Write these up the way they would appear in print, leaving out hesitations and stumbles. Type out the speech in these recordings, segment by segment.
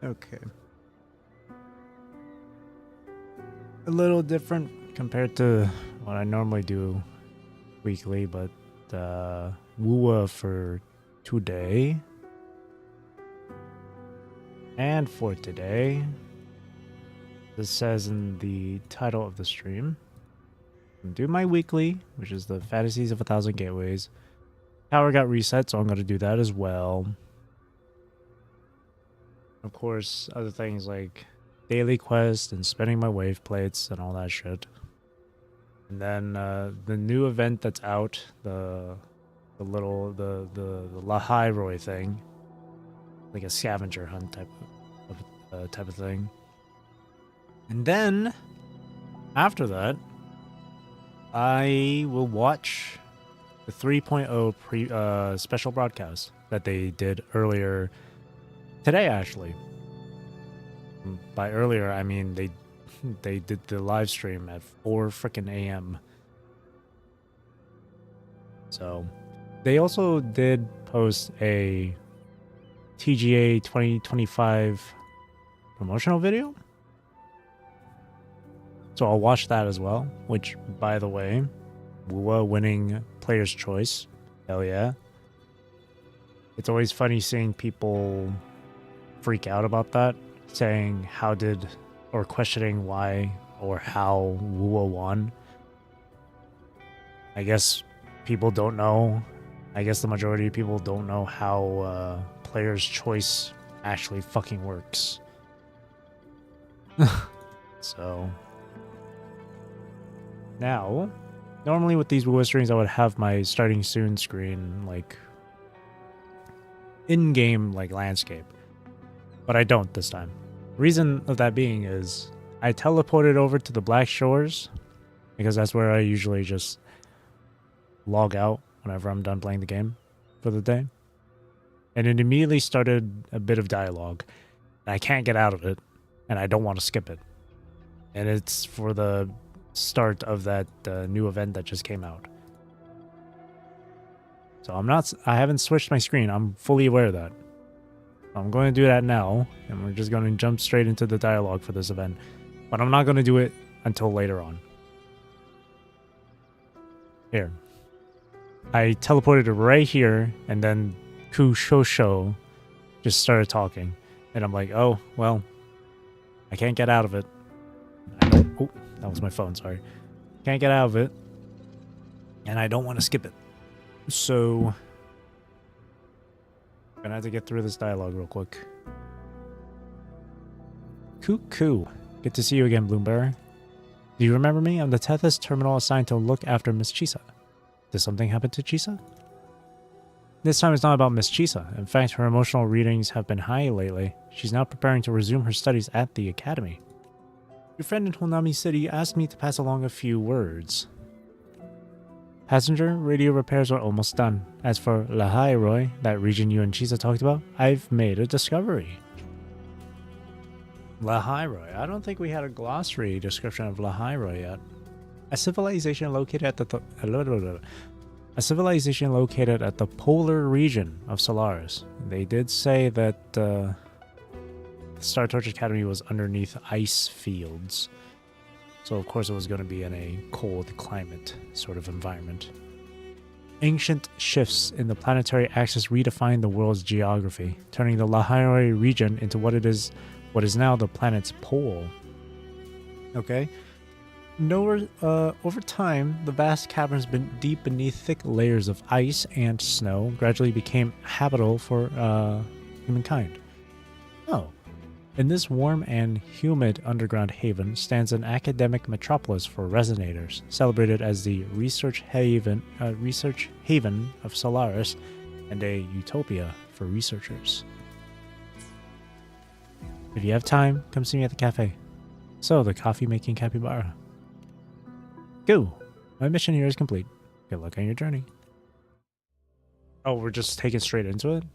Okay. A little different compared to what I normally do weekly, but Wua for today and for today. This says in the title of the stream, do my weekly, which is the Fantasies of 1,000 Gateways. Power got reset, so I'm going to do that as well. Of course, other things like daily quest and spinning my wave plates and all that shit. And then the new event that's out, the Lahairoi thing, like a scavenger hunt type of thing. And then after that, I will watch the 3.0 special broadcast that they did earlier today, actually. By earlier, I mean they did the live stream at 4 freaking a.m. So they also did post a TGA 2025 promotional video. So I'll watch that as well, which, by the way, Wua winning Player's Choice. Hell yeah. It's always funny seeing people freak out about that, saying or questioning why or how Wua won. I guess people don't know. I guess the majority of people don't know how Player's Choice actually fucking works. So now, normally with these Wua streams, I would have my starting soon screen like in-game like landscape, but I don't this time. Reason of that being is I teleported over to the Black Shores because that's where I usually just log out whenever I'm done playing the game for the day. And it immediately started a bit of dialogue. I can't get out of it, and I don't want to skip it. And it's for the start of that new event that just came out. So I haven't switched my screen. I'm fully aware of that. I'm going to do that now, and we're just going to jump straight into the dialogue for this event. But I'm not going to do it until later on. Here. I teleported right here, and then Kushosho just started talking. And I'm like, oh, well, I can't get out of it. Oh, that was my phone, sorry. Can't get out of it. And I don't want to skip it. So I'm gonna have to get through this dialogue real quick. Cuckoo. Good to see you again, Bloomberg. Do you remember me? I'm the Tethys terminal assigned to look after Miss Chisa. Did something happen to Chisa? This time it's not about Miss Chisa. In fact, her emotional readings have been high lately. She's now preparing to resume her studies at the academy. Your friend in Honami City asked me to pass along a few words. Passenger, radio repairs are almost done. As for Lahairoi, that region you and Chisa talked about, I've made a discovery. Lahairoi? I don't think we had a glossary description of Lahairoi yet. A civilization located at the polar region of Solaris. They did say that the Star Torch Academy was underneath ice fields. So of course it was going to be in a cold climate sort of environment. Ancient shifts in the planetary axis redefined the world's geography, turning the Lahairoi region into what is now the planet's pole. Okay. Over time, the vast caverns deep beneath thick layers of ice and snow gradually became habitable for humankind. Oh. In this warm and humid underground haven stands an academic metropolis for resonators, celebrated as the research haven of Solaris, and a utopia for researchers. If you have time, come see me at the cafe. So, the coffee-making capybara. Go! My mission here is complete. Good luck on your journey. Oh, we're just taking straight into it?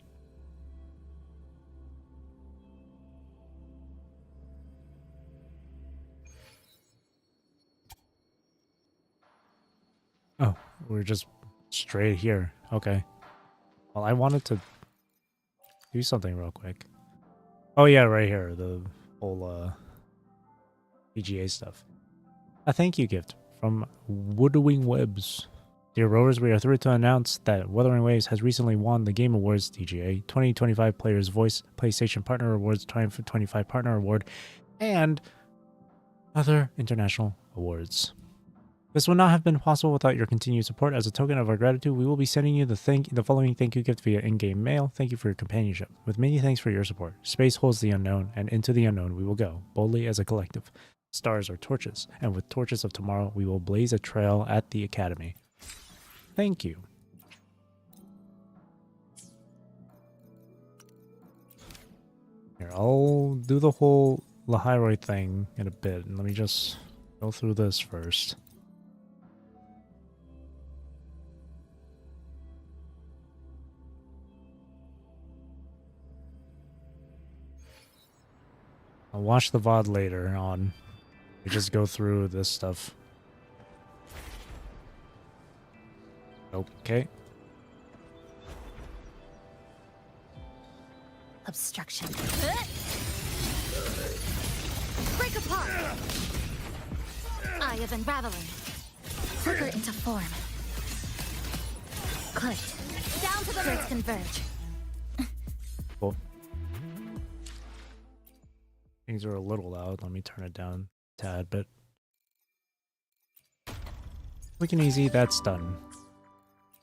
Oh, we're just straight here. Okay. Well, I wanted to do something real quick. Oh yeah, right here, the whole PGA stuff. A thank you gift from Woodwing Webs. Dear Rovers, we are thrilled to announce that Wuthering Waves has recently won the Game Awards TGA 2025 Players Voice PlayStation Partner Awards Triumph 25 Partner Award, and other international awards. This would not have been possible without your continued support. As a token of our gratitude, we will be sending you the following thank you gift via in-game mail. Thank you for your companionship. With many thanks for your support. Space holds the unknown, and into the unknown we will go, boldly as a collective. Stars are torches, and with torches of tomorrow, we will blaze a trail at the Academy. Thank you. Here, I'll do the whole Lahairoi thing in a bit, and let me just go through this first. I'll watch the VOD later on. We just go through this stuff. Okay. Obstruction. Break apart. Eye of unraveling. Flicker into form. Clicked. Down to the roots converge. Cool. Things are a little loud. Let me turn it down a tad bit. Quick and easy, that's done.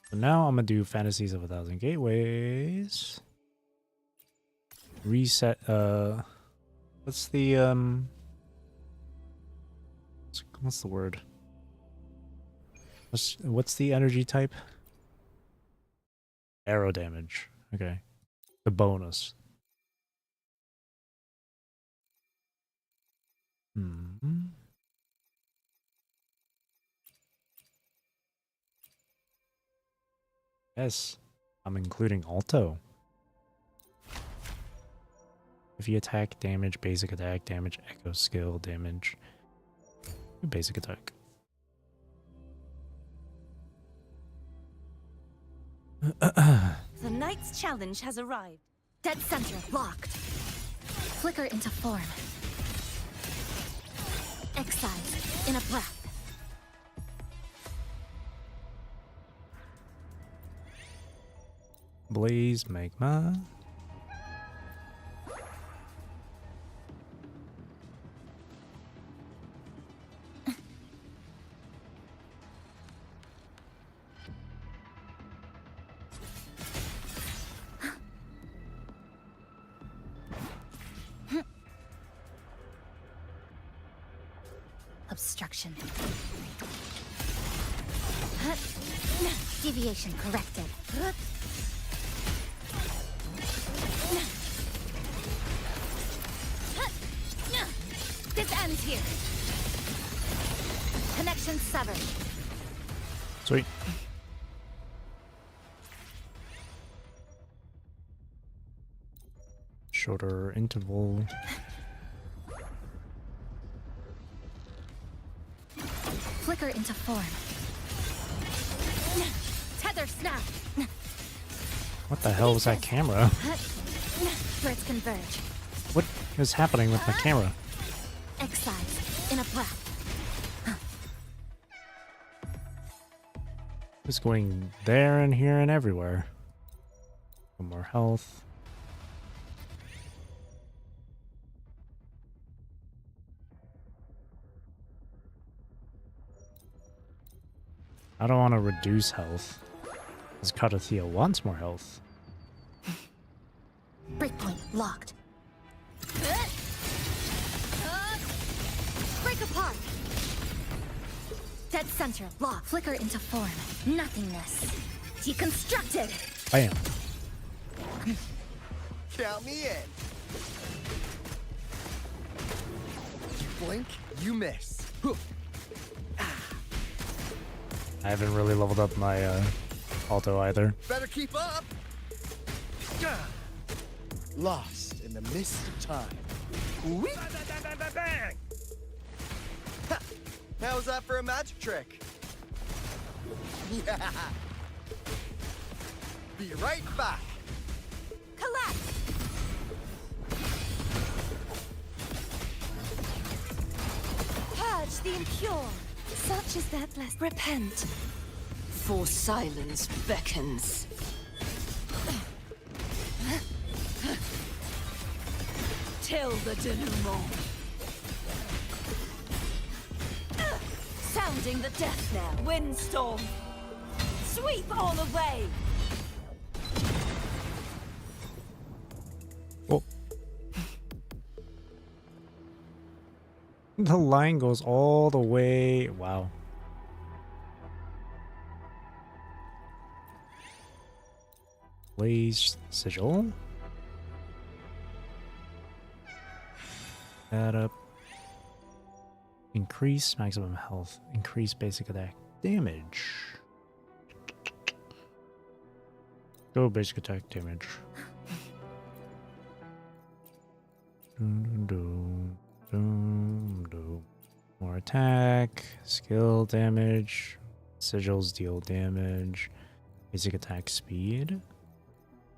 So now I'm gonna do Fantasies of 1,000 Gateways. Reset, what's the, what's the word? What's the energy type? Arrow damage. Okay. The bonus. Yes, I'm including Alto. If you attack damage, basic attack damage, echo skill damage, basic attack. The knight's challenge has arrived. Dead center locked. Flicker into form. Exile in a breath. Blaze magma. Obstruction. Deviation corrected. This ends here. Connection severed. Sweet. Shorter interval. Flicker into form. Tether snap. What the hell was that camera? Birds converge. What is happening with my camera? Exile in a breath. It's going there and here and everywhere. One more health. I don't want to reduce health, because Katathea wants more health. Breakpoint locked. Break apart. Dead center lock. Flicker into form. Nothingness. Deconstructed. Bam. Count me in. You blink, you miss. I haven't really leveled up my Alto either. Better keep up. Lost in the mist of time. Bang, bang, bang, bang. Ha! How's that for a magic trick? Yeah. Be right back. Collapse. the impure. Such is their blessed. Repent. For silence beckons. Till the denouement. Sounding the death knell. Windstorm. Sweep all away. Oh. The line goes all the way. Wow. Blaze sigil. Add up. Increase maximum health. Increase basic attack damage. Go basic attack damage. More attack. Skill damage. Sigils deal damage. Basic attack speed.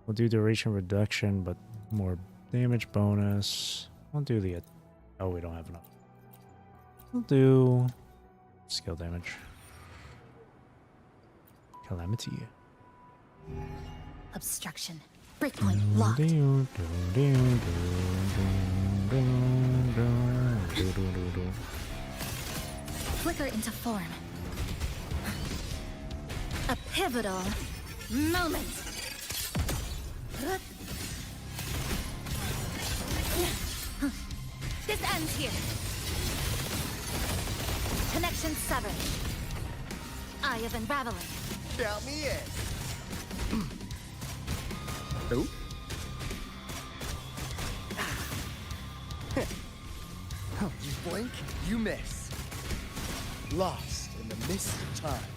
We'll do duration reduction, but more damage bonus. I'll do the... Oh, we don't have enough. We'll do skill damage. Calamity. Obstruction. Breakpoint locked. Flicker into form. A pivotal moment. This ends here. Connection severed. Eye of unraveling. Count me in. Nope. You blink, you miss. Lost in the mist of time.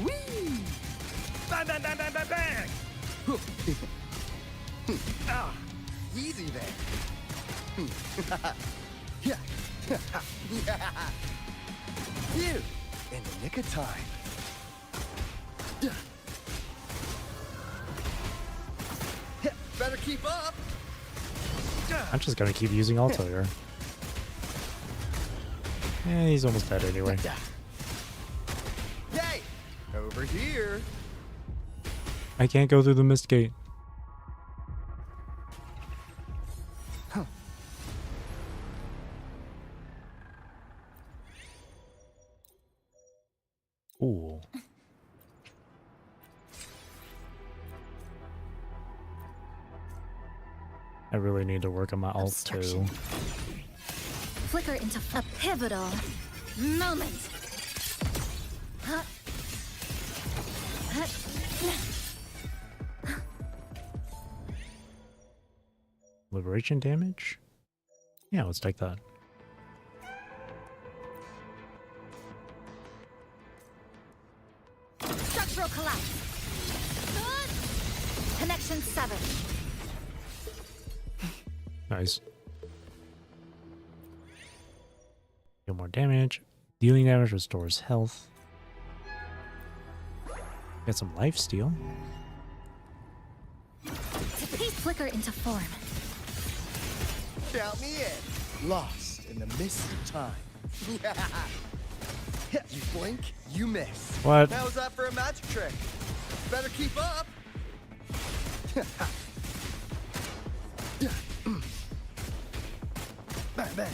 Whee! Bang, bang, bang, bang, bang, bang! Ah, easy there. Yeah. You, in the nick of time. Better keep up. I'm just gonna keep using Alto here. Eh, he's almost dead anyway. Hey, over here. I can't go through the mist gate. Ooh. I really need to work on my alt too. Flicker into a pivotal moment. Liberation damage? Yeah, let's take that. Structural collapse. Connection severed. Nice. Deal more damage. Dealing damage restores health. Get some life steal. Flicker into form. Count me in. Lost in the mist of time. You blink, you miss. What? How's that for a magic trick? Better keep up. Bang, bang.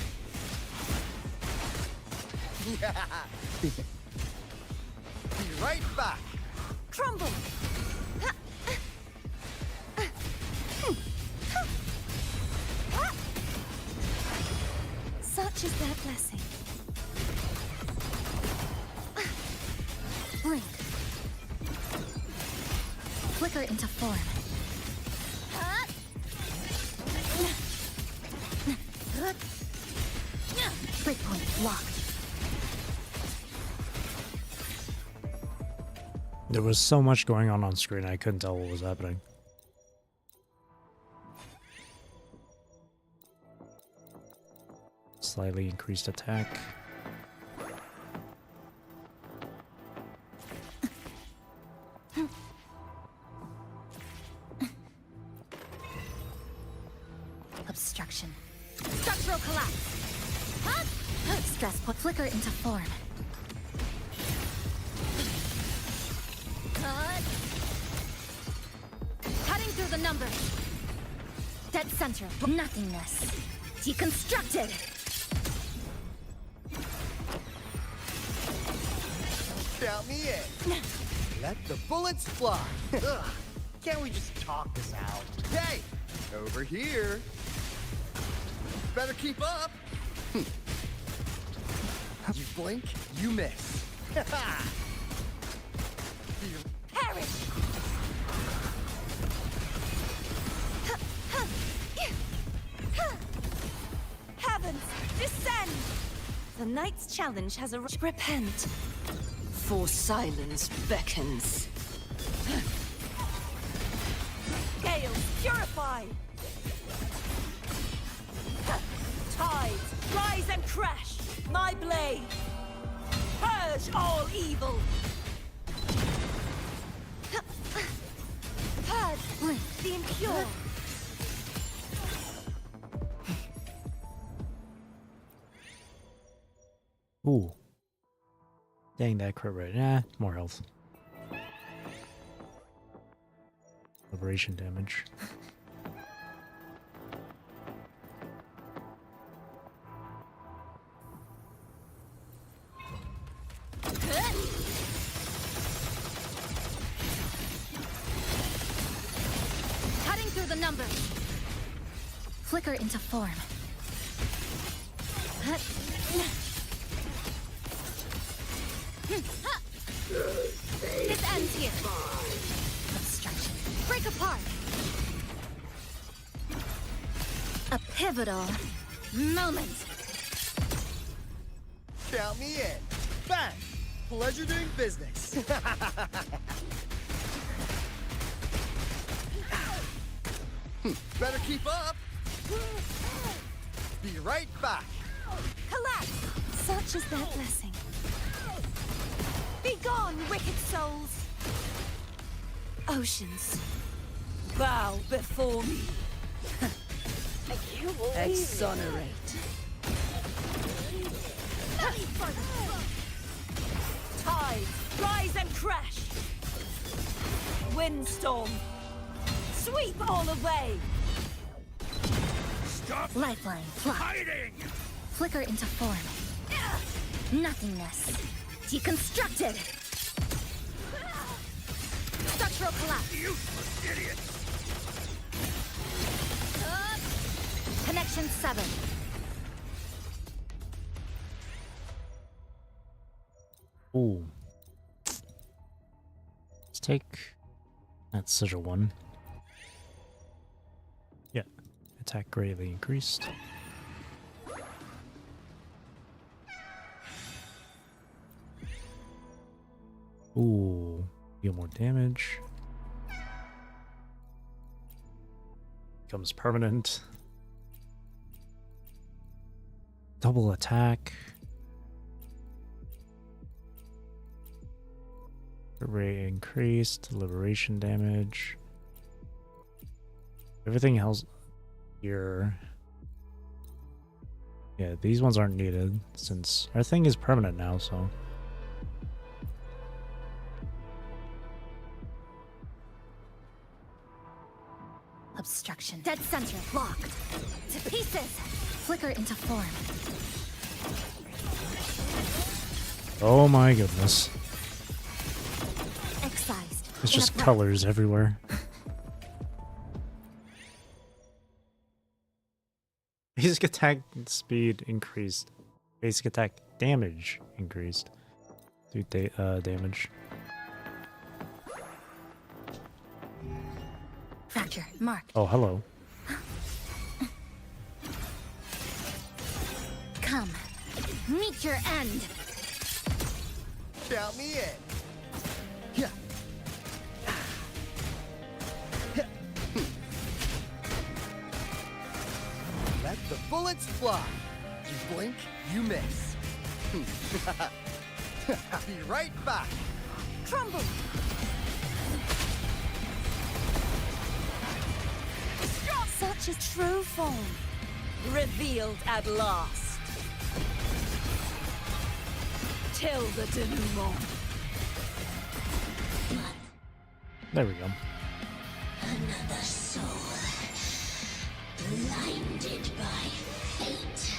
Be right back. Crumble. Such is their blessing. Blink. Flicker into form. Breakpoint locked. There was so much going on screen, I couldn't tell what was happening. Slightly increased attack. Obstruction. Structural collapse. Huh? Stress put flicker into form. Cutting through the numbers. Dead center. Nothingness. Deconstructed. Count me in. Let the bullets fly. Ugh. Can't we just talk this out? Hey, over here. Better keep up. You blink, you miss. Perish. Heavens, descend! The night's challenge has arrived. Repent, for silence beckons. Gales, purify! Tides, rise and crash! My blade! Purge all evil! Purge the impure. Ooh. Dang, that crit rate. Nah, more health. Liberation damage. Cutting through the numbers. Flicker into form. This ends here. Obstruction. Break apart. A pivotal moment. Count me in. Bang! Pleasure doing business. Better keep up. Be right back. Collapse. Such is their blessing. Be gone, wicked souls! Oceans. Bow before me. Exonerate. Tides, rise and crash! Windstorm, sweep all away! Stop Lifeline. Fly. hiding! Flicker into form. Nothingness. Deconstructed. Structural collapse. Useless idiot! Connection 7. Ooh. Let's take that sigil one. Yeah. Attack greatly increased. Ooh. Deal more damage. Becomes permanent. Double attack. Rate increased. Liberation damage. Everything else here. Yeah, these ones aren't needed since our thing is permanent now, so. Obstruction. Dead center. Locked. To pieces. Flicker into form. Oh my goodness. Excised. It's In just a breath. colors everywhere. Basic attack speed increased. Basic attack damage increased. Do damage. Fracture. Marked. Oh, hello. Come. Meet your end. Count me in. Yeah. Let the bullets fly. You blink, you miss. Be right back. Crumble. Such a true form, revealed at last. Till the denouement. There we go. Another soul, blinded by fate.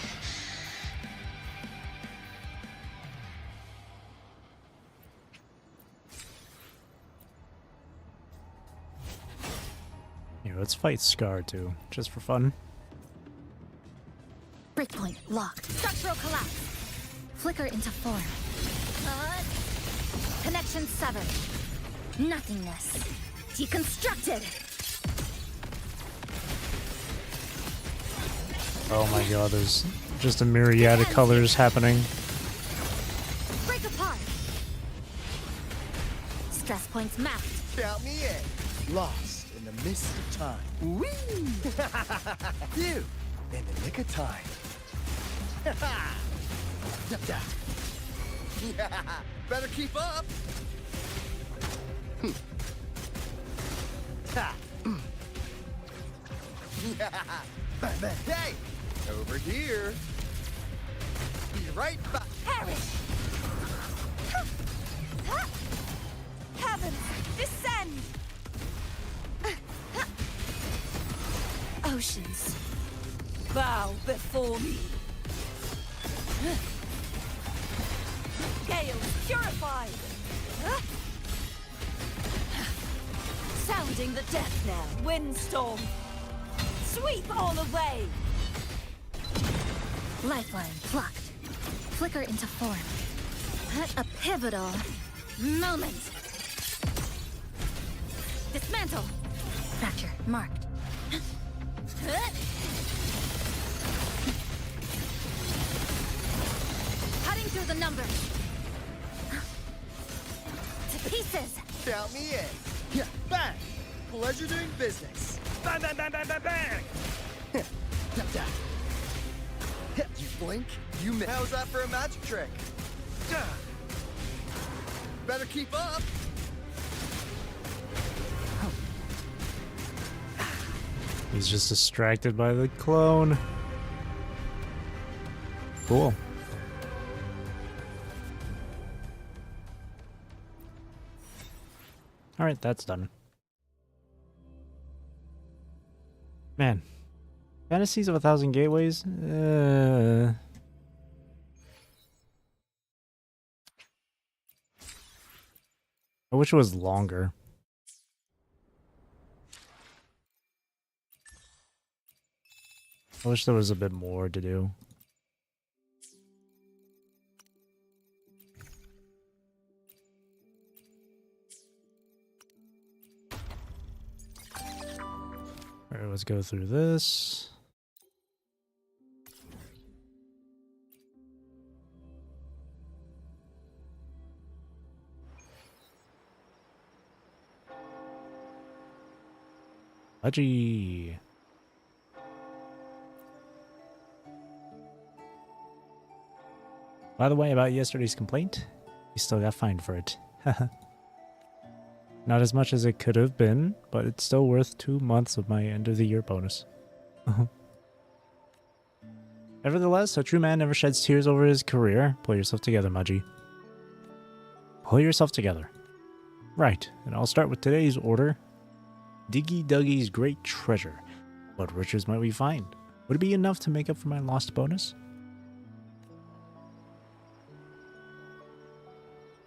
Here, let's fight Scar too, just for fun. Breakpoint locked. Structural collapse. Flicker into form. Connection severed. Nothingness. Deconstructed. Oh my god, there's just a myriad of colors happening. Break apart. Stress points mapped. Count me in. Lost in the mist of time. Whee! You, in the nick of time. Better keep up. Hey, over here. Be right back. Perish! Heavens, descend! Oceans. Bow before me. Gales purified. Sounding the death knell. Windstorm. Sweep all away. Lifeline plucked. Flicker into form. A pivotal moment. Dismantle. Fracture marked. Cutting through the numbers. To pieces. Count me in. Yeah, bang. Pleasure doing business. Bang, bang, bang, bang, bang, bang. You blink, you miss. How's that for a magic trick? Better keep up. He's just distracted by the clone. Cool. Alright, that's done. Man. Fantasies of 1,000 Gateways? I wish it was longer. I wish there was a bit more to do. Alright, let's go through this. Pudgy. By the way, about yesterday's complaint, you still got fined for it. Not as much as it could have been, but it's still worth 2 months of my end of the year bonus. Nevertheless, a true man never sheds tears over his career. Pull yourself together, Mudgy. Pull yourself together. Right, and I'll start with today's order. Diggy Duggy's great treasure. What riches might we find? Would it be enough to make up for my lost bonus?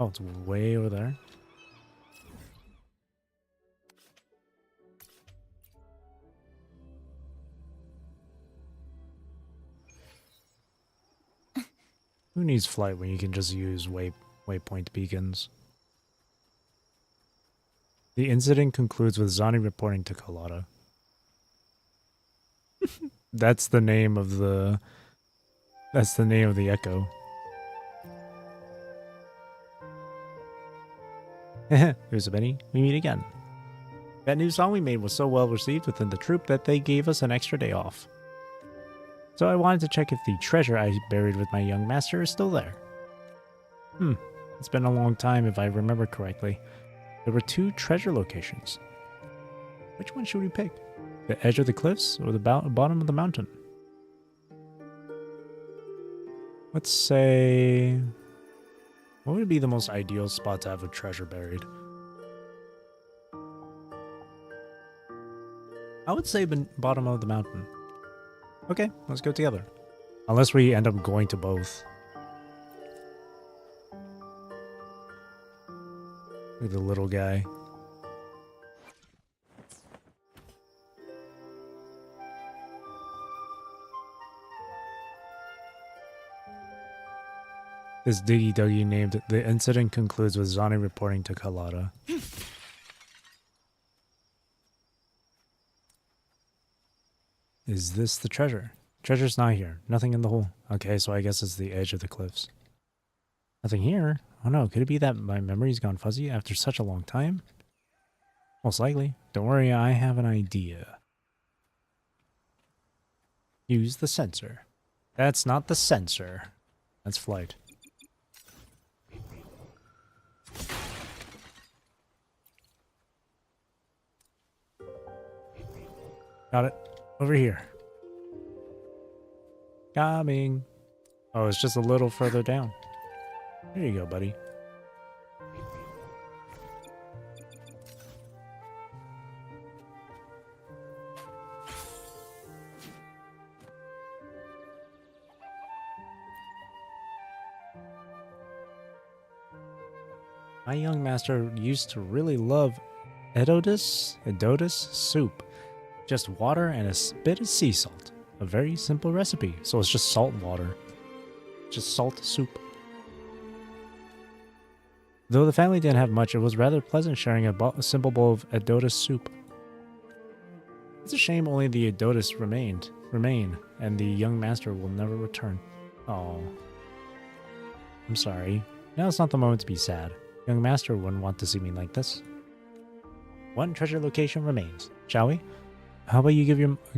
Oh, it's way over there. Who needs flight when you can just use waypoint beacons? The incident concludes with Zani reporting to Colada. That's the name of the... That's the name of the echo. Here's a Benny. We meet again. That new song we made was so well received within the troupe that they gave us an extra day off. So I wanted to check if the treasure I buried with my young master is still there. It's been a long time if I remember correctly. There were 2 treasure locations. Which one should we pick? The edge of the cliffs or the bottom of the mountain? Let's say... What would be the most ideal spot to have a treasure buried? I would say bottom of the mountain. Okay, let's go together. Unless we end up going to both. Look at the little guy. This Diggy Duggy named the incident concludes with Zani reporting to Kalada. Is this the treasure? Treasure's not here. Nothing in the hole. Okay, so I guess it's the edge of the cliffs. Nothing here? Oh no, could it be that my memory's gone fuzzy after such a long time? Most likely. Don't worry, I have an idea. Use the sensor. That's not the sensor. That's flight. Got it. Over here. Coming. Oh, it's just a little further down. There you go, buddy. My young master used to really love Edotus soup. Just water and a bit of sea salt. A very simple recipe. So it's just salt water. Just salt soup. Though the family didn't have much, it was rather pleasant sharing a simple bowl of Edotus soup. It's a shame only the Edotus remain, and the young master will never return. Oh. I'm sorry. Now it's not the moment to be sad. Young master wouldn't want to see me like this. One treasure location remains, shall we? How about you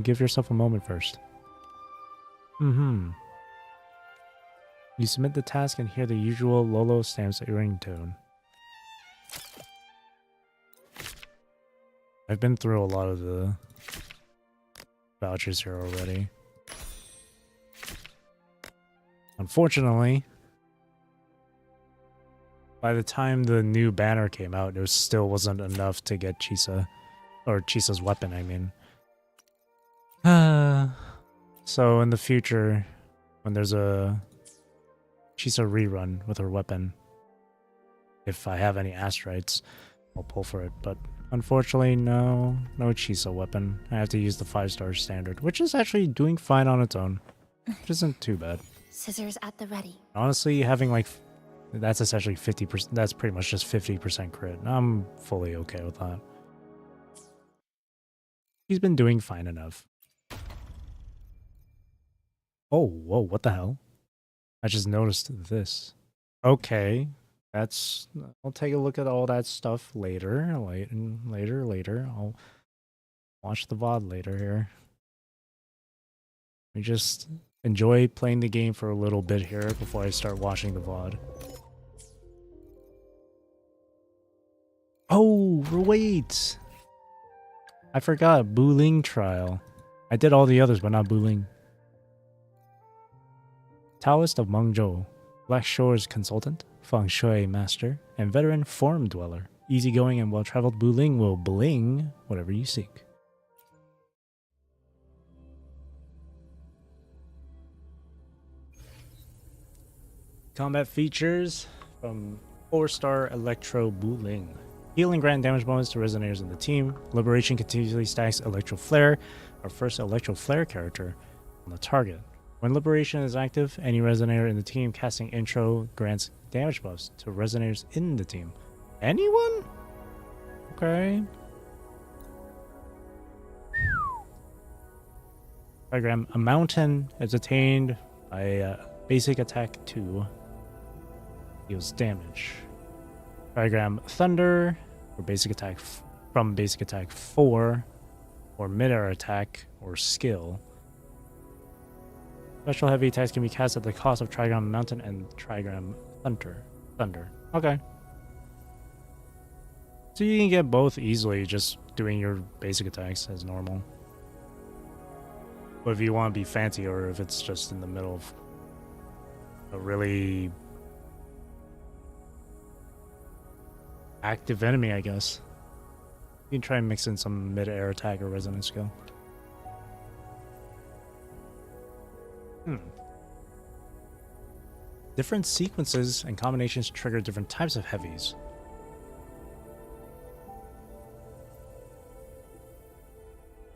give yourself a moment first? You submit the task and hear the usual Lolo stamps ringtone. I've been through a lot of the vouchers here already. Unfortunately, by the time the new banner came out, there still wasn't enough to get Chisa. Or Chisa's weapon, I mean. So in the future, when there's a Chisa rerun with her weapon, if I have any asteroids, I'll pull for it. But unfortunately, no Chisa weapon. I have to use the 5-star standard, which is actually doing fine on its own. Which isn't too bad. Scissors at the ready. Honestly, having like, that's essentially 50%, that's pretty much just 50% crit. I'm fully okay with that. He's been doing fine enough. Oh, whoa, what the hell? I just noticed this. Okay, that's... I'll take a look at all that stuff later. Later. I'll watch the VOD later here. We just enjoy playing the game for a little bit here before I start watching the VOD. Oh, wait! I forgot, Buling trial. I did all the others, but not Buling. Taoist of Mengzhou, Black Shore's consultant, Feng Shui master, and veteran form dweller. Easygoing and well-traveled Buling will bling whatever you seek. Combat features from 4-star Electro Buling. Healing grant damage bonus to resonators in the team. Liberation continuously stacks Electro Flare, our first Electro Flare character, on the target. When Liberation is active, any resonator in the team casting intro grants damage buffs to resonators in the team. Anyone? Okay. Diagram. A mountain is attained by basic attack 2. Deals damage. Diagram. Thunder for basic attack from basic attack 4 or mid-air attack or skill. Special heavy attacks can be cast at the cost of Trigram Mountain and Trigram Thunder. Okay. So you can get both easily just doing your basic attacks as normal. But if you want to be fancy or if it's just in the middle of a really Active enemy, I guess. You can try and mix in some mid-air attack or resonance skill. Different sequences and combinations trigger different types of heavies.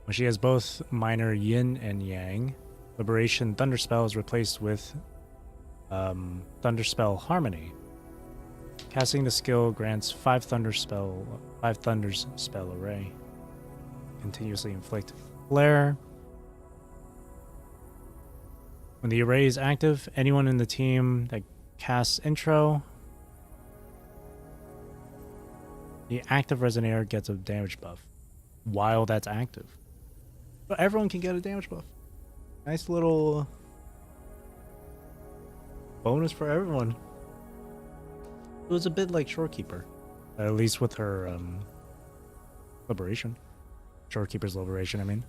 When she has both minor yin and yang, Liberation Thunderspell is replaced with Thunderspell Harmony. Casting the skill grants 5 thunders spell array. Continuously inflict flare. When the array is active, anyone in the team that casts intro, the active resonator gets a damage buff while that's active. So everyone can get a damage buff. Nice little bonus for everyone. It was a bit like Shorekeeper, at least with her Liberation. Shorekeeper's Liberation, I mean.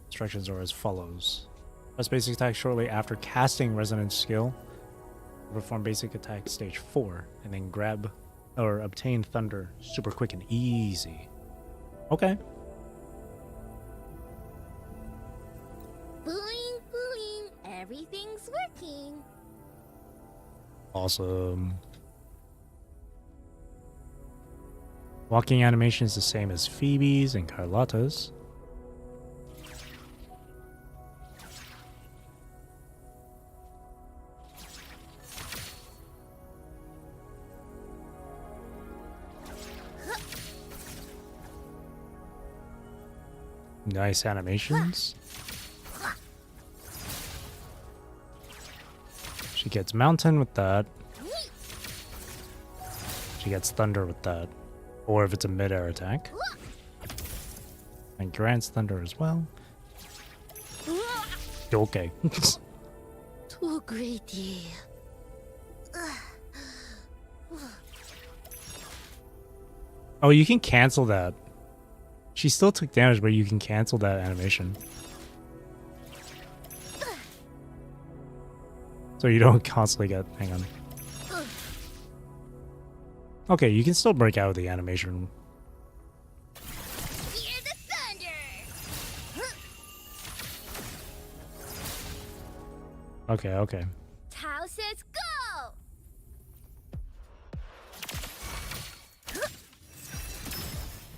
Instructions are as follows. Press basic attack shortly after casting resonance skill. Perform basic attack stage 4, and then grab or obtain thunder super quick and easy. Okay. Boing, boing, everything's working. Awesome. Walking animation is the same as Phoebe's and Carlotta's. Nice animations. She gets mountain with that. She gets thunder with that. Or if it's a mid-air attack. And grants thunder as well. Okay. Too greedy. Oh, you can cancel that. She still took damage, but you can cancel that animation. So you don't constantly get... Hang on. Okay, you can still break out of the animation. Hear the thunder. Okay, okay. Tao says go.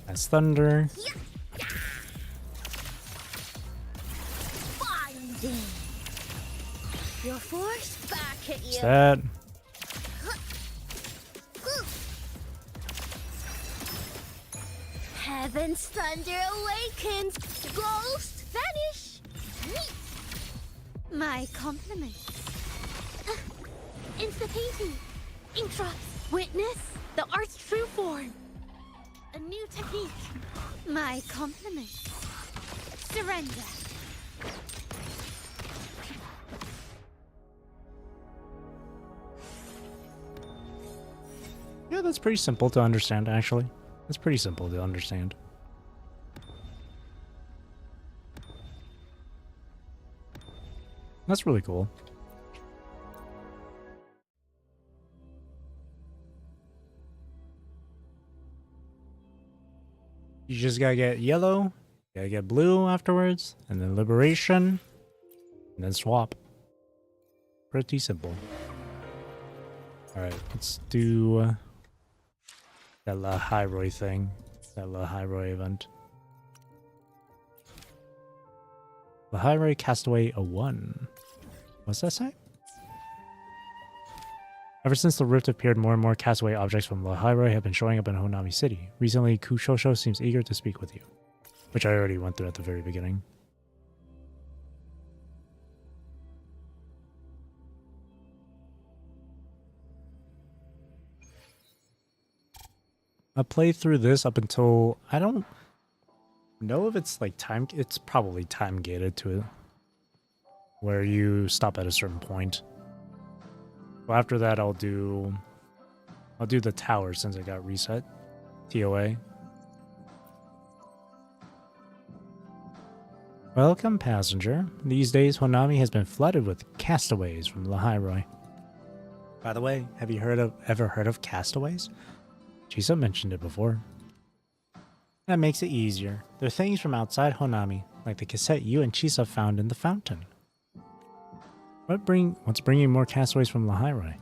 That's thunder. Binding. Your force back at you. What's that? Heaven's thunder awakens. Ghost vanish. My compliments. It's the painting. Ink drops. Witness the art's true form. A new technique. My compliments. Surrender. Yeah, that's pretty simple to understand, actually. That's pretty simple to understand. That's really cool. You just gotta get yellow, gotta get blue afterwards, and then liberation, and then swap. Pretty simple. Alright, let's do that La Hyroi thing. That La Hyroi event. La Hyroi Castaway a 1. What's that say? Ever since the rift appeared, more and more castaway objects from La Hyroi have been showing up in Honami City. Recently, Kushosho seems eager to speak with you, which I already went through at the very beginning. I played through this up until, I don't know if it's like time, it's probably time gated to it, where you stop at a certain point. Well, after that, I'll do the tower since it got reset. TOA. Welcome, passenger. These days, Honami has been flooded with castaways from La Hyroi. By the way, have you ever heard of castaways? Chisa mentioned it before. That makes it easier. They're things from outside Honami, like the cassette you and Chisa found in the fountain. What's bringing more castaways from Lahiroi?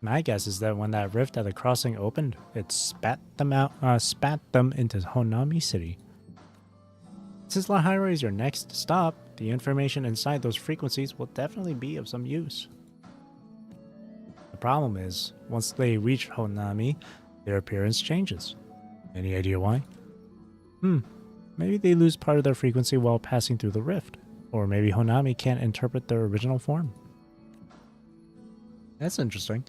My guess is that when that rift at the crossing opened, it spat them into Honami City. Since Lahiroi is your next stop, the information inside those frequencies will definitely be of some use. The problem is, once they reach Honami, their appearance changes. Any idea why? Maybe they lose part of their frequency while passing through the rift. Or maybe Honami can't interpret their original form. That's interesting.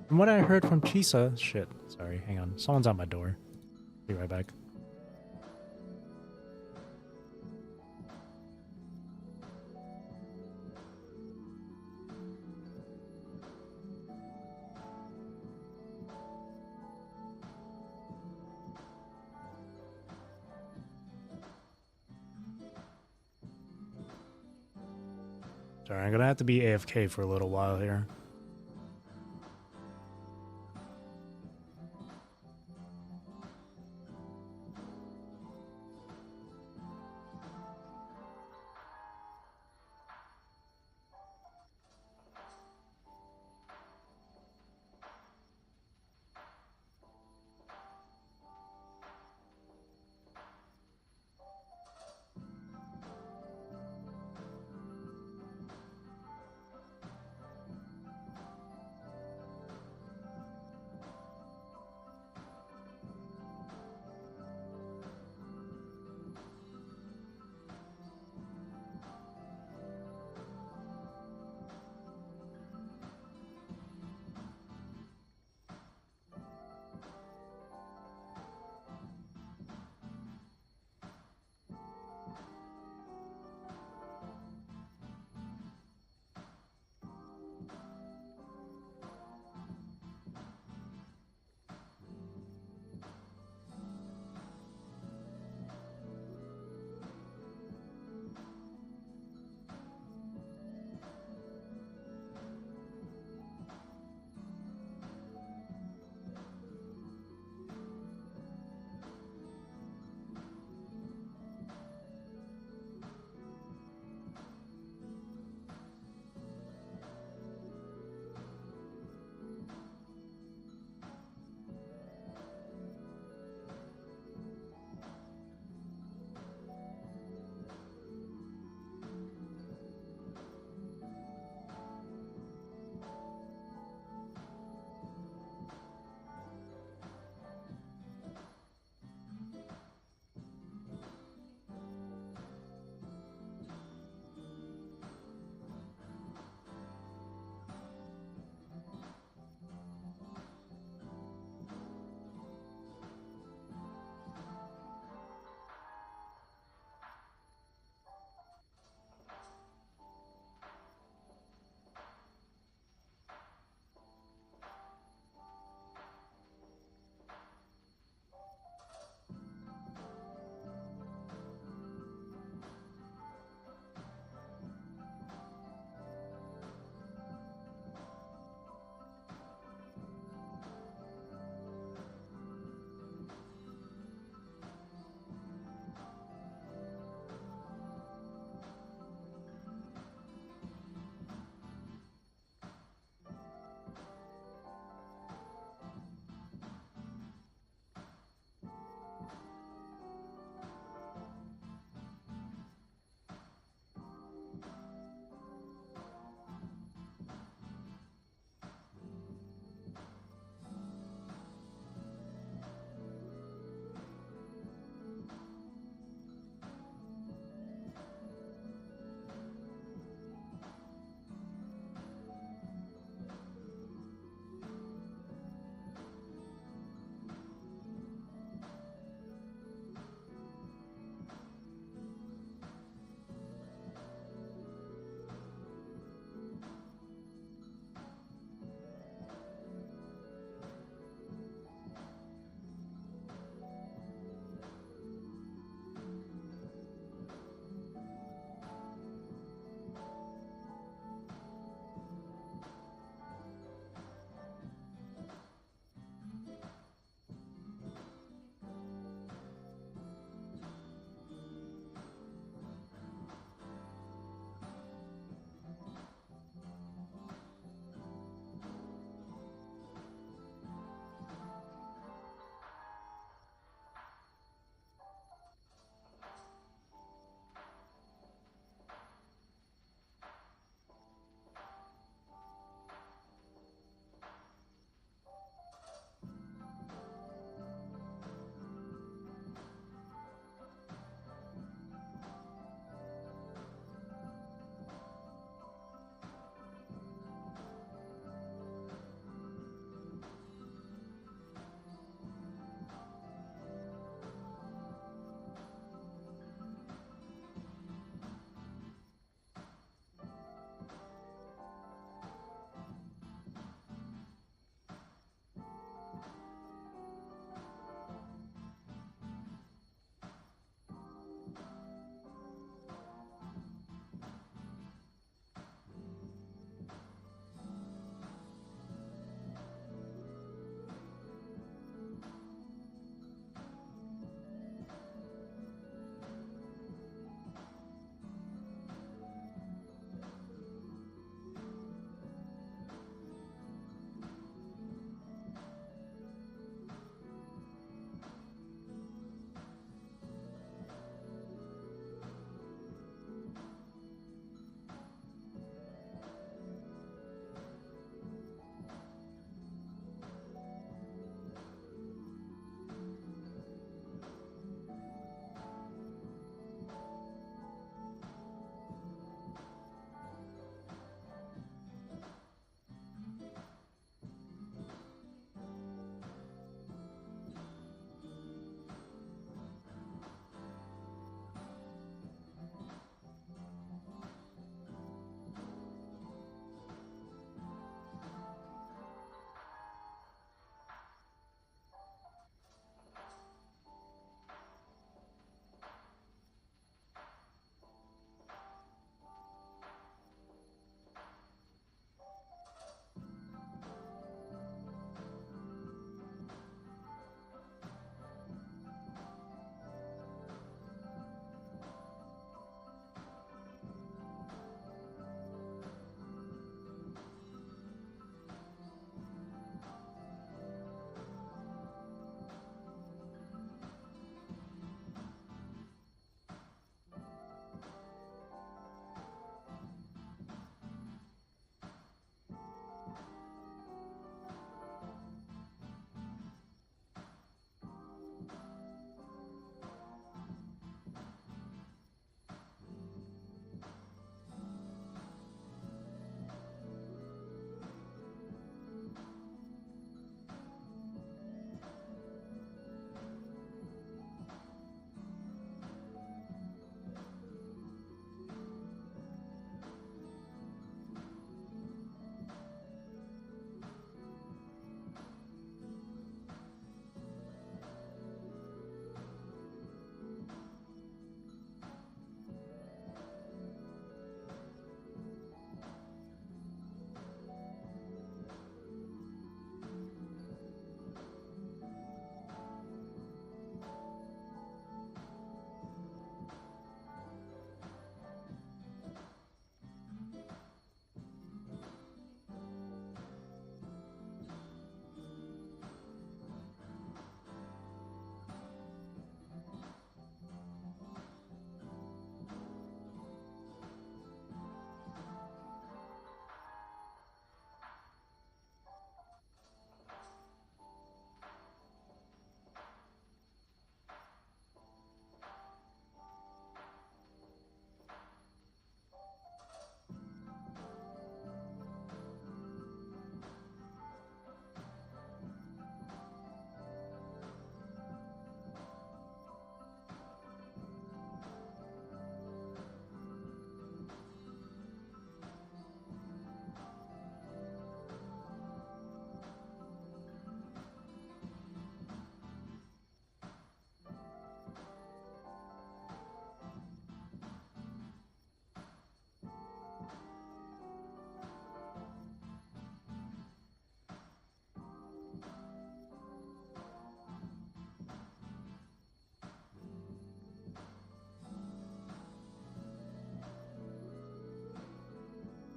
From what I heard from Chisa... Shit, sorry, hang on. Someone's at my door. Be right back. Sorry, I'm gonna have to be AFK for a little while here.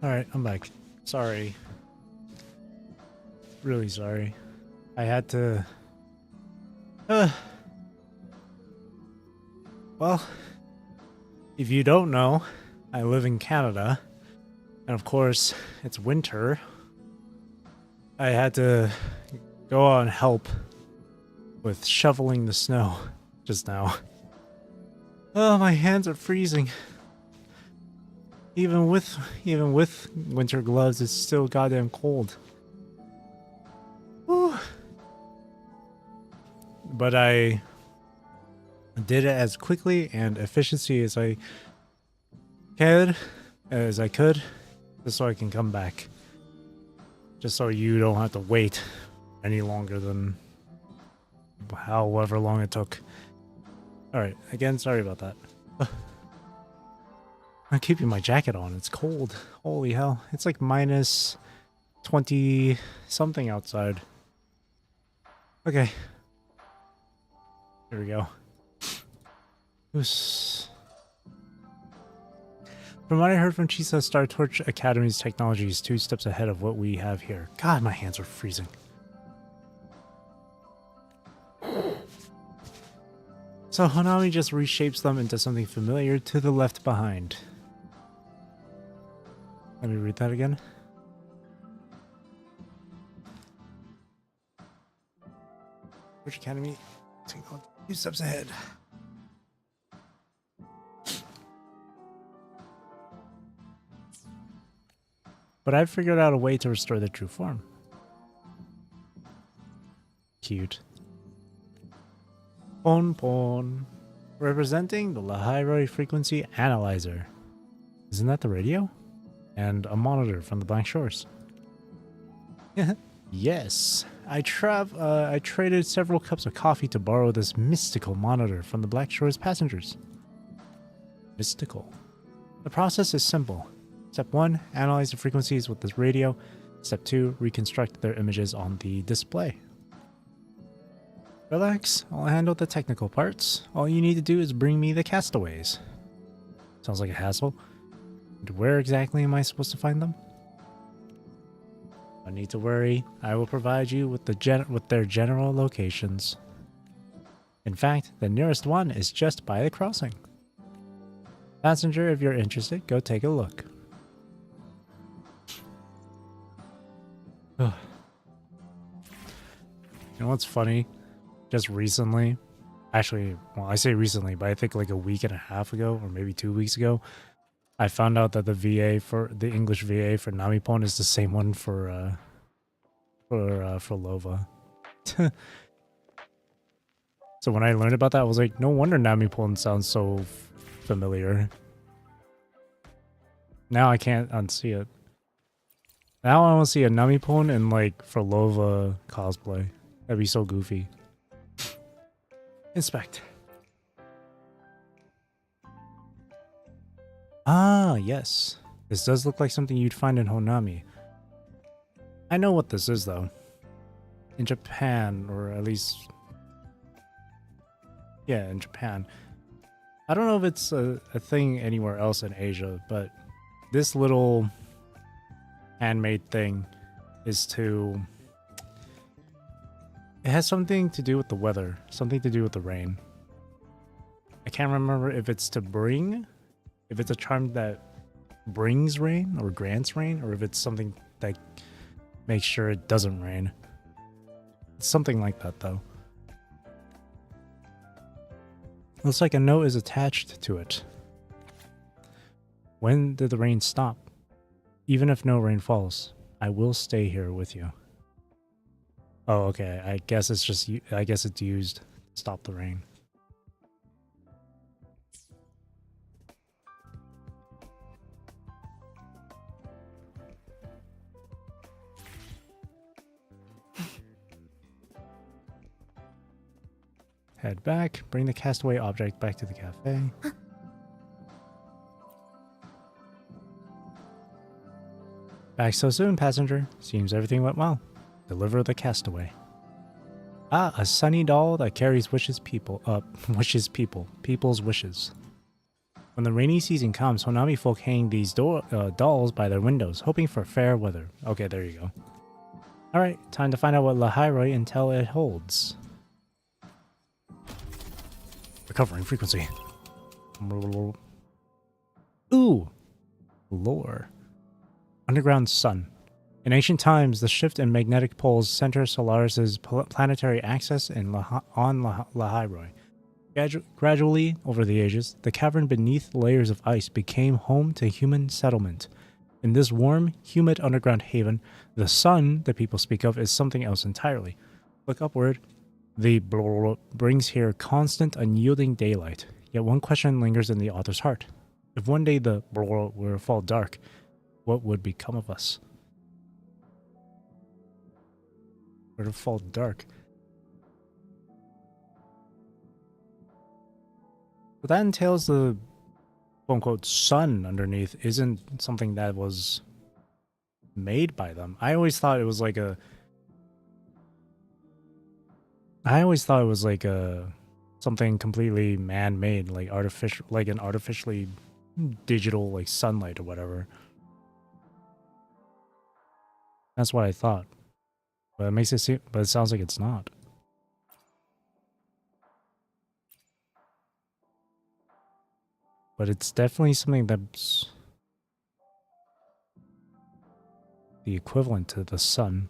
Alright, I'm back. Sorry. Really sorry. I had to... Well, if you don't know, I live in Canada. And of course, it's winter. I had to go out and help with shoveling the snow just now. Oh, my hands are freezing. Even with winter gloves, it's still goddamn cold. Whew. But I did it as quickly and efficiently as I could, just so I can come back. Just so you don't have to wait any longer than however long it took. Alright, again, sorry about that. I'm keeping my jacket on, it's cold. Holy hell, it's like minus 20 something outside. Okay. Here we go. From what I heard from Chisa, Star Torch Academy's technology is 2 steps ahead of what we have here. God, my hands are freezing. So Hanami just reshapes them into something familiar to the left behind. Let me read that again. Torch Academy, 2 steps ahead. But I've figured out a way to restore the true form. Cute. Pon. Representing the Lahiri Frequency Analyzer. Isn't that the radio? And a monitor from the Blank Shores. Yes. I traded several cups of coffee to borrow this mystical monitor from the Black Shores passengers. Mystical. The process is simple. Step 1, analyze the frequencies with this radio. Step 2, reconstruct their images on the display. Relax, I'll handle the technical parts. All you need to do is bring me the castaways. Sounds like a hassle. And where exactly am I supposed to find them? No need to worry, I will provide you with their general locations. In fact, the nearest one is just by the crossing. Passenger, if you're interested, go take a look. You know what's funny? Just recently, actually, well, I say recently, but I think like a week and a half ago, or maybe 2 weeks ago, I found out that the English VA for Namipon is the same one for Lova. So when I learned about that, I was like, no wonder Namipon sounds so familiar. Now I can't unsee it. Now I want to see a Namipon in like for Lova cosplay. That'd be so goofy. Inspect. Ah, yes. This does look like something you'd find in Honami. I know what this is, though. In Japan, or at least... yeah, in Japan. I don't know if it's a thing anywhere else in Asia, but this little handmade thing is to... it has something to do with the weather, something to do with the rain. I can't remember if it's to bring... if it's a charm that brings rain or grants rain, or if it's something that makes sure it doesn't rain. It's something like that, though. Looks like a note is attached to it. When did the rain stop? Even if no rain falls, I will stay here with you. Oh, okay. I guess it's used to stop the rain. Head back, bring the castaway object back to the cafe. Back so soon, passenger. Seems everything went well. Deliver the castaway. Ah, a sunny doll that carries people's wishes. When the rainy season comes, Honami folk hang these dolls by their windows, hoping for fair weather. Okay, there you go. Alright, time to find out what Lahairoi intel it holds. Recovering frequency. Ooh! Lore. Underground sun. In ancient times, the shift in magnetic poles center Solaris' planetary axis on Lahairoi. Gradually, over the ages, the cavern beneath layers of ice became home to human settlement. In this warm, humid underground haven, the sun the people speak of is something else entirely. Look upward. The brings here constant, unyielding daylight. Yet one question lingers in the author's heart. If one day the were to fall dark, what would become of us? Were to fall dark. But that entails the quote-unquote sun underneath isn't something that was made by them. I always thought it was like a something completely man-made, like artificial, like an artificially digital like sunlight or whatever. That's what I thought. But it makes it seem, but it sounds like it's not. But it's definitely something that's the equivalent to the sun.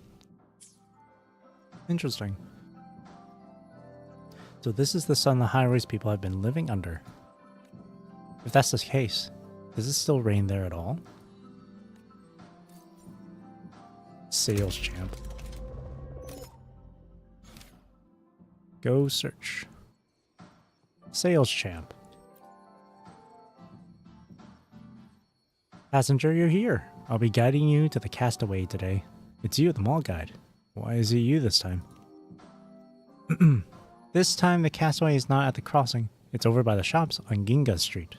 Interesting. So this is the sun the high-rise people have been living under. If that's the case, does it still rain there at all? Sales champ. Go search. Sales champ. Passenger, you're here. I'll be guiding you to the castaway today. It's you, the mall guide. Why is it you this time? This time the castaway is not at the crossing. It's over by the shops on Ginga Street.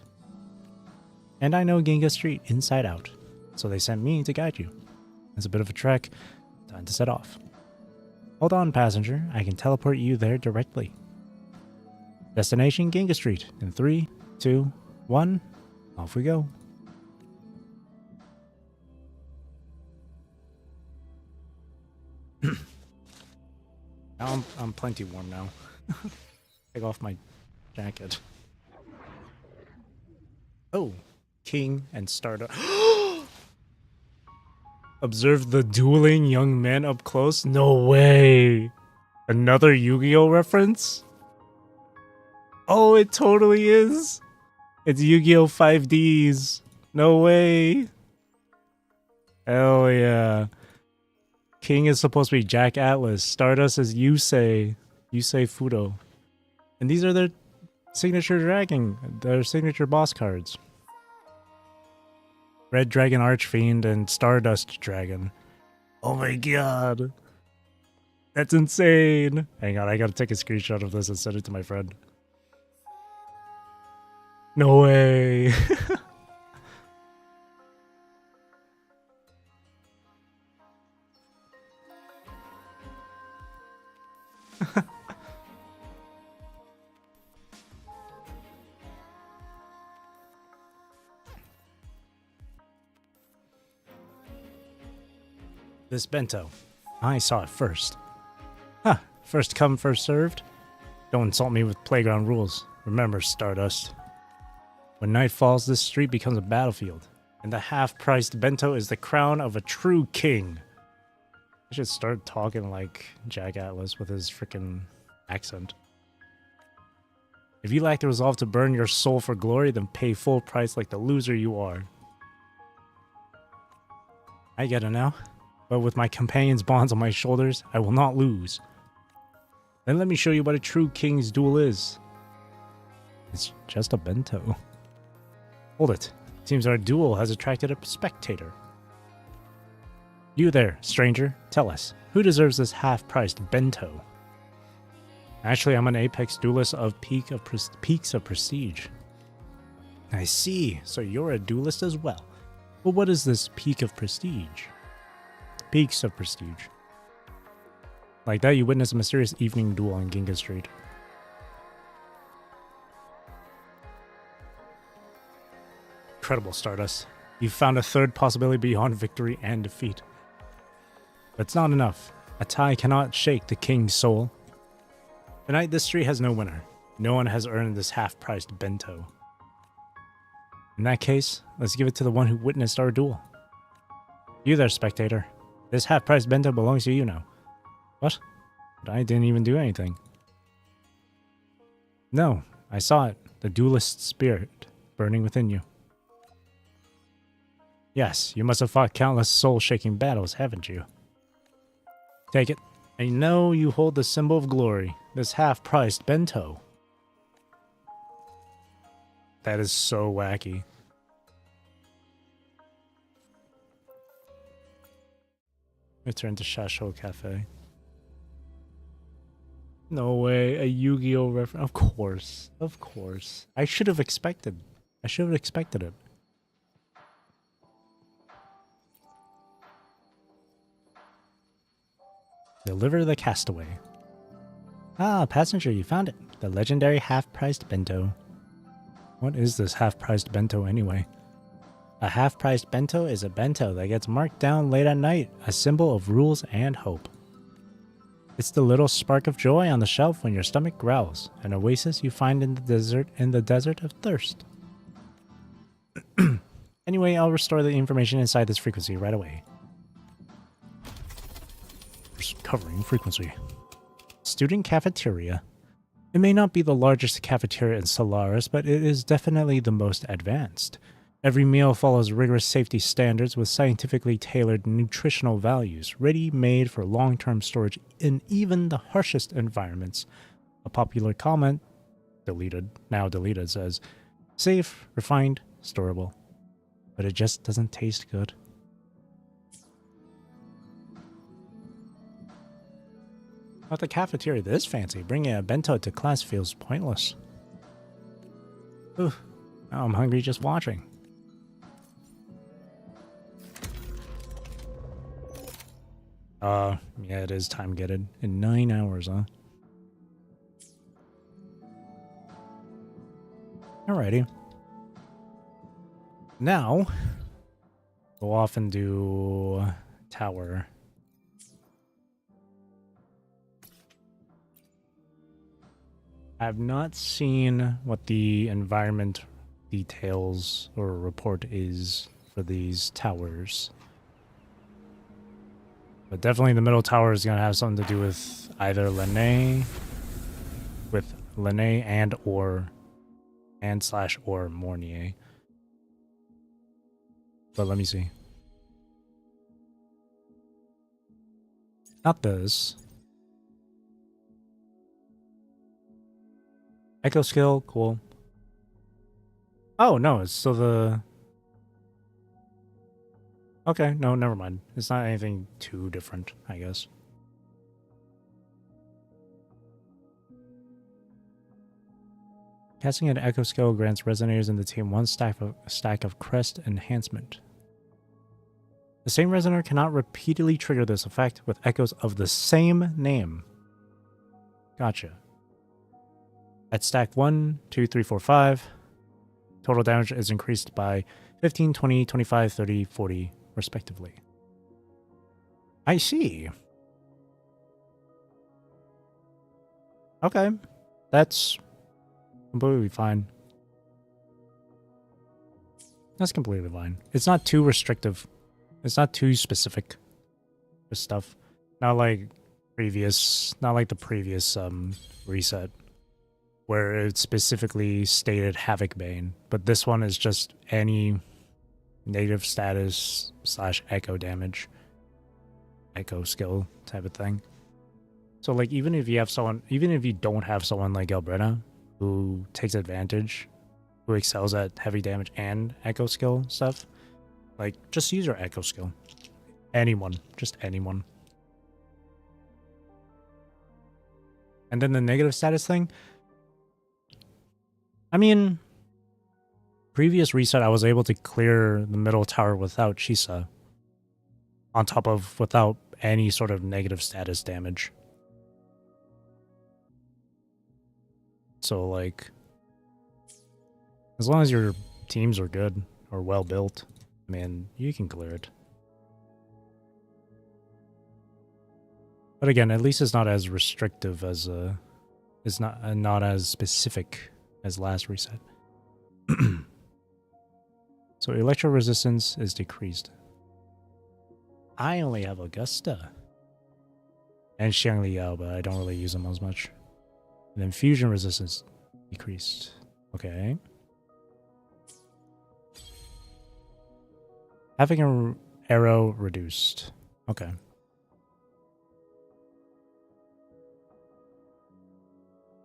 And I know Ginga Street inside out, so they sent me to guide you. It's a bit of a trek. Time to set off. Hold on, passenger. I can teleport you there directly. Destination Ginga Street. In 3, 2, 1, off we go. I'm plenty warm now. Take off my jacket. Oh, King and Stardust. Observe the dueling young men up close? No way! Another Yu-Gi-Oh reference? Oh, it totally is! It's Yu-Gi-Oh 5Ds. No way! Hell yeah. King is supposed to be Jack Atlas. Stardust is Yusei Fudo. And these are their signature their signature boss cards. Red Dragon Archfiend and Stardust Dragon. Oh my god. That's insane. Hang on, I gotta take a screenshot of this and send it to my friend. No way. This bento. I saw it first. Huh. First come, first served? Don't insult me with playground rules. Remember, Stardust. When night falls, this street becomes a battlefield. And the half-priced bento is the crown of a true king. I should start talking like Jack Atlas with his freaking accent. If you lack the resolve to burn your soul for glory, then pay full price like the loser you are. I get it now. But with my companion's bonds on my shoulders, I will not lose. Then let me show you what a true king's duel is. It's just a bento. Hold it. Seems our duel has attracted a spectator. You there, stranger, tell us, who deserves this half-priced bento? Actually, I'm an apex duelist of peaks of prestige. I see, so you're a duelist as well. Well, what is this peak of prestige? Peaks of prestige. Like that, you witness a mysterious evening duel on Ginga Street. Incredible, Stardust. You found a third possibility beyond victory and defeat. But it's not enough. A tie cannot shake the king's soul. Tonight, this street has no winner. No one has earned this half-priced bento. In that case, let's give it to the one who witnessed our duel. You there, spectator. This half-priced bento belongs to you now. What? But I didn't even do anything. No, I saw it. The duelist spirit burning within you. Yes, you must have fought countless soul-shaking battles, haven't you? Take it. I know you hold the symbol of glory, this half-priced bento. That is so wacky. Return to Shasho Cafe. No way, a Yu-Gi-Oh reference. Of course, of course. I should have expected it. Deliver the castaway. Ah, passenger, you found it. The legendary half-priced bento. What is this half-priced bento anyway? A half-priced bento is a bento that gets marked down late at night, a symbol of rules and hope. It's the little spark of joy on the shelf when your stomach growls, an oasis you find in the desert of thirst. Anyway, I'll restore the information inside this frequency right away. Covering frequency. Student cafeteria. It may not be the largest cafeteria in Solaris, but it is definitely the most advanced. Every meal follows rigorous safety standards with scientifically tailored nutritional values, ready-made for long-term storage in even the harshest environments. A popular comment, now deleted, says, safe, refined, storable. But it just doesn't taste good. At the cafeteria this fancy, bringing a bento to class feels pointless. Ooh, now I'm hungry just watching. Yeah, it is time gated. In 9 hours, huh? Alrighty. Now, go off and do tower. I have not seen what the environment details or report is for these towers. But definitely the middle tower is going to have something to do with either Lene, and/or Mornier. But let me see. Not this. Echo skill, cool. Oh, no, it's still the... Okay, no, never mind. It's not anything too different, I guess. Casting an Echo skill grants resonators in the team one stack of crest enhancement. The same resonator cannot repeatedly trigger this effect with echoes of the same name. Gotcha. At stack 1, 2, 3, 4, 5, total damage is increased by 15, 20, 25, 30, 40, respectively. I see. Okay. That's completely fine. That's completely fine. It's not too restrictive. It's not too specific for stuff. Not like the previous reset where it specifically stated Havoc Bane, but this one is just any negative status / echo damage, echo skill type of thing. So like even if you don't have someone like Elbrena who takes advantage, who excels at heavy damage and echo skill stuff, like just use your echo skill. Anyone, just anyone. And then the negative status thing, I mean, previous reset, I was able to clear the middle tower without Chisa. On top of without any sort of negative status damage. So, like, as long as your teams are good, or well built, I mean, you can clear it. But again, at least it's not as restrictive as it's not as specific as last reset. So electro resistance is decreased. I only have Augusta and Xiangliao, but I don't really use them as much. And then fusion resistance decreased. Okay. Having an arrow reduced. Okay.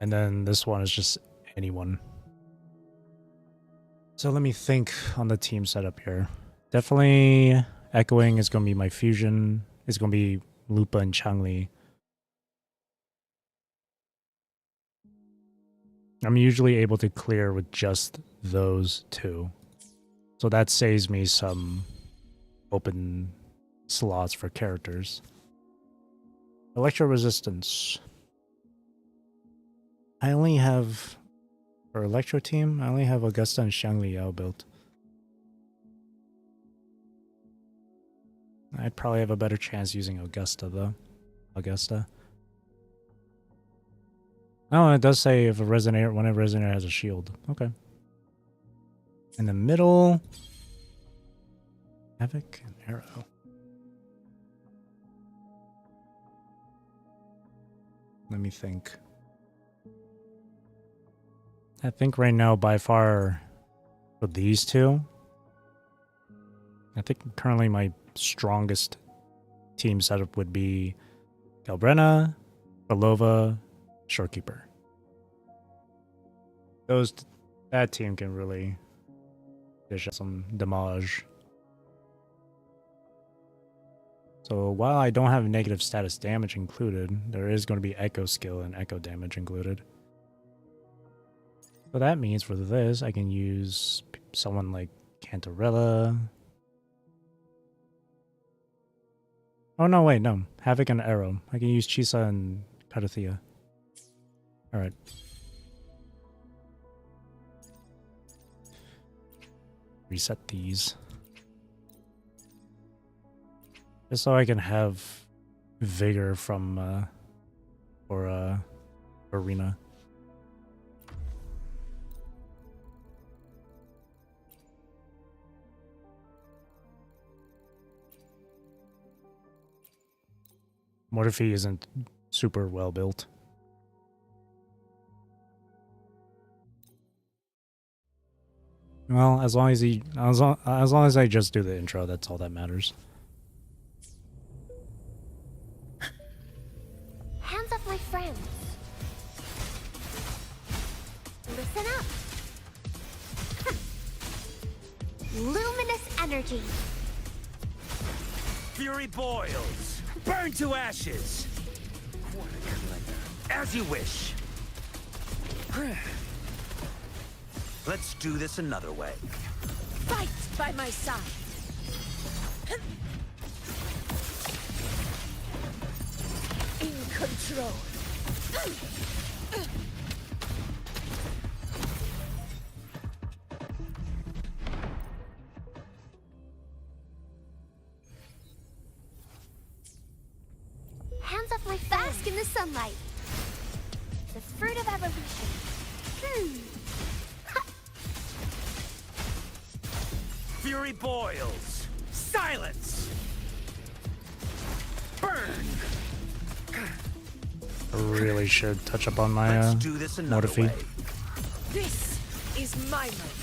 And then this one is just anyone. So let me think on the team setup here. Definitely Echoing is going to be my fusion. It's going to be Lupa and Changli. I'm usually able to clear with just those two. So that saves me some open slots for characters. Electro resistance. I only have, for Electro team, I only have Augusta and Xiangliao built. I'd probably have a better chance using Augusta though. Augusta. Oh, it does say if a resonator, when a resonator has a shield. Okay. In the middle, Havoc and Arrow. Let me think. I think right now, by far, for these two, I think currently my strongest team setup would be Galbrena, Belova, Shorekeeper. That team can really dish out some damage. So while I don't have negative status damage included, there is going to be echo skill and echo damage included. So that means for this, I can use someone like Cantarella. Oh no, wait, no. Havoc and Arrow. I can use Chisa and Karathea. Alright. Reset these. Just so I can have vigor from for arena. Morphe isn't super well built. Well, as long as I just do the intro, that's all that matters. Hands off my friends. Listen up. Luminous energy. Fury boils. Burn to ashes. As you wish. Let's do this another way. Fight by my side. In control. Hands off my bask in the sunlight. The fruit of evolution. Fury boils. Silence. Burn. I really should touch up on my Let's do this another Morphe. way. This is my moment.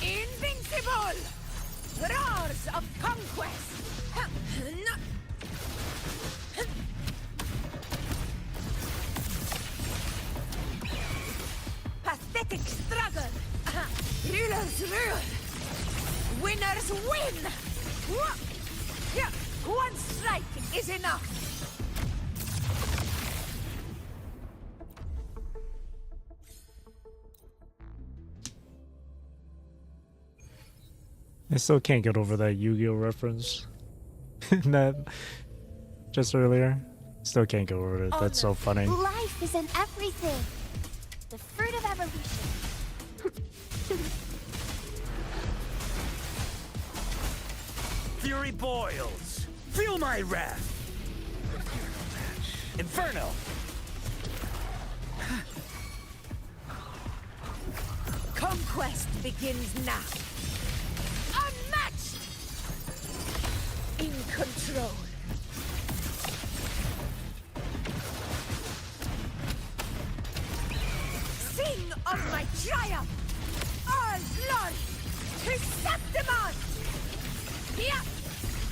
Invincible! Roars of conquest! Pathetic struggle! Rulers rule! Winners win! One strike is enough! I still can't get over that Yu-Gi-Oh reference. That just earlier. Still can't get over it. That's so funny. Life is in everything. The fruit of evolution. Fury boils. Feel my wrath. Inferno. Conquest begins now. Unmatched! In control. Sing of my triumph! All glory to Septimon! Yeah!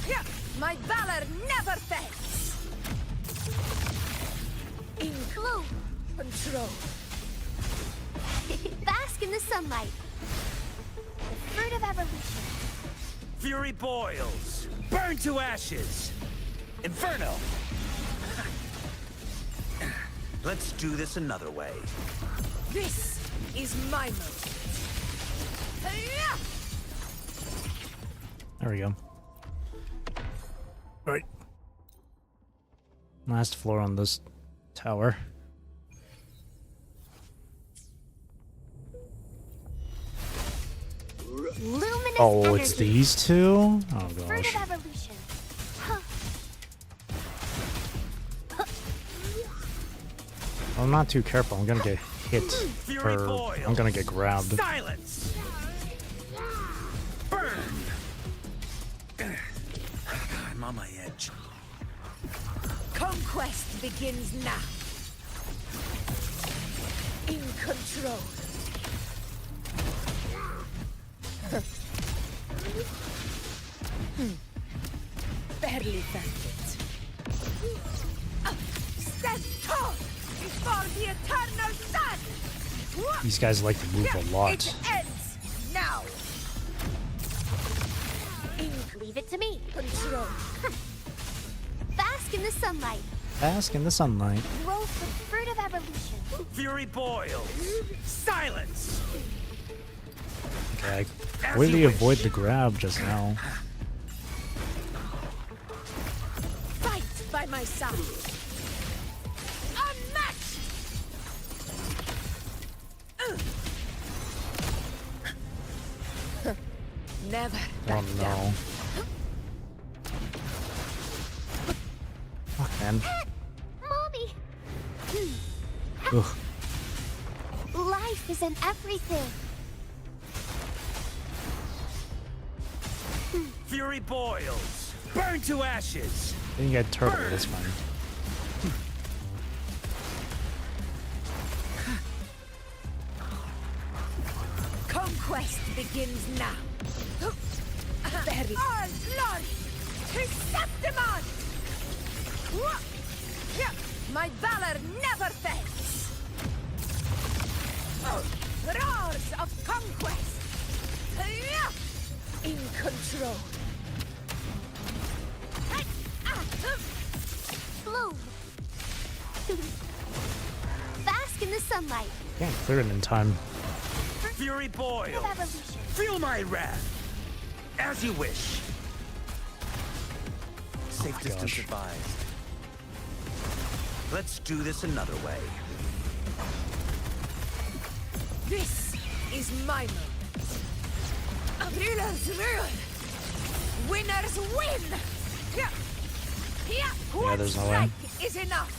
Yeah! My valor never fails! In Bloom. control. Bask in the sunlight. The fruit of evolution. Fury boils. Burn to ashes. Inferno. Let's do this another way. This is my moment. Yeah! There we go. Right. Last floor on this tower. Luminous Oh, energy. it's these two? Oh Fruit gosh. of evolution. Huh. I'm not too careful. I'm gonna get hit. Fury Or boils. I'm gonna get grabbed. Silence. Burn. I'm on my edge. Conquest begins now. In control. Barely felt it. Stand tall before the eternal sun! These guys like to move a lot. It ends now. Leave it to me. Control. Bask in the sunlight. Bask in the sunlight. Growth the fruit of evolution. Fury boils. Silence. Okay, I As completely you wish. avoid the grab just now. Fight by my side. Unmatched. Never Oh back down. no. Fuck, man. Mommy! Ugh. Life is in everything. Fury boils. Burn to ashes. Didn't get turtle, that's fine. Conquest begins now. Very. All glory to Septimon! My valor never fails. Roars of conquest. In control. Bloom. Bask in the sunlight. Can't clear it in time. Fury Fruit boils. of evolution. Feel my wrath. As you wish. Safe my distance gosh. advised. Let's do this another way. This is my moment. Rulers rule. Winners win. Yeah, Yeah, there's no way. One strike is enough.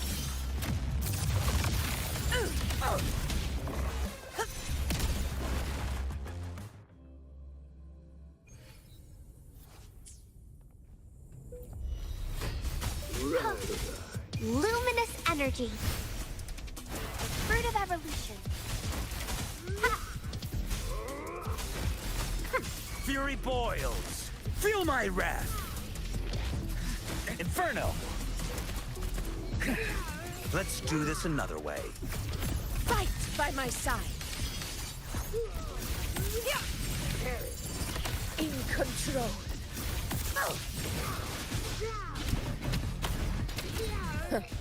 Luminous energy. Fruit of evolution. Fury boils. Feel my wrath. Inferno. Let's do this another way. Fight by my side. In control.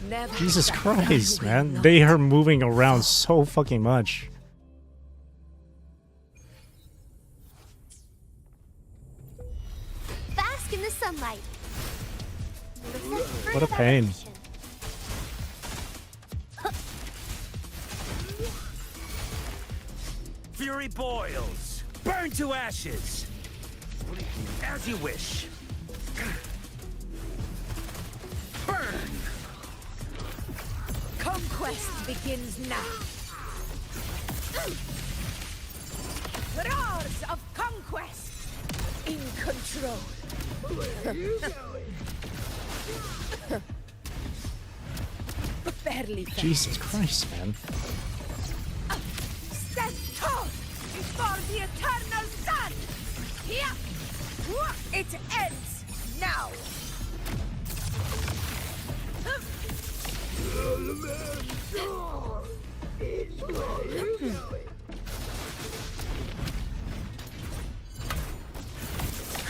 Never. Jesus back Christ, down. man. They are moving around so fucking much. Bask in the sunlight. What a pain. Fury boils. Burn to ashes. As you wish. Burn! Conquest begins now. Roars of conquest. In control. Barely felt. Jesus Christ, man. Stand tall before the eternal sun. Here. It ends now.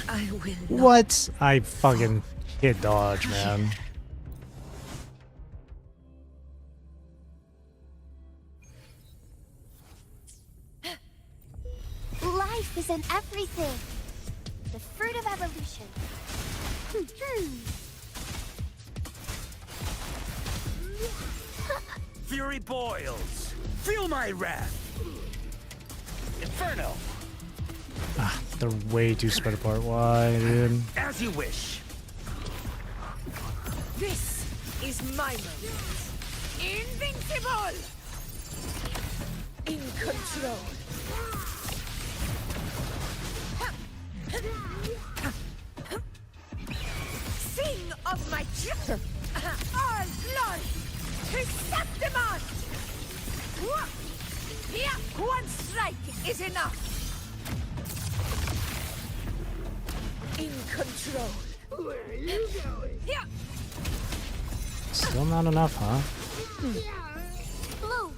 I will not. What? I fucking hit dodge, man. Life is in everything. The fruit of evolution. Fury boils. Feel my wrath. Inferno. Ah, they're way too spread apart. Why, dude? As you wish. This is my moment. Invincible. In control. Sing of my children. All glory to Septimon. Here, one strike is enough. In control. Where are you going? Here. Still not enough, huh? Bloom.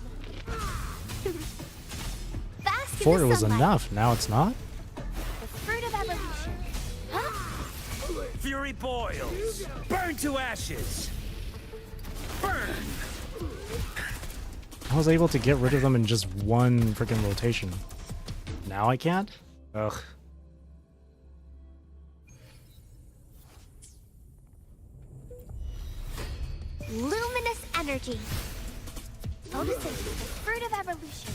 Bask in Before the it was sunlight. enough, now it's not? The fruit of evolution. Fury boils. Burn to ashes. Burn. I was able to get rid of them in just one freaking rotation. Now I can't? Ugh. Luminous energy. Noticing the fruit of evolution.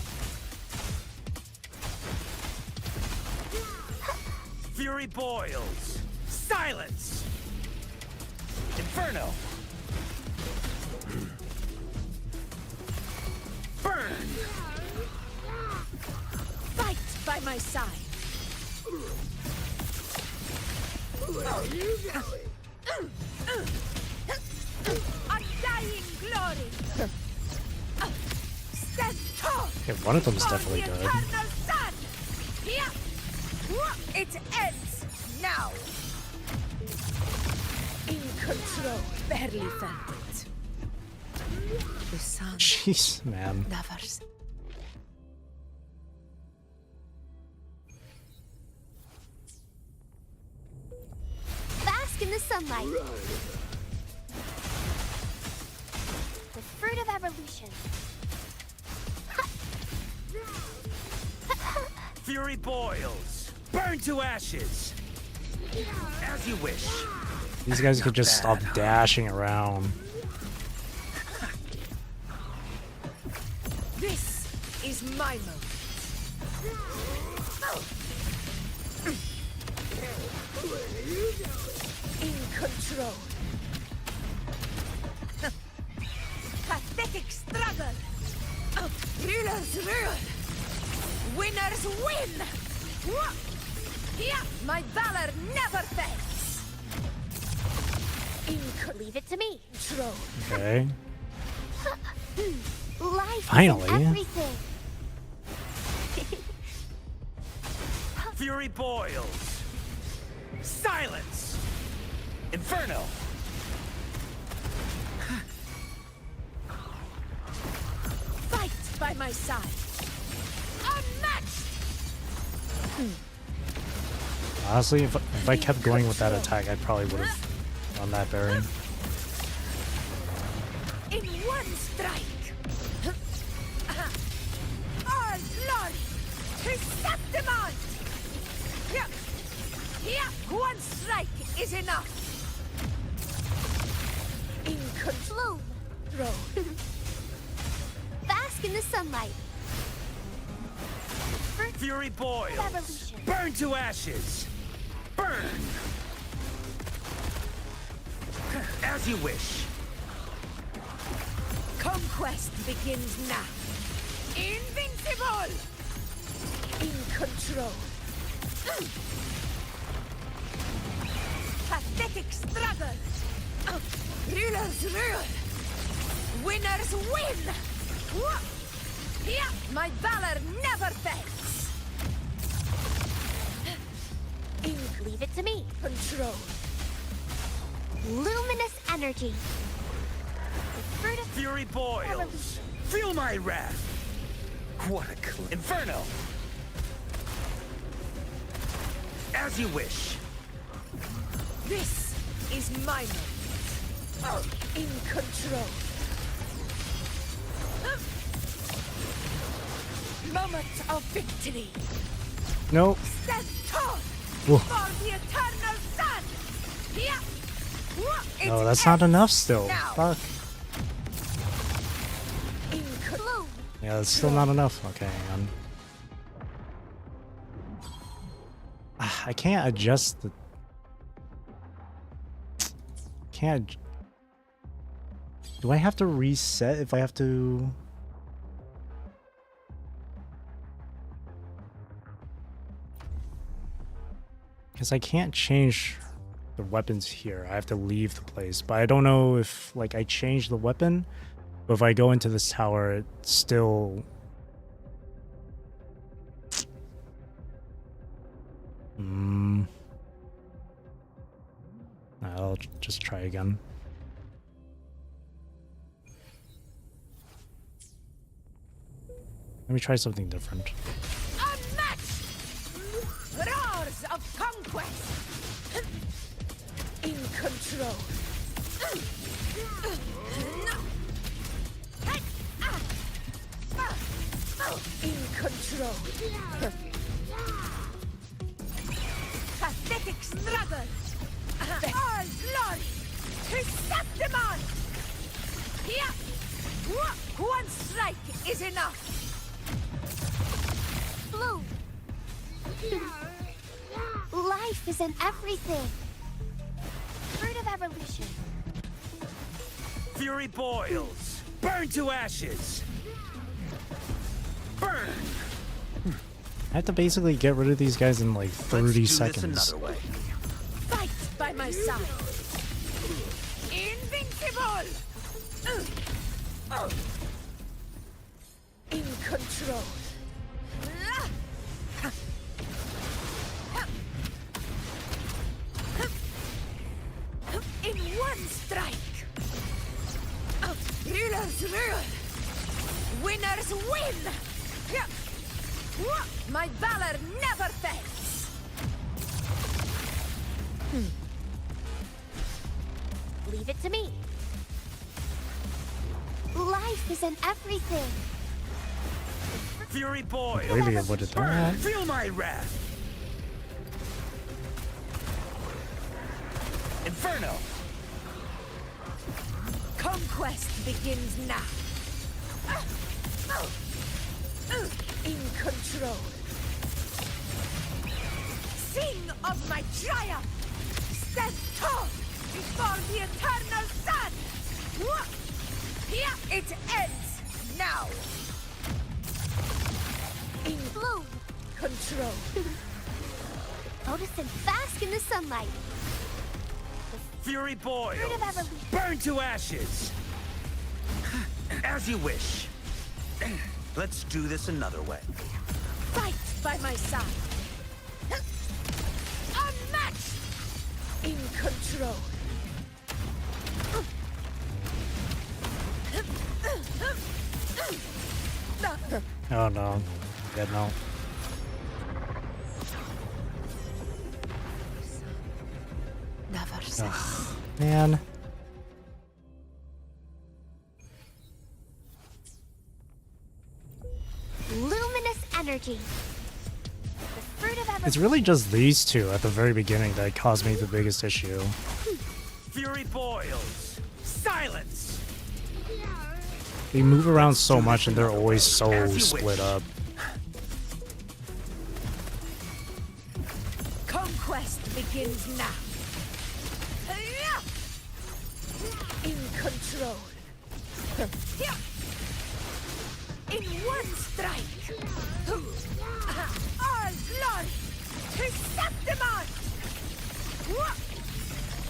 Fury boils. Silence. Inferno. Burn. Fight by my side. Undying glory. Stand tall. Okay, one of them's for definitely the good. eternal sun. Here. It ends now. In control. Barely felt it. The sun Jeez, man. never. Bask in the sunlight. The fruit of evolution. Fury boils. Burn to ashes. As you wish. These guys could just stop dashing around. This is my moment. In control. Pathetic struggle. Rulers rule. Winners win. Here, my valor never fails. In Leave it to me. control. Okay. Life Finally. is in everything. Fury boils. Silence. Inferno. Fight by my side. Unmatched. Honestly, if I kept going with that attack, I probably would have done that bearing. In one strike. All glory to Septimon. Here, one strike is enough. In control. Throw. Bask in the sunlight. Fury boils. Evolution. Burn to ashes. Burn. As you wish. Conquest begins now. Invincible! In control. Pathetic struggle. Rulers rule. Winners win! Yeah, my valor never fails. Leave it to me. Control. Luminous energy. The fruit of Fury boils. Feel my wrath. What a inferno. As you wish. This is my moment. In control. Moment of victory. Nope. Stand tall Whoa. for the eternal sun. Yeah. No, that's not enough still. Now. Fuck. In control. Yeah, that's still not enough. Okay, hang on. I can't adjust the... Can't... Do I have to reset if I have to... Because I can't change the weapons here. I have to leave the place. But I don't know if, like, I change the weapon, but if I go into this tower, it still... I'll just try again. Let me try something different. Unmatched! Roars of conquest! In control. In control. Pathetic struggle! All glory to Septimon! Here! One strike is enough! bloom. Life is in everything. Fruit of evolution. Fury boils. Burn to ashes. Burn. I have to basically get rid of these guys in like 30 Let's do seconds. this another way. Fight by my side. Invincible! In control. In one strike. Rulers rule. Winners win. My valor never fails. Leave it to me. Life is in everything. Fury boils. Really avoided that. Feel my wrath. Inferno. Conquest begins now. In control. Sing of my triumph. Stand tall before the eternal sun. Here it ends now. In Bloom. control. Notice and bask in the sunlight. Fury boils. Fruit of evolution. Burn to ashes. As you wish. Let's do this another way. Fight by my side. Unmatched. In control. Oh no. Yeah, no. Never Ugh, man. Luminous energy. The fruit of evolution. It's really just these two at the very beginning that caused me the biggest issue. Fury boils. Silence. They move around so much and they're always so As you split wish. up. Conquest begins now. control. Yeah. In one strike. All glory to Septimon!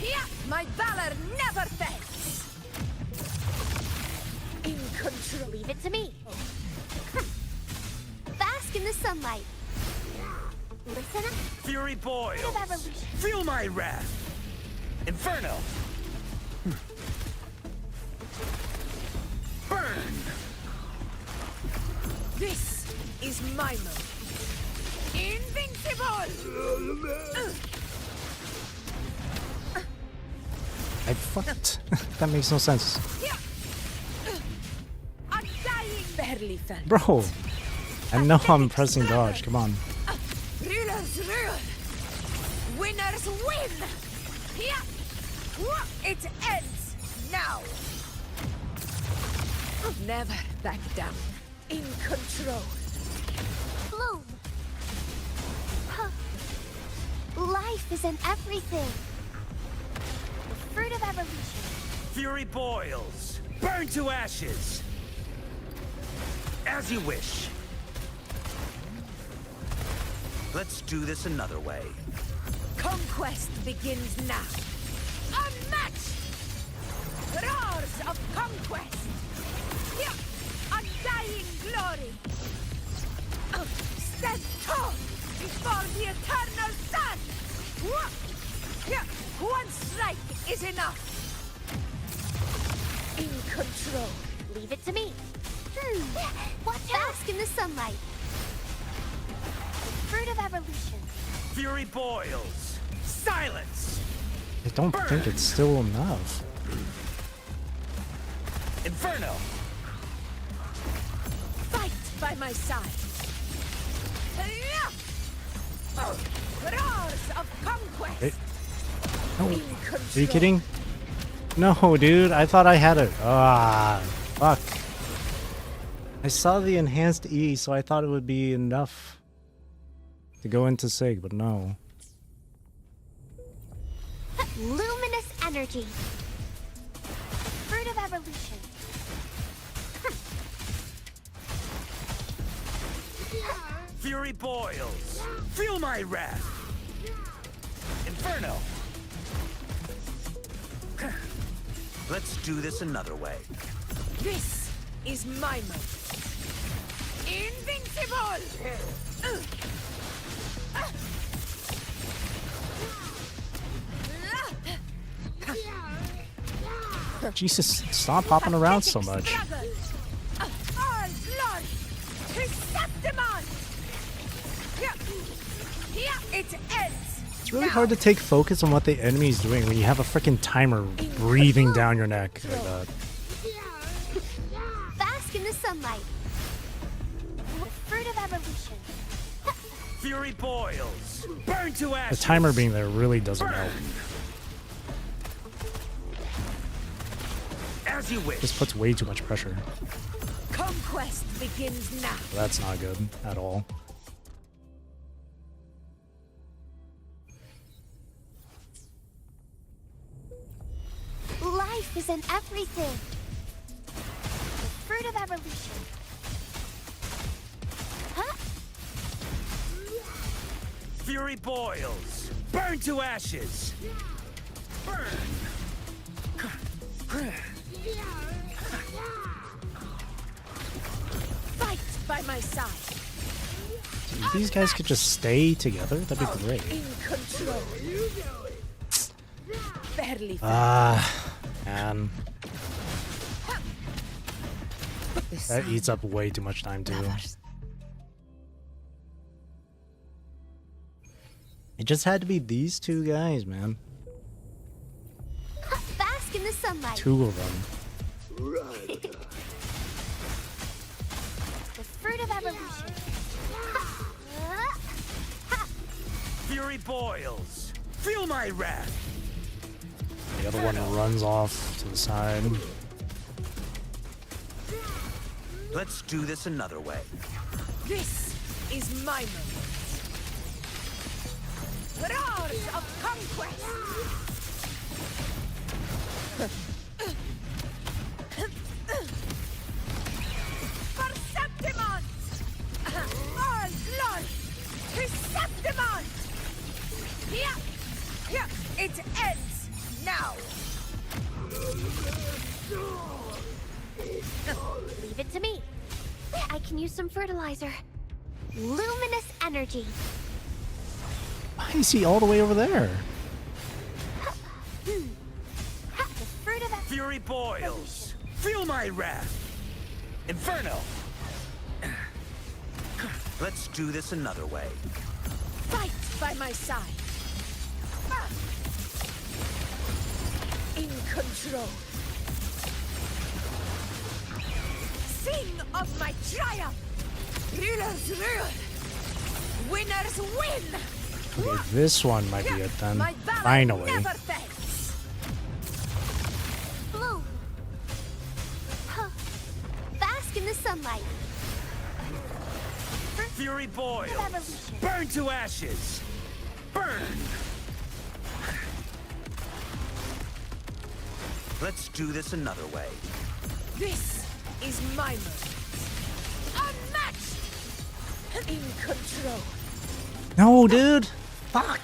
Yeah, my valor never fails. In control. Leave it to me. Bask in the sunlight. Listen up. Fury boils. Of evolution. Feel my wrath. Inferno. Burn. This is my mode. Invincible! I fucked. That makes no sense. Undying barely felt. Bro, I know I'm pressing dodge. Come on. Rulers rule. Winners win. Yeah. It ends now. Never back down. In control. Bloom. Huh. Life is in everything. The fruit of evolution. Fury boils. Burn to ashes. As you wish. Let's do this another way. Conquest begins now. Unmatched! Roars of conquest! Yeah. Undying glory! Stand tall before the eternal sun! Yeah. One strike is enough! In control. Leave it to me. Watch out. Bask in the sunlight. The fruit of evolution. Fury boils. Silence. I don't think it's still enough. Inferno. Fight by my side. Roars of conquest. Hey. No. In Are you control. kidding? No, dude. I thought I had it. Ah, fuck. I saw the enhanced E, so I thought it would be enough to go into Sig, but no. Luminous energy. Fruit of evolution. Fury boils. Feel my wrath. Inferno. Let's do this another way. This is my mode. Invincible! Jesus, stop hopping around so much. All glory to Septimon! It ends! It's really hard to take focus on what the enemy is doing when you have a freaking timer breathing down your neck like that. Bask in the sunlight. The fruit of evolution. Fury boils. Burn to The ashes. timer being there really doesn't help. As you wish. This puts way too much pressure. Conquest begins now. That's not good at all. Life is in everything. The fruit of evolution. Huh? Fury boils. Burn to ashes. Burn. Fight by my side. If these guys could just stay together, that'd be great. In control. Barely. Man. That eats up way too much time too. It just had to be these two guys, man. Bask in the sunlight. Two of them. The fruit of evolution. Fury boils. Feel my wrath. The other one runs off to the side. Let's do this another way. This is my moment. Roars of conquest. Leave it to me. I can use some fertilizer. Luminous energy. Why is he all the way over there? The fruit of Fury boils. Feel my wrath. Inferno. Let's do this another way. Fight by my side. In control. Sing of my triumph. Rulers rule. Winners win. Okay, this one might be it then. My valor Finally. never fades. bloom. Huh. Bask in the sunlight. Fury boils. Revolution. Burn to ashes. Burn. Let's do this another way. This is my moment. Unmatched. In control. No, dude. Fuck.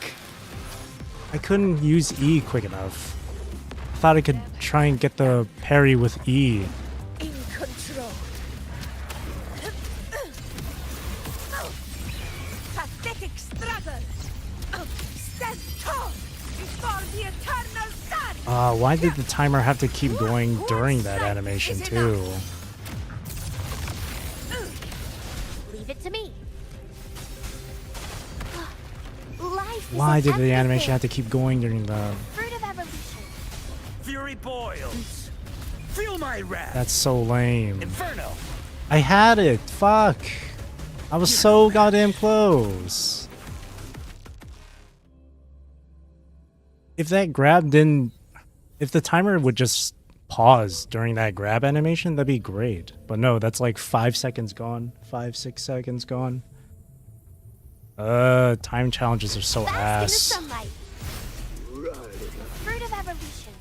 I couldn't use E quick enough. I thought I could try and get the parry with E. In control. Pathetic struggle. Stand tall before the eternal sun. Why did the timer have to keep going during that animation too? Leave it to me. Life is Why an did the animation everything. have to keep going during the... Fruit of evolution. Fury boils. Feel my wrath. That's so lame. Inferno. I had it. Fuck. I was so goddamn close. If that grab didn't... If the timer would just pause during that grab animation, that'd be great. But no, that's like 5 seconds gone. 5-6 seconds gone. Time challenges are so Bask in the ass. sunlight. Fruit of evolution.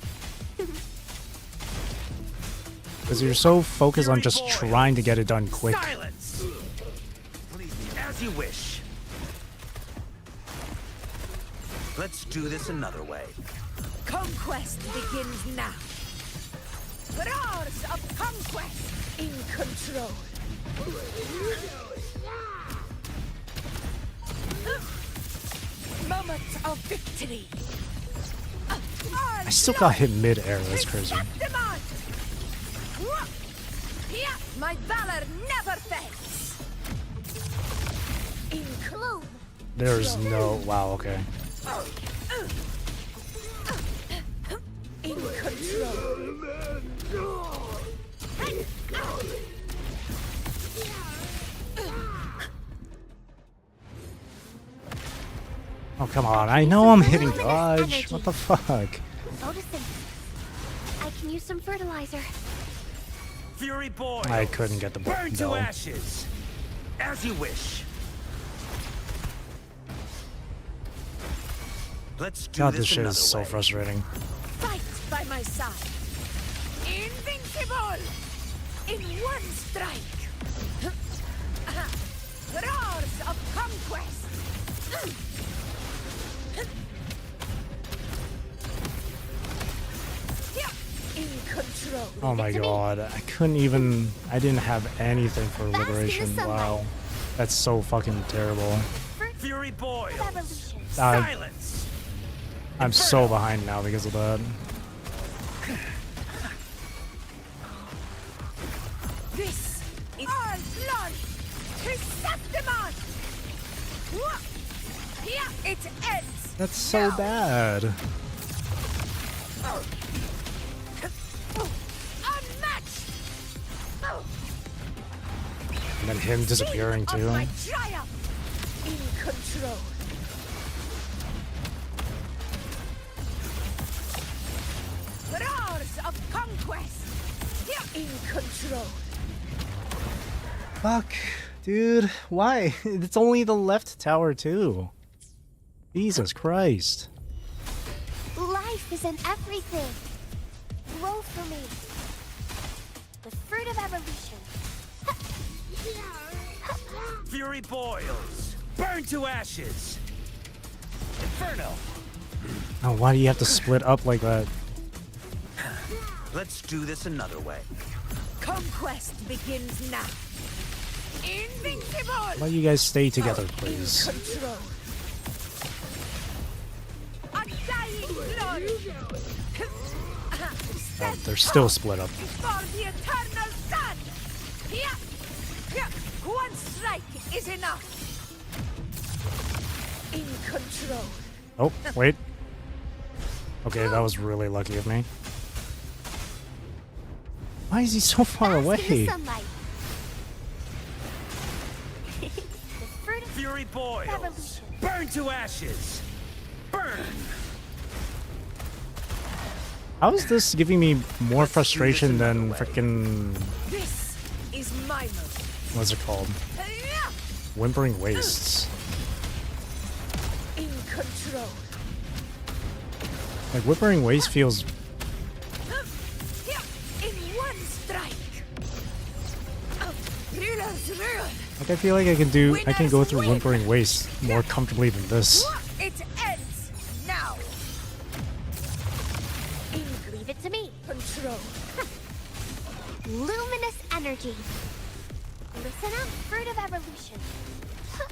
Because you're so focused on Fury just boils. trying to get it done quick. Silence. Please, as you wish. Let's do this another way. Conquest begins now. Roars of conquest in control. Moment of victory. I still got hit mid-air, that's crazy. My valor never fades. In Bloom. There's no... Wow, okay. In control. Oh, come on. I know I'm hitting dodge. What the fuck? Photosynthesis. I can use some fertilizer. Fury boils. I couldn't get the Burn to bell. ashes. As you wish. Let's do God, this this shit another is so way. frustrating. Fight by my side. Invincible. In one strike. Roars of conquest. In control. Oh my It's me. god. I couldn't even... I didn't have anything for Bask in the liberation. sunlight. Wow. That's so fucking terrible. Fruit Fury of boils. evolution. Silence. I'm so behind now because of that. This is all blood. Chrysanthemum. Here it ends. That's so bad. Unmatched. And then him disappearing Of too. my triumph. In control. Roars of conquest. Here in control. Fuck. Dude, why? It's only the left tower too. Jesus Christ. Life is in everything. Grow for me. The fruit of evolution. Fury boils. Burn to ashes. Inferno. Oh, why do you have to split up like that? Let's do this another way. Conquest begins now. Invincible! Let you guys stay together, please. Control. Undying glory. Oh, they're still split up. Before the eternal sun. Yeah. Yeah. One strike is enough. In control. Oh, wait. Okay, that was really lucky of me. Why is he so far Bask in the away? sunlight. The fruit of Fury boils. revolution. Burn to ashes. Burn. How is this giving me more frustration than frickin' This is my moment. what's it called? Yeah. Whimpering Wastes. In control. Like Whimpering Waste feels Yeah. In one strike. Rulers rule. like I feel like I can go through Whimpering Waste more comfortably than this. It ends now. Leave it to me. Control. Luminous energy. Listen up, fruit of evolution.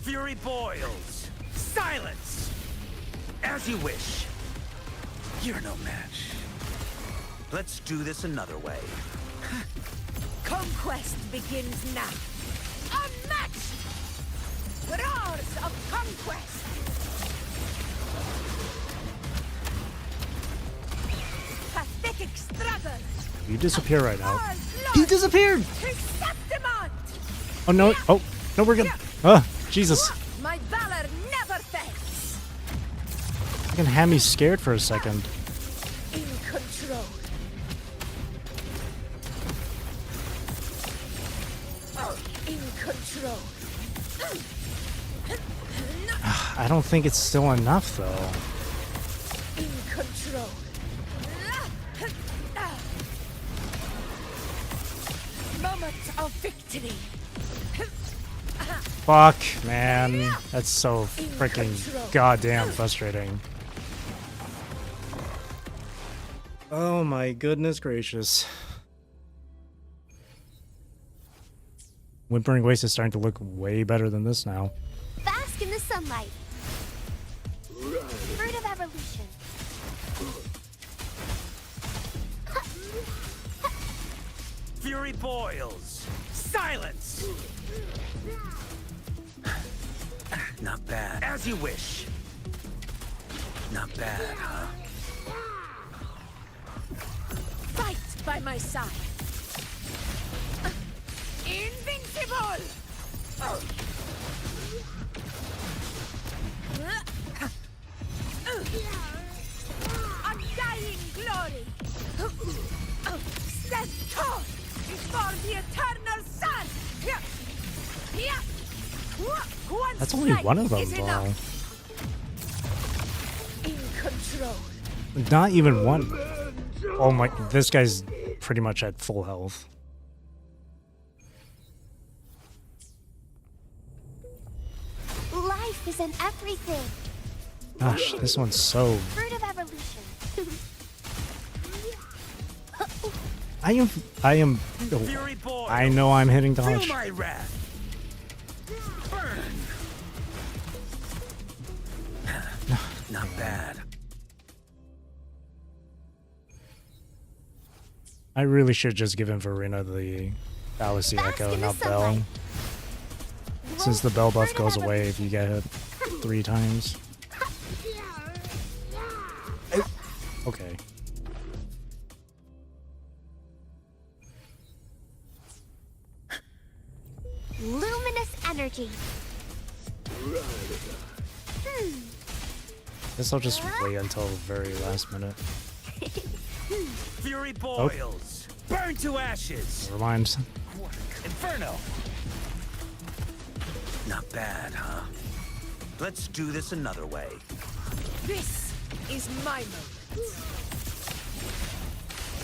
Fury boils. Silence. As you wish. You're no match. Let's do this another way. Conquest begins now. Unmatched. Roars of conquest. Pathetic struggle. You disappear right now. All He blood. disappeared! Chrysanthemum. Oh no, no, we're good. Jesus. My valor never fails. Fucking had me scared for a second. In control. In control. I don't think it's still enough though. In control. Moment of victory. Fuck, man. That's so freaking goddamn frustrating. Oh my goodness gracious. Whimpering Waste is starting to look way better than this now. Bask in the sunlight. Fruit of evolution. Fury boils. Silence. Not bad. As you wish. Not bad, huh? Fight by my side. Invincible. Undying glory. Stand tall before the eternal sun. One That's only strike one of them is though. enough. In control. Not even one. Oh my, this guy's pretty much at full health. Life is in everything. Gosh, this one's so... Fruit of evolution. I am... Fury boils. I know I'm hitting Feel dodge. my wrath. Burn. Not bad. I really should just give him Verena the Fallacy Bask Echo, in the not Bell. sunlight. Since the Bell buff Fruit of goes away if you get hit 3 times. Okay. Luminous energy. Guess I'll just wait until the very last minute. Fury boils. Burn to ashes. Never mind. Inferno. Not bad, huh? Let's do this another way. This is my moment.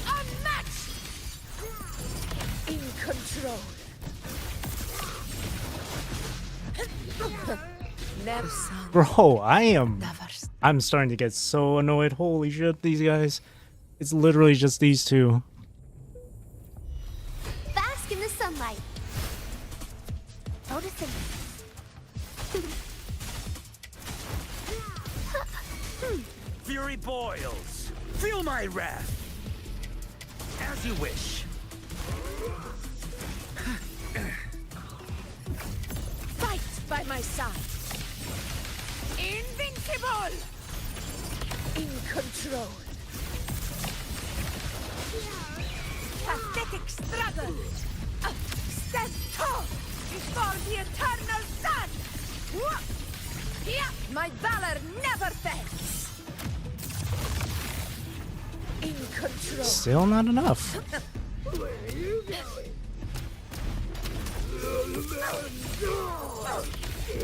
Unmatched. In control. Never son. Bro, I'm starting to get so annoyed. Holy shit, these guys. It's literally just these two. Fury boils. Feel my wrath. As you wish. Fight by my side. Invincible! In control. Pathetic struggle. Stand tall before the eternal sun. My valor never fails. In control. Still not enough.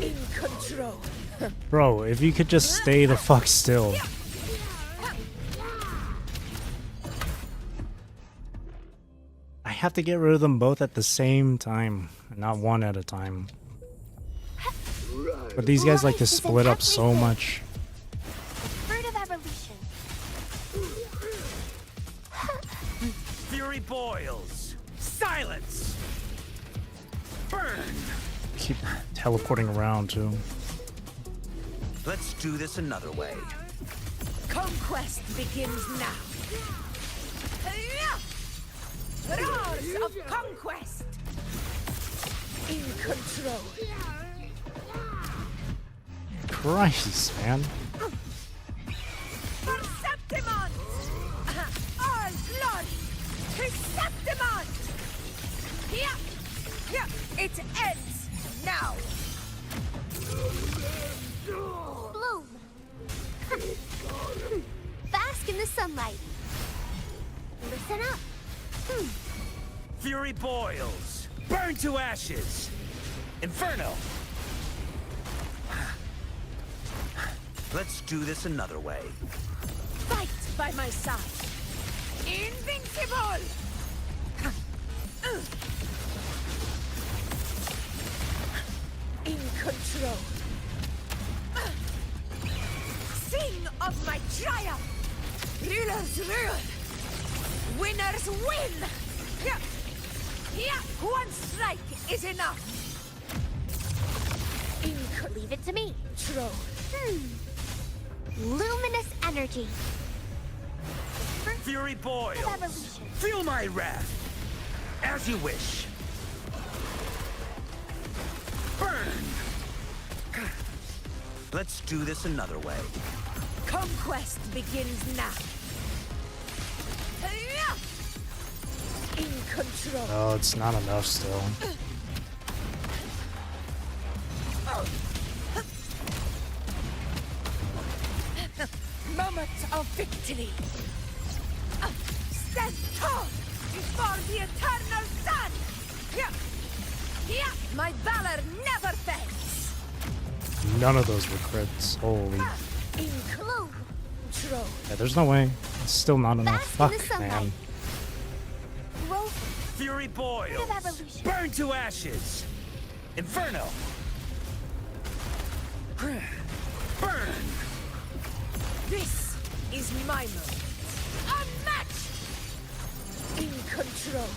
In control. Bro, if you could just stay the fuck still. I have to get rid of them both at the same time, not one at a time. But these guys like to split up so much. Fruit of evolution. Fury boils. Silence. Burn. Keep teleporting around too. Let's do this another way. Conquest begins now. Roars of conquest. In control. Christ, man. Perceptimon! All glory to Septimon! It ends now! Bloom. Bask in the sunlight. Listen up. Fury boils. Burn to ashes. Inferno. Let's do this another way. Fight by my side. Invincible! In control. Sing of my triumph! Rulers rule! Winners win! One strike is enough! Leave it to me. Control. Luminous energy. Fury boils. Evolution. Feel my wrath. As you wish. Burn. Let's do this another way. Conquest begins now. In control. Oh, it's not enough still. Moment of victory. Stand tall before the eternal sun. My valor never fails. None of those were crits. Holy. In control. Yeah, there's no way. It's still not enough. Bask in the Fuck, man. sunlight. Growth. Fury boils. evolution. Burn to ashes. Inferno. Burn. This is my moment. Unmatched. In control.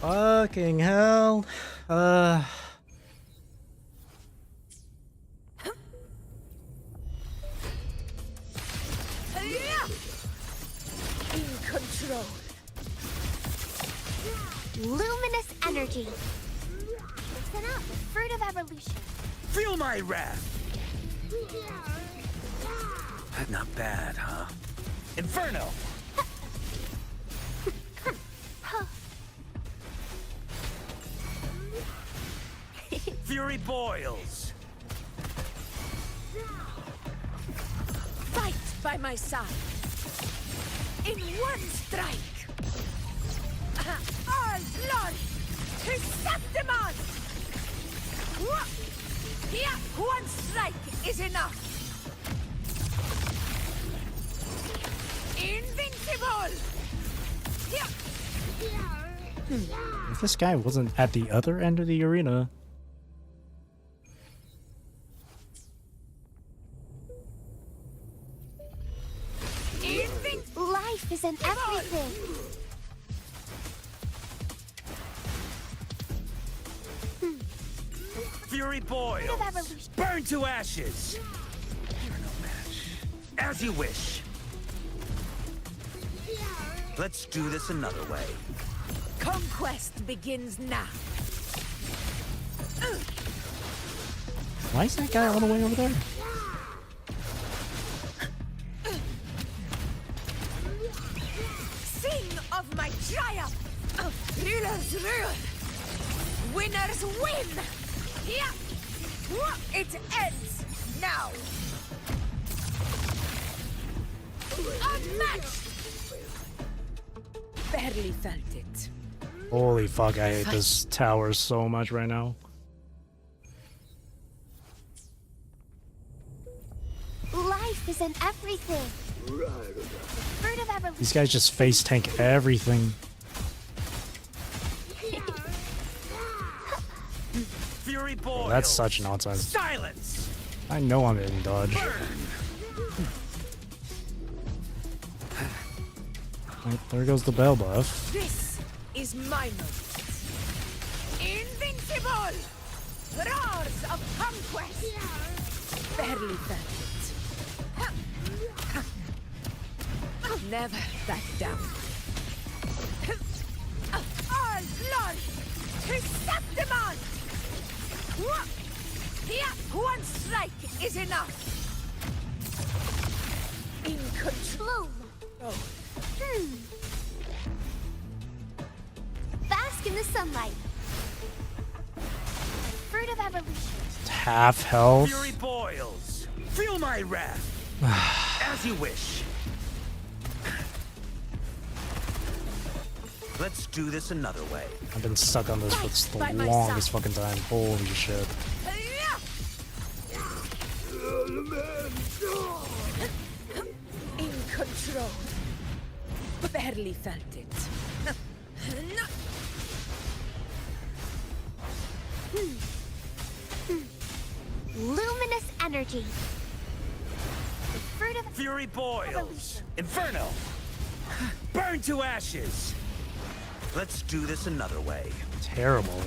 Fucking hell. In control. Luminous energy. Listen up. Fruit of evolution. Feel my wrath. Not bad, huh? Inferno. Fury boils. Fight by my side. In one strike. All glory to Septimon! One strike is enough. Invincible! If this guy wasn't at the other end of the arena. Life is in everything. Fury boils. Evolution. Burn to ashes. As you wish. Let's do this another way. Conquest begins now. Why is that guy all the way over there? Sing of my triumph! Rulers rule! Winners win! Yeah! It ends now! Unmatched! Barely felt it. Holy fuck, I hate this tower so much right now. Life is in everything. Fruit of evolution. These guys just face tank everything. Fury boils. That's such nonsense. Silence. I know I'm in dodge. Right, there goes the bell buff. This is my moment. Invincible! Roars of conquest! Barely felt it. Never back down. All glory to Septimon! One strike is enough. In control. Oh. Bask in the sunlight. Fruit of evolution. Half health. Fury boils. Feel my wrath. As you wish. Let's do this another way. I've been stuck on this for By the my longest side. fucking time. Holy shit. In control. Barely felt it. Luminous energy. The fruit of Fury boils. Inferno. Burn to ashes. Let's do this another way. Terrible.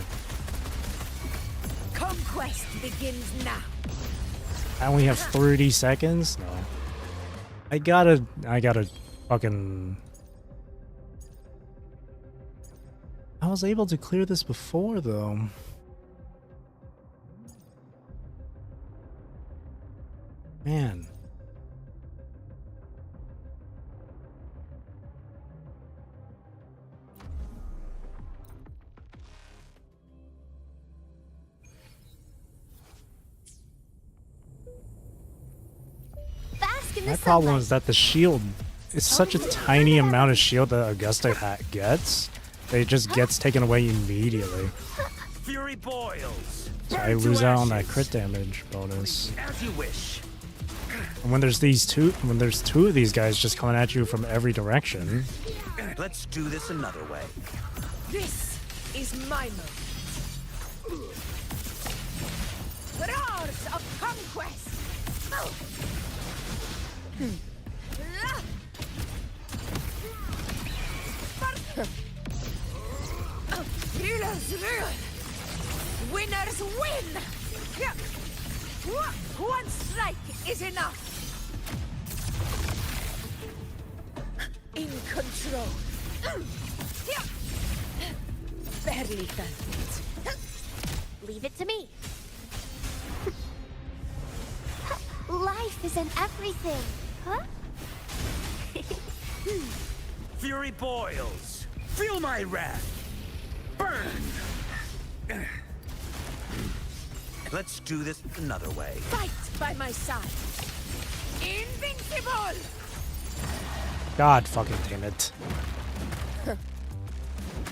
Conquest begins now. I only have 30 seconds? No. I gotta fucking... I was able to clear this before, though. Man. bask in the My problem sunlight. is that the shield is such a tiny amount of shield that Augusta gets. That it just gets taken away immediately. Fury boils. So Burn I to lose out on that ashes. crit damage bonus. As you wish. And when there's two of these guys just coming at you from every direction, Let's do this another way. This is my moment. Roars of conquest. Rulers rule. Winners win. One strike is enough. In control. Barely felt it. Leave it to me. Life is in everything. Huh? Fury boils. Feel my wrath. Burn. Let's do this another way. Fight by my side. Invincible. God fucking damn it.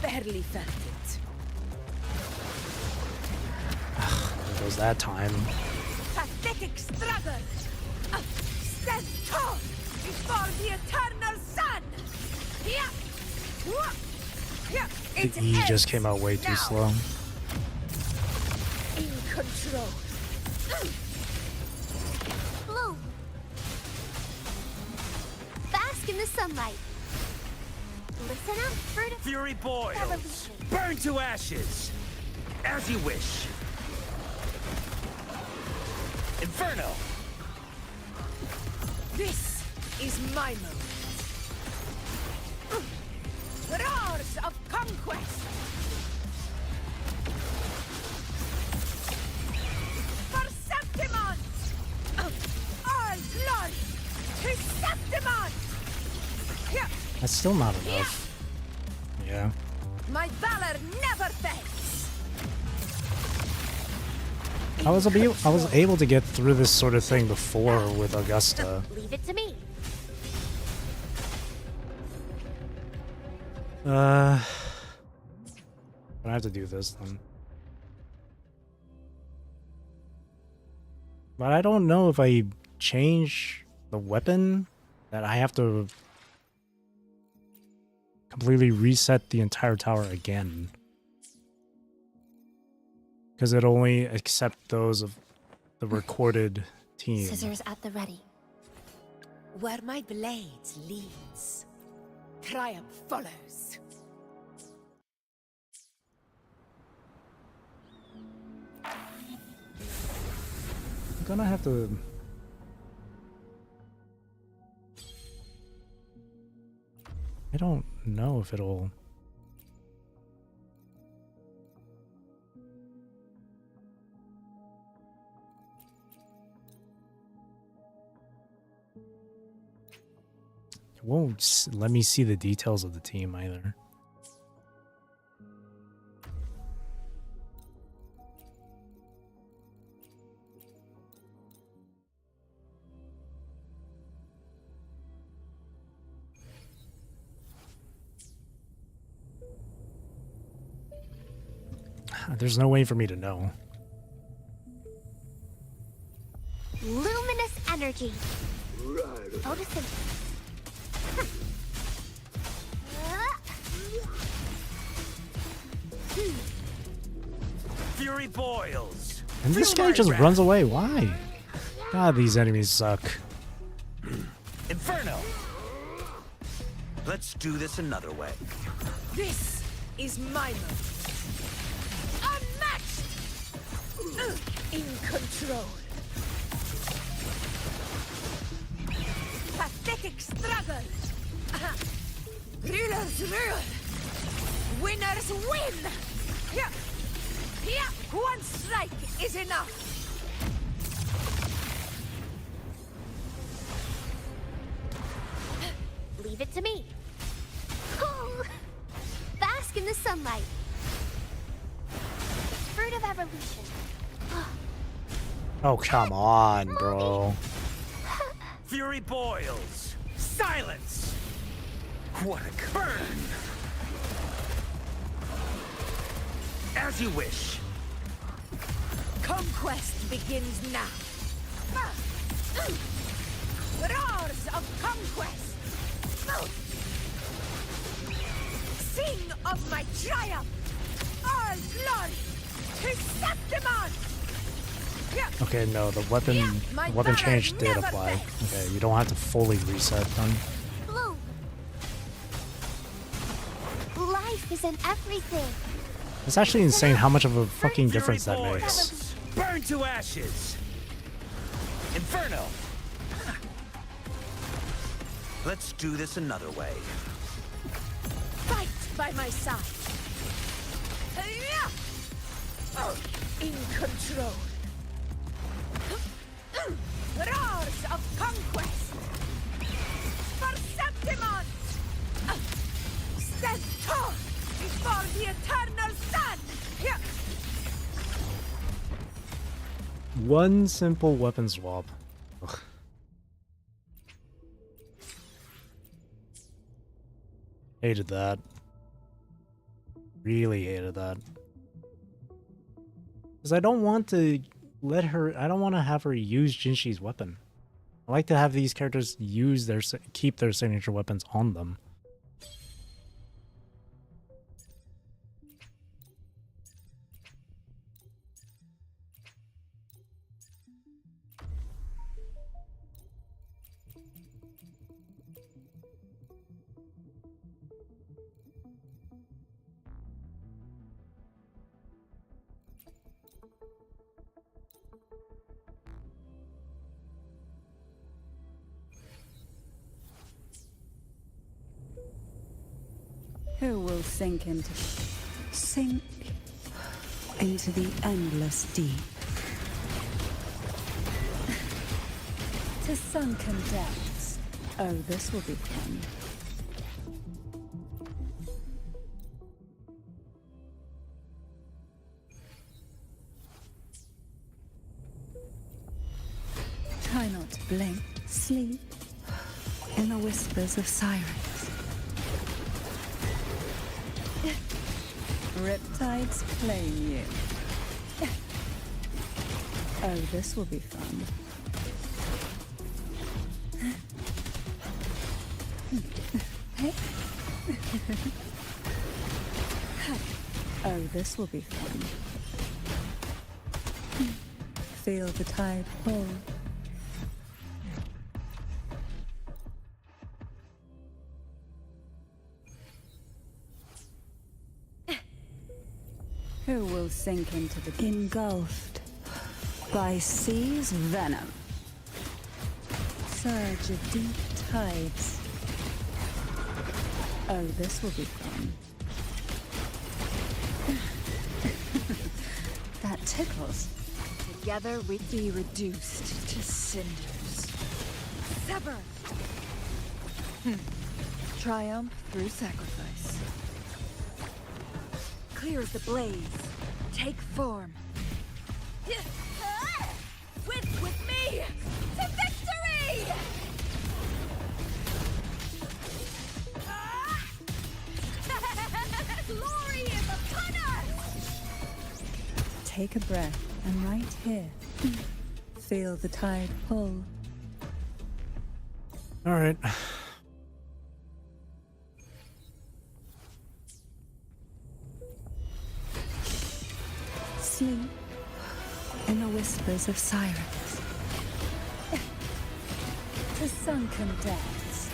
Barely felt it. There goes that time. Pathetic struggle. Stand tall before the eternal sun. It The E just ends came out way too now. slow. In control. Bloom. Bask in the sunlight. Listen up, fruit of Fury boils. evolution. Burn to ashes. As you wish. Inferno. This is my moment. Roars of conquest. For Septimon! All glory to Septimon! That's still not enough. Yeah. My valor never fades. I was able to get through this sort of thing before with Augusta. Leave it to me. I have to do this then. But I don't know if I change the weapon that I have to completely reset the entire tower again. Because it only accepts those of the recorded team. Scissors at the ready. Where my blades leads, triumph follows. I'm gonna have to... I don't know if it'll... It won't let me see the details of the team either. There's no way for me to know. Luminous energy. Photosynthesis. Fury boils. And this Feel guy my just wrath. runs away. Why? God, these enemies suck. Inferno. Let's do this another way. This is my moment. Unmatched! In control. Pathetic struggle. Rulers rule. Winners win. Yeah. One strike is enough. Leave it to me. Oh, bask in the sunlight. Fruit of evolution. Oh, come on, bro. Fury boils. Silence. What a burn. As you wish. Conquest begins now. Roars of conquest. Sing of my triumph. All glory to Septimon. Okay, no, the weapon change did apply. Okay, you don't have to fully reset then. Bloom. Life is in everything. It's actually insane how much of a fucking Fury difference that boils. makes. Burn to ashes. Inferno. Let's do this another way. Fight by my side. In control. Roars of conquest. For Septimon. Stand tall before the eternal sun. One simple weapon swap. Ugh. Hated that. Really hated that. Because I don't want to let her... I don't want to have her use Jinshi's weapon. I like to have these characters use their... keep their signature weapons on them. Who will sink into the endless deep? To sunken depths. Oh, this will be fun. Try not to blink. Sleep in the whispers of sirens. Riptides claim you. Oh, this will be fun. Hey. Oh, this will be fun. Feel the tide pull. Who will sink into the engulfed by sea's venom? Surge of deep tides. Oh, this will be fun. That tickles. Together we'd be reduced to cinders. Sever! Triumph through sacrifice. Clear as the blaze. Take form. With me! To victory! Glory is upon us! Take a breath, and right here, feel the tide pull. All right. Sleep in the whispers of sirens. To sunken depths.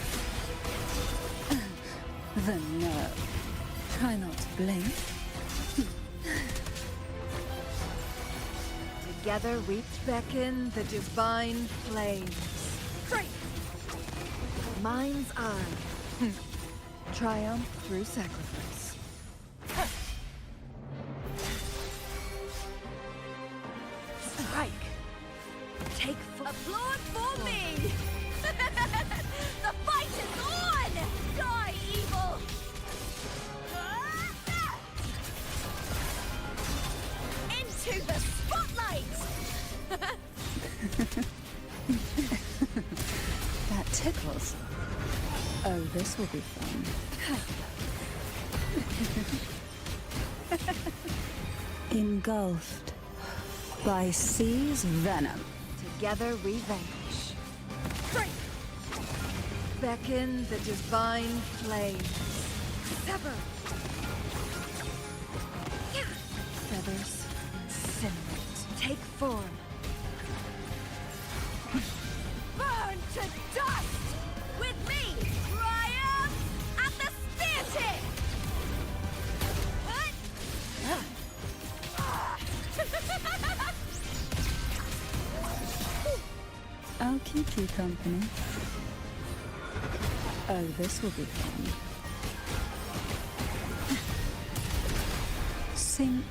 The nerve. Try not to blink. Together we beckon the divine flames. Straight! Mind's eye. Triumph through sacrifice. Strike! Take applaud for me! The fight is on! Die, evil! Into the spotlight! That tickles. Oh, this will be fun. Engulfed by sea's venom. Together we vanquish. Beckon the divine flames. Sever. Feathers, cinnamon. Take form. Burn to dust! With me! Triumph at the spear tip! I'll keep you company. Oh, this will be fun. Sink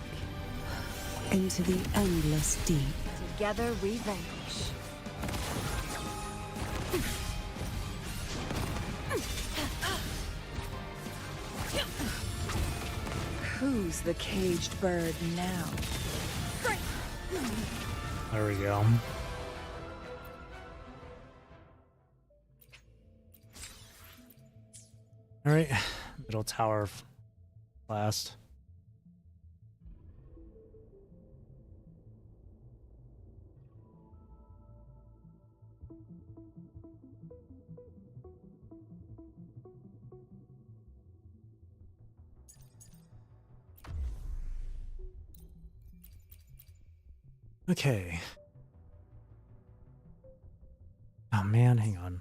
into the endless deep. Together we vanquish. Who's the caged bird now? There we go. All right, middle tower last. Okay. Oh man, hang on.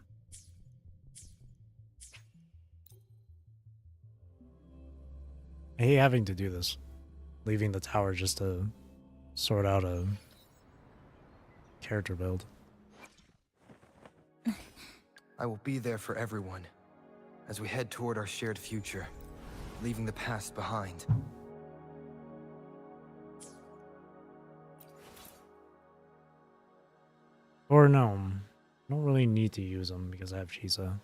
I hate having to do this. Leaving the tower just to sort out a character build. I will be there for everyone as we head toward our shared future. leaving the past behind. Or no, I don't really need to use them because I have Chisa.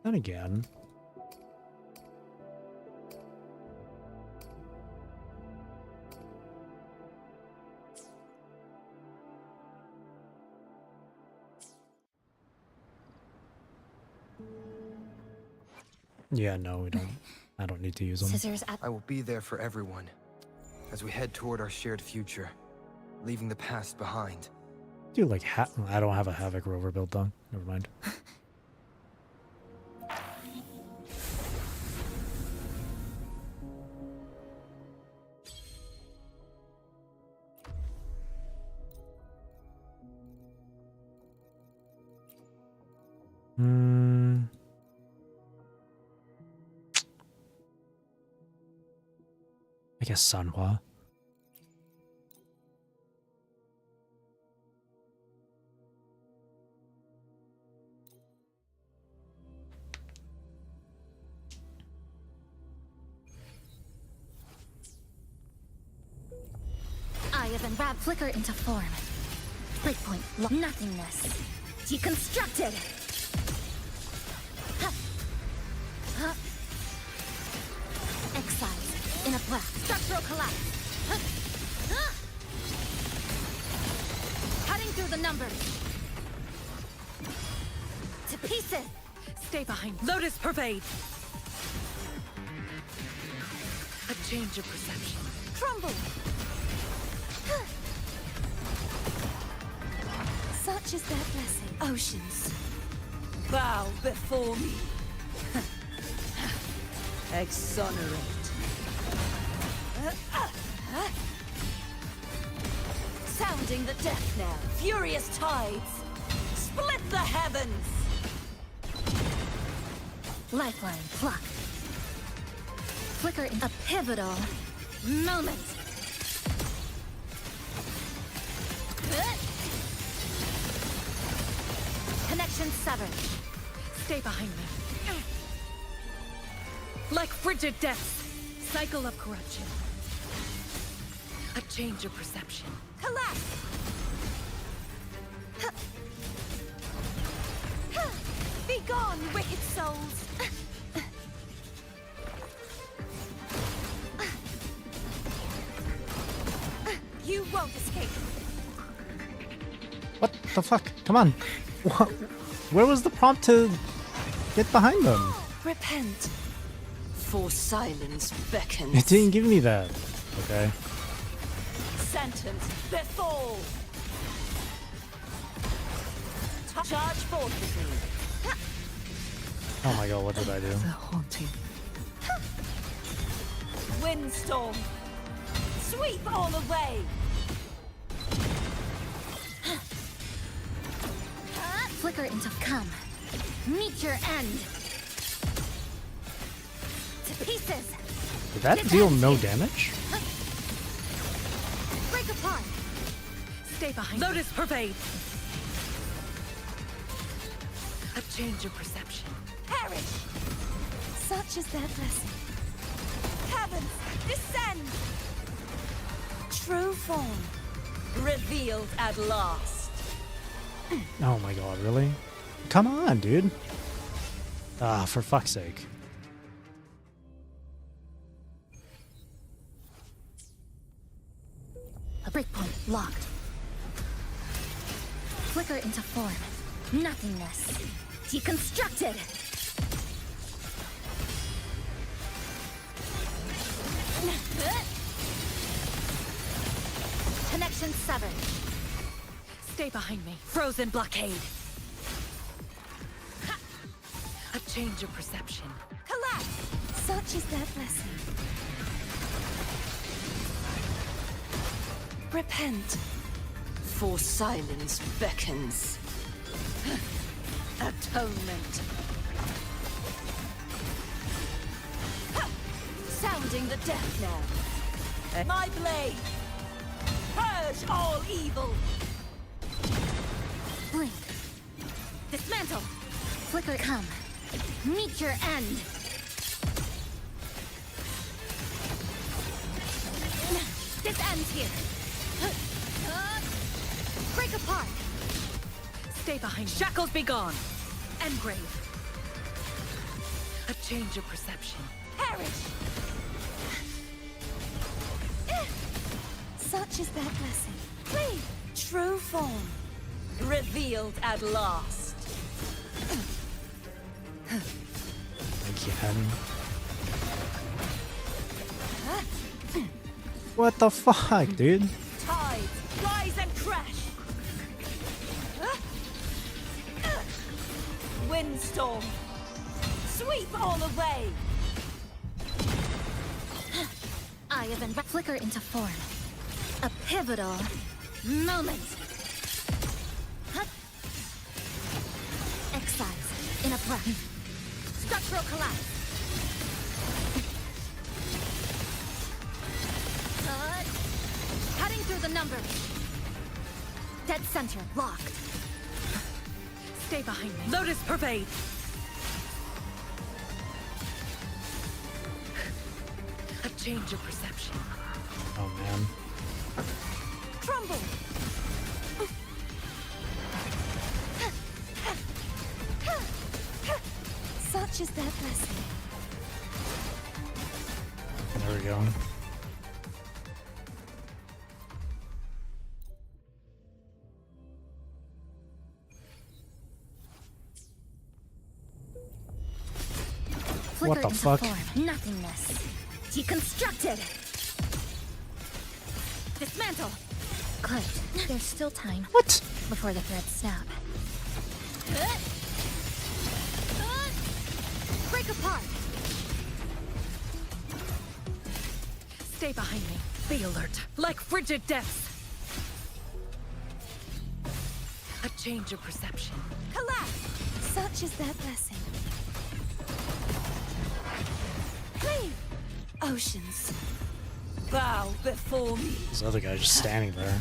Then again, yeah, no, we don't. I don't need to use them. Scissors at I will be there for everyone as we head toward our shared future, leaving the past behind. Do like I don't have a Havoc Rover build though. Never mind. I guess Sanhua. I have unwrapped flicker into form. Breakpoint, nothingness. Deconstructed! Huh. Huh. Exiled in a black structural collapse. Huh. Huh. Cutting through the numbers. To pieces! Stay behind. Lotus pervade. A change of perception. Crumble! Such is their blessing. Oceans, bow before me. Exonerate. Sounding the death knell. Furious tides. Split the heavens. Lifeline plucked. Flicker in a pivotal moment. Connection severed. Stay behind me. Like frigid depths. Cycle of corruption. A change of perception. Collapse! Be gone, wicked souls! You won't escape. What the fuck? Come on. Where was the prompt to get behind them? Repent. For silence beckons. It didn't give me that. Okay. Sentence befall. Charge forth with me. Oh my god, what did I do? The haunting. Windstorm. Sweep all away. Flicker into come. Meet your end. To pieces. Did that deal no damage? Break apart. Stay behind. Lotus pervade. A change of perception. Perish. Such is their blessing. Heavens, descend. True form. Revealed at last. Oh my god, really? Come on, dude. Ah, for fuck's sake. A breakpoint locked. Flicker into form. Nothingness. Deconstructed. Connection severed. Stay behind me. Frozen blockade. Ha! A change of perception. Collapse. Such is their blessing. Repent. For silence beckons. Atonement. Ha! Sounding the death knell. My blade. Purge all evil. Blink. Dismantle. Flicker. Come. Meet your end. This ends here. Break apart. Stay behind. Shackles be gone. Engrave. A change of perception. Perish. Such is their blessing. Please. True form. Revealed at last. Again. What the fuck, dude? Tides, rise and crash. Windstorm. Sweep all away. Eye of and flicker into form. A pivotal moment. Exiles in a breath. Structural collapse. Cutting through the numbers. Dead center locked. Stay behind me. Lotus pervade. A change of perception. Oh man. Crumble. Such is their blessing. There we go. Flicker the into fuck? form. Nothingness. Deconstructed. Dismantle. Good. There's still time. What? Before the threads snap. Break apart. Stay behind me. Be alert. Like frigid depths. A change of perception. Collapse. Such is their blessing. Cleave. Oceans. Bow before me. This other guy just standing there.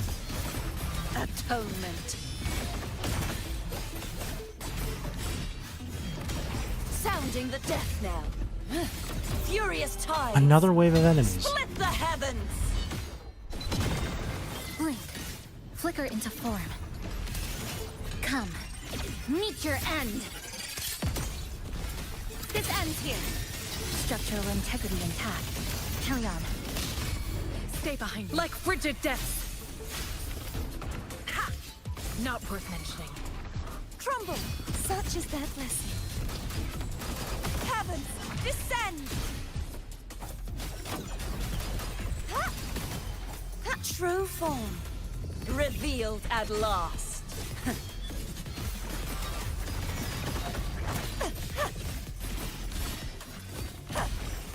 Atonement. Sounding the death knell. Furious tide. Another wave of enemies. Split the heavens. Blink. Flicker into form. Come. Meet your end. This ends here. Structural integrity intact. Carry on. Stay behind me. Like frigid depths. Ha! Not worth mentioning. Crumble. Such is their blessing. Heavens, descend. True form. Revealed at last.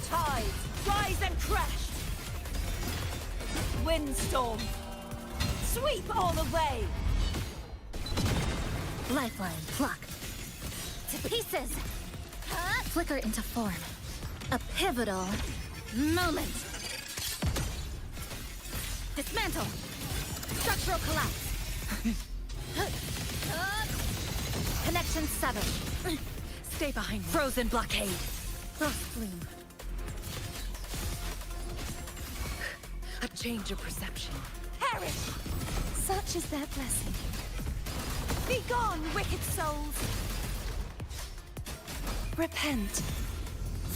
Tides, rise and crash. Windstorm. Sweep all away. Lifeline plucked. To pieces. Flicker into form. A pivotal moment. Dismantle. Structural collapse. Connection severed. Stay behind me. Frozen blockade. Frost flume. A change of perception. Perish. Such is their blessing. Be gone, wicked souls. Repent.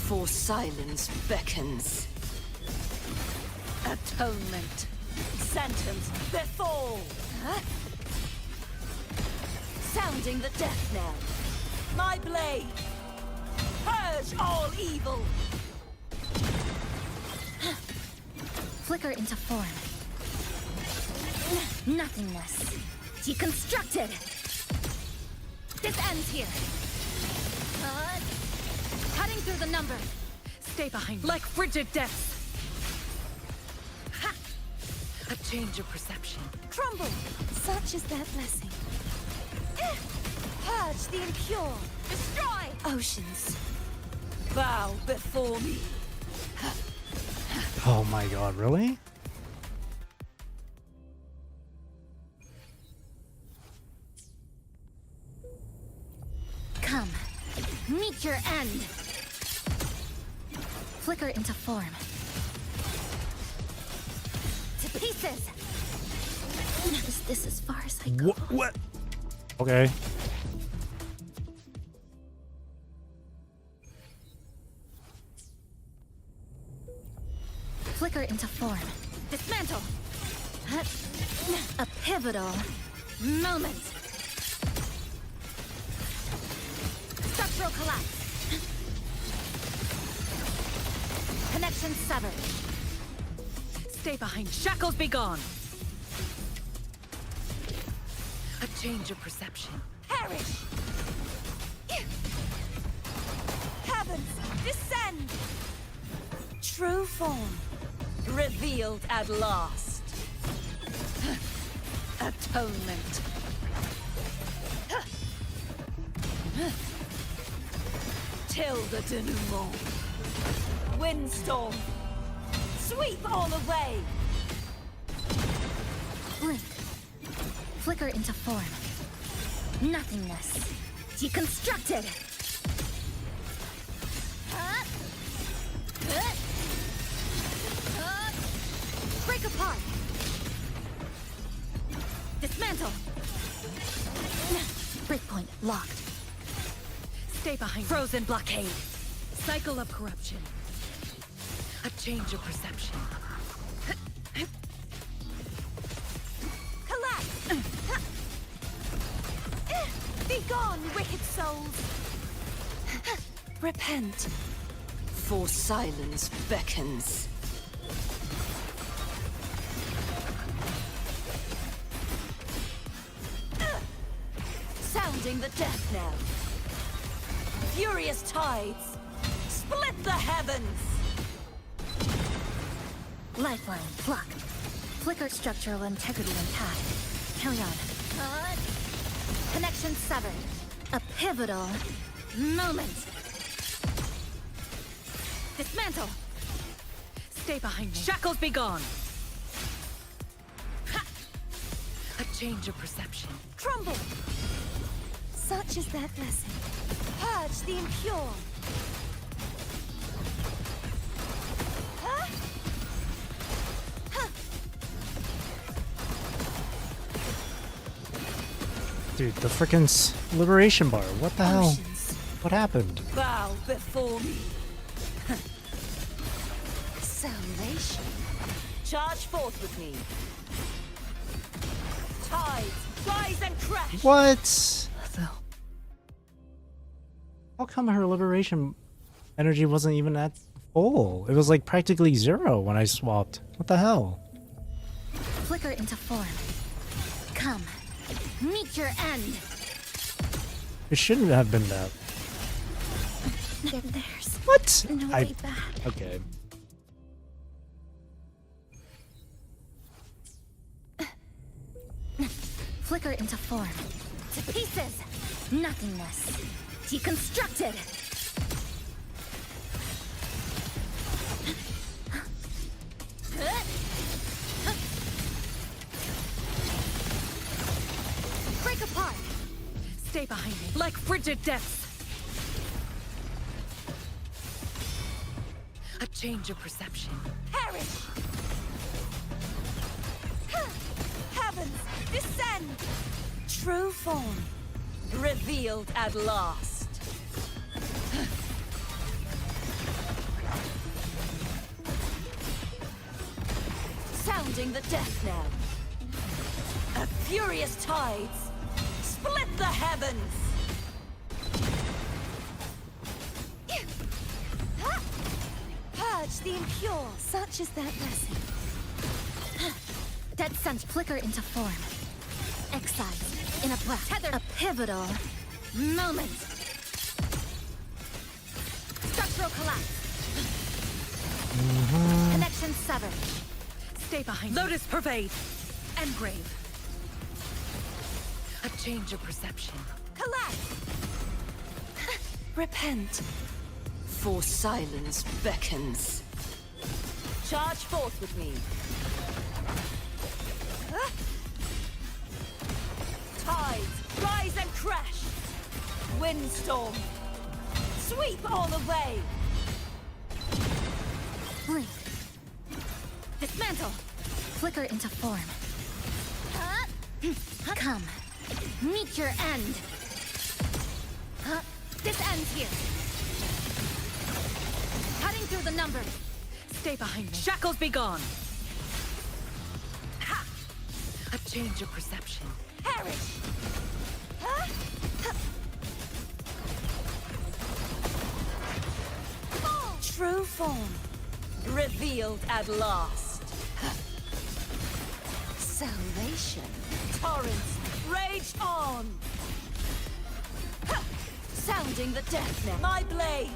For silence beckons. Atonement. Sentence befall. Sounding the death knell. My blade. Purge all evil. Flicker into form. Nothingness. Deconstructed. This ends here. Cutting through the numbers. Stay behind me. Like frigid depths. Ha! A change of perception. Crumble. Such is their blessing. Purge the impure. Destroy. Oceans. Bow before me. Oh my god, really? Meet your end. Flicker into form. To pieces. Is this as far as I go? What? Okay. Flicker into form. Dismantle. A pivotal moment. Structural collapse. Connection severed. Stay behind. Shackles be gone. A change of perception. Perish! Heavens, descend! True form, revealed at last. Atonement. Till the denouement. Windstorm, sweep all away! Blink. Flicker into form. Nothingness. Deconstructed. Break apart. Dismantle. Breakpoint locked. Stay behind. Frozen blockade. Cycle of corruption. A change of perception. Collapse! Be gone, wicked souls! Repent, for silence beckons. Sounding the death knell. Furious tides, split the heavens! Lifeline blocked. Flicker structural integrity intact. Carry on. Connection severed. A pivotal moment. Dismantle. Stay behind me. Shackles be gone. Ha! A change of perception. Crumble! Such is their blessing. Purge the impure. Huh? Dude, the frickin' liberation bar. What the hell? Oceans, What happened? bow before me. Salvation. Charge forth with me. Tides, rise and crash. What? How come her liberation energy wasn't even at full? It was like practically zero when I swapped. What the hell? Flicker into form. Come. Meet your end. It shouldn't have been that. There's What? no way back. Okay. Flicker into form. To pieces. Nothingness. Deconstructed. Break apart. Stay behind me. Like frigid depths. A change of perception. Perish! Heavens, descend! True form, revealed at last. Sounding the death knell. A furious tides, split the heavens! Purge the impure, such is their blessing. Dead sense flicker into form. Excised in a breath. Tether. A pivotal moment. Structural collapse. Connection severed. Stay behind me. Lotus pervade. Engrave. A change of perception. Collapse! Repent, for silence beckons. Charge forth with me. Tides, rise and crash. Windstorm, Sweep all away! Blink. Dismantle. Flicker into form. Come. Meet your end. This ends here. Cutting through the numbers. Stay behind me. Shackles be gone! Ha! A change of perception. Perish! True form. Revealed at last. Salvation. Torrents. Rage on! Sounding the death knell. My blade.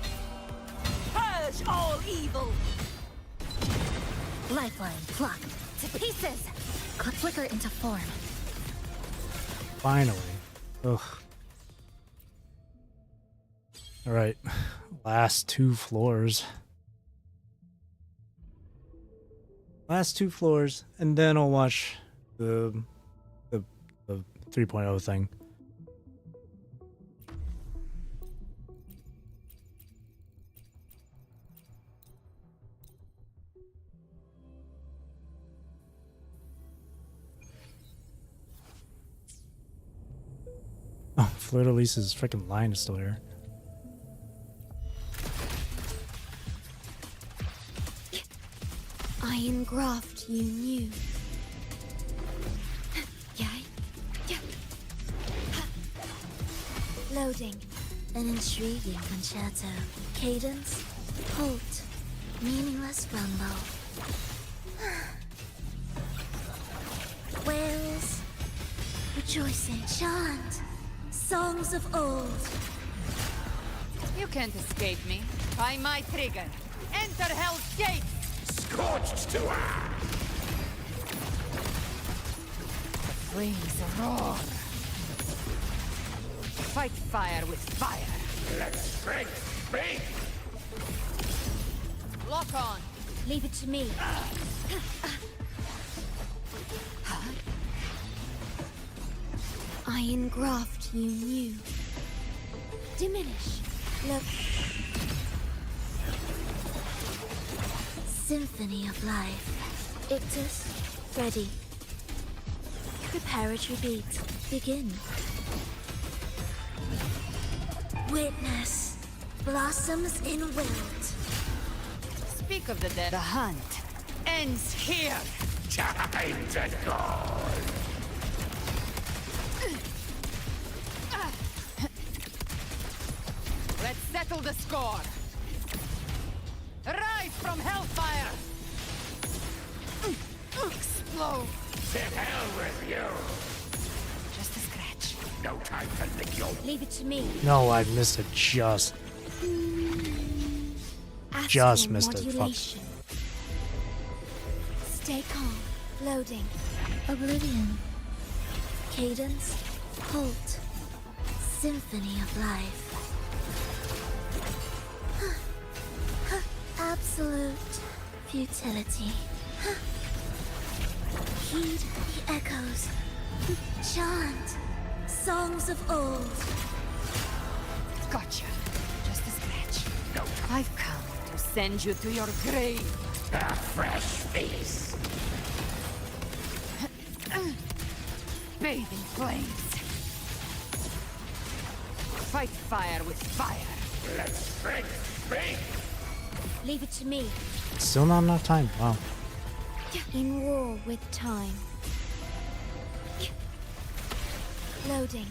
Purge all evil. Lifeline plucked to pieces. Flicker into form. Finally. Ugh. Alright. Last 2 floors. Last 2 floors, and then I'll watch the 3.0 thing. Oh, Fleur-de-Lis's freaking line is still here. Iron graft you knew. Loading. An intriguing concerto. Cadence. Halt. Meaningless rumble. Wails. Rejoicing. Chant. Songs of old. You can't escape me. By my trigger. Enter Hell's Gate! Scorched to her! Flames roar. Fight fire with fire. Let strength speak! Lock on. Leave it to me. Iron graft you knew. Diminish. Look. Symphony of life. Ictus, ready. Preparatory beat. Begin. Witness. Blossoms in wilt. Speak of the dead. The hunt ends here. Time to go! Let's settle the score. Rise from hellfire. Explode. To hell with you! Just a scratch. No time to lick your... Leave it to me. No, I missed it just. Just missed it. Fuck. Modulation. Stay calm. Loading. Oblivion. Cadence. Halt. Symphony of life. Absolute futility. Heed the echoes. Chant. Songs of old. Gotcha. Just a scratch. No. I've come to send you to your grave. A fresh face! Bathe in flames. Fight fire with fire. Let strength speak! Leave it to me. Still not enough time. Wow. In war with time. Loading.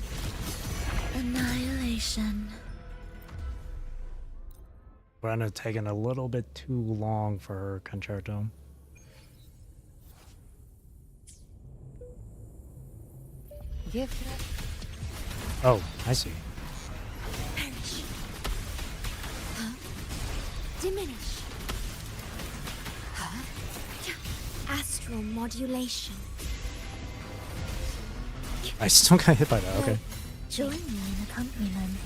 Annihilation. Brenna taking a little bit too long for her concerto. Oh, I see. Perish. Diminish. Astral modulation. I still got hit by that. Okay. Join me in accompaniment.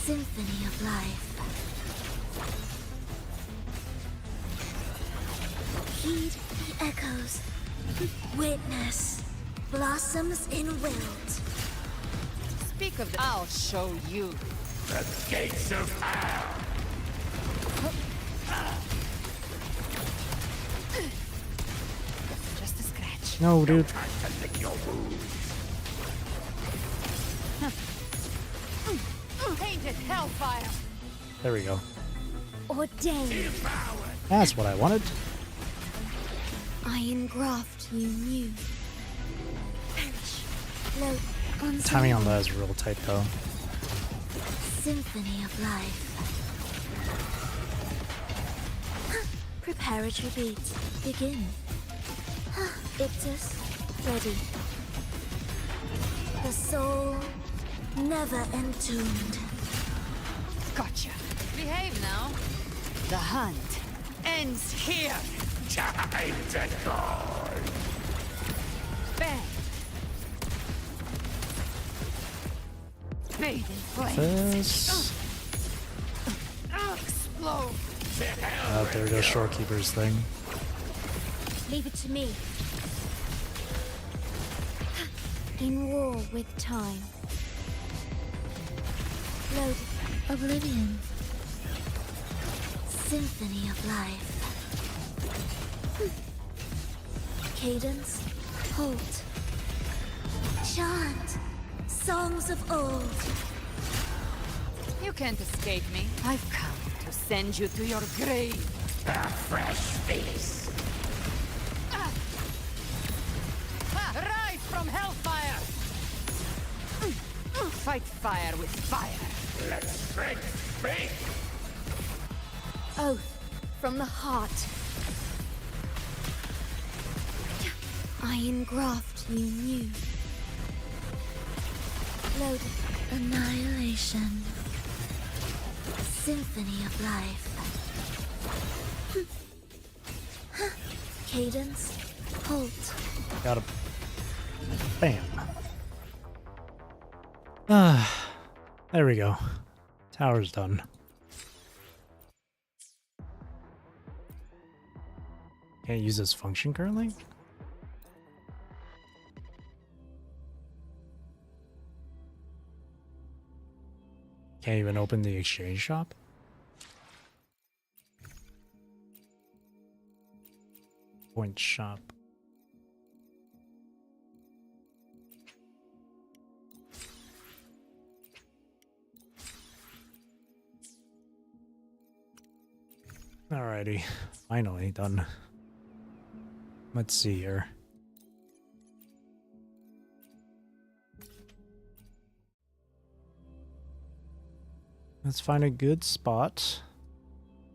Symphony of life. Heed the echoes. Witness. Blossoms in wilt. Speak of the... I'll show you. Just a scratch. No, dude. Painted hellfire. There we go. Ordained. That's what I wanted. I engraft you new. Float on Timing on that is real tight though. symphony of life. Preparatory beat. Begin. Ictus, ready. The soul never entombed. Gotcha. Behave now. The hunt ends here. Time to go. Bang. Fade in flames. This. Explode. There goes Shorekeeper's thing. Leave it to me. In war with time. Load oblivion. Symphony of life. Cadence, halt. Chant, songs of old. You can't escape me. I've come to send you to your grave. A fresh face. Rise from hellfire! Fight fire with fire. Let's speak. Oath from the heart. I engraft you new. Load annihilation. Symphony of life. Cadence, halt. Got him. Bam. Ah, there we go. Tower's done. Can't use this function currently? Can't even open the exchange shop? Point shop. Alrighty, finally done. Let's see here. Let's find a good spot.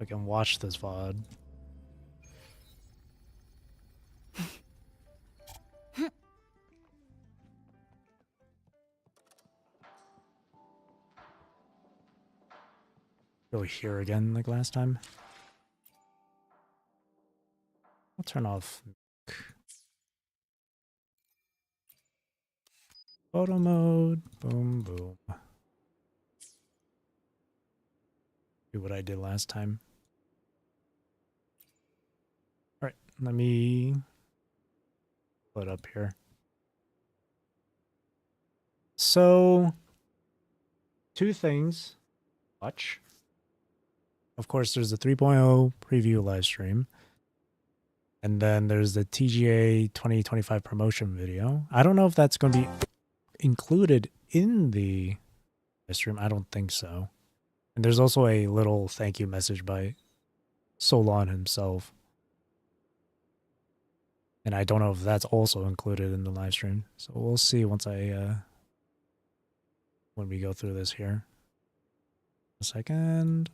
I can watch this VOD. Go here again like last time. I'll turn off photo mode. Boom, boom. Do what I did last time. All right, let me put up here. So, two things. Watch. Of course, there's the 3.0 preview live stream. And then there's the TGA 2025 promotion video. I don't know if that's going to be included in the live stream. I don't think so. And there's also a little thank you message by Solon himself. And I don't know if that's also included in the live stream. So we'll see once when we go through this here. A second.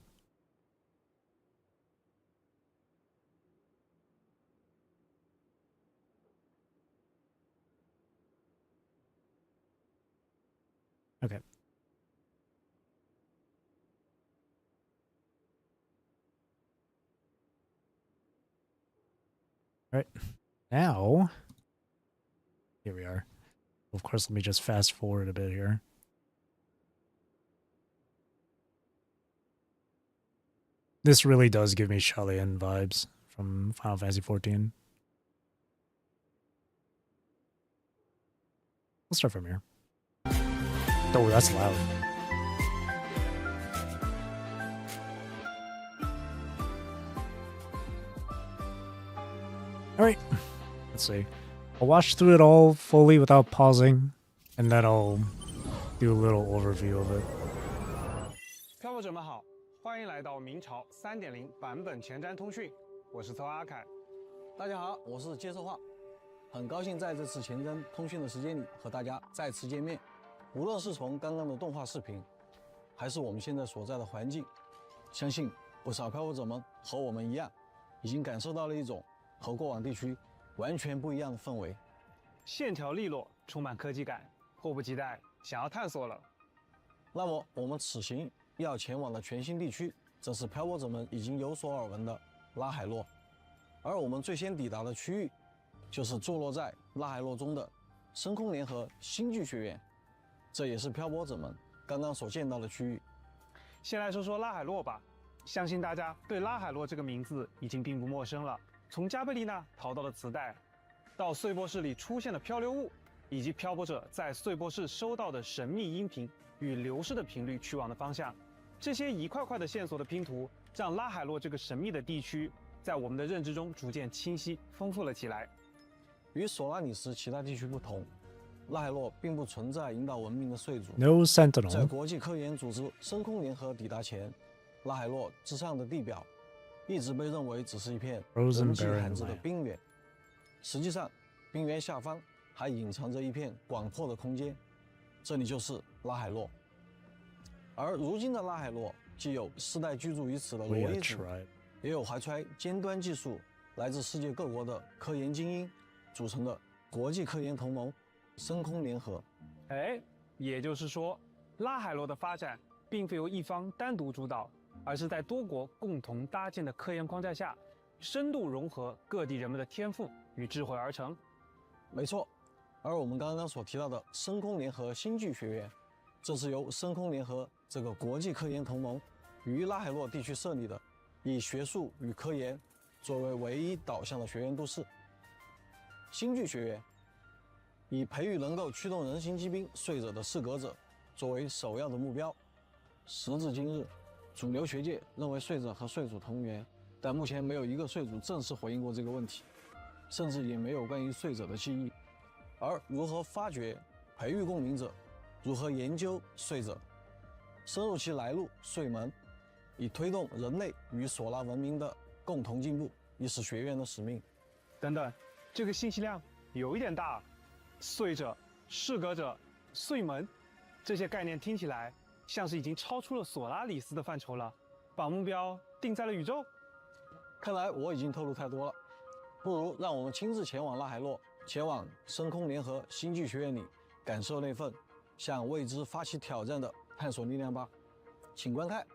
Okay. All right. Now, here we are. Of course, let me just fast forward a bit here. This really does give me Shellian vibes from Final Fantasy XIV. We'll start from here. Oh, that's loud. All right, let's see. I'll watch through it all fully without pausing, and then I'll do a little overview of it. 漂泊者们好，欢迎来到明朝3.0版本前瞻通讯，我是曹阿凯。大家好，我是接受话，很高兴在这次前瞻通讯的时间里和大家再次见面。无论是从刚刚的动画视频，还是我们现在所在的环境，相信不少漂泊者们和我们一样，已经感受到了一种和过往地区完全不一样的氛围。线条利落，充满科技感，迫不及待想要探索了。那么我们此行要前往的全新地区，正是漂泊者们已经有所耳闻的拉海洛。而我们最先抵达的区域，就是坐落在拉海洛中的深空联合星剧学院，这也是漂泊者们刚刚所见到的区域。先来说说拉海洛吧，相信大家对拉海洛这个名字已经并不陌生了。从加贝利娜淘到的磁带，到碎波室里出现的漂流物，以及漂泊者在碎波室收到的神秘音频与流逝的频率去往的方向，这些一块块的线索的拼图，让拉海洛这个神秘的地区在我们的认知中逐渐清晰丰富了起来。与索拉里斯其他地区不同，拉海洛并不存在引导文明的税主。No 在 Sentinel. 国际科研组织深空联合抵达前，拉海洛之上的地表一直被认为只是一片 Frozen 人迹 barren 罕至的 land 冰原。实际上，冰原下方还隐藏着一片广阔的空间，这里就是拉海洛。而如今的拉海洛，既有世代居住于此的罗 We 伊 are 族， tribe. 也有怀揣尖端技术来自世界各国的科研精英组成的国际科研同盟——深空联合。哎，也就是说，拉海洛的发展并非由一方单独主导，而是在多国共同搭建的科研框架下，深度融合各地人们的天赋与智慧而成。没错，而我们刚刚所提到的深空联合星剧学院，这是由深空联合这个国际科研同盟于拉海洛地区设立的，以学术与科研作为唯一导向的学院都市。星剧学院以培育能够驱动人形机兵睡者的适格者作为首要的目标。时至今日，主流学界认为睡者和睡主同源，但目前没有一个睡主正式回应过这个问题，甚至也没有关于睡者的记忆。而如何发掘、培育共鸣者，如何研究睡者，深入其来路、睡门，以推动人类与索拉文明的共同进步，亦是学院的使命。等等，这个信息量有一点大。睡者、适格者、睡门，这些概念听起来像是已经超出了索拉里斯的范畴了，把目标定在了宇宙。看来我已经透露太多了，不如让我们亲自前往拉海洛，前往深空联合星剧学院里，感受那份向未知发起挑战的探索力量吧。请观看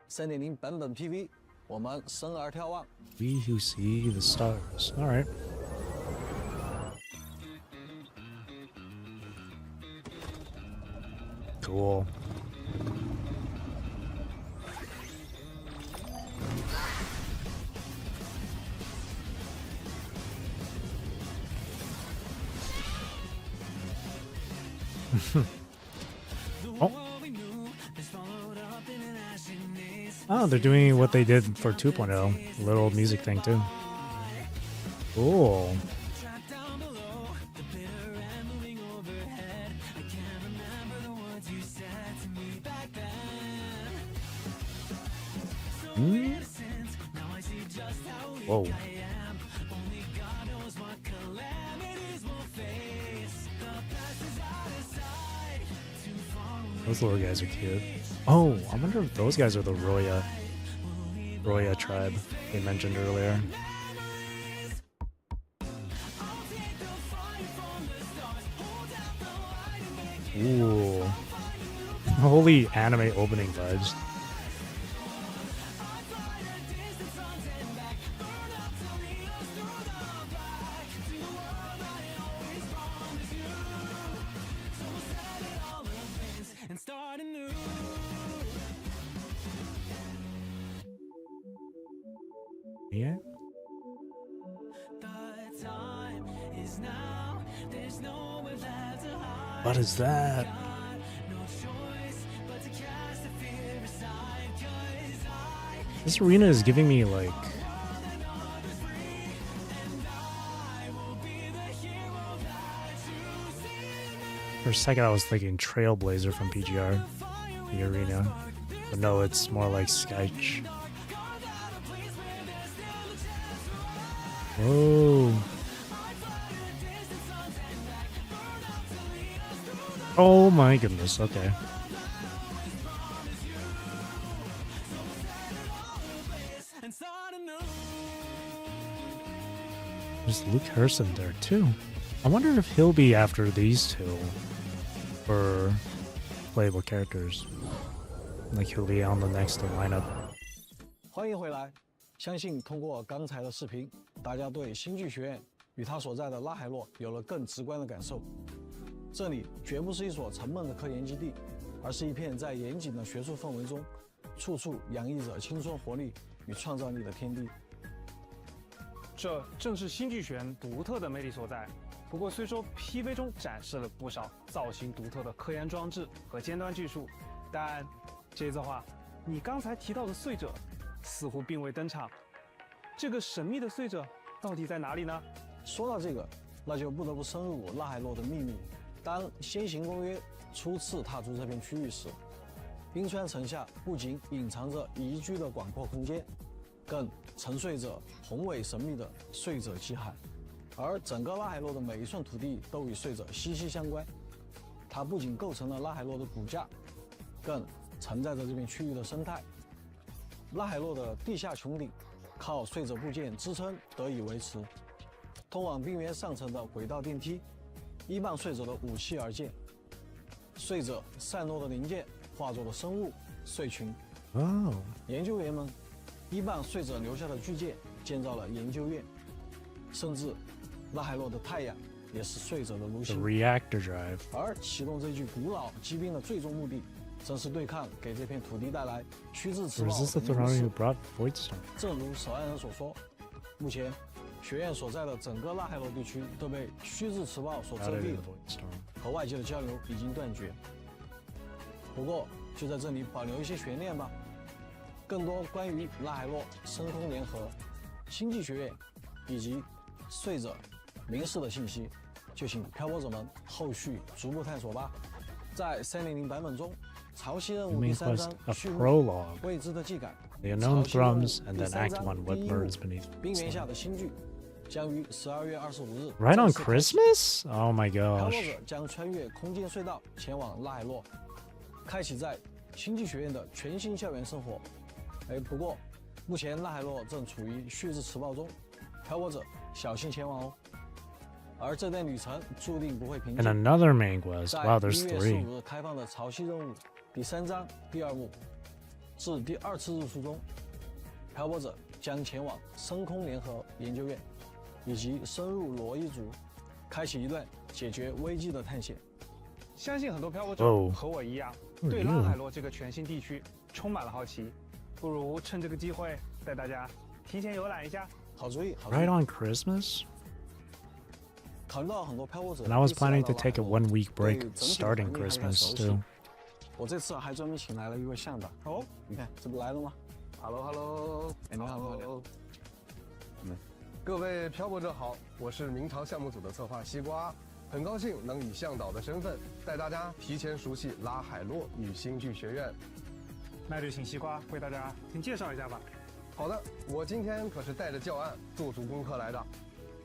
3.0版本 PV， 我们生而眺望。 We who see the stars. All right. Cool. Oh. Oh, they're doing what they did for 2.0. A little music thing too. Cool. Hmm? Whoa. Those little guys are cute. Oh, I wonder if those guys are the Roya tribe they mentioned earlier. Ooh. Holy anime opening vibes. Yeah. What is that? This arena is giving me like For a second, I was thinking Trailblazer from PGR, the arena. But no, it's more like Skyche. Whoa. Oh my goodness, okay. There's Luke Harrison there too. I wonder if he'll be after these two for playable characters. Like he'll be on the next lineup. 欢迎回来！相信通过刚才的视频，大家对星际学院与它所在的拉海洛有了更直观的感受。这里绝不是一所沉闷的科研基地，而是一片在严谨的学术氛围中，处处洋溢着青春活力与创造力的天地。这正是星际学院独特的魅力所在。不过，虽说 PV 中展示了不少造型独特的科研装置和尖端技术，但这次的话，你刚才提到的碎者似乎并未登场。这个神秘的碎者到底在哪里呢？说到这个，那就不得不深入拉海洛的秘密。当先行公约初次踏出这片区域时，冰川城下不仅隐藏着宜居的广阔空间，更沉睡着宏伟神秘的碎者极海。而整个拉海洛的每一寸土地都与碎者息息相关，它不仅构成了拉海洛的骨架，更承载着这片区域的生态。拉海洛的地下穹顶靠碎者部件支撑得以维持，通往冰原上层的轨道电梯依傍碎者的武器而建，碎者散落的零件化作了生物碎群。研究员们依傍碎者留下的巨舰建造了研究院，甚至拉海洛的太阳也是碎者的炉心。Reactor drive。而启动这具古老机兵的最终目的，正是对抗给这片土地带来虚质磁暴的模式。正如守安人所说，目前学院所在的整个拉海洛地区都被虚质磁暴所遮蔽了，和外界的交流已经断绝。不过，就在这里保留一些悬念吧。更多关于拉海洛、深空联合、星际学院以及碎者、明示的信息，就请漂泊者们后续逐步探索吧。在3.0版本中，潮汐任务第3章序幕未知的技感。The unknown thrums, and then Act 1 what burns beneath. 冰原下的新剧将于12月25日。Right on Christmas? Oh my 漂泊 gosh. 者将穿越空间隧道前往拉海洛，开启在星际学院的全新校园生活。不过目前拉海洛正处于虚质磁暴中，漂泊者小心前往哦。而这段旅程注定不会平静。 And another main quest. 在 Wow, there's 1月 3. 15日开放的潮汐任务第3章第2幕至第2次日出中，漂泊者将前往深空联合研究院，以及深入罗伊族，开启一段解决危机的探险。相信很多漂泊者和我一样，对拉海洛这个全新地区充满了好奇。不如趁这个机会带大家提前游览一下。好主意，好主意。 Right on Christmas? 考虑到很多漂泊者 And I was planning to take a 1-week break starting Christmas too. 我这次还专门请来了一位向导。哦，你看，这不来了吗 ？Hello， 你好。各位漂泊者好，我是明朝项目组的策划西瓜，很高兴能以向导的身份带大家提前熟悉拉海洛与星剧学院。那就请西瓜为大家先介绍一下吧。好的，我今天可是带着教案做足功课来的。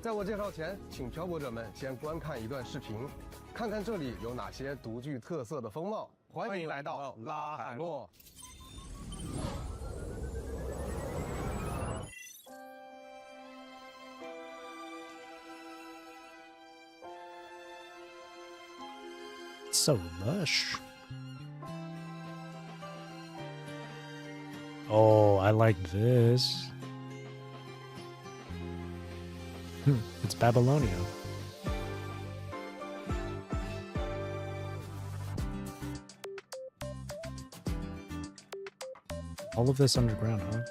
在我介绍前，请漂泊者们先观看一段视频，看看这里有哪些独具特色的风貌。欢迎来到拉海洛。So lush. Oh, I like this. It's Babylonia. All of this underground, huh?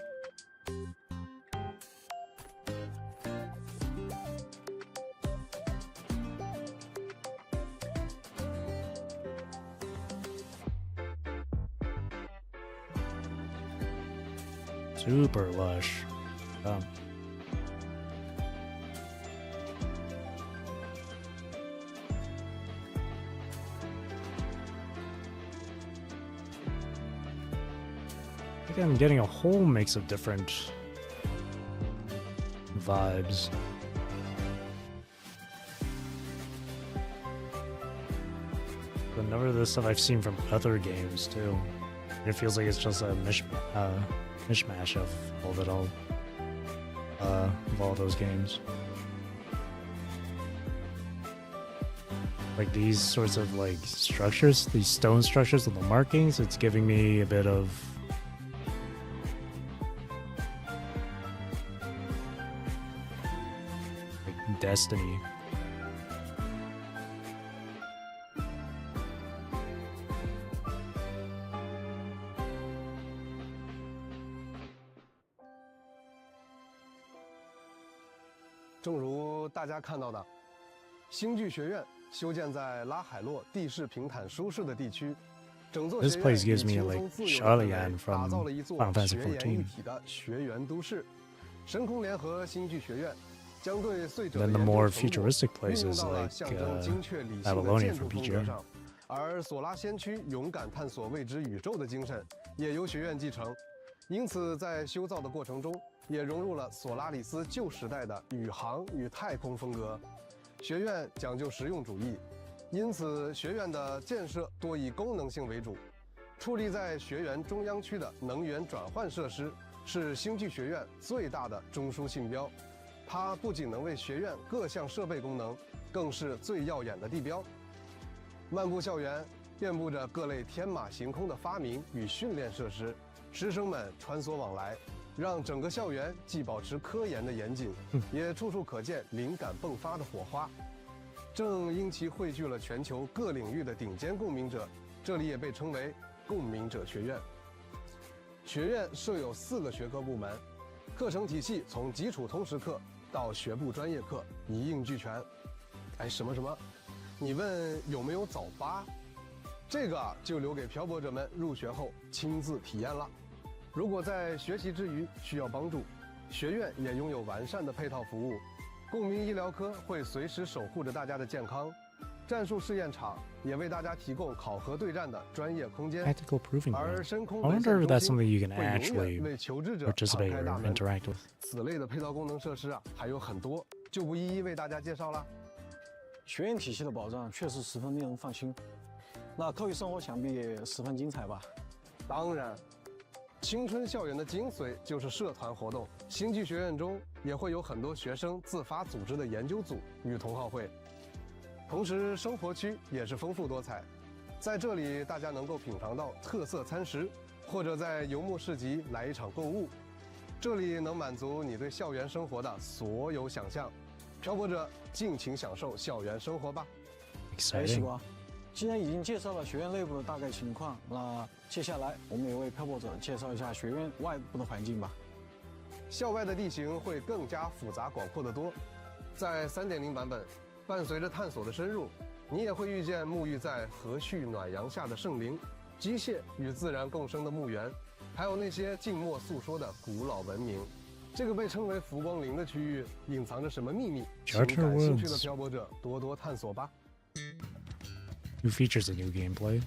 Super lush. like I'm getting a whole mix of different vibes. But none of this stuff I've seen from other games too. It feels like it's just a mishmash of all those games. Like these sorts of like structures, these stone structures with the markings, it's giving me a bit of like Destiny.正如大家看到的，星剧学院修建在拉海洛地势平坦舒适的地区，整座 This 学 place 院 gives 以 me 轻 like 松自由的 Charlian 氛围 from 打造了一座 Final Fantasy 学研一 XIV. 体的学园都市。深空联合星剧学院将对碎者 Then 的 the 研 more 究成果 futuristic 运用 places 到了 like 象征精确理性的 Babylonia 建筑 from 风 PG. 格上，而索拉先驱勇敢探索未知宇宙的精神也由学院继承，因此在修造的过程中也融入了索拉里斯旧时代的宇航与太空风格。学院讲究实用主义，因此学院的建设多以功能性为主。矗立在学园中央区的能源转换设施是星剧学院最大的中枢信标，它不仅能为学院各项设备功能，更是最耀眼的地标。漫步校园，遍布着各类天马行空的发明与训练设施，师生们穿梭往来，让整个校园既保持科研的严谨，也处处可见灵感迸发的火花。正因其汇聚了全球各领域的顶尖共鸣者，这里也被称为共鸣者学院。学院设有4个学科部门，课程体系从基础通识课到学部专业课一应俱全。哎，什么？你问有没有早八？这个就留给漂泊者们入学后亲自体验了。如果在学习之余需要帮助，学院也拥有完善的配套服务。共鸣医疗科会随时守护着大家的健康，战术试验场也为大家提供考核对战的专业空间。Tactical proving 而 ground. 深空 I 文 wonder 献 if 中 that's 心 something you can 会永 actually 远为求知者敞 participate 开 or 大门。 interact with. 此类的配套功能设施还有很多，就不一一为大家介绍了。学院体系的保障确实十分令人放心。那课余生活想必也十分精彩吧？当然，青春校园的精髓就是社团活动。星剧学院中也会有很多学生自发组织的研究组与同好会。同时，生活区也是丰富多彩，在这里大家能够品尝到特色餐食，或者在游牧市集来一场购物。这里能满足你对校园生活的所有想象。漂泊者，尽情享受校园生活吧。西 Exciting. 瓜，既然已经介绍了学院内部的大概情况，那接下来我们也为漂泊者介绍一下学院外部的环境吧。校外的地形会更加复杂广阔得多。在 3.0 版本，伴随着探索的深入，你也会遇见沐浴在和煦暖阳下的圣灵，机械与自然共生的墓园，还有那些静默诉说的古老文明。这个被称为浮光林的区域隐藏着什么秘密？请感兴趣的漂泊者多多探索吧。New features and new gameplay.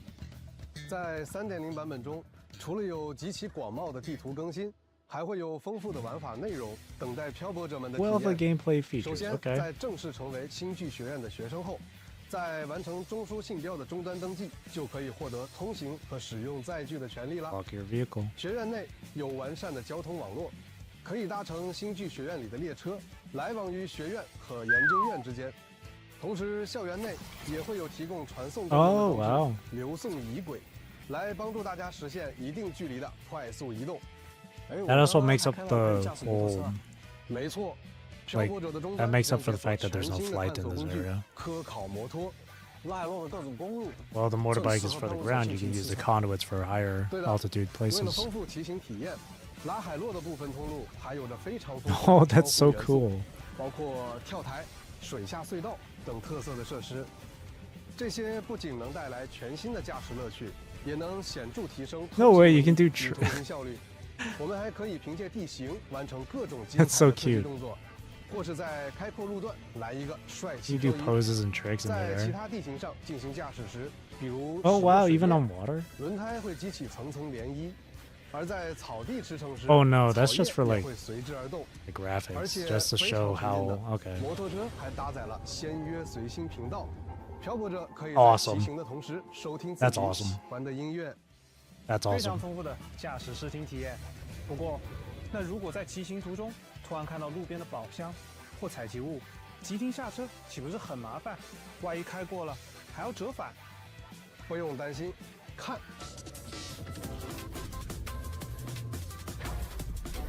在 3.0 版本中，除了有极其广袤的地图更新，还会有丰富的玩法内容等待漂泊者们的体 Well, the 验。 gameplay 首 features. 先， Okay. 在正式成为星剧学院的学生后，在完成中枢信标的终端登记，就可以获得通行和使用载具的权利了。 Lock your vehicle. 学院内有完善的交通网络，可以搭乘星剧学院里的列车，来往于学院和研究院之间。同时，校园内也会有提供传送功能的 Oh, 装 wow. 置流送仪轨，来帮助大家实现一定距离的快速移动。 That also makes up the whole. 没错， Like, 漂泊者的终 that 端 makes up 将 for the 解 fact that 锁 there's no 全新的 flight 探 in 索 this 工具 area. 科考摩托。拉海洛的各种公路， Well, the motorbike is for the ground. You can use the conduits for higher 对的， altitude 为了 places. 丰富骑行体验，拉海洛的部分通路还有着非常丰富 Oh, 的交 that's so 互元素 cool. 包括跳台、水下隧道等特色的设施。这些不仅能带来全新的驾驶乐趣，也能显著提升 No way, you can 通 do 勤通行效率。我们还可以凭借地形完成各种精 That's 彩 so 的特技 cute. 动作，或是在开阔路段来一个帅 You 气 do 漂移。 poses and tricks in 在其 there. 他地形上进行驾驶时，比如 Oh 石头 wow, 水 even 面 on water. 轮胎会激起层层涟漪，而在草地驰骋时 Oh no, that's 草 just for 叶也 like 会随之而动。 the 而 graphics, 且 just to 非 show 常推荐 how 的 okay. 摩托车还搭载了仙约随心频道，漂泊者可以在 Awesome. 骑行的同时收听自 That's 己 awesome. 喜欢的音乐。 That's 非常 awesome. 丰富的驾驶视听体验。不过，那如果在骑行途中突然看到路边的宝箱或采集物，急停下车岂不是很麻烦？万一开过了，还要折返。不用担心，看。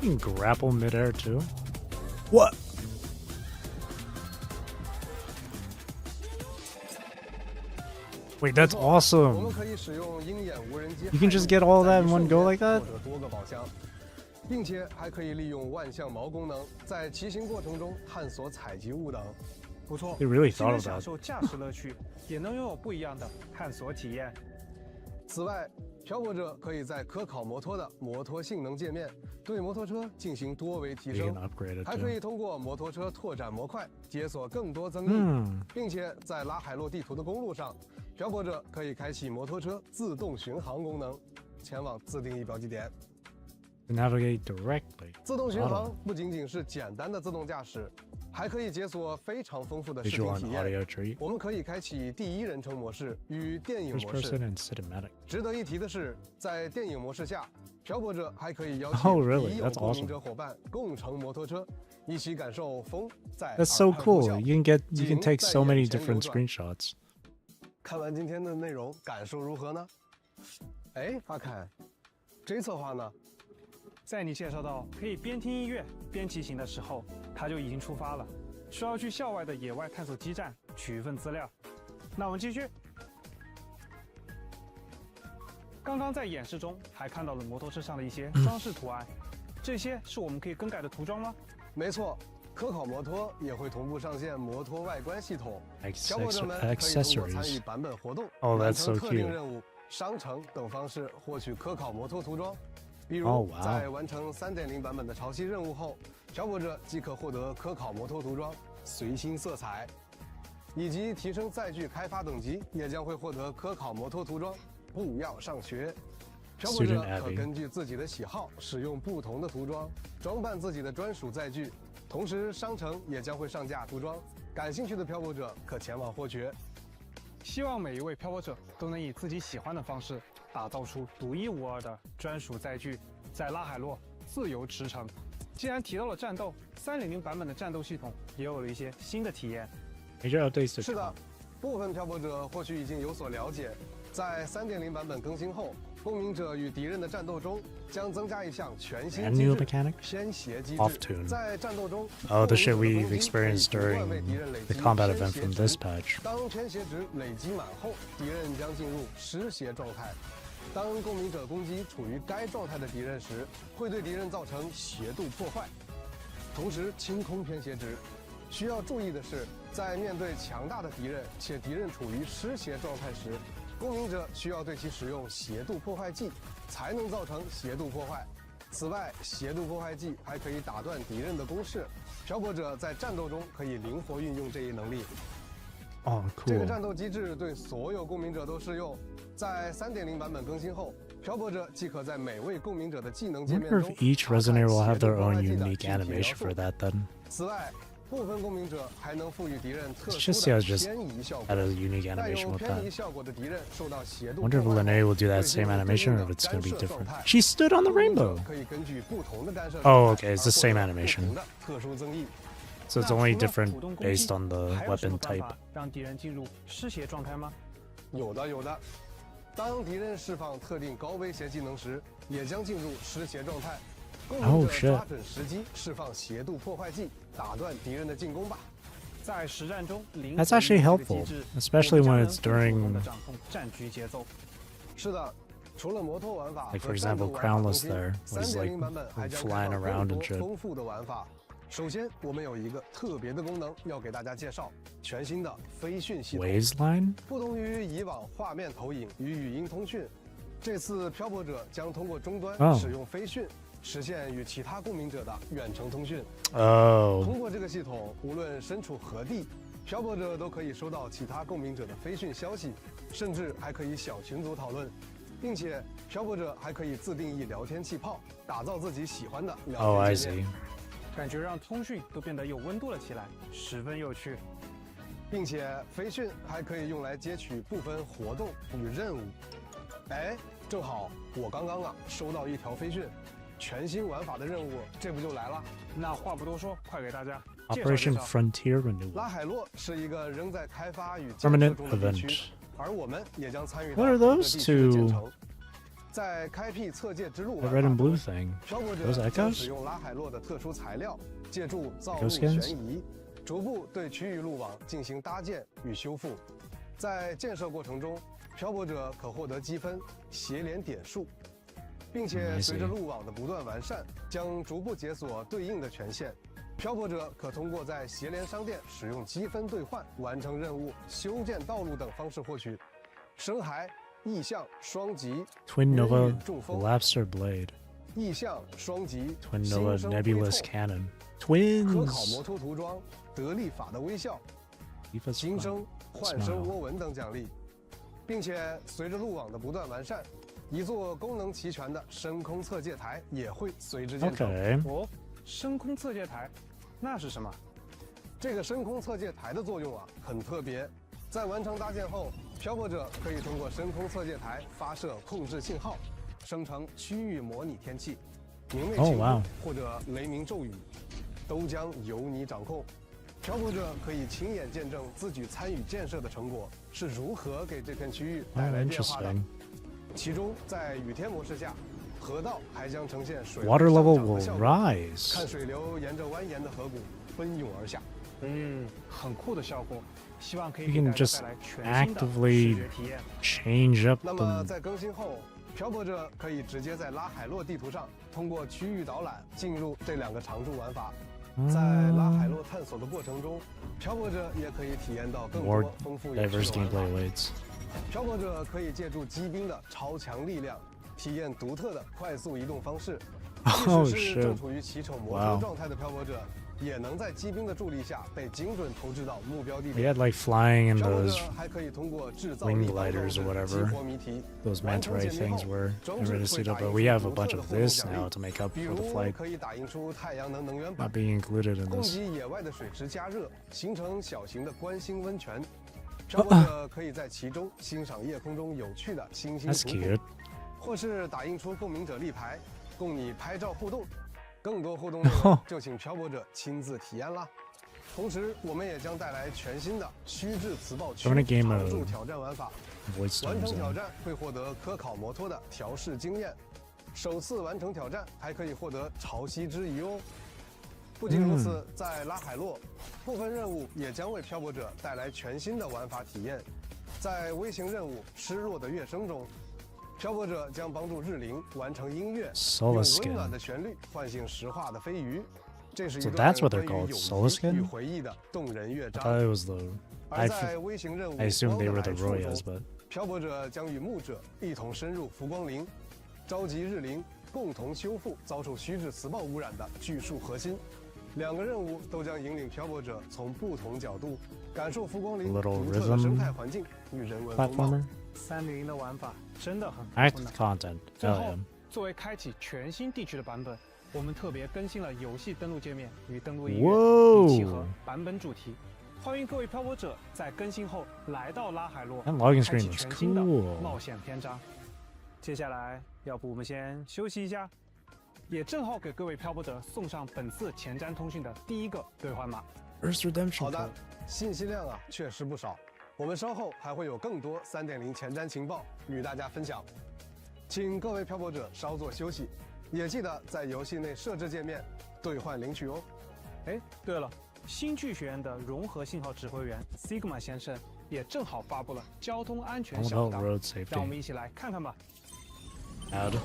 You can grapple midair too. What? Wait, that's 我们 awesome. 可以使用鹰眼无人机 You can just get all that in one go like 或 that? 者多个宝箱，并且还可以利用万象锚功能，在骑行过程中探索采集物等。不错， They really 既 thought 能 of 享 that. 受驾驶乐趣，也能拥有不一样的探索体验。此外，漂泊者可以在科考摩托的摩托性能界面对摩托车进行多维提 You 升 can，upgrade it 还可 too. 以通过摩托车拓展模块解锁更多增益，嗯并且在拉海洛地图的公路上，漂泊者可以开启摩托车自动巡航功能，前往自定义标记点。 To navigate directly. 自动巡航不仅仅是简单的自动驾驶，还可以解锁非常丰富的视 Visual 听 and 体 audio 验。 treat. 我们可以开启第一人称模式与电影 First 模式。 person and cinematic. 值得一提的是，在电影模式下，漂泊者还可以邀 Oh, 请 really? 已有 That's 共鸣 awesome. 者伙伴共乘摩托车，一起感受风在 That's so 耳畔呼 cool. 啸 You can take so many different 景在眼前 screenshots. 看完今天的内容，感受如何呢？哎，阿凯，这一策划呢？ 在你介绍到可以边听音乐边骑行的时候，它就已经出发了，需要去校外的野外探索基站取一份资料。那我们继续。刚刚在演示中还看到了摩托车上的一些装饰图案，这些是我们可以更改的涂装吗？没错，科考摩托也会同步上线摩托外观系统，漂泊者们可以通过参与 Accessories. 版本活动、 Oh, 完 that's 成 so 特定 cute. 任务、商城等方式获取科考摩托涂装。比如 Oh, wow. 在完成3.0版本的潮汐任务后，漂泊者即可获得科考摩托涂装、随心色彩，以及提升载具开发等级，也将会获得科考摩托涂装。不要上学。漂泊者可根据自己的喜好使用不同的涂装，装扮自己的专属载具。同时，商城也将会上架涂装，感兴趣的漂泊者可前往获取。希望每一位漂泊者都能以自己喜欢的方式，打造出独一无二的专属载具，在拉海洛自由驰骋。既然提到了战斗，3.0版本的战斗系统也有了一些新的体验。Major updates to 是的，部分漂泊者或许已经有所了解，在3.0版本更新后，公民者与敌人的战斗中将增加一项全新 and 机 new 制 mechanic? 偏斜机 Off 制。 tune. 在战斗中 Oh, the shit 公民者 we've 的攻击 experienced 可以不 during 断为敌人累 the 积 combat 偏 event 斜 from 值 this patch. 当偏斜值累积满后，敌人将进入失斜状态。当公民者攻击处于该状态的敌人时，会对敌人造成斜度破坏，同时清空偏斜值。需要注意的是，在面对强大的敌人且敌人处于失斜状态时，公民者需要对其使用斜度破坏剂，才能造成斜度破坏。此外，斜度破坏剂还可以打断敌人的攻势。漂泊者在战斗中可以灵活运用这一能力。Oh, 这个 cool. 战斗机制对所有公民者都适用。在3.0版本更新后，漂泊者即可在每位公民者的技能 I 界面 wonder 中 if each resonator will have their own 查看斜度破坏剂的 unique 具体 animation 描述 for that then. 此外，部分公民者还能赋予敌人特 It's 殊 just 的 yeah, just 偏移效 had 果。 a unique 带 animation 有 with 偏移 that. 效果的敌人受到斜度 Wonder if 破坏 Lene 后 will do that 会进 same 入对 animation 应 or 的 if it's gonna be 干涉 different. 状态 She stood on the 公民者 rainbow. 可以根据不同的干涉 Oh, 状态 okay, it's the 而获 same 得 animation. 不同的特殊增益。 So it's 那 only 除了 different 主动攻 based 击 on the 还有什么 weapon 办 type. 法让敌人进入失斜状态吗？有的，有的。当敌人释放特定高威胁技能时，也将进入失斜状态。公民 Oh, 者 shit. 抓准时机释放斜度破坏剂，打断敌人的进攻吧。在实战中，灵 That's 活 actually 运用这个 helpful, 机制 especially 我 when 们 it's 将能更主动地 during 掌控战局节奏。是的，除了摩托玩法 Like, 和 for 战斗 example, 玩法 Crownless 更新 there was like 3.0版本还将 flying 开放 around 更 and 多 shit. 丰富的玩法。首先，我们有一个特别的功能要给大家介绍，全新的飞讯系统。 Waves line? 不同于以往画面投影与语音通讯，这次漂泊者将通过终端 Oh. 使用飞讯，实现与其他公民者的远程通讯。 Oh. 通过这个系统，无论身处何地，漂泊者都可以收到其他公民者的飞讯消息，甚至还可以小群组讨论。并且漂泊者还可以自定义聊天气泡，打造自己喜欢的 Oh, 聊 I 天界面。 see. 感觉让通讯都变得有温度了起来，十分有趣。并且飞讯还可以用来接取部分活动与任务。哎，正好我刚刚收到一条飞讯，全新玩法的任务，这不就来了？那话不多说，快给大家介绍介 Operation 绍。 Frontier Renewal. 拉海洛是一个仍在开发与建设 Permanent 中的地区 event.，而我们也将参与到 What are 这个 those 地区的建 two? 成。在开辟侧界之路 The 玩 red 法 and 中 blue thing. 漂泊 Those 者将 echoes? 使用拉海洛的特殊材料，借助造路 Echo skins? 悬移，逐步对区域路网进行搭建与修复。在建设过程中，漂泊者可获得积分、协联点数，并且 I 随着 see. 路网的不断完善，将逐步解锁对应的权限。漂泊者可通过在协联商店使用积分兑换、完成任务、修建道路等方式获取。深海、异象、双极、 Twin 人 Nova 陨中风、 Lapser Blade. 异象、双极、 Twin 新 Nova 生 Nebulous 灰透 Cannon. 科考摩 Twins. 托涂装、得力法的微笑、 Leave us 新 fun. 生、幻生 Smile. 涡纹等奖励，并且随着路网的不断完善，一座功能齐全的深空测界台也会随之建成。 Okay. 哦，深空测界台，那是什么？这个深空测界台的作用很特别，在完成搭建后，漂泊者可以通过深空测界台发射控制信号，生成区域模拟天气，明媚 Oh, 晴空 wow. 或者雷鸣骤雨，都将由你掌控。漂泊者可以亲眼见证自己参与建设的成果是如何给这片区域 Oh, 带来变化的。 interesting. 其中，在雨天模式下，河道还将呈现水 Water 位上 level 涨的 will 效果， rise. 看水流沿着蜿蜒的河谷奔涌而下。很酷的效果，希望可以 You 给 can 大家 just 带来全新的视 actively 觉体验。 change up 那么 the 在更新后，漂泊者可以直接在拉海洛地图上通过区域导览进入这两个常驻玩法。在拉海洛探索的过程中，漂泊者也可以体验到更 more 多丰富有趣 diverse 的玩法。 gameplay awaits. 漂泊者可以借助机兵的超强力量，体验独特的快速移动方式。即 Oh 使是正 shit. 处于骑乘摩 Wow. 托状态的漂泊者，也能在机兵的助力下被精准投掷到目标地 We 点。 had like flying and 漂泊 those 者还可以通过制造 wing 立方装 gliders 置 or whatever 激活谜题。 those 完 manta 成 ray 解谜 things 后 were 装 in 置 Red 会 Cedar, 打 but 印 we 出 have a 独 bunch 特的 of 互动 this 奖励 now to make up 比 for the 如 flight 可以打印出太阳能能源板 not，being included in 供 this. 给野外的水池加热，形成小型的观星温泉。漂泊者可以在其中欣赏夜空中有趣的星星 That's 图谱， cute. 或是打印出共鸣者立牌，供你拍照互动。更多互动内容就请漂泊者亲自体验啦。同时，我们也将带来全新的虚质磁暴区 Permanent game 常驻 mode. 挑战玩法。 Void 完 storms 成挑 in. 战会获得科考摩托的调试经验，首次完成挑战还可以获得潮汐之仪哦。不仅如此，在拉海洛，部分任务也将为漂泊者带来全新的玩法体验。在微型任务《失落的乐声》中，漂泊者将帮助日灵完成音乐， Solar 用温暖 skin. 的旋律唤醒石化的飞鱼。这是一 So 段 that's what 关 they're 于 called, 友 solar 谊 skin? 与回忆的动人乐 I 章。 thought it was the. 而 I 在微型任务 I assumed they were the 光的来 Royas, 处中 but 漂泊者将与牧者一同深入浮光林，召集日灵，共同修复遭受虚质磁暴污染的巨树核心。两个任务都将引领漂泊者从不同角度感受浮光林 Little 独特的 rhythm 生态环境与人文风貌。 platformer. 300的玩法真的很丰 Active 富呢。 content. 最 Hell 后 yeah.，作为开启全新地区的版本，我们特别更新了游戏登录界面与登录音乐， Whoa 以契合版本主题。欢迎各位漂泊者在更新后来到拉海洛， That login 开启 screen looks 全新的 cool. 冒险篇章。接下来，要不我们先休息一下，也正好给各位漂泊者送上本次前瞻通讯的第一个兑换码。 First redemption 好的 code.，信息量确实不少，我们稍后还会有更多3.0前瞻情报与大家分享，请各位漂泊者稍作休息，也记得在游戏内设置界面兑换领取哦。哎，对了，新剧学院的融合信号指挥员 Sigma 先生也正好发布了交通安全 All 小 about 档， road 让我们 safety. 一起来看看吧。 Add.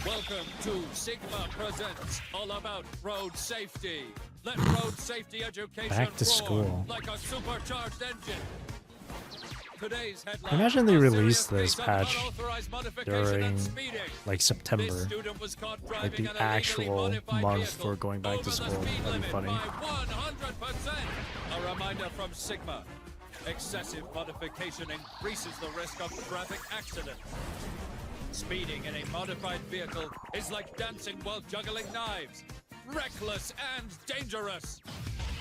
Welcome to Sigma Presents All About Road Safety. Let road safety education Back to roar school. like a supercharged engine. Today's headline. Imagine they A released serious this case of patch unauthorized modification during and speeding. like This September, student was caught like driving the an illegally actual modified month vehicle for going back over to the school. speed That'd be limit funny. by 100%. A reminder from Sigma. Excessive modification increases the risk of traffic accidents. Speeding in a modified vehicle is like dancing while juggling knives. Reckless and dangerous.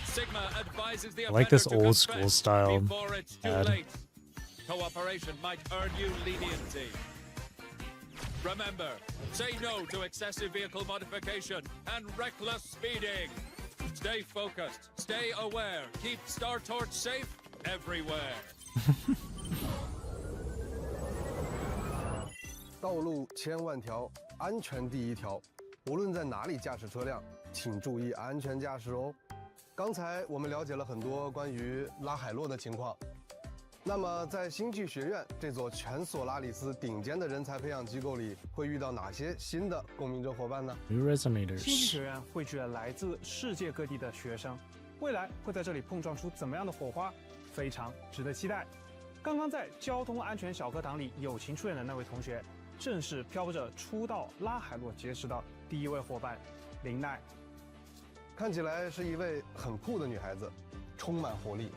Sigma advises the I like this offender to old school confess style before it's too ad. late. Cooperation might earn you leniency. Remember, say no to excessive vehicle modification and reckless speeding. Stay focused, stay aware, keep Star Torch safe everywhere. 道路千万条，安全第一条。无论在哪里驾驶车辆，请注意安全驾驶哦。刚才我们了解了很多关于拉海洛的情况。那么，在星剧学院这座全索拉里斯顶尖的人才培养机构里，会遇到哪些新的共鸣者伙伴呢？ New 星际 resonators. 学院汇聚了来自世界各地的学生，未来会在这里碰撞出怎么样的火花，非常值得期待。刚刚在交通安全小课堂里友情出演的那位同学，正是漂泊者初到拉海洛结识的第一位伙伴林奈。看起来是一位很酷的女孩子，充满活力。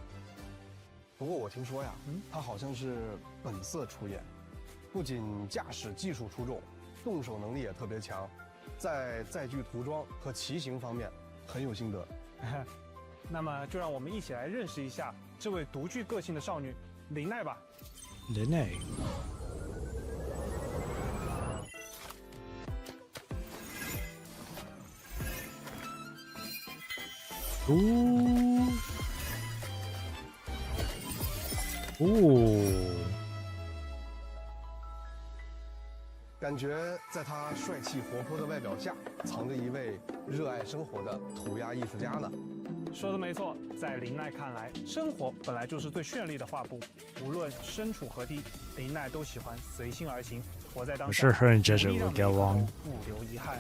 不过我听说呀，她好像是本色出演，不仅驾驶技术出众，动手能力也特别强，在载具涂装和骑行方面很有心得。那么就让我们一起来认识一下这位独具个性的少女林奈吧。林奈。感觉在她帅气活泼的外表下，藏着一位热爱生活的涂鸦艺术家呢。说的没错，在林奈看来，生活本来就是最绚丽的画布。无论身处何地，林奈都喜欢随心而行，活在当下， I'm sure her and Jeju 努力让 will 每 get 一刻 along. 都不留遗憾。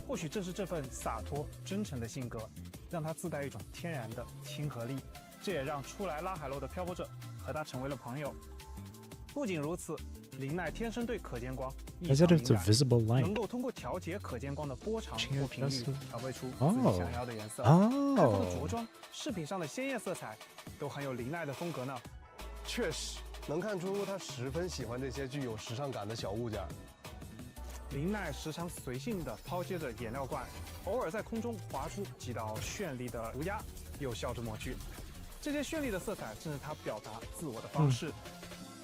或许正是这份洒脱真诚的性格，让他自带一种天然的亲和力，这也让初来拉海洛的漂泊者和他成为了朋友。不仅如此，林奈天生对可见光异常 Positive 敏 to 感， visible 能 light. 够通过调节可见光的波长或频率，调配出自己哦想要的颜色。哦看他的着装、饰品上的鲜艳色彩，都很有林奈的风格呢。确实，能看出她十分喜欢这些具有时尚感的小物件。林奈时常随性地抛接着颜料罐，偶尔在空中划出几道绚丽的涂鸦，又笑着抹去。这些绚丽的色彩正是他表达自我的方式。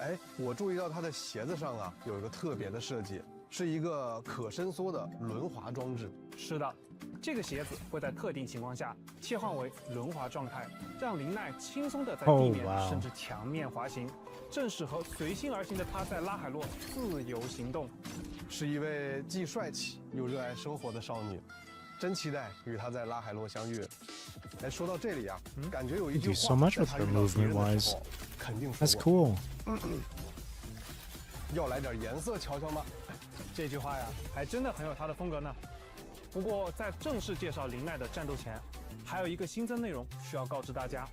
哎，我注意到她的鞋子上啊有一个特别的设计，是一个可伸缩的轮滑装置。是的，这个鞋子会在特定情况下切换为轮滑状态，让林奈轻松地在地面、 Oh, wow. 甚至墙面滑行，正适合随心而行的他在拉海洛自由行动。是一位既帅气又热爱生活的少女，真期待与她在拉海洛相遇。哎，说到这里啊，感觉有一句 You do 话 so much 在 with 她 her 遇到别人 movement 的时 wise. 候肯定说 That's 过 cool. 要来点颜色瞧瞧吗？这句话呀，还真的很有他的风格呢。不过在正式介绍林奈的战斗前，还有一个新增内容需要告知大家。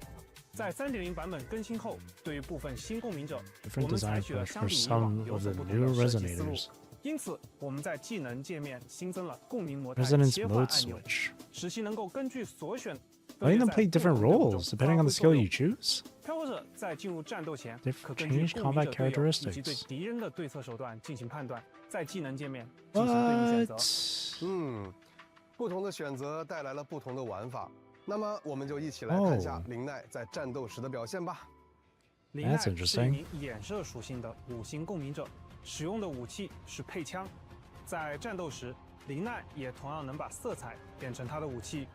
在 3.0 版本更新后，对于部分新共鸣者，我 Different 们采 design 取了 for 相比以 some 往有 of 所 the 不同 new 的设计思路。 resonators. 因此，我们在技能界面新增了共鸣模态 Resonance 切换 mode 按钮， switch. 使其能够根据所选。 Letting them play different roles depending on the skill you choose. 漂泊者在进入战斗前， They've 可根据 changed 共鸣者 combat 队友以及 characteristics. 对敌人的对策手段进行判断，在技能界面进行对应选择。 What? 不同的选择带来了不同的玩法。那么，我们就一起来看一下林奈在战斗时的表现吧。林奈 That's 是一 interesting. 名衍射属性的5星共鸣者，使用的武器是配枪。在战斗时，林奈也同样能把色彩变成他的武器。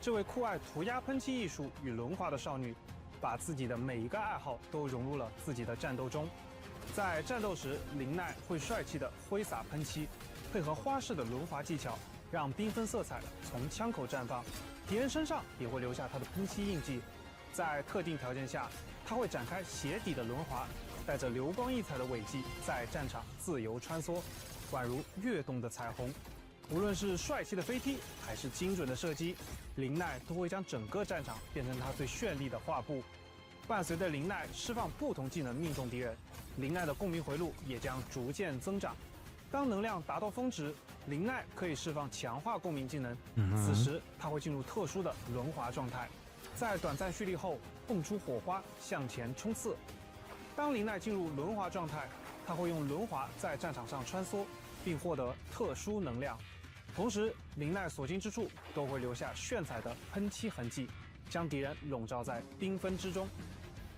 这位酷爱涂鸦喷漆艺术与轮滑的少女，把自己的每一个爱好都融入了自己的战斗中。在战斗时，林奈会帅气地挥洒喷漆，配合花式的轮滑技巧，让缤纷色彩从枪口绽放，敌人身上也会留下他的喷漆印记。在特定条件下，他会展开鞋底的轮滑，带着流光溢彩的尾迹在战场自由穿梭，宛如跃动的彩虹。无论是帅气的飞踢，还是精准的射击，林奈都会将整个战场变成他最绚丽的画布。伴随着林奈释放不同技能命中敌人，林奈的共鸣回路也将逐渐增长。当能量达到峰值，林奈可以释放强化共鸣技能，此时他会进入特殊的轮滑状态。在短暂蓄力后蹦出火花向前冲刺。当林奈进入轮滑状态，他会用轮滑在战场上穿梭，并获得特殊能量。同时，林奈所经之处都会留下炫彩的喷漆痕迹，将敌人笼罩在缤纷之中。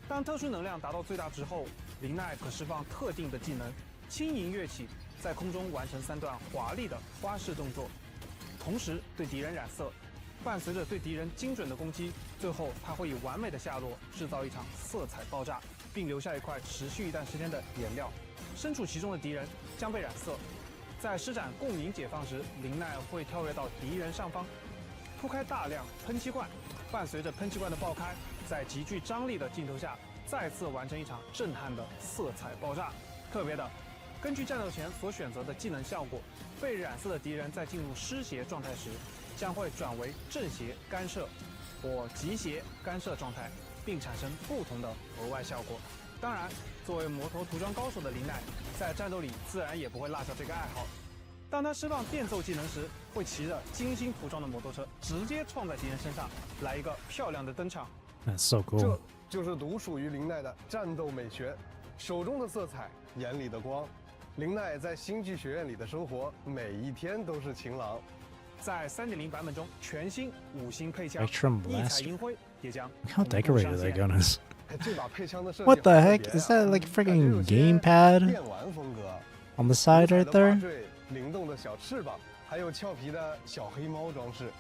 当特殊能量达到最大值后，林奈可释放特定的技能，轻盈跃起，在空中完成3段华丽的花式动作，同时对敌人染色。伴随着对敌人精准的攻击，最后他会以完美的下落制造一场色彩爆炸，并留下一块持续一段时间的颜料。身处其中的敌人将被染色。在施展共鸣解放时，林奈会跳跃到敌人上方，铺开大量喷漆罐，伴随着喷漆罐的爆开，在极具张力的镜头下，再次完成一场震撼的色彩爆炸。特别的，根据战斗前所选择的技能效果，被染色的敌人在进入湿邪状态时，将会转为正邪干涉或极邪干涉状态，并产生不同的额外效果。当然，作为摩托涂装高手的林奈，在战斗里自然也不会落下这个爱好。当他释放变奏技能时，会骑着精心涂装的摩托车直接撞在敌人身上，来一个漂亮的登场。That's so cool. 这就是独属于林奈的战斗美学，手中的色彩，眼里的光。林奈在星剧学院里的生活，每一天都是晴朗。在 3.0 版本中，全新5星配枪 Spectrum 异彩银辉也将 Look how 同步 decorated 上 that 线。 gun is. 这把配枪的设计 What the 好特 heck? 别 Is that like 感觉有 freaking 些 gamepad 电玩风格 on the side 五彩 right 的八 there? 坠灵动的小翅膀，还有俏皮的小黑猫装饰。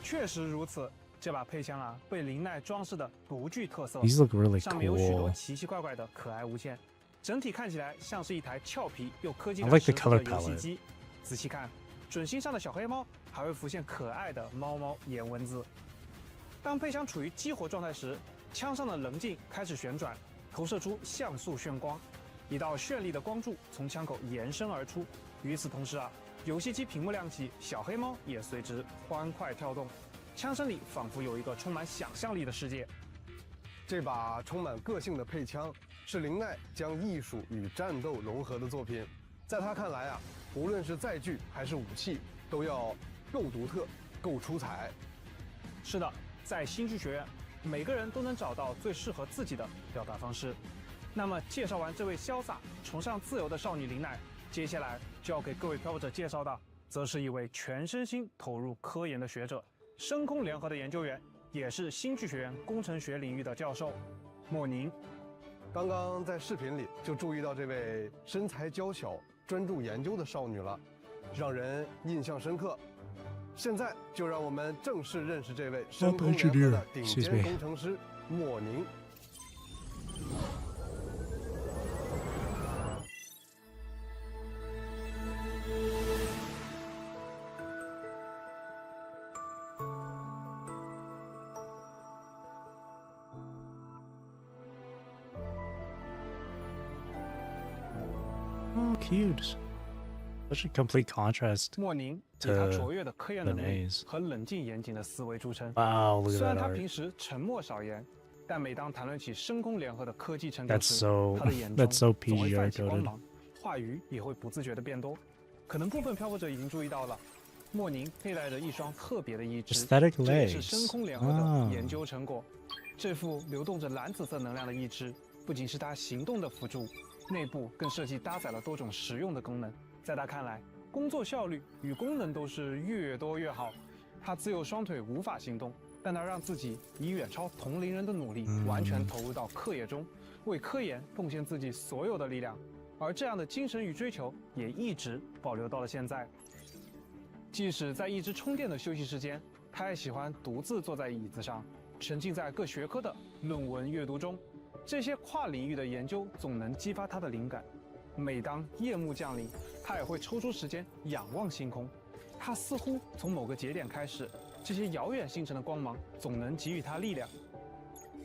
确实如此，这把配枪啊，被林奈装饰的独具特色， These look really 上面有许多 cool. 奇奇怪怪的可爱物件，整体看起来像是一台俏皮又科技 I 感 like the 十足的 color 游戏 palette. 机。仔细看，准心上的小黑猫还会浮现可爱的猫猫颜文字。当配枪处于激活状态时，枪上的棱镜开始旋转，投射出像素炫光，一道绚丽的光柱从枪口延伸而出。与此同时啊，游戏机屏幕亮起，小黑猫也随之欢快跳动，枪声里仿佛有一个充满想象力的世界。这把充满个性的配枪是林奈将艺术与战斗融合的作品。在他看来啊，无论是载具还是武器，都要够独特、够出彩。是的，在星剧学院，每个人都能找到最适合自己的表达方式。那么，介绍完这位潇洒、崇尚自由的少女林奈，接下来就要给各位漂泊者介绍的，则是一位全身心投入科研的学者，深空联合的研究员，也是星剧学院工程学领域的教授莫宁。刚刚在视频里就注意到这位身材娇小、专注研究的少女了，让人印象深刻。现在就让我们正式认识这位深空联合的顶尖工程师莫宁。Oh, cute. Such a complete contrast 莫宁以他 to 卓越的科研能 the 力 nays. 和冷静严谨的思维著称。 Wow, look 虽 at 然 that 他 art. 平时沉默少言，但每当谈论起深空联合的科技成就 That's 时， so 他的眼中 that's so 总会 PG 泛起光 coded. 芒，话语也会不自觉地变多。可能部分漂泊者已经注意到了，莫宁佩戴着一双特别的义肢， Aesthetic 这也是 legs. 深空联合啊的研究成果。这副流动着蓝紫色能量的义肢，不仅是他行动的辅助，内部更设计搭载了多种实用的功能。在他看来，工作效率与功能都是越多越好。他自幼双腿无法行动，但他让自己以远超同龄人的努力，完全投入到课业中，为科研奉献自己所有的力量。而这样的精神与追求也一直保留到了现在。即使在一直充电的休息时间，他也喜欢独自坐在椅子上，沉浸在各学科的论文阅读中。这些跨领域的研究总能激发他的灵感。每当夜幕降临，他也会抽出时间仰望星空。他似乎从某个节点开始，这些遥远星辰的光芒总能给予他力量。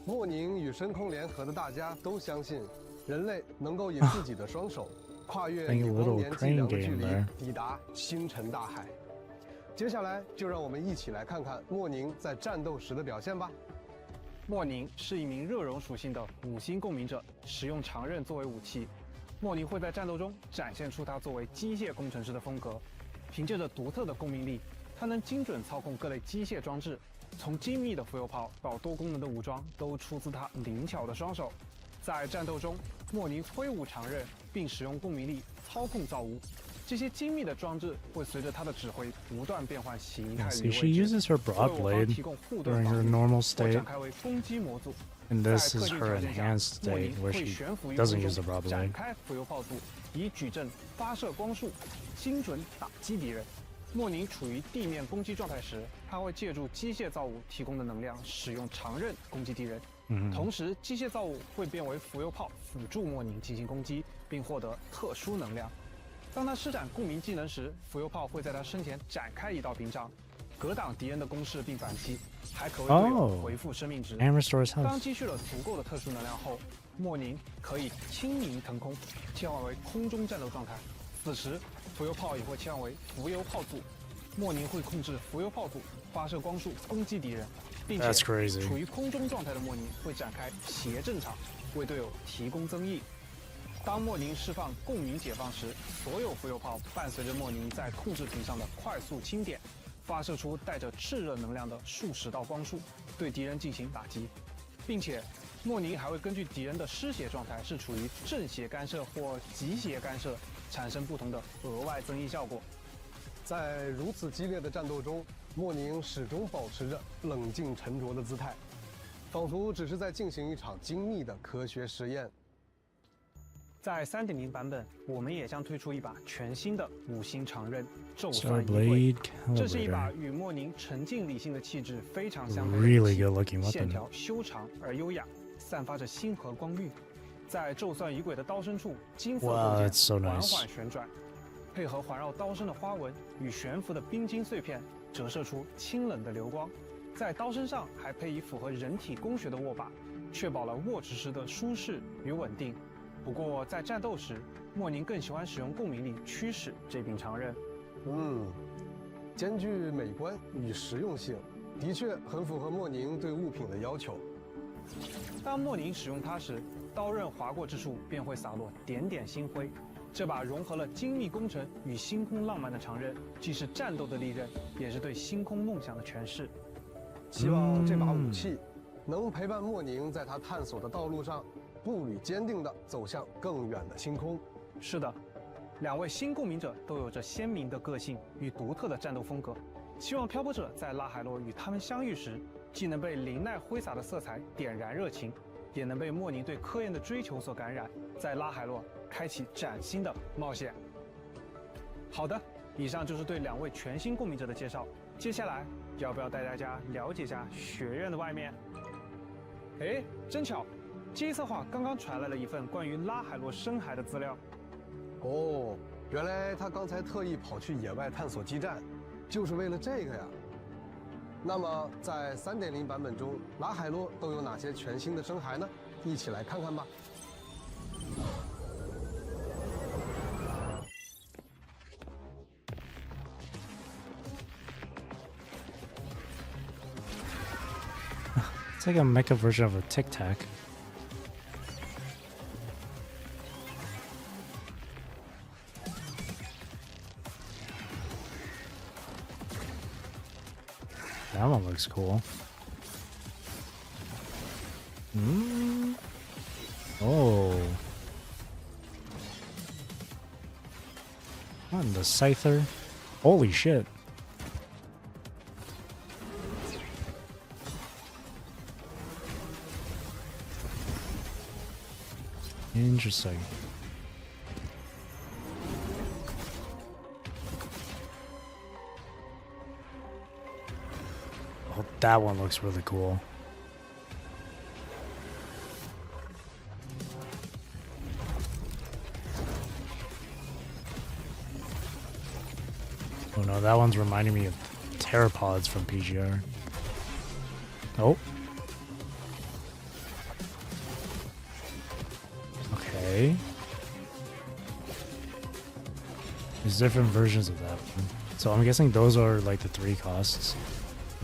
莫宁与深空联合的大家都相信，人类能够以自己的双手跨越 Playing a 以 little 光年计量的 crane 距 game 离 there.，抵达星辰大海。接下来就让我们一起来看看莫宁在战斗时的表现吧。莫宁是一名热熔属性的5星共鸣者，使用长刃作为武器。莫宁会在战斗中展现出他作为机械工程师的风格。凭借着独特的共鸣力，他能精准操控各类机械装置，从精密的浮游炮到多功能的武装，都出自他灵巧的双手。在战斗中，莫宁挥舞长刃，并使用共鸣力操控造物。这些精密的装置会随着他的指挥不断变换形态 See, 与 she 位置， uses her 为 broad 我方 blade 提供护盾 during 防 her 御， normal 或 state, 展开为攻击模组。 and 在 this 特 is 定 her 条件下， enhanced 莫 state 宁 where 会 she 悬浮于 doesn't 空 use the 中， broad 展 blade. 开浮游炮组，以矩阵发射光束，精准打击敌人。莫宁处于地面攻击状态时，他会借助机械造物提供的能量，使用长刃攻击敌人。同时，机械造物会变为浮游炮，辅助莫宁进行攻击，并获得特殊能量。当他施展共鸣技能时，浮游炮会在他身前展开一道屏障，格挡敌人的攻势并反击，还可为队友回复生命值。 And restores 当 health. 积蓄了足够的特殊能量后，莫宁可以轻盈腾空，切换为空中战斗状态。此时，浮游炮也会切换为浮游炮组。莫宁会控制浮游炮组发射光束攻击敌人，并且 That's crazy. 处于空中状态的莫宁会展开斜阵场，为队友提供增益。当莫宁释放共鸣解放时，所有浮游炮伴随着莫宁在控制屏上的快速轻点，发射出带着炽热能量的数十道光束，对敌人进行打击，并且莫宁还会根据敌人的失血状态是处于正血干涉或极血干涉，产生不同的额外增益效果。在如此激烈的战斗中，莫宁始终保持着冷静沉着的姿态，仿佛只是在进行一场精密的科学实验。在3.0版本，我们也将推出一把全新的5星长刃宙 Star 算衣柜。 Blade 这是一把 Calibrator. 与莫宁沉静理性的气质非常相配的 Really 武器 good looking 线 weapon. 条修长而优雅，散发着星河光晕。在宙算仪轨的刀身处，金色 Wow, 构 that's so 件缓 nice. 缓旋转，配合环绕刀身的花纹与悬浮的冰晶碎片，折射出清冷的流光。在刀身上还配以符合人体工学的握把，确保了握持时的舒适与稳定。不过在战斗时，莫宁更喜欢使用共鸣力驱使这柄长刃。兼具美观与实用性，的确很符合莫宁对物品的要求。当莫宁使用它时，刀刃划过之处便会洒落点点星辉。这把融合了精密工程与星空浪漫的长刃，既是战斗的利刃，也是对星空梦想的诠释。希望这把武器能陪伴莫宁在他探索的道路上，步履坚定地走向更远的星空。是的，两位新共鸣者都有着鲜明的个性与独特的战斗风格。希望漂泊者在拉海洛与他们相遇时，既能被林奈挥洒的色彩点燃热情，也能被莫宁对科研的追求所感染，在拉海洛开启崭新的冒险。好的，以上就是对两位全新共鸣者的介绍。接下来，要不要带大家了解一下学院的外面？哎，真巧，街策划刚刚传来了一份关于拉海洛深海的资料。哦，原来他刚才特意跑去野外探索基站，就是为了这个呀。那么，在3.0版本中，拉海洛都有哪些全新的深海呢？一起来看看吧。It's like a mecha version of a Tic Tac. That one looks cool. Oh. What in the Scyther? Holy shit. Interesting. Oh, that one looks really cool. Oh no, that one's reminding me of pteropods from PGR. Oh. Okay. There's different versions of that one. So I'm guessing those are like the 3 costs.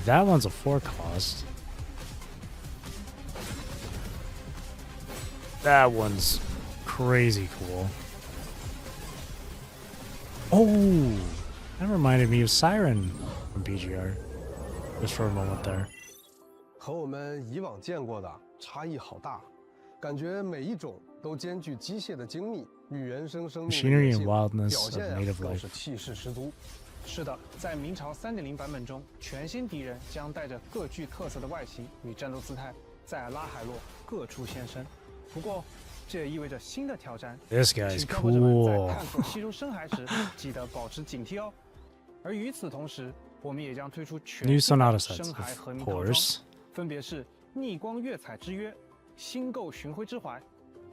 That one's a 4 cost. That one's crazy cool. Oh! That reminded me of Siren from PGR. Just for a moment there. 和我们以往见过的差异好大，感觉每一种都兼具机械的精密与原生生命的 Machinery 人 and 性， wildness 表 of 现 native 更 life. 是气势十足。是的，在明朝3.0版本中，全新敌人将带着各具特色的外形与战斗姿态，在拉海洛各处现身。不过，这也意味着新的挑战。 This guy is 请漂泊者们在 cool. 探索吸入深海时，记得保持警惕哦。而与此同时，我们也将推出全 New 新的 Sonata sets, 深海 of 和鸣套装， course. 分别是逆光月彩之约、星构巡回之怀、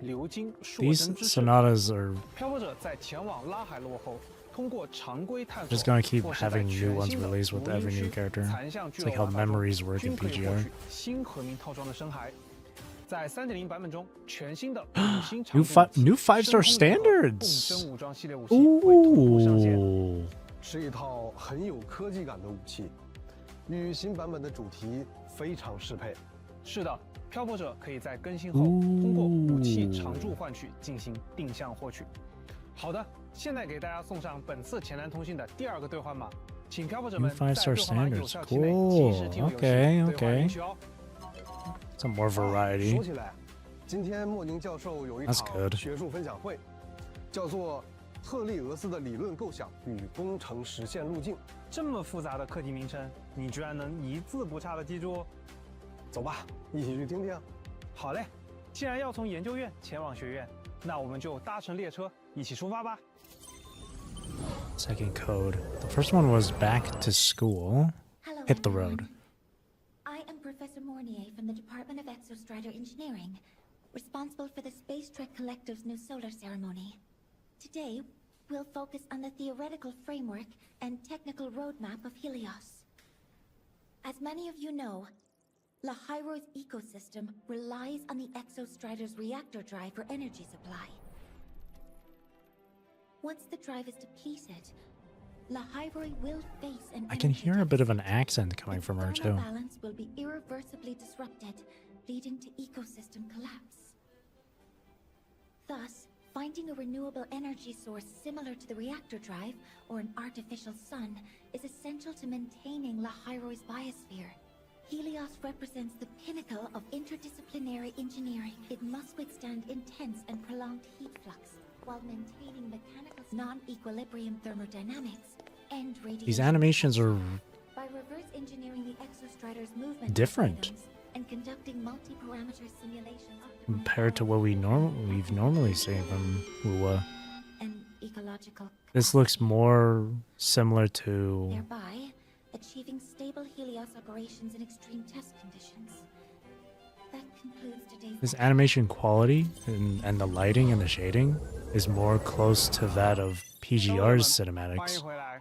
流金烁 These 针之势。 sonatas are 漂泊者在前往拉海洛后，通过常规探索， just gonna keep 或是在 having new 全 ones 新的 released with 魔音 every new 区 character. 残像 It's 聚 like 落 how 瓦当中 memories work 均 in 可以获 PGR. 取新和鸣套装的深海。在3.0版本中，全新的五星长 New 度武器 new 5-star 深空联合共 standards. 生武装系列武器会同步上线。 Ooh. 是一套很有科技感的武器，与新版本的主题非常适配。是的，漂泊者可以在更新后通过武器常驻换取进行定向获取。好的，现在给大家送上本次前南通信的第2个兑换码，请漂泊者们 New 在 5-star 兑换码有 standards. 效期内及时进入游戏 Cool. 兑换 Okay, 领取哦。 Some more variety. 说起来，今天莫宁教授有一 That's 场 good. 学术分享会，叫做《特利俄斯的理论构想与工程实现路径》。这么复杂的课题名称，你居然能一字不差的记住？走吧，一起去听听。好嘞，既然要从研究院前往学院，那我们就搭乘列车一起出发吧。 Second code. The first one was back to school. Hello, Hit the everyone. road. I am Professor Mornier from the Department of Exostrider Engineering, responsible for the Space Trek Collective's new solar ceremony. Today, we'll focus on the theoretical framework and technical roadmap of Helios. As many of you know, Lahairo's ecosystem relies on the Exostrider's reactor drive for energy supply. Once the drive is depleted, Lahairoi will face an I can energy hear a bit of an deficit. accent coming Its from her thermal too. balance will be irreversibly disrupted, leading to ecosystem collapse. Thus, finding a renewable energy source similar to the reactor drive or an artificial sun is essential to maintaining Lahairoi's biosphere. Helios represents the pinnacle of interdisciplinary engineering. It must withstand intense and prolonged heat flux while maintaining mechanical non-equilibrium thermodynamics and radiation. These animations are By reverse engineering the Exostrider's movement different algorithms and conducting multi-parameter simulations compared to what we've normally seen from Wuwa. and ecological This looks more similar to thereby achieving stable Helios operations in extreme test conditions. That concludes today's this animation quality and the lighting and the shading is more close to that of PGR's 欢迎 cinematics. 回来，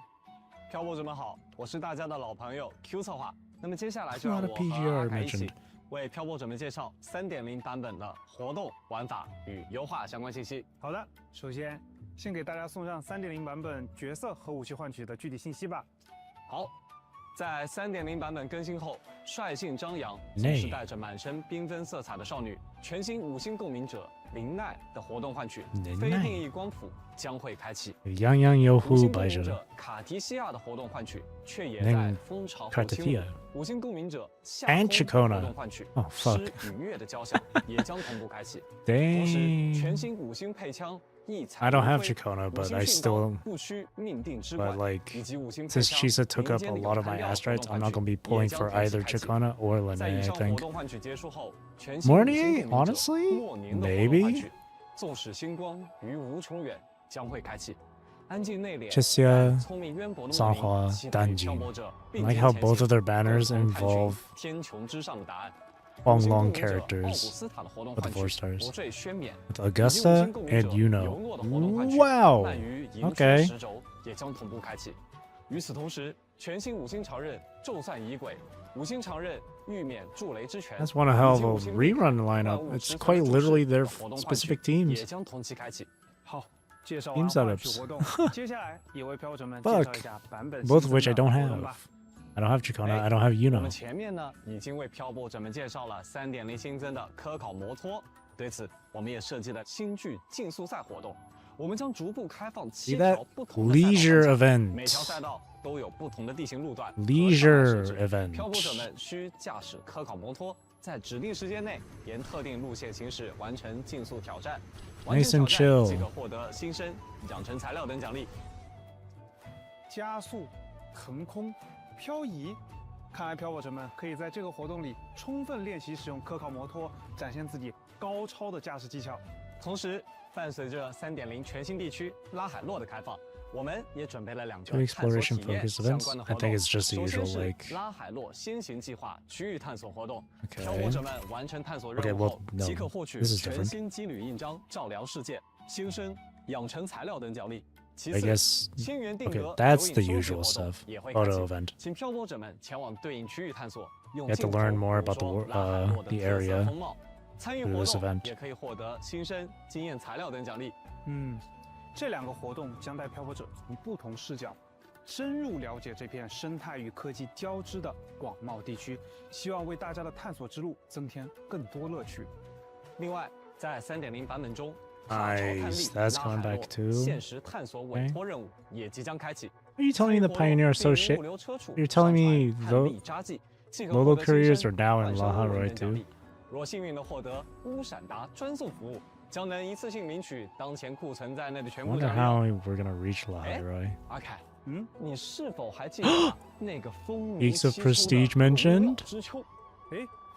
漂泊者们好，我是大家的老朋友 Q 策划。那么接下来就让 Not a 我和 PGR 阿凯一起 mentioned. 为漂泊者们介绍3.0版本的活动玩法与优化相关信息。好的，首先先给大家送上3.0版本角色和武器换取的具体信息吧。好，在3.0版本更新后，率性张扬，内总是带着满身缤纷色彩的少女，全新五星共鸣者林奈的活动换取，林奈非定义光谱将会开启。 Yang Yang 五 Yohu 星共摆着鸣者卡提西亚的活动换取，却也那在个蜂巢后卡提西亚倾入。五星共鸣者夏 And 空的 Chicona 活动换取， Oh, 诗 fuck. 与月的交响也将同步开启。同时，全 Dang. 新五星配枪异彩 I don't 如 have 辉 Chicona, 五 but 星 I 训刀 still. 不屈命定之 But 管， like, 以及五星配 since 枪 Chisa took 民 up 间 a 的 lot 有 of my 弹调 asteroids, 活动 I'm 换 not 取 gonna be 也 pulling 将 for 同时 either 开启。 Chicona or 在以 Lene, I 上活 think. 动换取结束后，全新五星 Morning? 共鸣者 Honestly? 莫宁的活动换 Maybe? 取，纵使星光于无穷远将会开启。安静内敛、这些聪明渊博的撒花莫宁，期待与淡景漂泊者 I 并 like 肩 how 前 both 行， of their 共 banners 同探寻 involve 天穹之上的答案。 Huang 五星共 Long 鸣者奥古 characters 斯塔的活动 with the 换 4取， stars. 国坠宣冕。 with 以及五 Augusta 星共鸣 and 者 Yuno. 尤诺的活动换取， Wow. 鳗鱼迎春 Okay. 十轴也将同步开启。与此同时，全新五星常任宙散仪轨，五星常任玉冕筑雷之拳， That's one hell 以及 of 五 a 星 rerun 万 lineup. 物 It's 之 quite 宗的注 literally 释 their 的活动换取 specific teams. 也将同期开启。好，介绍 Team 完换取 setups. 活动，接下来也为漂泊者们介 Fuck. 绍一下版本 Both 新 of which I 增 don't 的活动 have. 吧。 I don't have Chicona. I don't have 我 Yuno. 们前面呢已经为漂泊者们介绍了3.0新增的科考摩托，对此我们也设计了星剧竞速赛活动。我们将逐步开放7 that 条不同的赛道 leisure 方向 event 每条赛道都有不同的地形路段和 Leisure 障碍设置 event 漂泊者们需驾驶科考摩托，在指定时间内沿特定路线行驶，完成竞速挑战。完 Nice 成 and 挑战 chill 即可获得新生、养成材料等奖励。加速、腾空、漂移。看来漂泊者们可以在这个活动里充分练习使用科考摩托，展现自己高超的驾驶技巧。同时，伴随着3.0全新地区拉海洛的开放，我们也准备了2个 Two 探索 exploration 体验 focus 相 events. 关的 I 活动。 think it's just the 首先 usual 是 like 拉海洛先行计划区域探索活动。 Okay. 漂泊者们完成探索 Okay, 任务 well, 后， no, 即可获取 this is 全 different. 新机旅印章、照疗事件、新生、养成材料等奖励。其 I 次， guess 千元定 okay, 额 that's 留 the 影收 usual 集活动 stuff. 也会开 Photo 启， event. 请漂泊者们前往对应区域探索，用 You have to 镜头 learn more 捕 about the 捉拉海洛的 the 特色 area 风貌。参与 through 活 this 动 event. 也可以获得新生、经验材料等奖励。这2个活动将带漂泊者从不同视角，深入了解这片生态与科技交织的广袤地区，希望为大家的探索之路增添更多乐趣。另外，在3.0版本中，踏潮探 Nice. 力 That's 拉 coming 海 back 洛 too. 现实探索委托任务也即将开启。 Are you telling me the Pioneer are so shit? You're telling me Lolo couriers are now in Laharoy too? 若幸运的获得乌闪达专送服务，将能一次性领取当前库存在内的全 I 部 wonder 奖励。 how we're gonna reach Laharoy. 阿凯，你是否还记得那个风靡 Geeks of 西出的 Prestige 荣耀 mentioned? 之秋？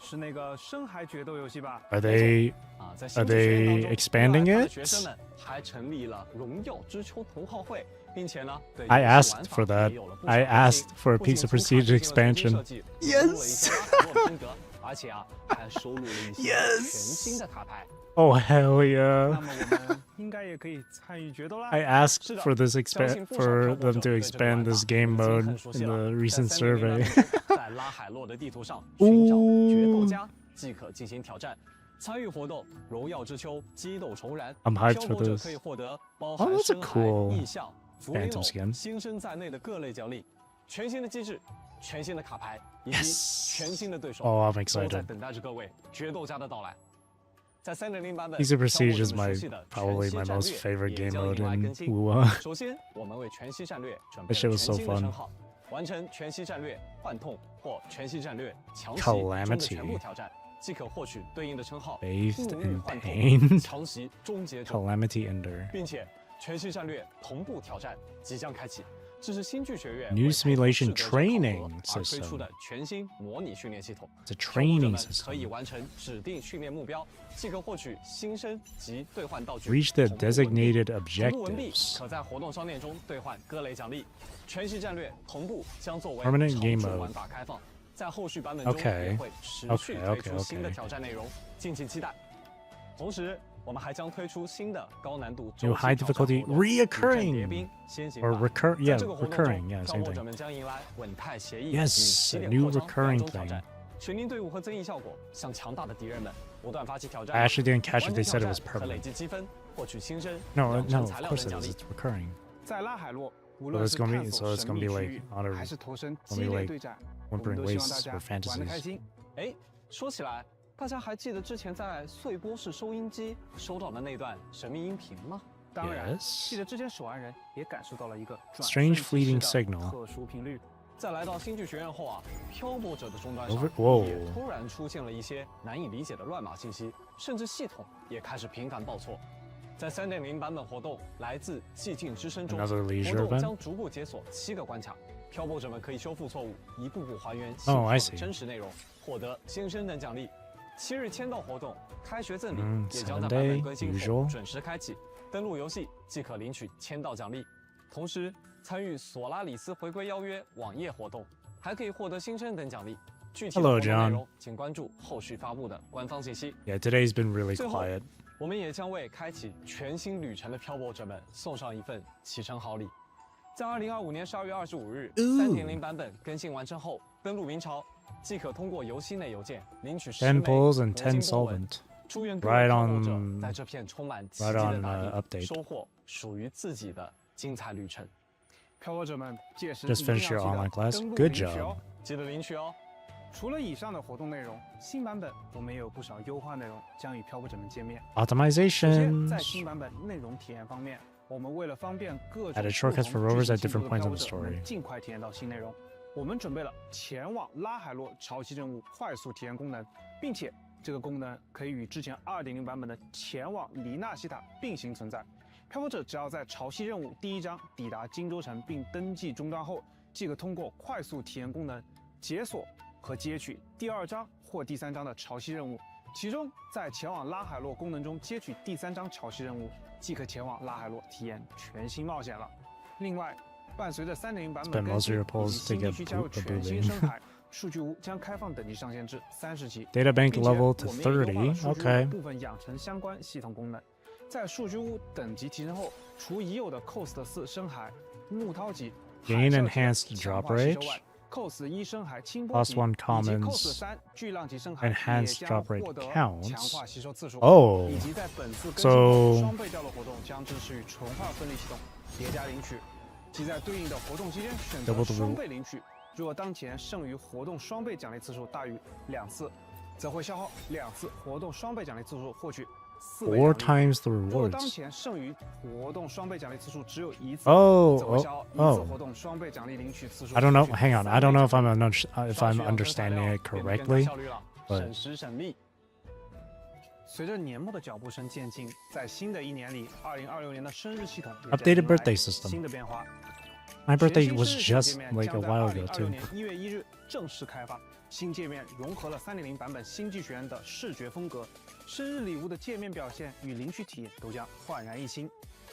是那个深海决斗游戏吧？ Are they 在 are 新剧学院当 they 中 expanding 热爱它的 it? 学生们还成立了荣耀之秋同好会，并且呢，对 I 游戏 asked 玩法 for that. 也有了不少 I 更 asked 新 for a 不仅 Geeks of 从卡 Prestige 进行了重新 expansion. 设计融入了一些拉海洛的风格，而且还收录了一些全新的卡牌。 Oh hell 那 yeah! 么我们应该也可以参与决斗啦。 I asked 是的， for this 相信 expand 不少 for 漂泊 them 者 to 对这个 expand 玩 this 法 game 已经 mode 很熟悉 in 了。 the 在 recent 3.0 survey. 版本中在拉海洛的地图上寻找决斗家即可进行挑战。参与活动，荣耀之秋激斗重燃， I'm hyped 漂 for 泊者 this. 可以获得包 Oh, 含 that's a 深海、 cool 异象、福林 Phantom 偶、 skin. 新生在内的各类奖励，全新的机制、全新的卡牌以及 Yes 全新的对手 Oh, I'm 都在 excited. 等待着各位决斗家的到来。在3.0版本， Geeks of 漂泊 Prestige 者 is 们 my 熟悉的 probably 全 my 息战 most 略 favorite 也 game 将 mode 迎来 in 更新。 WoW. 首先，我们为全息战略准 That 备 shit 了 was 全 so 新的 fun. 称号，完成全息战略幻痛或全息战略强袭 Calamity 中的全部挑战，即可获取对应的称号 Bathed 物欲 in 幻 pain. 痛强袭终结者， Calamity Ender. 并且全息战略同步挑战即将开启。这是新剧学院 New 为配合 simulation 适得者考核 training 而推出 system. 的全新模拟训练系统。 It's a 漂泊者 training 们可以 system. 完成指定训练目标，即可获取新生及兑换道具。 Reach the 同步文币 designated 同步文币 objectives. 可在活动商店中兑换各类奖励。全息战略同步将作为 Permanent 常 game 驻 mode 玩法开放，在后续版本中 Okay 也会持续 Okay 推出 Okay 新的 Okay 挑战内容，敬请期待。同时，我们还将推出新的高难度 New 周 high 期挑战 difficulty 活动谍 reoccurring 兵先行 or 版 recur 在 yeah 这个活动 recurring 中 yeah 漂 same 泊者 thing. 们将迎来稳态协议 Yes 与起 a 点 new 扩张 recurring 两种挑战 thing. 全民队伍和增益效果向强大的敌人们不断发起挑战。 I actually didn't catch it. 完 They 成 said it 挑 was 战和累 permanent. 积积分，获取新生、 No 养成 no 材 of 料 course 等 it 奖 is. 励。 It's recurring. 在拉海洛，无 So 论 it's 是 gonna 探 be so 索 it's 神 gonna 秘 be 区 like 域， honor 还是投身 gonna 激 be 烈 like 对战，我们 Wuthering 都希望大 Wastes 家 or 玩得开 fantasies. 心。哎，说起来，大家还记得之前在碎波式收音机收到的那段神秘音频吗？当然， Yes 记得之前守安人也感受到了一个转 Strange 瞬即逝 fleeting 的 signal 特殊频率。在来到新剧学院后啊，漂泊者的终端上 Whoa 也突然出现了一些难以理解的乱码信息，甚至系统也开始频繁报错。在3.0版本活动来自寂静之声中， Another 活 leisure 动 event? 将逐步解锁7个关卡，漂泊者们可以修复错误，一步步还原信 Oh, 号 I 的 see. 真实内容，获得新生等奖励。7日签到活动、开学赠礼也 7将在版本 day 更新后 usual 准时开启，登录游戏即可领取签到奖励。同时，参与索拉里斯回归邀约网页活动，还可以获得新生等奖励。具体的 Hello, 活动内 John. 容，请关注后续发布的官方信息。 Yeah, today's been really 最后 quiet. 我们也将为开启全新旅程的漂泊者们送上一份启程好礼。在2025年12月25日3.0版本更新完成后，登录明朝即可通过游戏内邮件领取10 10 枚 pulls and 魔晶 10波纹。 solvent. 祝愿各位 Right 漂泊者 on 在这片充满奇 right 迹的 on 大地 update. 收获属于自己的精彩旅程。漂泊者们，届时 Just 一定 finished 要 your 记得 online class. 登录 Good 领取 job. 哦。记得领取哦。除了以上的活动内容，新版本我们也有不少优化内容将与漂泊者们见面。首先，在 Optimizations. 新版本内容体验方面，我们为了方便各种 Added 不 shortcuts 同 for 剧 rovers 情 at 进度 different 的 points 漂 of 泊 the 者们 story. 尽快体验到新内容。我们准备了前往拉海洛潮汐任务快速体验功能，并且这个功能可以与之前 2.0 版本的前往黎纳西塔并行存在。漂泊者只要在潮汐任务第一章抵达荆州城并登记终端后，即可通过快速体验功能解锁和接取第2章或第3章的潮汐任务。其中，在前往拉海洛功能中接取第3章潮汐任务，即可前往拉海洛体验全新冒险了。另外，伴随着 3.0 版本 Spend 更 most of 新 your 以 pulls 及 to 新地 get 区加入 the 全新 boobing. 生态，数据屋将开放等级上限至30级。 Data bank 并且 level to 我们也优化了 30. 数据屋 Okay. 部分养成相关系统功能。在数据屋等级提升后，除已有的 Coast 4深海、木涛级、 Gain 海啸级 enhanced 强 drop 化吸收 rate. 外，Coast 1深海清波 Plus 级 1以及 commons. Coast 3巨浪级深海也 Enhanced 将 drop rate 获得 counts. 强化吸收次数。 Oh. 以及在本次更新后， So 双倍掉落活动将支持与纯化分离系统叠加领取，即在对应的活动期间选择 Double the 双 rule. 倍领取。若当前剩余活动双倍奖励次数大于2次，则会消耗2次活动双倍奖励次数获取4倍 4 奖励。 times the 若当 rewards. 前剩余活动双倍奖励次数只有1次， Oh, 则会消耗1次 oh. 活动双倍奖励领取次数。 I don't know. Hang on. I don't know if 3倍 I'm understanding it correctly. 省 But 时省力。随着年末的脚步声渐近，在新的一年里，2026年的生日系统也将 Updated 迎来 birthday system. 新的变化。 my 全 birthday 新 was 生日系统 just 界面 like a 将在 while ago 2026 too. 年1月1日正式开放。新界面融合了3.0版本星际学院的视觉风格，生日礼物的界面表现与领取体验都将焕然一新，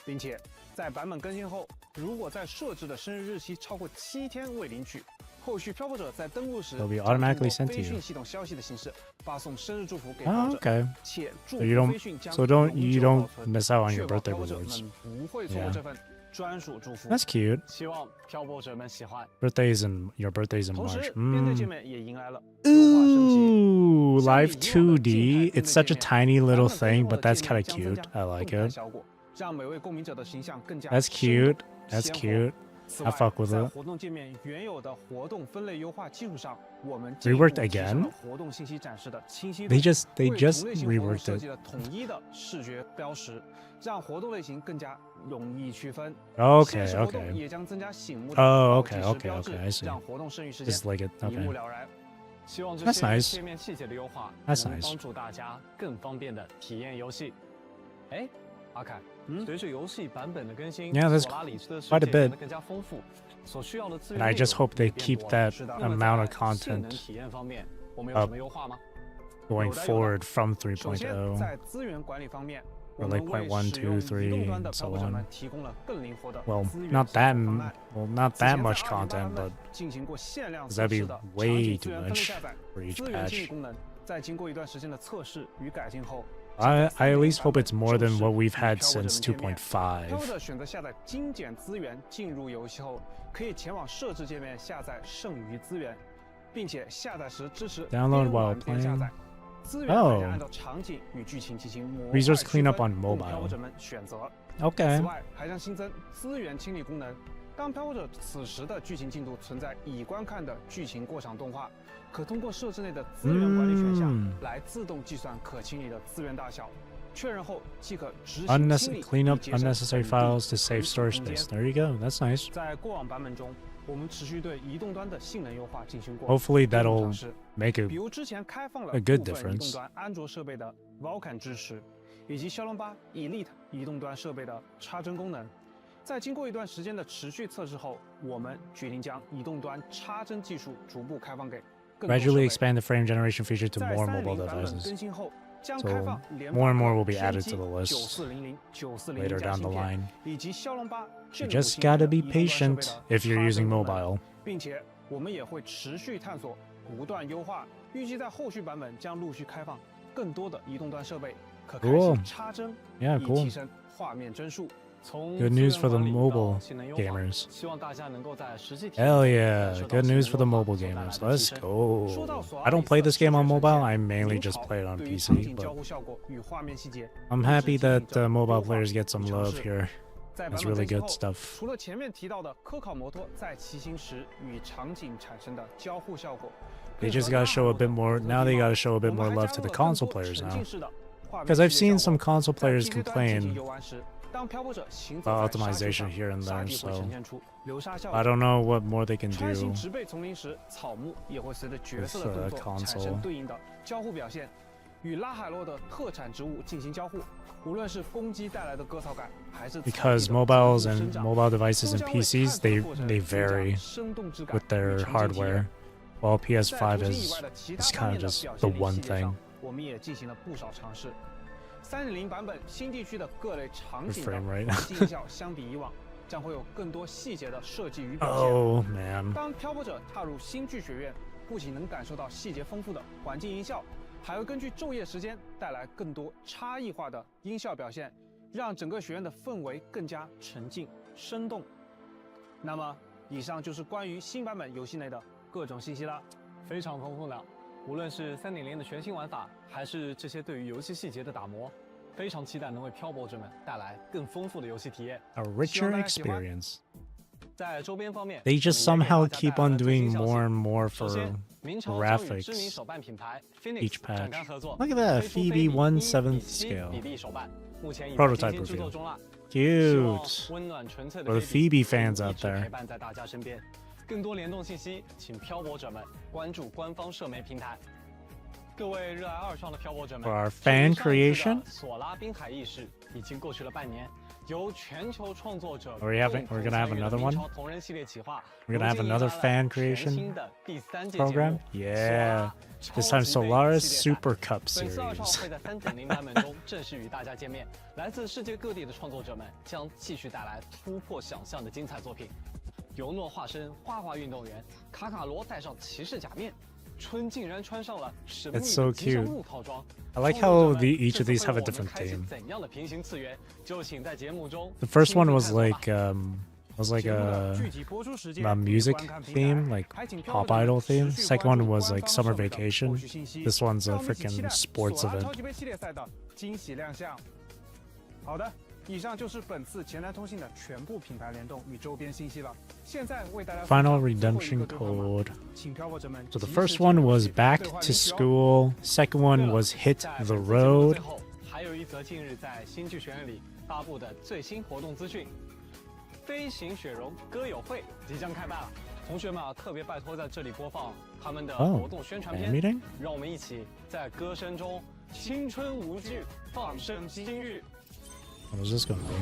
并且在版本更新后，如果在设置的生日日期超过7天未领取，后续漂泊者在登录时 They'll be 将通过 automatically sent to 飞 you. 讯系统消息的形式发送生日祝福给 Oh, 漂泊者， okay. 且祝 So you 福 don't 飞讯将 so don't 永 you 久 don't 保存， miss out on 确 your 保 birthday 漂泊者 rewards. 们不会错过 Yeah. 这份专属祝福。 That's cute. 希望漂泊者们喜欢。 Birthdays in your birthdays in 同 March. 时，编队界 Mm. 面也迎来了优化升级。 Ooh, 相 live 比以往的静态 2D. 编 It's 队 such a 界面 tiny 版 little 本更新 thing, 后 but 的 that's 界 kind 面 of 将增 cute. 加 I like 动态 it. 效果，让每位共鸣者的形象更加 That's 生 cute. 动 That's 鲜活 cute. 此 I 外， fuck with 在 it. 活动界面原有的活动分类优化基础上，我们 Reworked 进一步提升了 again? 活动信息展示的清晰度， They just 为同类型活动 reworked 设 it. 计了统一的视觉标识，让活动类型更加容易区分。 Okay, 现实活动 okay. 也将增加醒目的 Oh, 倒计 okay, 时 okay, 标志 okay. I see. 让活动剩余时间 Just like it. 一目 Okay. 了然。希望这 That's 些 nice. 界面细节的优化 That's 能 nice. 帮助大家更方便的体验游戏。哎，阿凯，随着游戏版本的更新 Yeah, that's 索拉里斯的世 quite a 界变 bit. 得更加丰富，所需要的资 And 源 I 内 just 容 hope they 也变 keep 多了。 that 是的 amount of 在性能 content 体验方面，我们有什么优化吗？ going 有的有的 forward from 首先， 3.0. 在资源管理方面， Or 我 like 们为 point 1, 使用 2, 移动 3, 端的 and 漂 so 泊者 on. 们提供了更灵活的 Well, 资源 not 搜索 that 方案。 not 此 that 前在 much 2.0 content, 版 but 本进行过限量 that'd 测 be 试的场 way 景 too 资源分类 much 下载、 for each 资源清理 patch. 功能，在经过一段时间的测试与改进后， I at least hope it's more 正 than 式 what we've 与 had 漂泊者 since 们见面。漂泊 2.5. 者选择下载精简资源进入游戏后，可以前往设置界面下载剩余资源，并且下载时支持 Download 边 while 玩边下 playing. 载。资源还 Oh. 将按照场景与剧情进行模 Resource 块区 cleanup 分 on 供 mobile. 漂泊者们选择。 Okay. 此外，还将新增资源清理功能。当漂泊者此时的剧情进度存在已观看的剧情过场动画，可通过设置内的资源管理选项来自动计算可清理的资源大小。确认后即可执行清理， Clean up 以节省 unnecessary 本地 files to 存 save 储 storage 空间 space. There you go. That's nice. 在过往版本中，我们持续对移动端的性能优化进行过 Hopefully 多种 that'll 尝试， make 比 it 如之前开放了 a good 部分移动 difference. 端安卓设备的 Vulkan 支持，以及骁龙8 Elite 移动端设备的插针功能。在经过一段时间的持续测试后，我们决定将移动端插针技术逐步开放给更多设 gradually 备。 expand the frame generation feature to 在 more 3.0 mobile 版本 devices. 更新后，将 So 开放联 more and 发 more 科 will be 天 added 玑 to the list 9400、9400 later 加 down the 芯片 line. 以及骁龙8 You 正 just gotta be patient if you're using 目 mobile. 并且我们也会持续探索，不断优化。预计在后续版本将陆续开放更多的移动端设备，可开启 Cool. 插针， Yeah, 以 cool. 提升画面帧数。从 Good 资 news 源 for the 管理到 mobile 性能优化 gamers. 希望大家能够在实际体验 Hell 中 yeah. 感受到 Good 性 news 能 for the 优化 mobile 所带来 gamers. 的 Let's 提升。说到 go. 索 I 拉 don't 里 play 斯 this game 视 on 觉 mobile. 呈现 I mainly 明 just 朝 play it on 对于 PC, 场景 but 交互效果与画面细节 I'm 一直 happy 进行 that 着 mobile 优化 players get some 与尝 love 试 here. 在版 That's 本 really 更新 good 后， stuff. 除了前面提到的科考摩托在骑行时与场景产生的交互效果， They just gotta show a bit more. Now they gotta show a bit more love to the console players now. Because I've seen some console players complain about optimization here and there, so I don't know what more they can do with the console. 与拉海洛的特产植物进行交互，无论是攻击带来的割草感，还是 Because mobiles and mobile devices and PCs, they vary with their hardware, while PS5 is kind of just the one thing. 我们也进行了不少尝试。3.0版本新地区的各类场景 Frame rate. 的环境音效相比以往，将会有更多细节的设计与表现。 Oh man. 当漂泊者踏入新剧学院，不仅能感受到细节丰富的环境音效。 还会根据昼夜时间带来更多差异化的音效表现，让整个学院的氛围更加沉静生动。那么，以上就是关于新版本游戏内的各种信息啦，非常丰富呢。无论是3.0的全新玩法，还是这些对于游戏细节的打磨，非常期待能为漂泊者们带来更丰富的游戏体验。A richer experience. 在周边方面 They just somehow keep on doing more and more for 明朝教育知名 graphics 手办品牌 each Phoenix 展 patch. 开合作， Look at that, 推出 Phoebe 1/7 比 scale. 例手办，目前已 Prototype 精心制 review. 作中了。 Cute. 温暖纯粹的 For the Phoebe fans 一 out 直 there. 陪伴在大家身边。更多联动信息，请漂泊者们关注官方社媒平台。各位热爱二创的漂泊者们 For our fan 距离上一次的 creation? 索拉滨海意识已经过去了半年。由全球创作者 We're gonna have another one? 明朝同人系列企划 We're gonna have another fan 全 creation 新的第3届节 program? 目 Yeah. 索拉 This time 超级杯 Solaris 系列赛 Super Cup 本次二创 series. 会在3.0版本中正式与大家见面。来自世界各地的创作者们将继续带来突破想象的精彩作品。尤诺化身花滑运动员，卡卡罗戴上骑士假面，春竟然穿上了神秘 It's so 的吉祥 cute. 物套装。 I like 创作 how 者们 each of 这 these 次 have 会 a 为我们 different 开启 theme. 怎样的平行次元？就请在节目中 The first one 亲 was 自探索 like 吧 a 具体播出时间 music 观看平台 theme, like 还请 pop 漂泊者 idol 持 theme. 续 Second 关 one 注 was 官 like 方 summer 社媒的 vacation. 后续信息 This one's a 让我们一起期 freaking 待 sports 索拉 event. 超级杯系列赛的惊喜亮相。好的，以上就是本次前台通信的全部品牌联动与周边信息了。现在为大家 Final 分享最后一 redemption 个兑换码 code. 请漂泊者们 So the 及时 first 进 one 入 was 兑 back 换 to 领取哦。 school. Second one was hit 在 the 本次节目的 road. 最后还有一则近日在新剧学院里发布的最新活动资讯：飞行雪绒歌友会即将开办了。同学们啊，特别拜托在这里播放他们的 Oh, 活动宣传 fan 片， meeting? 让我们一起在歌声中青春无惧，放声心欲。 What is this gonna be?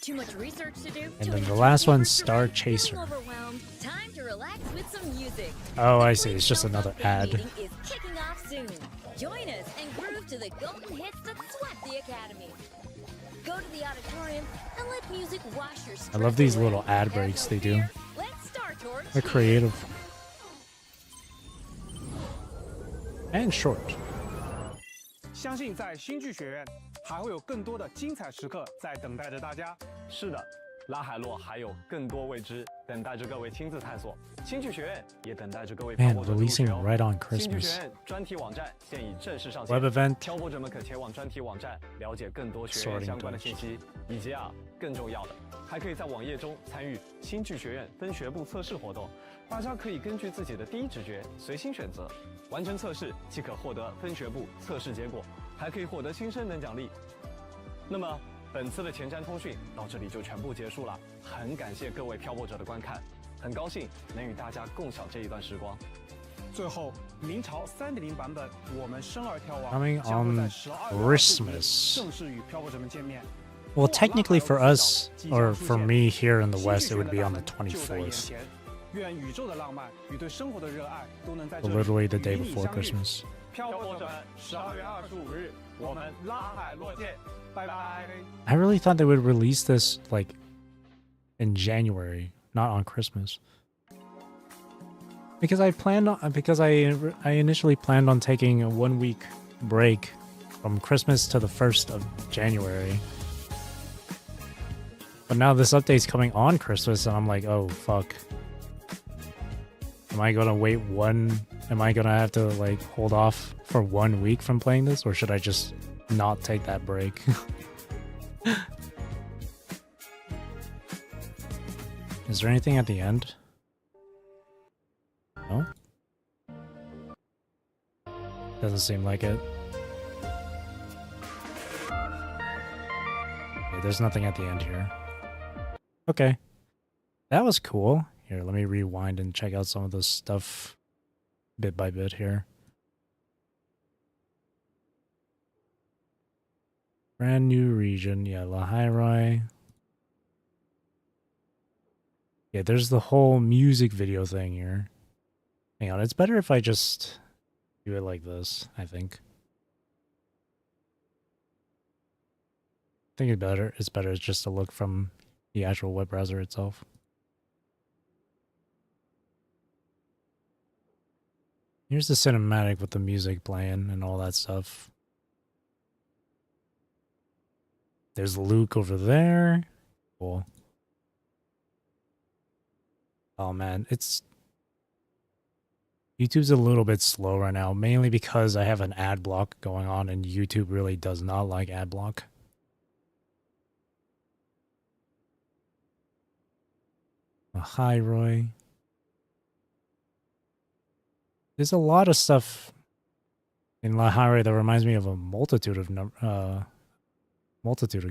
Too much research to do? And Too then many the last one, tabs to Star read? Chaser. Feeling overwhelmed? Time to relax with some music. Oh, I The see. It's just Great another Snowflake Fan ad. Meeting is kicking off soon. Join us and groove to the golden hits that swept the academy. Go to the auditorium and let music wash your I love these stress away. little ad Have breaks no they do. fear. Let's start towards They're here. creative. And short. 相信在新剧学院还会有更多的精彩时刻在等待着大家。是的，拉海洛还有更多未知等待着各位亲自探索。新剧学院也等待着各位漂 Man, 泊者入学 releasing 哦。 right on 新剧学 Christmas. 院专题网站现已正式上线 Web event 漂泊者们可前往专题网站了解更多学院 Sorting 相关的信息，以及更重要的，还可以在网页中参与新剧学院分学部测试活动。大家可以根据自己的第一直觉随心选择，完成测试即可获得分学部测试结果，还可以获得新生等奖励。那么本次的前瞻通讯到这里就全部结束了，很感谢各位漂泊者的观看，很高兴能与大家共享这一段时光。最后，明朝3.0版本《我们生儿跳王》 Coming 将会在 on 12月25日 Christmas. 正式与漂泊者们见面。 Well, technically for us, or for me here in the West, it would be on the 24th. 愿宇宙的浪漫与对生活的热爱都能在 So 这里 literally the day 与你 before 相遇。 Christmas. 漂泊者们，12月25日，我们拉海洛见，拜拜。 I really thought they would release this like in January, not on Christmas. Because I initially planned on taking a 1 week break from Christmas to the 1st of January. But now this update's coming on Christmas and I'm like, oh fuck. Am I gonna have to like hold off for 1 week from playing this, or should I just not take that break? Is there anything at the end? No? Doesn't seem like it. Okay, there's nothing at the end here. Okay. That was cool. Here, let me rewind and check out some of this stuff bit by bit here. Brand new region. Yeah, Lahairoi. Yeah, there's the whole music video thing here. Hang on, it's better if I just do it like this, I think. I think it's better just to look from the actual web browser itself. Here's the cinematic with the music playing and all that stuff. There's Luke over there. Cool. Oh man, YouTube's a little bit slow right now, mainly because I have an ad block going on and YouTube really does not like ad block. Hi, Roy. There's a lot of stuff in Lahairoi that reminds me of a multitude of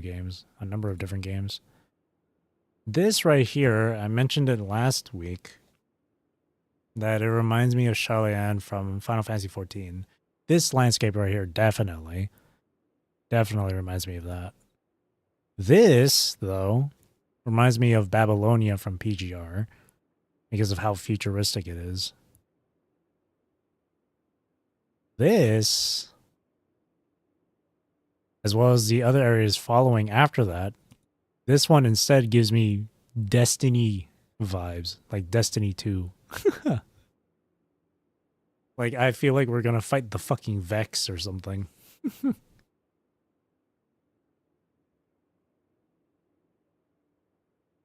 games, a number of different games. This right here, I mentioned it last week, that it reminds me of Shalyan from Final Fantasy XIV. This landscape right here definitely reminds me of that. This, though, reminds me of Babylonia from PGR because of how futuristic it is. This, as well as the other areas following after that, this one instead gives me Destiny vibes, like Destiny 2. Like, I feel like we're gonna fight the fucking Vex or something.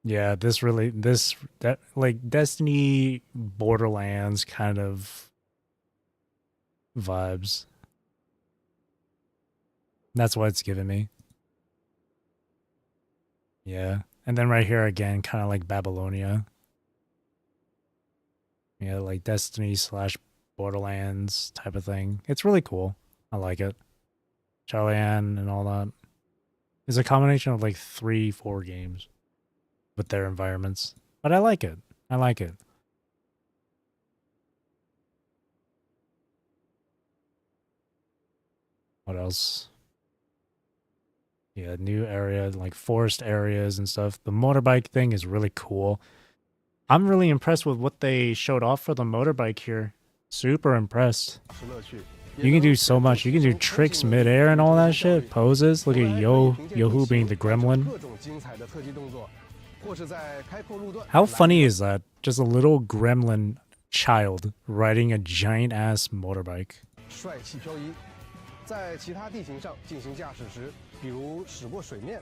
Yeah, that like Destiny Borderlands kind of vibes. That's what it's giving me. Yeah. And then right here again, kind of like Babylonia. Yeah, like Destiny / Borderlands type of thing. It's really cool. I like it. Shalyan and all that. It's a combination of like 3-4 games with their environments. But I like it. I like it. What else? Yeah, new area, like forest areas and stuff. The motorbike thing is really cool. I'm really impressed with what they showed off for the motorbike here. Super impressed. You can do so much. You can do tricks midair and all that shit. Poses. Look at Yohu being the gremlin. How funny is that? Just a little gremlin child riding a giant ass motorbike. 帅气漂移，在其他地形上进行驾驶时，比如驶过水面，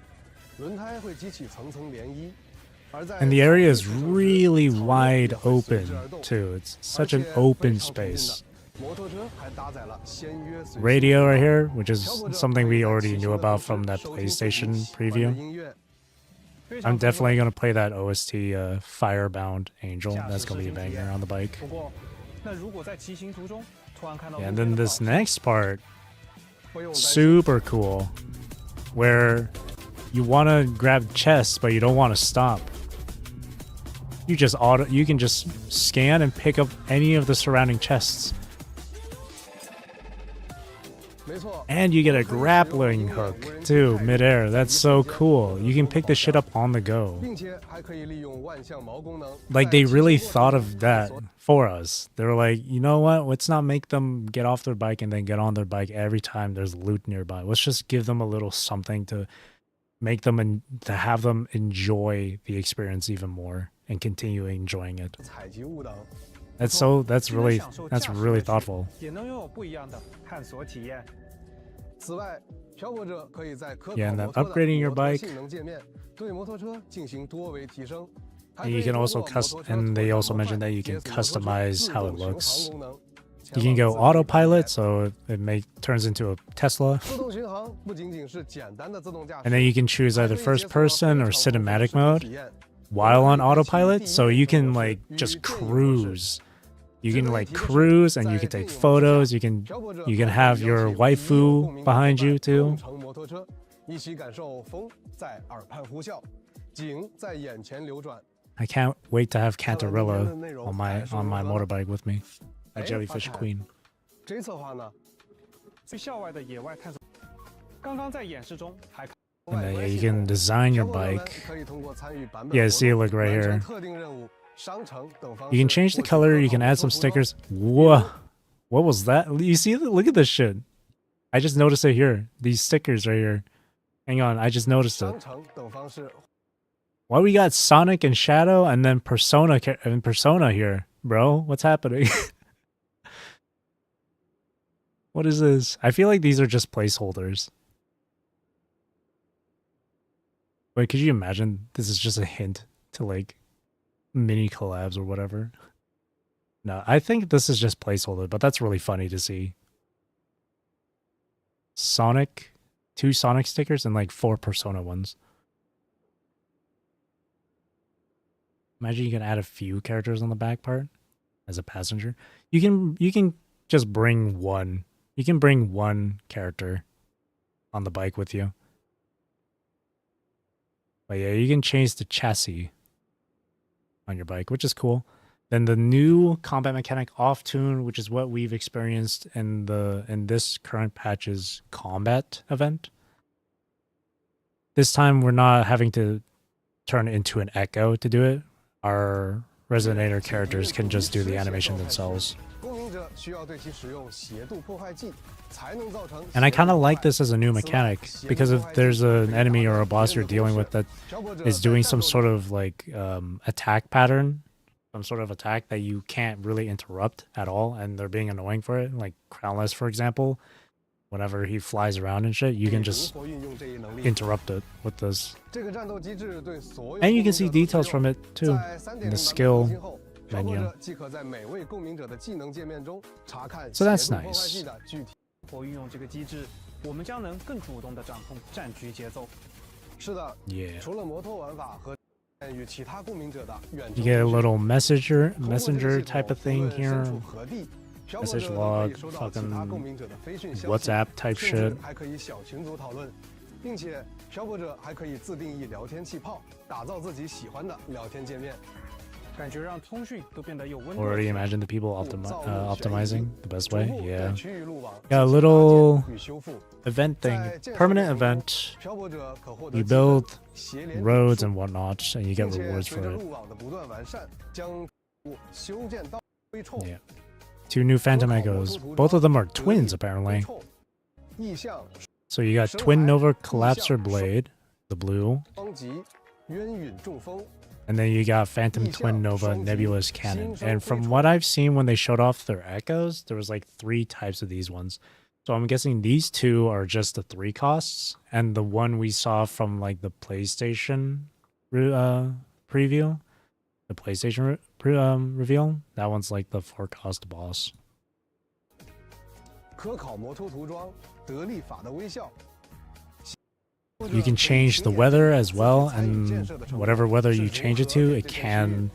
轮胎会激起层层涟漪。 And the area is really wide open, too. It's such an open space. Radio right here, which is something we already knew about from that PlayStation preview. I'm definitely going to play that OST, Firebound Angel. That's going to be a banger on the bike. Yeah, and then this next part, super cool, where you want to grab chests, but you don't want to stop. You can just scan and pick up any of the surrounding chests. And you get a grappling hook too, midair. That's so cool. You can pick the shit up on the go. Like, they really thought of that for us. They were like, you know what? Let's not make them get off their bike and then get on their bike every time there's loot nearby. Let's just give them a little something to make them and to have them enjoy the experience even more and continue enjoying it. That's really thoughtful. Yeah, and then upgrading your bike. And you can also and they also mentioned that you can customize how it looks. You can go autopilot, so it turns into a Tesla. And then you can choose either first person or cinematic mode while on autopilot, so you can like just cruise. You can like cruise and you can take photos. You can have your waifu behind you too. I can't wait to have Cantarella on my motorbike with me. A jellyfish queen. 这策划呢，校外的野外探索，刚刚在演示中还。 And then, yeah, you can design your bike. Yeah, see, look right here. You can change the color. You can add some stickers. Whoa, what was that? You see? Look at this shit. I just noticed it here. These stickers right here. Hang on, I just noticed it. Why we got Sonic and Shadow and then Persona here, bro? What's happening? What is this? I feel like these are just placeholders. Wait, could you imagine this is just a hint to like mini collabs or whatever? No, I think this is just placeholder, but that's really funny to see. Sonic, 2 Sonic stickers and like 4 Persona ones. Imagine you can add a few characters on the back part as a passenger. You can just bring one. You can bring one character on the bike with you. But yeah, you can change the chassis on your bike, which is cool. Then the new combat mechanic off tune, which is what we've experienced in this current patch's combat event. This time we're not having to turn into an echo to do it. Our Resonator characters can just do the animation themselves. And I kind of like this as a new mechanic, because if there's an enemy or a boss you're dealing with that is doing some sort of like attack pattern, some sort of attack that you can't really interrupt at all, and they're being annoying for it, like Crownless, for example, whenever he flies around and shit, you can just interrupt it with this. And you can see details from it too in the skill menu. So that's nice. Yeah. You get a little messenger type of thing here. Message log, fucking WhatsApp type shit. Already imagine the people optimizing the best way. Yeah. Got a little event thing, permanent event. You build roads and whatnot, and you get rewards for it. Yeah. 2 new Phantom Echoes. Both of them are twins, apparently. So you got Twin Nova Collapser Blade, the blue. And then you got Phantom Twin Nova Nebulous Cannon. And from what I've seen when they showed off their echoes, there was like 3 types of these ones. So I'm guessing these 2 are just the 3 costs. And the one we saw from like the PlayStation preview, the PlayStation reveal, that one's like the 4 cost boss. You can change the weather as well, and whatever weather you change it to, it can,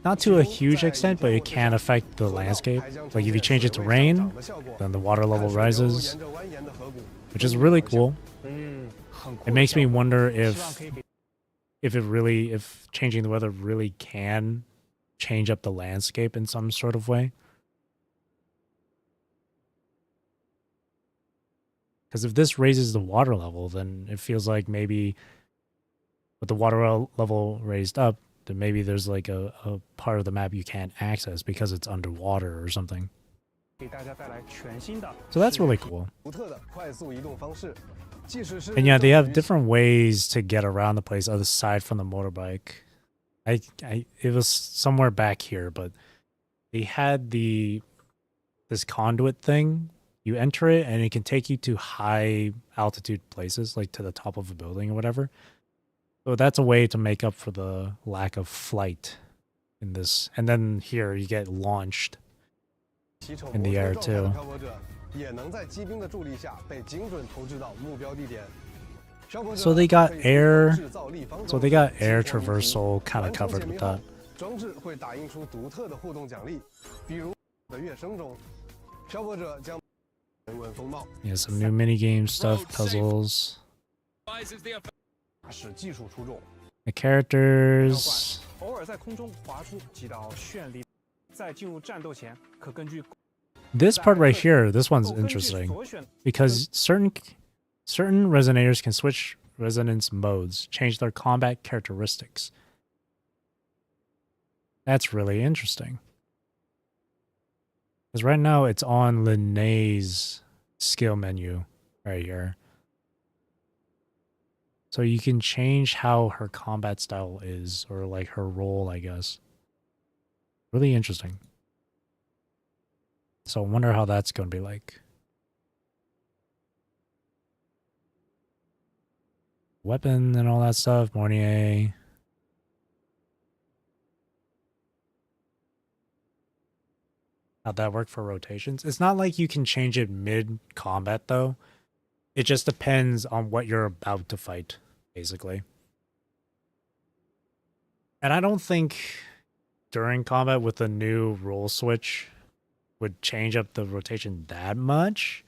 not to a huge extent, but it can affect the landscape. Like if you change it to rain, then the water level rises, which is really cool. It makes me wonder if changing the weather really can change up the landscape in some sort of way. Because if this raises the water level, then it feels like maybe with the water level raised up, then maybe there's like a part of the map you can't access because it's underwater or something. So that's really cool. And yeah, they have different ways to get around the place aside from the motorbike. It was somewhere back here, but they had this conduit thing. You enter it and it can take you to high altitude places, like to the top of a building or whatever. So that's a way to make up for the lack of flight in this. And then here you get launched in the air too. 也能在机兵的助力下被精准投掷到目标地点。So they got air. So they got air traversal kind of covered with that. 装置会打印出独特的互动奖励，比如的乐声中，漂泊者将人文风貌。Yeah, some new mini game stuff, puzzles. 使技术出众。The characters. 偶尔在空中划出几道绚丽，在进入战斗前，可根据 This part right here, this one's interesting because certain resonators can switch resonance modes, change their combat characteristics. That's really interesting. Because right now it's on Linnea's skill menu right here. So you can change how her combat style is, or like her role, I guess. Really interesting. So I wonder how that's going to be like. Weapon and all that stuff, Mornier. How'd that work for rotations? It's not like you can change it mid-combat, though. It just depends on what you're about to fight, basically. And I don't think during combat with the new role switch would change up the rotation that much.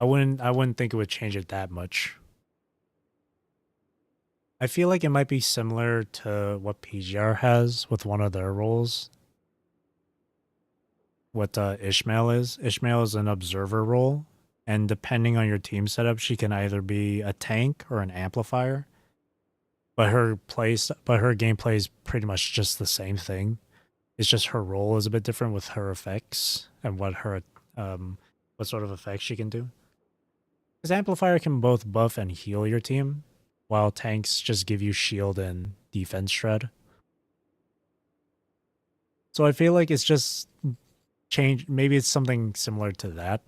I wouldn't think it would change it that much. I feel like it might be similar to what PGR has with one of their roles. What Ishmael is. Ishmael is an observer role, and depending on your team setup, she can either be a tank or an amplifier. But her gameplay is pretty much just the same thing. It's just her role is a bit different with her effects and what sort of effects she can do. Because amplifier can both buff and heal your team, while tanks just give you shield and defense shred. So I feel like it's just change. Maybe it's something similar to that,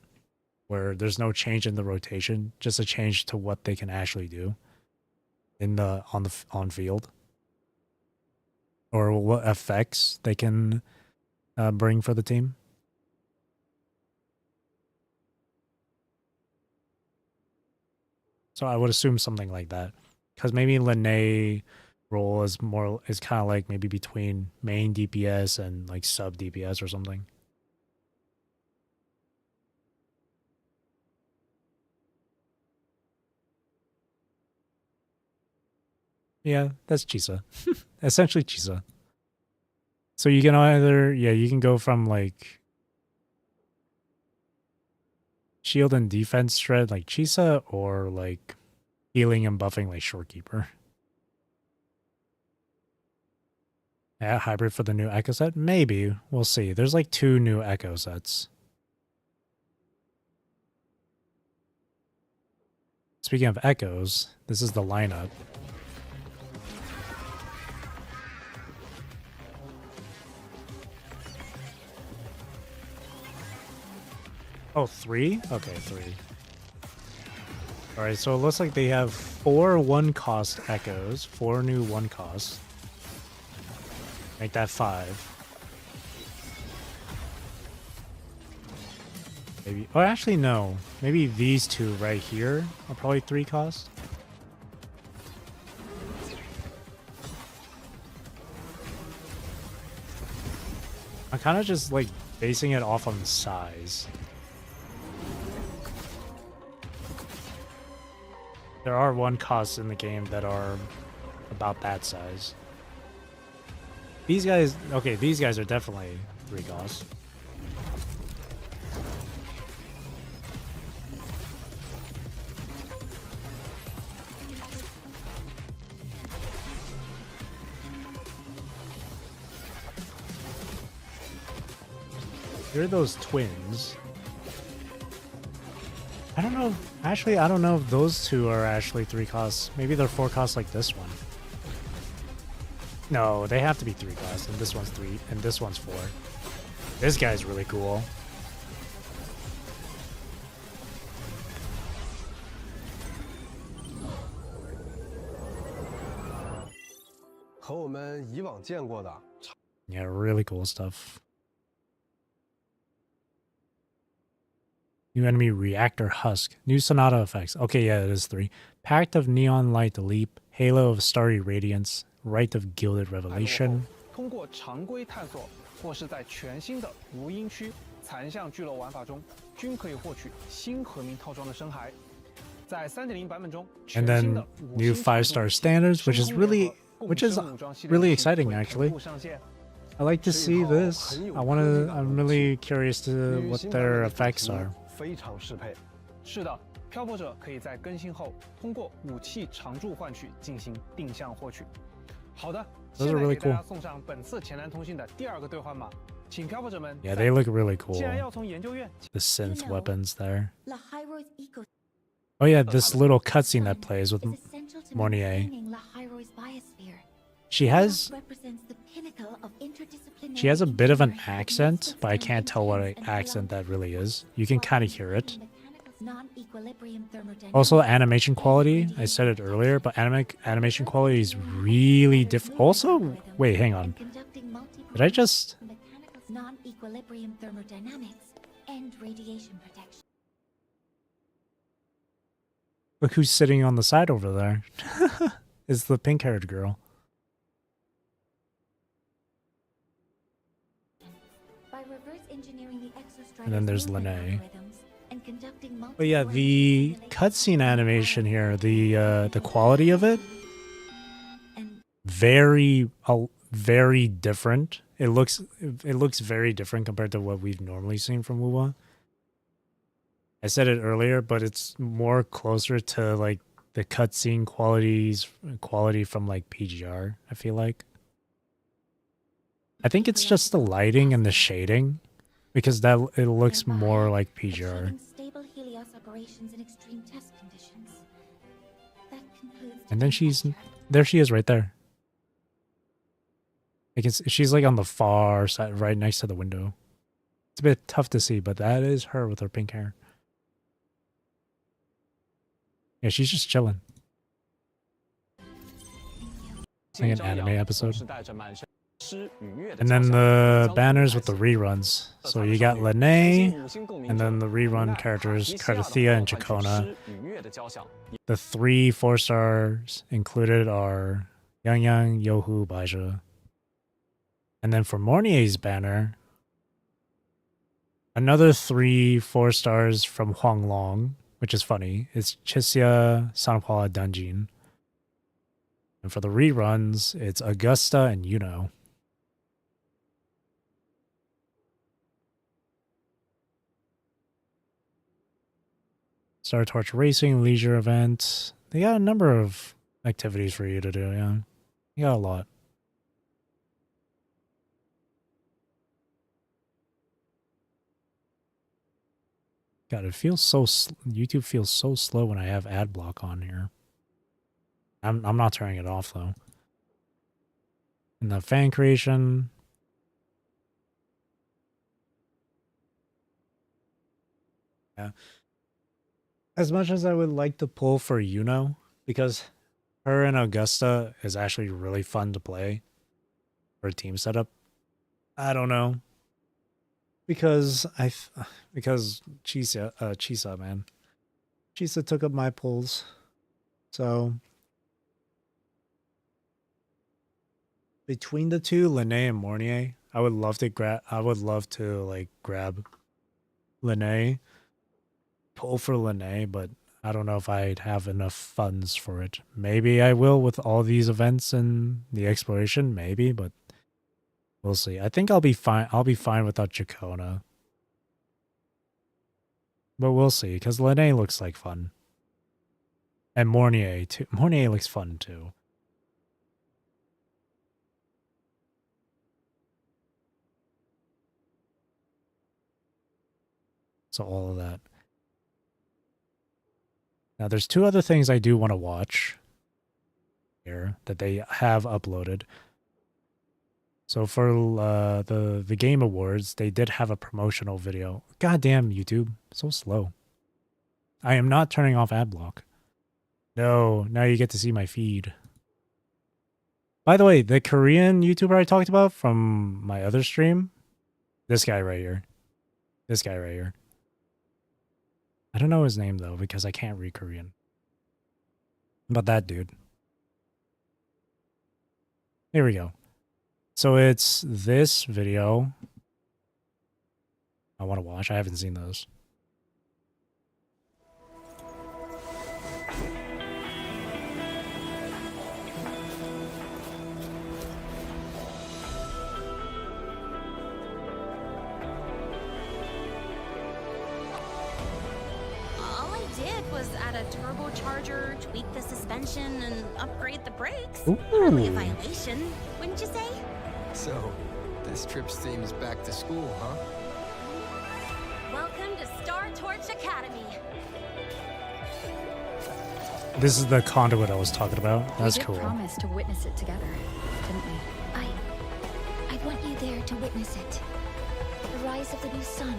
where there's no change in the rotation, just a change to what they can actually do on field, or what effects they can bring for the team. So I would assume something like that, because maybe Linnea role is kind of like maybe between main DPS and like sub DPS or something. Yeah, that's Chisa. Essentially Chisa. So you can you can go from like shield and defense shred like Chisa, or like healing and buffing like Shorekeeper. Yeah, hybrid for the new Echo set? Maybe. We'll see. There's like 2 new Echo sets. Speaking of Echoes, this is the lineup. Oh, 3? Okay, 3. Alright, so it looks like they have 4 1-cost Echoes, 4 new 1-costs. Make that 5. Maybe, oh actually no. Maybe these 2 right here are probably 3 cost. I'm kind of just like basing it off on the size. There are 1-costs in the game that are about that size. These guys, okay, these guys are definitely 3 costs. Here are those twins. I don't know. Actually, I don't know if those 2 are actually 3 costs. Maybe they're 4 costs like this one. No, they have to be 3 costs, and this one's 3, and this one's 4. This guy's really cool. Yeah, really cool stuff. New enemy reactor husk. New Sonata effects. Okay, yeah, it is 3. Pact of neon light leap. Halo of starry radiance. Rite of gilded revelation. 通过常规探索或是在全新的无音区残像聚落玩法中，均可以获取新和鸣套装的深海。在 3.0 版本中， And 全新 then 的 new 5-star standards, which is really exciting actually. I like to see this. I'm really curious to what their effects are. 非常适配。是的，漂泊者可以在更新后通过武器常驻换取进行定向获取。好的， Those 现 are 在 really 给大家 cool. 送上本次前南通信的第2个兑换码，请漂泊者们 Yeah, they look really 既然 cool. 要从研究院 The synth weapons there. Lahiro's eco Oh yeah, this little cutscene that plays with is essential to Mornier. maintaining Lahiro's biosphere. She has Represents the pinnacle of interdisciplinary she has a bit of an engineering accent, that but I can't tell what and accent that really is. allows You can kind of hear it. non-equilibrium thermodynamics Also, animation quality. I said it earlier, but animation quality is really different. Also, wait, hang on. Did I just? non-equilibrium thermodynamics and radiation protection. Look who's sitting on the side over there. It's the pink-haired girl. By reverse engineering the exostrider's And then there's movement Lene. algorithms and conducting But yeah, the multi-core cutscene animation here, the quality of it, and very different. It looks very different compared to what we've normally seen from Wuwa. I said it earlier, but it's more closer to like the cutscene quality from like PGR, I feel like. I think it's just the lighting and the shading, because that it looks more like PGR. achieving stable Helios operations in extreme test conditions. That concludes And then today's lecture. there she is right there. She's like on the far side, right next to the window. It's a bit tough to see, but that is her with her pink hair. Yeah, she's just chilling. It's like an anime episode. And then the banners with the reruns. So you got Lene, and then the rerun characters, Cardathea and Chacona. The 3 4-stars included are Yang Yang, Yohu, Baizha. And then for Mornier's banner, another 3 4-stars from Huanglong, which is funny. It's Chixia, Sanhua, Dunjin. And for the reruns, it's Augusta and Yuno. Star Torch Racing, Leisure Event. They got a number of activities for you to do, yeah. You got a lot. God, it feels so... YouTube feels so slow when I have ad block on here. I'm not turning it off, though. And the fan creation... Yeah. As much as I would like to pull for Yuno, because her and Augusta is actually really fun to play for a team setup, I don't know. Because Chisa, man. Chisa took up my pulls. So between the two, Lene and Mornier, I would love to grab Lene, pull for Lene, but I don't know if I'd have enough funds for it. Maybe I will with all these events and the exploration, maybe, but we'll see. I think I'll be fine. I'll be fine without Chacona. But we'll see, because Lene looks like fun. And Mornier, too. Mornier looks fun, too. So all of that. Now, there's 2 other things I do want to watch here that they have uploaded. So for the Game Awards, they did have a promotional video. Goddamn, YouTube. So slow. I am not turning off ad block. No, now you get to see my feed. By the way, the Korean YouTuber I talked about from my other stream, this guy right here. This guy right here. I don't know his name though because I can't read Korean. But that dude. Here we go. So it's this video I want to watch. I haven't seen those. All I did was add a turbocharger, tweak the suspension, and upgrade the brakes. Ooh. Hardly a violation, wouldn't you say? So, this trip's theme is back to school, huh? Welcome to Star Torch Academy. This is the conduit I was talking about. That's cool. We promised to witness it together, didn't we? I want you there to witness it. The rise of the new sun.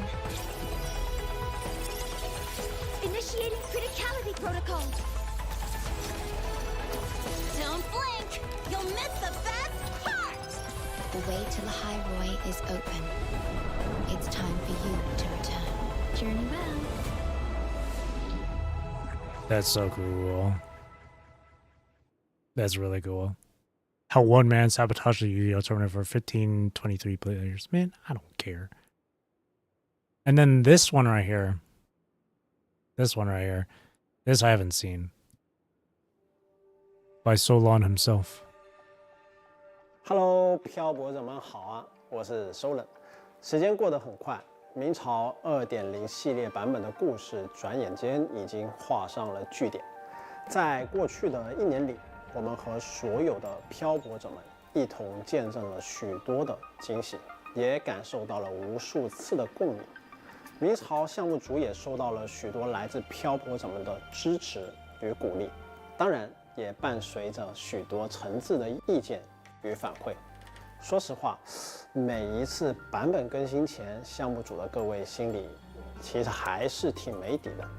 Initiating criticality protocol. Don't blink! You'll miss the best part! The way to the High Roy is open. It's time for you to return. Journey well. That's so cool. That's really cool. How one man sabotaged the Yu-Gi-Oh tournament for 1523 players. Man, I don't care. And then this one right here. This one right here. This I haven't seen. By Solon himself. Hello， 漂泊者们好啊，我是收冷。时间过得很快，明朝2.0系列版本的故事转眼间已经画上了句点。在过去的1年里，我们和所有的漂泊者们一同见证了许多的惊喜，也感受到了无数次的共鸣。明朝项目组也收到了许多来自漂泊者们的支持与鼓励，当然也伴随着许多诚挚的意见与反馈。说实话，每一次版本更新前，项目组的各位心里其实还是挺没底的。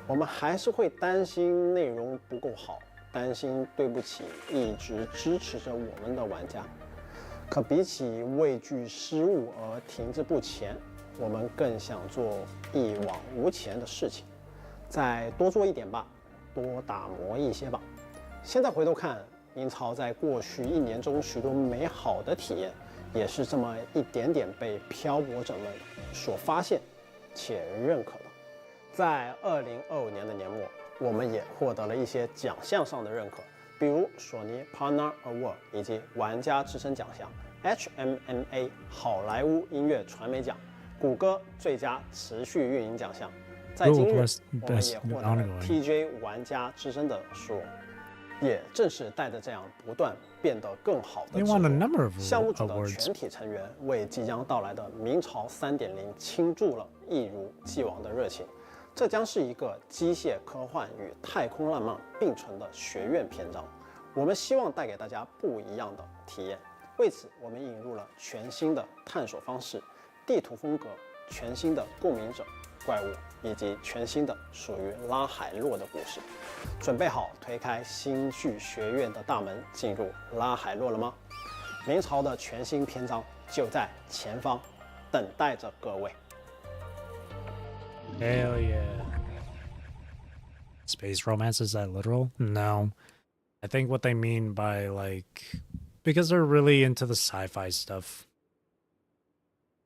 我们还是会担心内容不够好，担心对不起一直支持着我们的玩家。可比起畏惧失误而停滞不前，我们更想做一往无前的事情，再多做一点吧，多打磨一些吧。现在回头看，明朝在过去1年中许多美好的体验，也是这么一点点被漂泊者们所发现且认可的。在2025年的年末，我们也获得了一些奖项上的认可，比如索尼 Partner Award 以及玩家之声奖项、HMMA 好莱坞音乐传媒奖、谷歌最佳持续运营奖项。在今日，我们也获得了 TJ 玩家之声的殊荣。也正是带着这样不断变得更好的项目组的全体成员为即将到来的明朝3.0倾注了一如既往的热情。这将是一个机械科幻与太空浪漫并存的学院篇章。我们希望带给大家不一样的体验。为此，我们引入了全新的探索方式、地图风格、全新的共鸣者、怪物以及全新的属于拉海洛的故事。准备好推开星剧学院的大门，进入拉海洛了吗？明朝的全新篇章就在前方，等待着各位。Hell yeah. Space romance, is that literal? No. I think what they mean by, like, because they're really into the sci-fi stuff.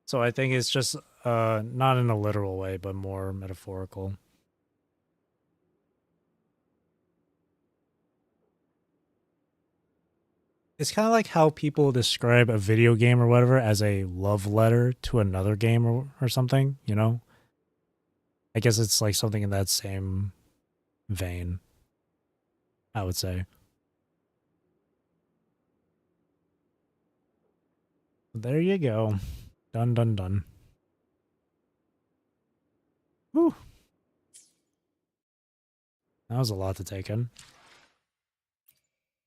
So I think it's just not in a literal way, but more metaphorical. It's kind of like how people describe a video game or whatever as a love letter to another game or something, you know? I guess it's like something in that same vein, I would say. There you go. Done, done, done. Whew. That was a lot to take in.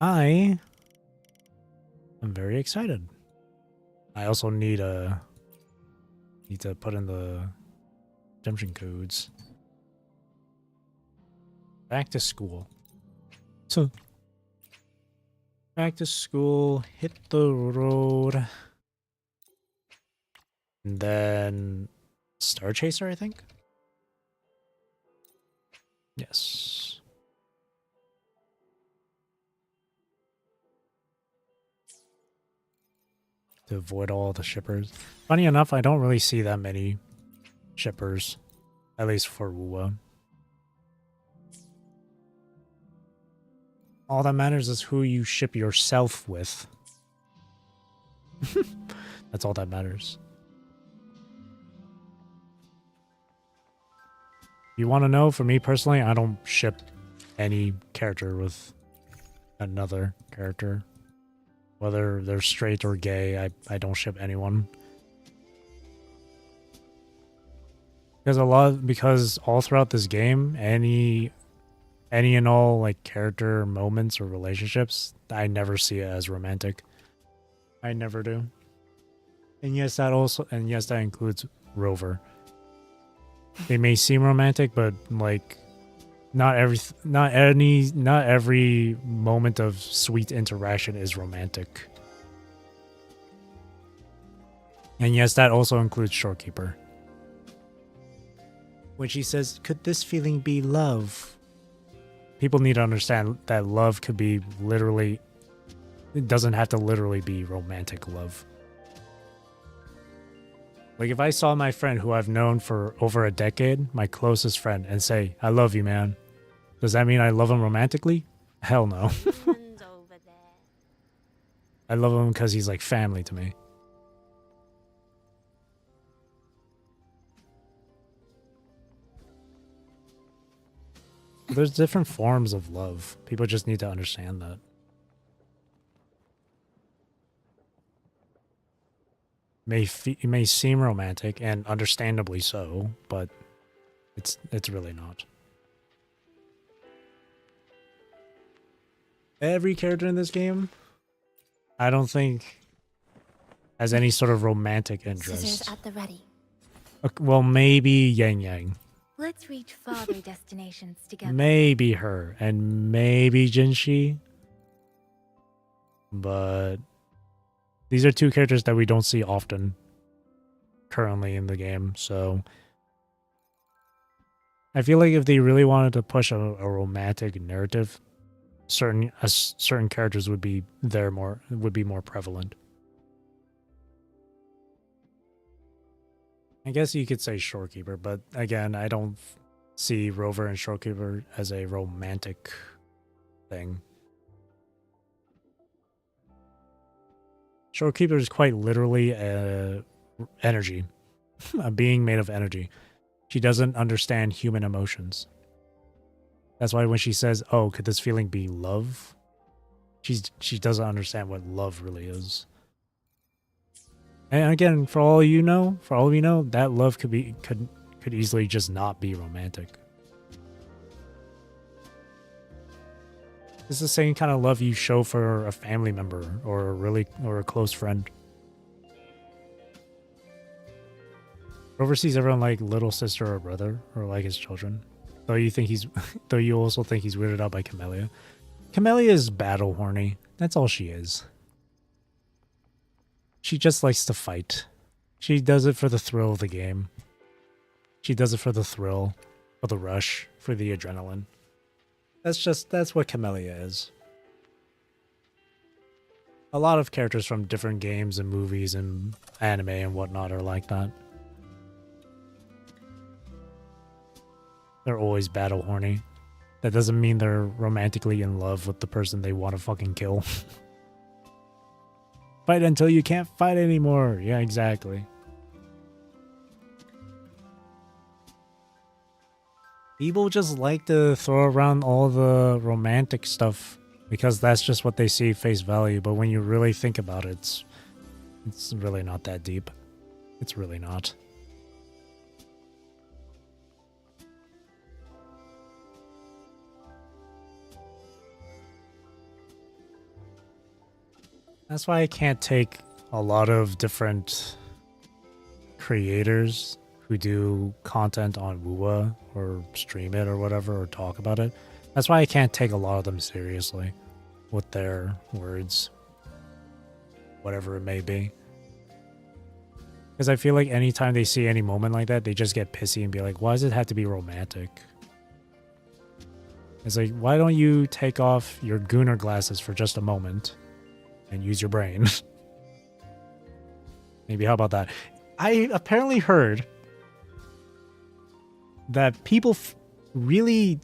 I am very excited. I also need to put in the redemption codes. Back to school. So back to school, hit the road. And then Star Chaser, I think. to avoid all the shippers. Funny enough, I don't really see that many shippers, at least for Wuwa. All that matters is who you ship yourself with. That's all that matters. You want to know, for me personally, I don't ship any character with another character. Whether they're straight or gay, I don't ship anyone. Because all throughout this game, any and all like character moments or relationships, I never see it as romantic. I never do. And yes, that includes Rover. They may seem romantic, but like not every moment of sweet interaction is romantic. And yes, that also includes Shorekeeper. When she says, "Could this feeling be love?" People need to understand that love could be literally, it doesn't have to literally be romantic love. Like if I saw my friend who I've known for over a decade, my closest friend, and say, "I love you, man," does that mean I love him romantically? Hell no. I love him because he's like family to me. There's different forms of love. People just need to understand that. It may seem romantic, and understandably so, but it's really not. Every character in this game, I don't think, has any sort of romantic interest. Scissors at the ready. Okay, well, maybe Yang Yang. Let's reach farther destinations together. Maybe her, and maybe Jinshi. But these are two characters that we don't see often currently in the game, so I feel like if they really wanted to push a romantic narrative, certain characters would be more prevalent. I guess you could say Shorekeeper, but again, I don't see Rover and Shorekeeper as a romantic thing. Shorekeeper is quite literally energy, a being made of energy. She doesn't understand human emotions. That's why when she says, "Oh, could this feeling be love?" she doesn't understand what love really is. And again, for all we know, that love could easily just not be romantic. It's the same kind of love you show for a family member or a close friend. Rover sees everyone like little sister or brother, or like his children. Though you also think he's weirded out by Camellia. Camellia is battle horny. That's all she is. She just likes to fight. She does it for the thrill of the game. She does it for the thrill, for the rush, for the adrenaline. That's what Camellia is. A lot of characters from different games and movies and anime and whatnot are like that. They're always battle horny. That doesn't mean they're romantically in love with the person they want to fucking kill. Fight until you can't fight anymore. Yeah, exactly. People just like to throw around all the romantic stuff because that's just what they see face value. But when you really think about it, it's really not that deep. It's really not. That's why I can't take a lot of different creators who do content on Wuwa or stream it or whatever or talk about it. That's why I can't take a lot of them seriously with their words, whatever it may be. Because I feel like anytime they see any moment like that, they just get pissy and be like, why does it have to be romantic? It's like, why don't you take off your Gunnar glasses for just a moment and use your brain? Maybe how about that? I apparently heard that people really,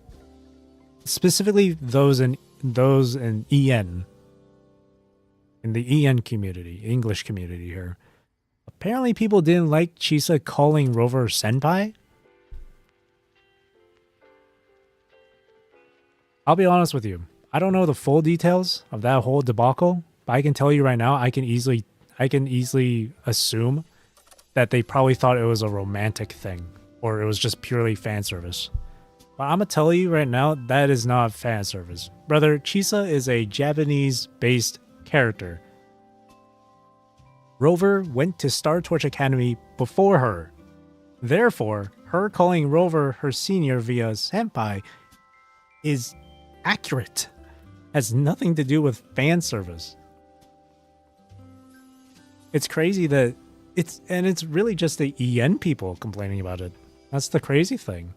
specifically those in EN, in the EN community, English community here, apparently people didn't like Chisa calling Rover senpai. I'll be honest with you. I don't know the full details of that whole debacle, but I can tell you right now, I can easily assume that they probably thought it was a romantic thing, or it was just purely fan service. But I'm gonna tell you right now, that is not fan service. Brother, Chisa is a Japanese-based character. Rover went to Star Torch Academy before her. Therefore, her calling Rover her senior via senpai is accurate. Has nothing to do with fan service. It's crazy that it's really just the EN people complaining about it. That's the crazy thing.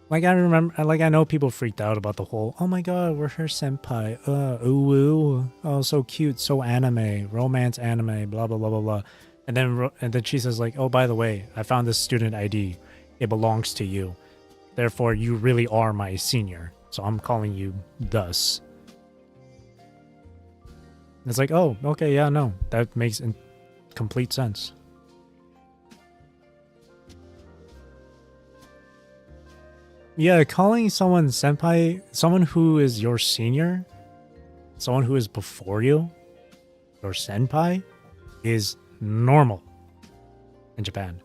Like I know people freaked out about the whole, oh my god, we're her senpai, ooh, ooh, oh so cute, so anime, romance anime, blah blah blah blah blah, and then she says like, oh by the way, I found this student ID, it belongs to you, therefore you really are my senior, so I'm calling you thus. And it's like, oh okay, yeah, no, that makes complete sense. Yeah, calling someone senpai, someone who is your senior, someone who is before you, your senpai, is normal in Japan.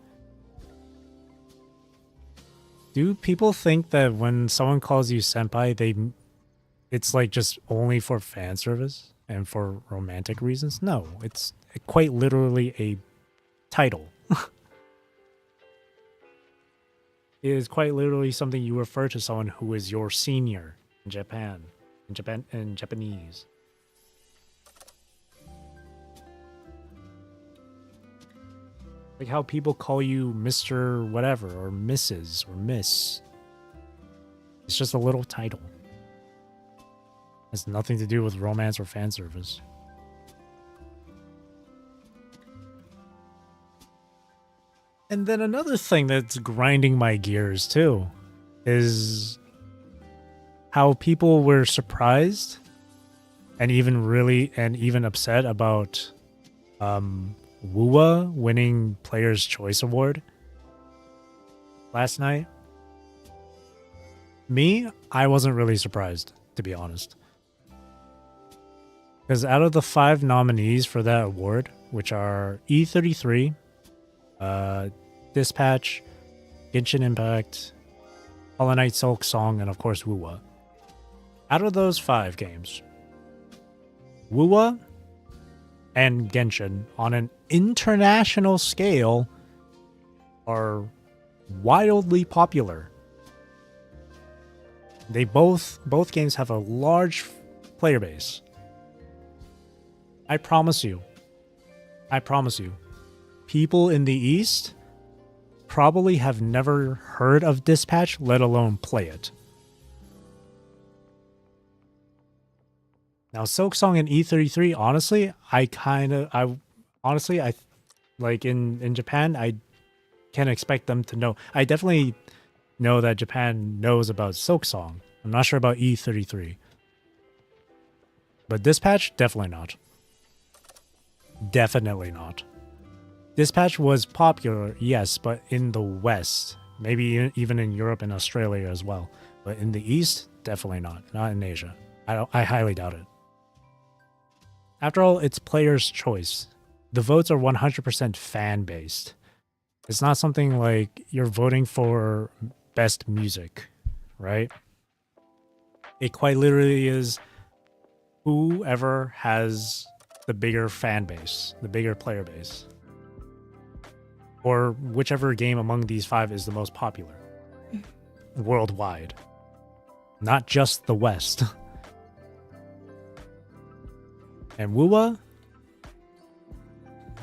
Do people think that when someone calls you senpai, it's like just only for fan service and for romantic reasons? No, it's quite literally a title. It is quite literally something you refer to someone who is your senior in Japanese. Like how people call you Mr. whatever or Mrs. or Miss. It's just a little title. Has nothing to do with romance or fan service. And then another thing that's grinding my gears too is how people were surprised and even upset about Wuwa winning Player's Choice Award last night. Me, I wasn't really surprised, to be honest. Because out of the 5 nominees for that award, which are E33, Dispatch, Genshin Impact, Hollow Knight Silk Song, and of course Wuwa. Out of those 5 games, Wuwa and Genshin on an international scale are wildly popular. They both games have a large player base. I promise you, people in the East probably have never heard of Dispatch, let alone play it. Now, Silksong and E33, honestly, I like in Japan, I can't expect them to know. I definitely know that Japan knows about Silksong. I'm not sure about E33. But Dispatch, definitely not. Definitely not. Dispatch was popular, yes, but in the West. Maybe even in Europe and Australia as well. But in the East, definitely not. Not in Asia. I highly doubt it. After all, it's player's choice. The votes are 100% fan-based. It's not something like you're voting for best music, right? It quite literally is whoever has the bigger fan base, the bigger player base. Or whichever game among these 5 is the most popular. Worldwide. Not just the West. And Wuwa,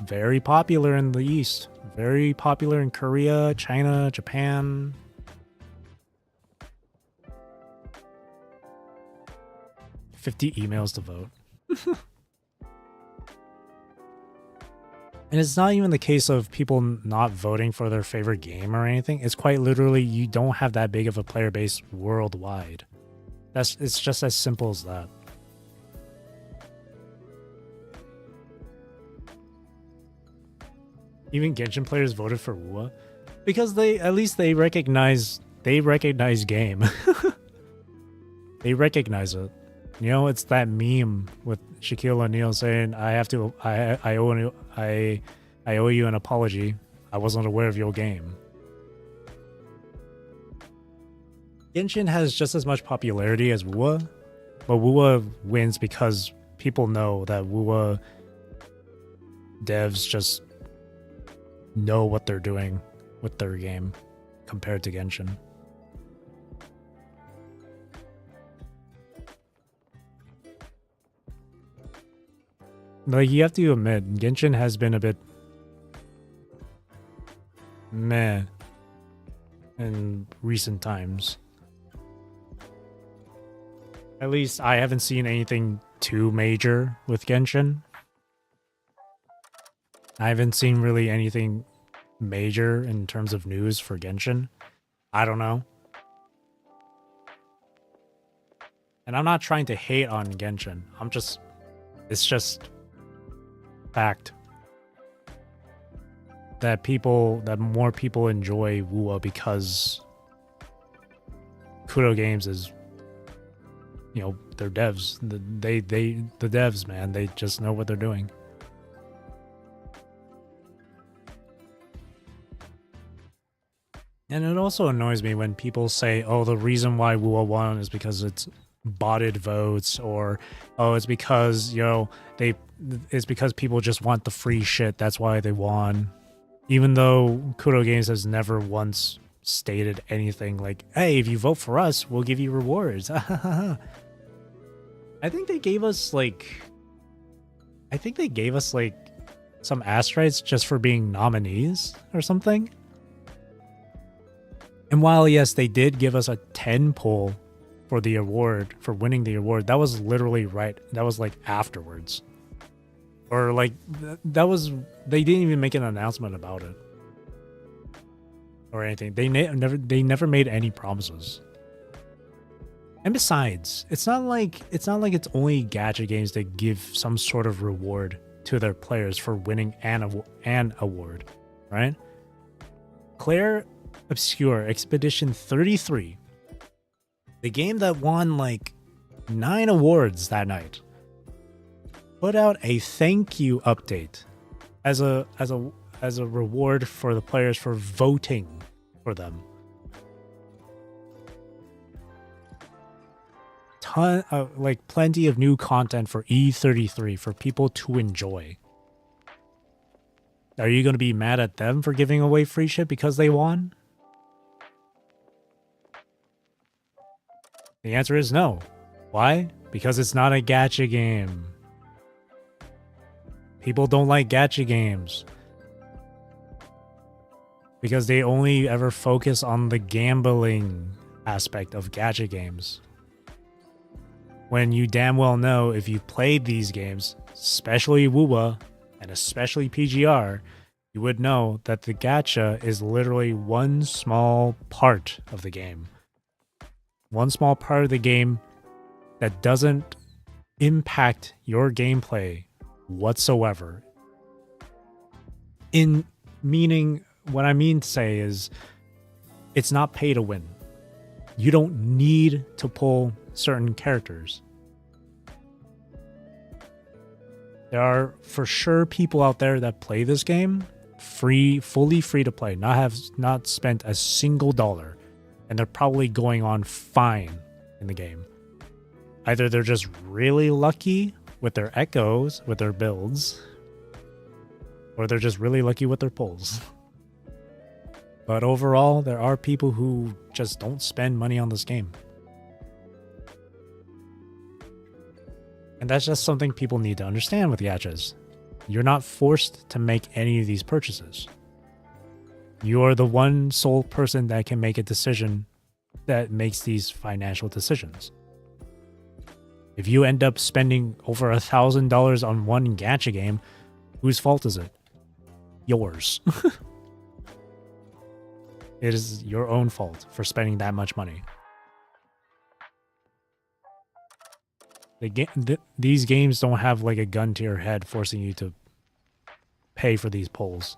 very popular in the East. Very popular in Korea, China, Japan. 50 emails to vote. And it's not even the case of people not voting for their favorite game or anything. It's quite literally you don't have that big of a player base worldwide. It's just as simple as that. Even Genshin players voted for Wuwa because at least they recognize game. They recognize it. You know, it's that meme with Shaquille O'Neal saying, I owe you an apology. I wasn't aware of your game. Genshin has just as much popularity as Wuwa, but Wuwa wins because people know that Wuwa devs just know what they're doing with their game compared to Genshin. Like, you have to admit, Genshin has been a bit meh in recent times. At least I haven't seen anything too major with Genshin. I haven't seen really anything major in terms of news for Genshin. I don't know. And I'm not trying to hate on Genshin. It's just fact that more people enjoy Wuwa because Kudo Games is, you know, they're devs. The devs, man, they just know what they're doing. And it also annoys me when people say, oh, the reason why Wuwa won is because it's botted votes, or oh, it's because, you know, it's because people just want the free shit, that's why they won. Even though Kudo Games has never once stated anything like, hey, if you vote for us, we'll give you rewards. I think they gave us like some asteroids just for being nominees or something. And while, yes, they did give us a 10 pull for the award, for winning the award, that was literally right. That was like afterwards. Or like, they didn't even make an announcement about it. Or anything. They never made any promises. And besides, it's not like it's only gacha games that give some sort of reward to their players for winning an award, right? Claire Obscure Expedition 33, the game that won like 9 awards that night, put out a thank you update as a reward for the players for voting for them. Plenty of new content for E33 for people to enjoy. Are you going to be mad at them for giving away free shit because they won? The answer is no. Why? Because it's not a gacha game. People don't like gacha games. Because they only ever focus on the gambling aspect of gacha games. When you damn well know, if you played these games, especially Wuwa and especially PGR, you would know that the gacha is literally one small part of the game. One small part of the game that doesn't impact your gameplay whatsoever. In meaning, what I mean to say is, it's not pay to win. You don't need to pull certain characters. There are for sure people out there that play this game fully free to play, not spent a single dollar, and they're probably going on fine in the game. Either they're just really lucky with their echoes, with their builds, or they're just really lucky with their pulls. But overall, there are people who just don't spend money on this game. And that's just something people need to understand with gachas. You're not forced to make any of these purchases. You're the one sole person that can make a decision that makes these financial decisions. If you end up spending over $1,000 on one gacha game, whose fault is it? Yours. It is your own fault for spending that much money. These games don't have like a gun to your head forcing you to pay for these polls.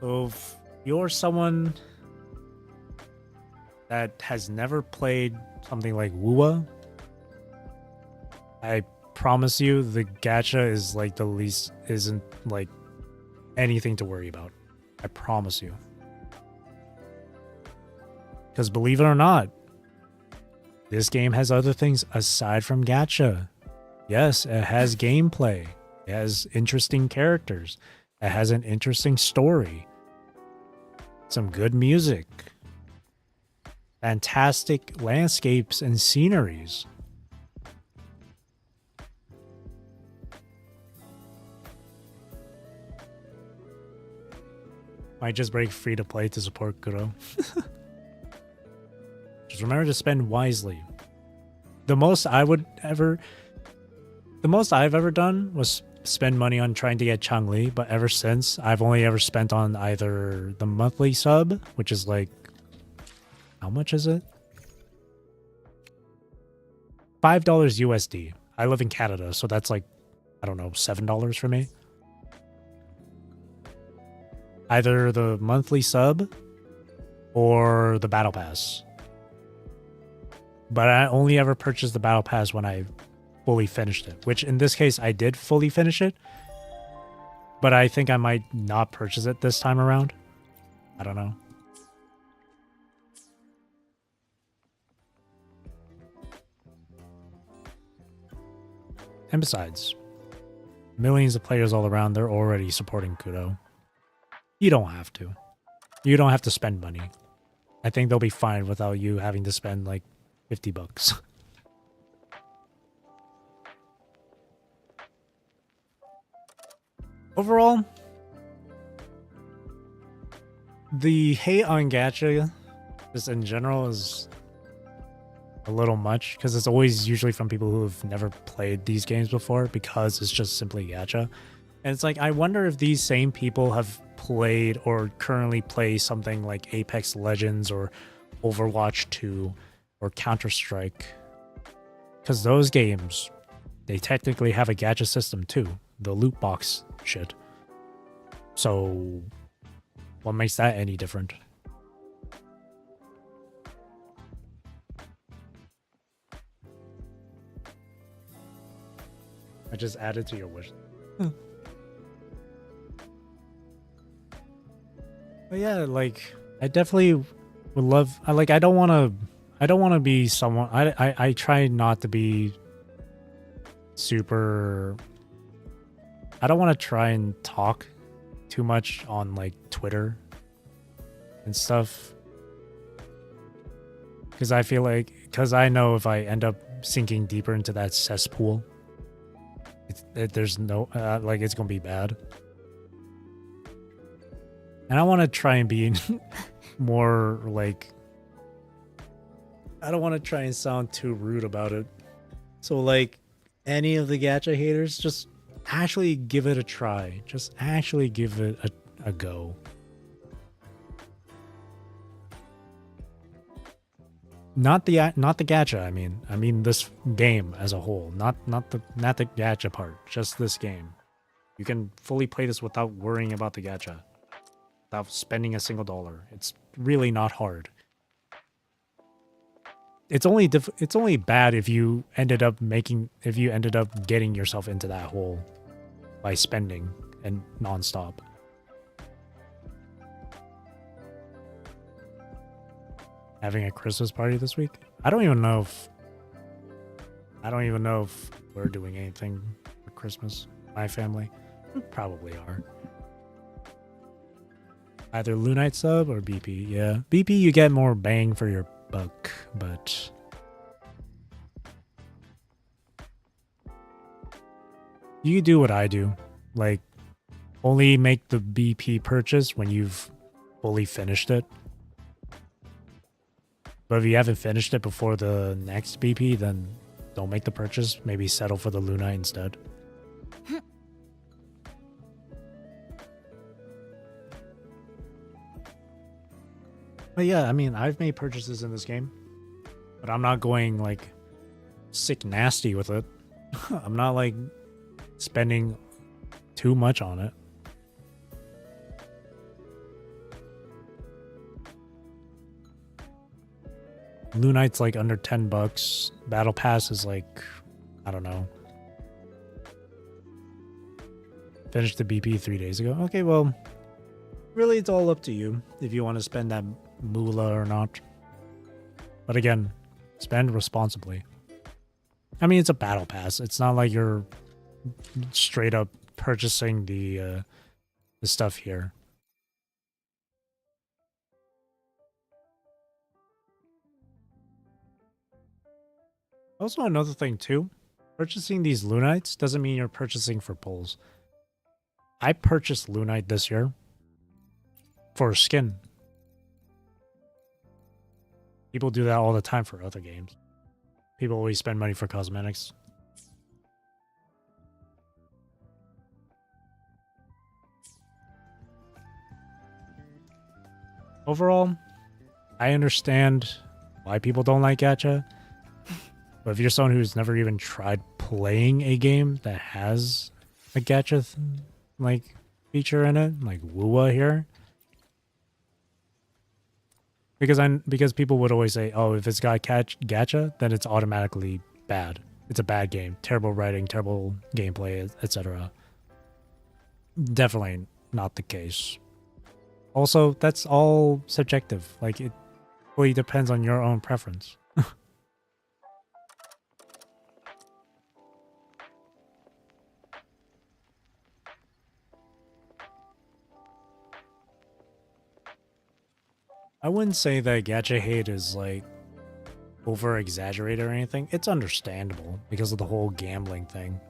So if you're someone that has never played something like WUA, I promise you the gacha is like the least, isn't like anything to worry about. I promise you. Because believe it or not, this game has other things aside from gacha. Yes, it has gameplay. It has interesting characters. It has an interesting story. Some good music. Fantastic landscapes and sceneries. Might just break free to play to support Kuro. Just remember to spend wisely. The most I've ever done was spend money on trying to get Changli, but ever since I've only ever spent on either the monthly sub, which is like, how much is it? $5 USD. I live in Canada, so that's like, I don't know, $7 for me. Either the monthly sub or the battle pass. But I only ever purchased the battle pass when I fully finished it, which in this case I did fully finish it, but I think I might not purchase it this time around. I don't know. And besides, millions of players all around, they're already supporting Kudo. You don't have to. You don't have to spend money. I think they'll be fine without you having to spend like $50. Overall, the hate on gacha just in general is a little much because it's always usually from people who have never played these games before because it's just simply gacha. And it's like, I wonder if these same people have played or currently play something like Apex Legends or Overwatch 2 or Counter-Strike. Because those games, they technically have a gacha system too. The loot box shit. So, what makes that any different? I just added to your wish. But yeah, like I definitely would love. I don't want to be someone. I try not to be super. I don't want to try and talk too much on like Twitter and stuff, because I feel like I know if I end up sinking deeper into that cesspool, there's no like it's gonna be bad. And I want to try and be more like, I don't want to try and sound too rude about it. So like any of the gacha haters, just actually give it a try. Just actually give it a go. Not the gacha, I mean this game as a whole. Not the gacha part, just this game. You can fully play this without worrying about the gacha. Without spending a single dollar. It's really not hard. It's only bad if you ended up getting yourself into that hole by spending and nonstop. Having a Christmas party this week? I don't even know if we're doing anything for Christmas. My family. We probably are. Either Lunite sub or BP. Yeah. BP, you get more bang for your buck, but you do what I do. Like, only make the BP purchase when you've fully finished it. But if you haven't finished it before the next BP, then don't make the purchase. Maybe settle for the Lunite instead. But yeah, I mean, I've made purchases in this game, but I'm not going like sick nasty with it. I'm not like spending too much on it. Lunite's like under $10. Battle Pass is like, I don't know. Finished the BP 3 days ago. Okay, well, really it's all up to you if you want to spend that moolah or not. But again, spend responsibly. I mean, it's a Battle Pass. It's not like you're straight up purchasing the stuff here. Also, another thing too, purchasing these Lunites doesn't mean you're purchasing for pulls. I purchased Lunite this year for skin. People do that all the time for other games. People always spend money for cosmetics. Overall, I understand why people don't like gacha. But if you're someone who's never even tried playing a game that has a gacha like feature in it, like Wuwa here, because people would always say, "Oh, if it's got gacha, then it's automatically bad. It's a bad game, terrible writing, terrible gameplay, etc." Definitely not the case. Also, that's all subjective. Like it really depends on your own preference. I wouldn't say that gacha hate is like over exaggerated or anything. It's understandable because of the whole gambling thing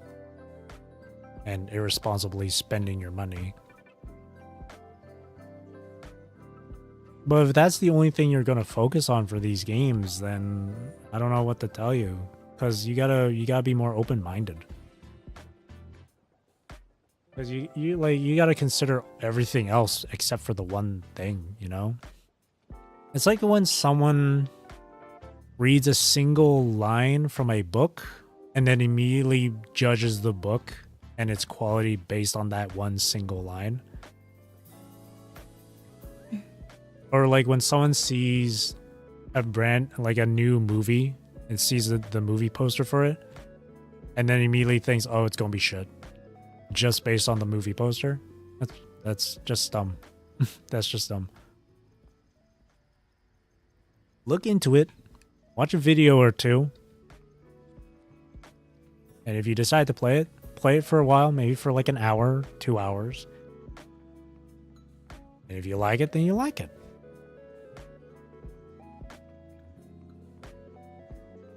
and irresponsibly spending your money. But if that's the only thing you're gonna focus on for these games, then I don't know what to tell you. Because you gotta be more open-minded. Because you gotta consider everything else except for the one thing, you know? It's like when someone reads a single line from a book and then immediately judges the book and its quality based on that one single line. Or like when someone sees a new movie and sees the movie poster for it and then immediately thinks, oh, it's gonna be shit. Just based on the movie poster. That's just dumb. That's just dumb. Look into it. Watch a video or two. And if you decide to play it for a while, maybe for like an hour, 2 hours. And if you like it, then you like it.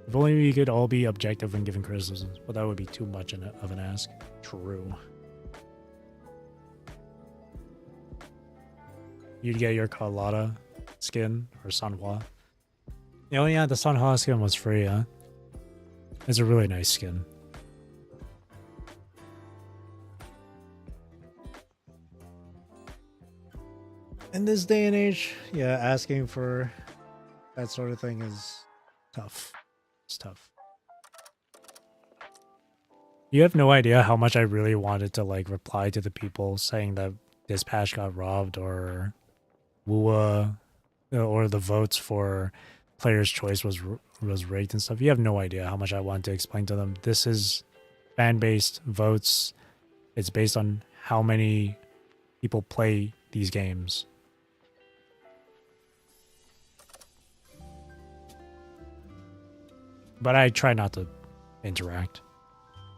If only we could all be objective when giving criticisms, but that would be too much of an ask. True. You'd get your Carlotta skin or Sanhua. Oh yeah, the Sanhua skin was free, huh? It's a really nice skin. In this day and age, yeah, asking for that sort of thing is tough. It's tough. You have no idea how much I really wanted to like reply to the people saying that Dispatch got robbed or Wuwa or the votes for Player's Choice was rigged and stuff. You have no idea how much I wanted to explain to them. This is fan-based votes. It's based on how many people play these games. But I try not to interact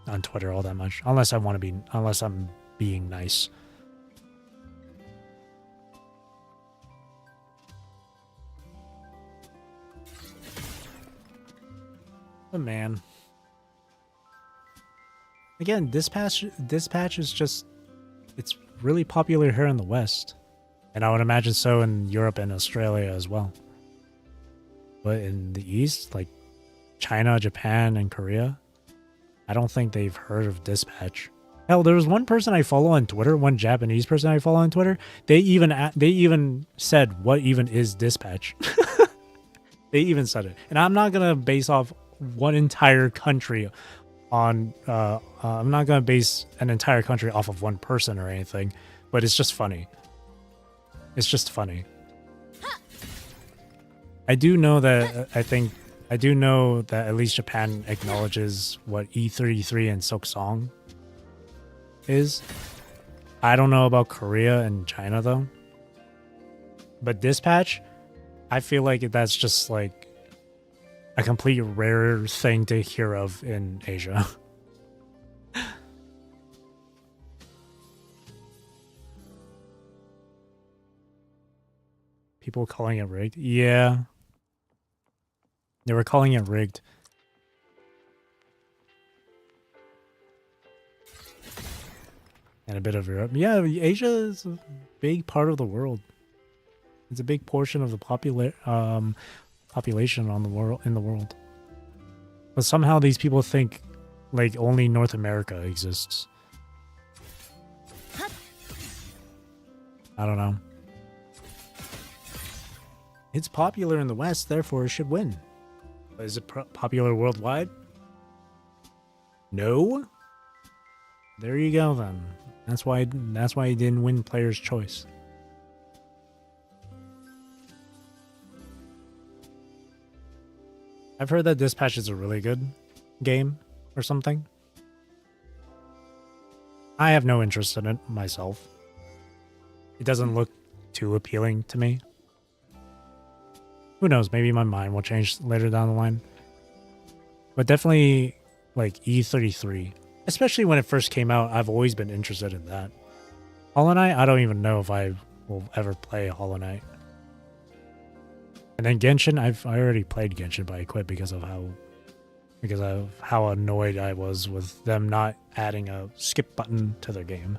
on Twitter all that much, unless I'm being nice. But man, again, Dispatch is just, it's really popular here in the West, and I would imagine so in Europe and Australia as well. But in the East, like China, Japan, and Korea, I don't think they've heard of Dispatch. Hell, there was one person I follow on Twitter, one Japanese person I follow on Twitter. They even said, "What even is Dispatch?" They even said it. And I'm not gonna base off one entire country on. I'm not gonna base an entire country off of one person or anything. But it's just funny. It's just funny. I do know that. I do know that at least Japan acknowledges what E33 and Silksong is. I don't know about Korea and China though. But Dispatch, I feel like that's just like a complete rare thing to hear of in Asia. People calling it rigged. Yeah. They were calling it rigged. And a bit of Europe. Yeah, Asia is a big part of the world. It's a big portion of the population on the world in the world. But somehow these people think like only North America exists. I don't know. It's popular in the West, therefore it should win. But is it popular worldwide? No. There you go then. That's why he didn't win Player's Choice. I've heard that Dispatch is a really good game or something. I have no interest in it myself. It doesn't look too appealing to me. Who knows, maybe my mind will change later down the line. But definitely like E33. Especially when it first came out, I've always been interested in that. Hollow Knight, I don't even know if I will ever play Hollow Knight. And then Genshin, I already played Genshin, but I quit because of how annoyed I was with them not adding a skip button to their game.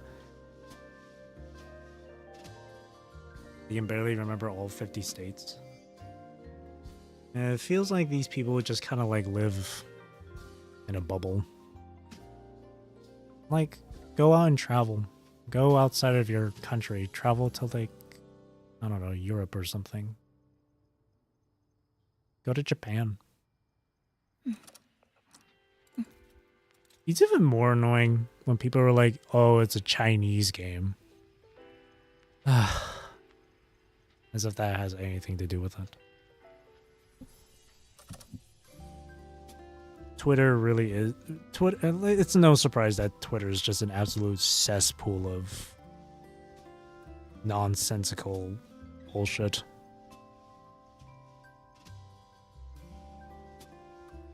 You can barely remember all 50 states. And it feels like these people just kind of like live in a bubble. Like, go out and travel. Go outside of your country. Travel to like, I don't know, Europe or something. Go to Japan. It's even more annoying when people are like, oh, it's a Chinese game. As if that has anything to do with it. Twitter really is. It's no surprise that Twitter is just an absolute cesspool of nonsensical bullshit.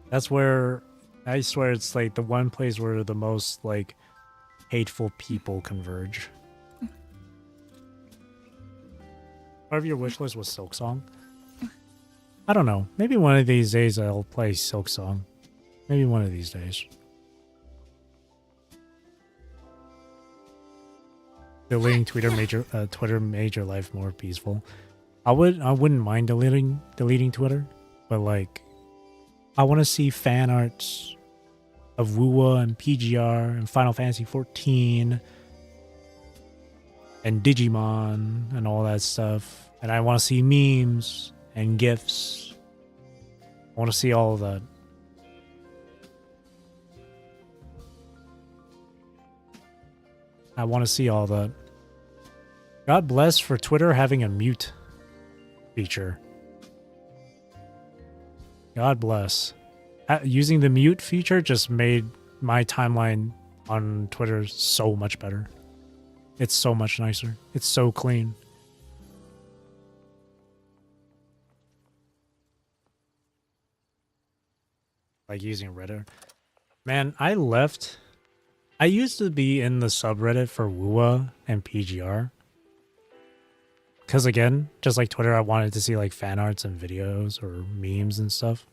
That's where, I swear, it's like the one place where the most like hateful people converge. Part of your wish list was Silksong? I don't know. Maybe one of these days I'll play Silksong. Maybe one of these days. Deleting Twitter made your life more peaceful. I wouldn't mind deleting Twitter, but like I want to see fan arts of Wuwa and PGR and Final Fantasy XIV and Digimon and all that stuff. And I want to see memes and GIFs. I want to see all of that. I want to see all that. God bless for Twitter having a mute feature. God bless. Using the mute feature just made my timeline on Twitter so much better. It's so much nicer. It's so clean. Like using Reddit. Man, I used to be in the subreddit for WUA and PGR. Because again, just like Twitter, I wanted to see like fan arts and videos or memes and stuff.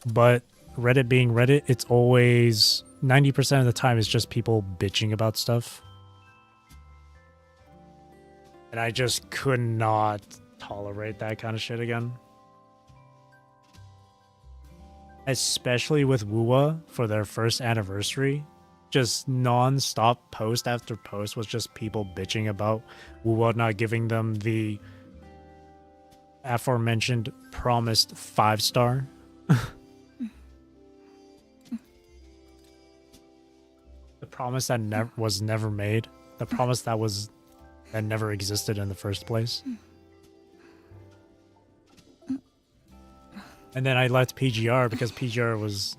But Reddit being Reddit, it's always 90% of the time it's just people bitching about stuff. And I just could not tolerate that kind of shit again. especially with Wuwa for their first anniversary, just non-stop post after post was just people bitching about Wuwa not giving them the aforementioned promised 5-star. The promise that was never made. The promise that never existed in the first place. And then I left PGR because PGR was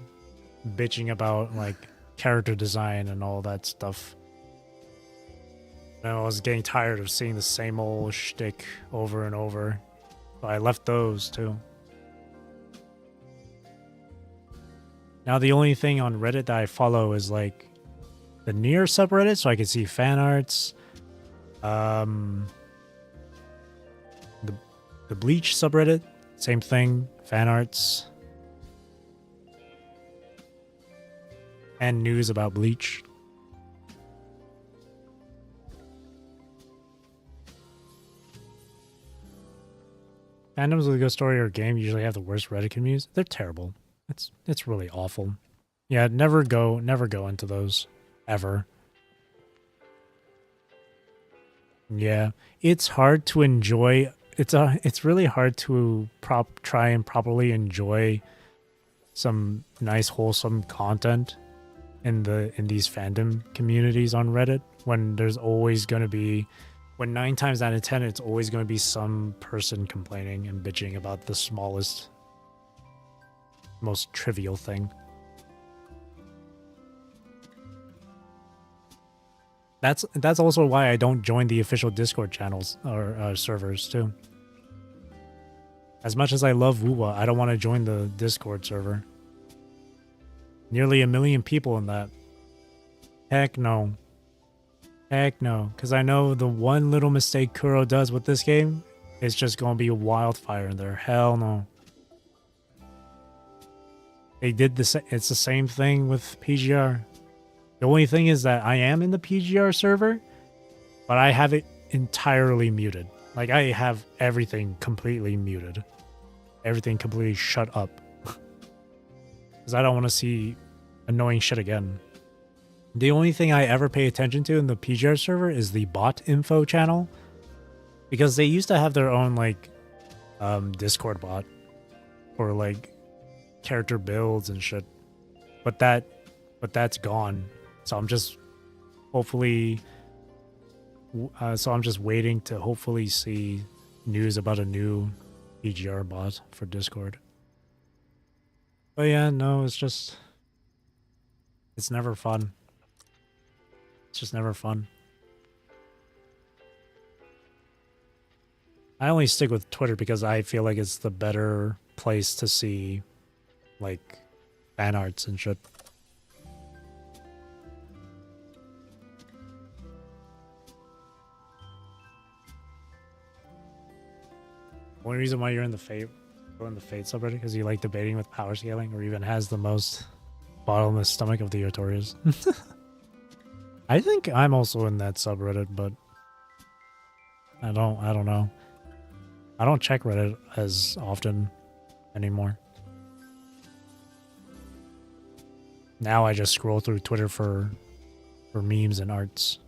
bitching about like character design and all that stuff. And I was getting tired of seeing the same old shtick over and over. So I left those too. Now the only thing on Reddit that I follow is like the Nier subreddit, so I can see fan arts. The Bleach subreddit, same thing, fan arts. And news about Bleach. Fandoms with a good story or game usually have the worst Reddit communities. They're terrible. It's really awful. Yeah, never go into those ever. Yeah, it's hard to enjoy. It's really hard to try and properly enjoy some nice wholesome content in these fandom communities on Reddit when there's always going to be, when 9 times out of 10 it's always going to be some person complaining and bitching about the smallest, most trivial thing. That's also why I don't join the official Discord channels or servers too. As much as I love Wuwa, I don't want to join the Discord server. Nearly 1 million people in that. Heck no. Heck no. Because I know the one little mistake Kuro does with this game is just going to be a wildfire in there. Hell no. They did it's the same thing with PGR. The only thing is that I am in the PGR server, but I have it entirely muted. Like, I have everything completely muted. Everything completely shut up. Because I don't want to see annoying shit again. The only thing I ever pay attention to in the PGR server is the bot info channel. Because they used to have their own, like, Discord bot for, like, character builds and shit. But that's gone. So I'm just hopefully... so I'm just waiting to hopefully see news about a new PGR bot for Discord. But yeah, no, it's never fun. It's just never fun. I only stick with Twitter because I feel like it's the better place to see, like, fan arts and shit. One reason why you're in the Fate subreddit because you like debating with power scaling, or even has the most bottomless stomach of the Otorias. I think I'm also in that subreddit, but I don't know. I don't check Reddit as often anymore. Now I just scroll through Twitter for memes and arts.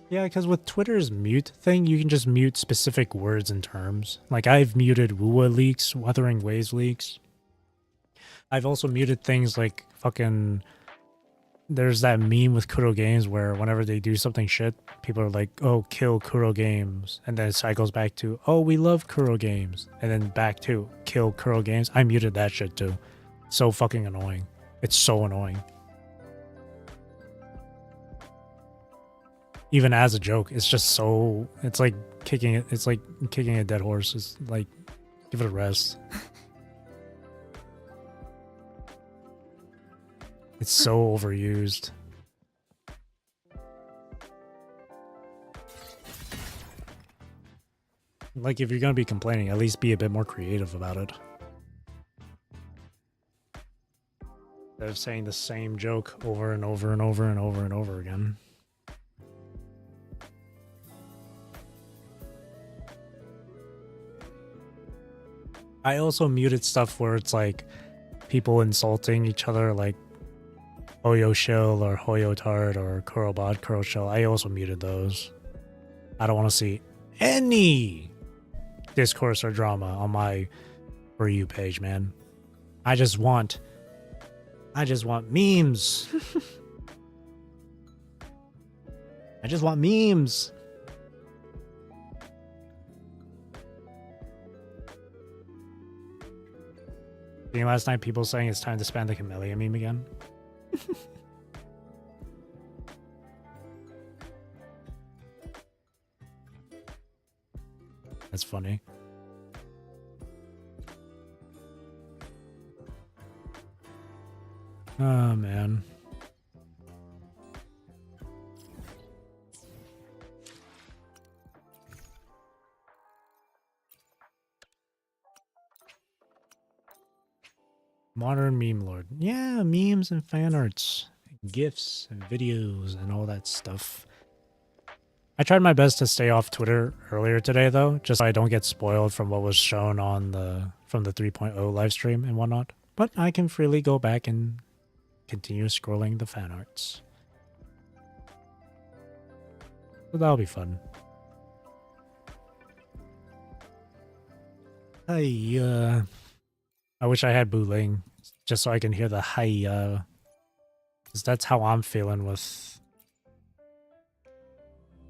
Yeah, because with Twitter's mute thing, you can just mute specific words and terms. Like, I've muted Wuwa leaks, Wuthering Waves leaks. I've also muted things like fucking... There's that meme with Kuro Games where whenever they do something shit, people are like, oh, kill Kuro Games. And then it cycles back to, oh, we love Kuro Games. And then back to, kill Kuro Games. I muted that shit too. So fucking annoying. It's so annoying. Even as a joke, it's just so... It's like kicking a dead horse. It's like, give it a rest. It's so overused. Like, if you're gonna be complaining, at least be a bit more creative about it. They're saying the same joke over and over and over and over and over again. I also muted stuff where it's like people insulting each other, like Hoyo Shill or Hoyo Tard or Kurobot Kuro Shill. I also muted those. I don't want to see any discourse or drama on my For You page, man. I just want memes. I just want memes. Seeing last night people saying it's time to spam the Camellia meme again. That's funny. Oh, man. Modern meme lord. Yeah, memes and fan arts, GIFs and videos and all that stuff. I tried my best to stay off Twitter earlier today, though, just so I don't get spoiled from what was shown on from the 3.0 live stream and whatnot. But I can freely go back and continue scrolling the fan arts. So that'll be fun. I wish I had Booling, just so I can hear the hi, because that's how I'm feeling with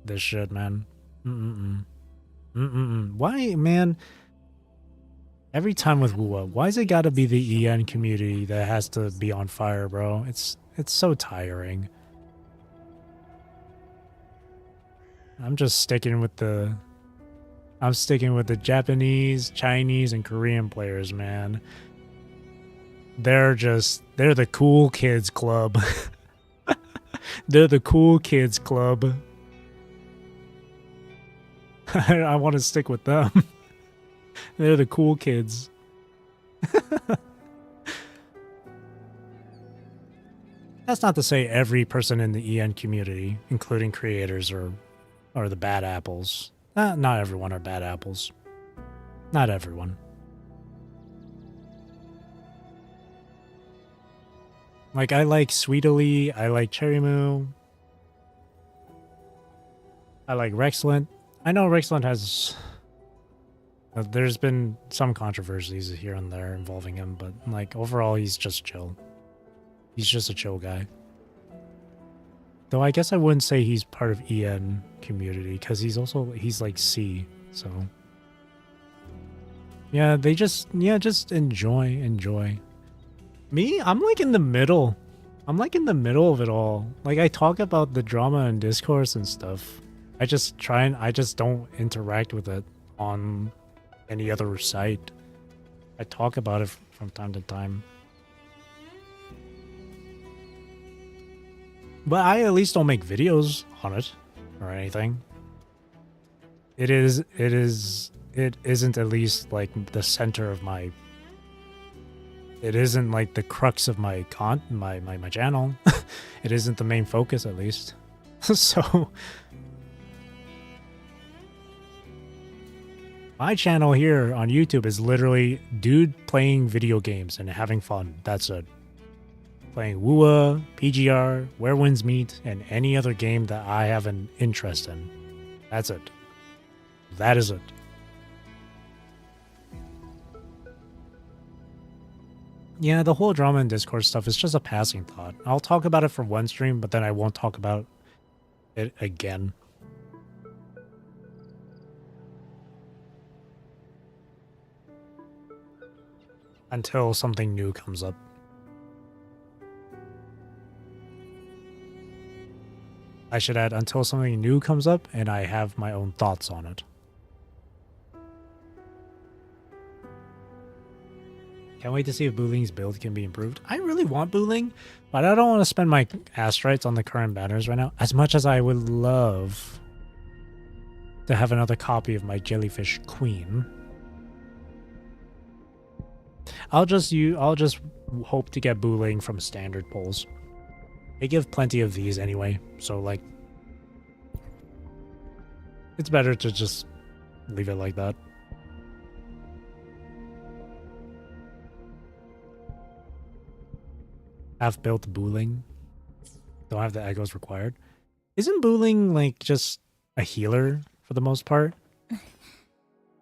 this shit, man. Why, man? Every time with Wua, why's it gotta be the EN community that has to be on fire, bro? It's so tiring. I'm sticking with the Japanese, Chinese, and Korean players, man. They're the cool kids club. They're the cool kids club. I want to stick with them. They're the cool kids. That's not to say every person in the EN community, including creators, are the bad apples. Not everyone are bad apples. Not everyone. Like, I like Sweetly, I like Cherry Moo. I like Rexlent. I know Rexlent has... there's been some controversies here and there involving him, but, like, overall, he's just chill. He's just a chill guy. Though I guess I wouldn't say he's part of EN community, because he's like C, so... Yeah, just enjoy. Me? I'm like in the middle. I'm like in the middle of it all. Like, I talk about the drama and discourse and stuff. I just don't interact with it on any other site. I talk about it from time to time. But I at least don't make videos on it or anything. It isn't at least like the center of my... It isn't like the crux of my my channel. It isn't the main focus, at least. So my channel here on YouTube is literally dude playing video games and having fun. That's it. Playing Wua, PGR, Where Winds Meet, and any other game that I have an interest in. That's it. That is it. Yeah, the whole drama and discourse stuff is just a passing thought. I'll talk about it for one stream, but then I won't talk about it again. Until something new comes up. I should add, until something new comes up and I have my own thoughts on it. Can't wait to see if Booling's build can be improved. I really want Booling, but I don't want to spend my astrites on the current banners right now, as much as I would love to have another copy of my Jellyfish Queen. I'll just hope to get Booling from standard pulls. They give plenty of these anyway, so like it's better to just leave it like that. Half-built Booling. Don't have the echoes required. Isn't Booling like just a healer for the most part?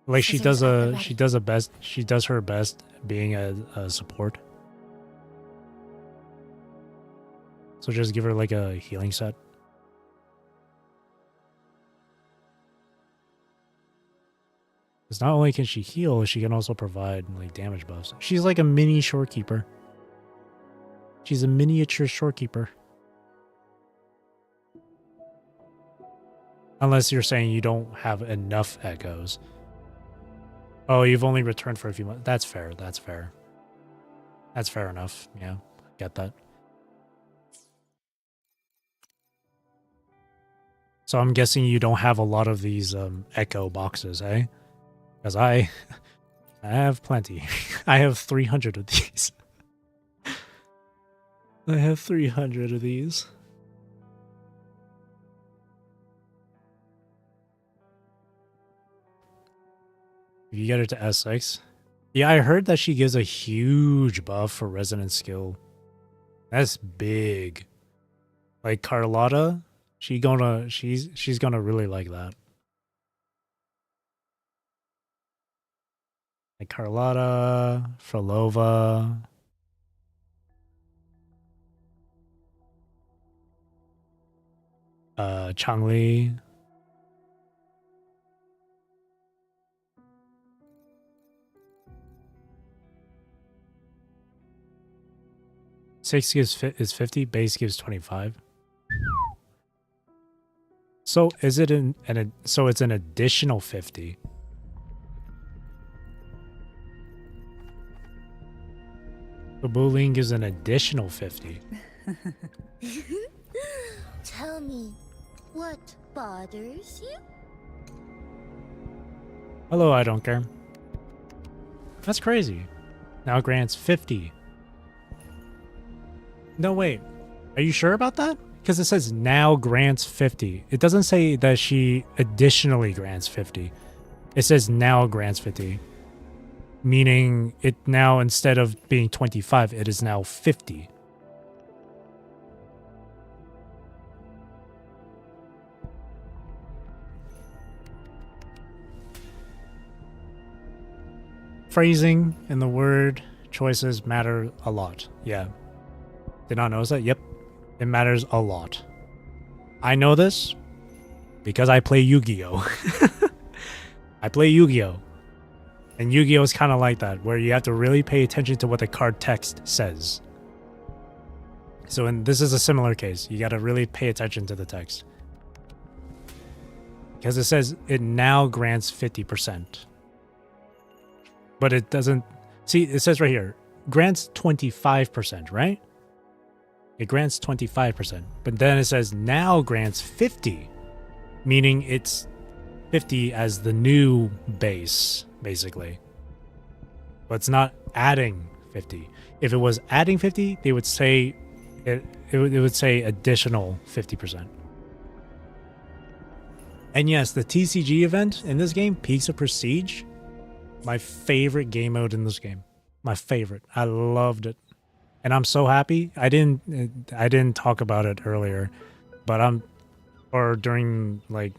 Like she does her best being a support. So just give her like a healing set. Because not only can she heal, she can also provide like damage buffs. She's like a mini shorekeeper. She's a miniature shorekeeper. Unless you're saying you don't have enough echoes. Oh, you've only returned for a few months. That's fair. That's fair. That's fair enough. Yeah, get that. So I'm guessing you don't have a lot of these echo boxes, eh? Because I have plenty. I have 300 of these. I have 300 of these. If you get her to S6. Yeah, I heard that she gives a huge buff for resonant skill. That's big. Like Carlotta, she's gonna really like that. Like Carlotta, Frolova. Changli. Six is 50, base gives 25. So is it so it's an additional 50. The Booling gives an additional 50. Tell me, what bothers you? Hello, I don't care. That's crazy. Now grants 50. No, wait. Are you sure about that? Because it says now grants 50. It doesn't say that she additionally grants 50. It says now grants 50. Meaning it now, instead of being 25, it is now 50. Phrasing and the word choices matter a lot. Yeah. Did not notice that? Yep. It matters a lot. I know this because I play Yu-Gi-Oh! I play Yu-Gi-Oh! And Yu-Gi-Oh! Is kind of like that, where you have to really pay attention to what the card text says. So this is a similar case. You got to really pay attention to the text. Because it says it now grants 50%. But it doesn't... See, it says right here, grants 25%, right? It grants 25%. But then it says now grants 50, meaning it's 50 as the new base, basically. But it's not adding 50. If it was adding 50, they would say it would say additional 50%. And yes, the TCG event in this game, Peaks of Prestige, my favorite game mode in this game. My favorite. I loved it. And I'm so happy. I didn't talk about it earlier, but during like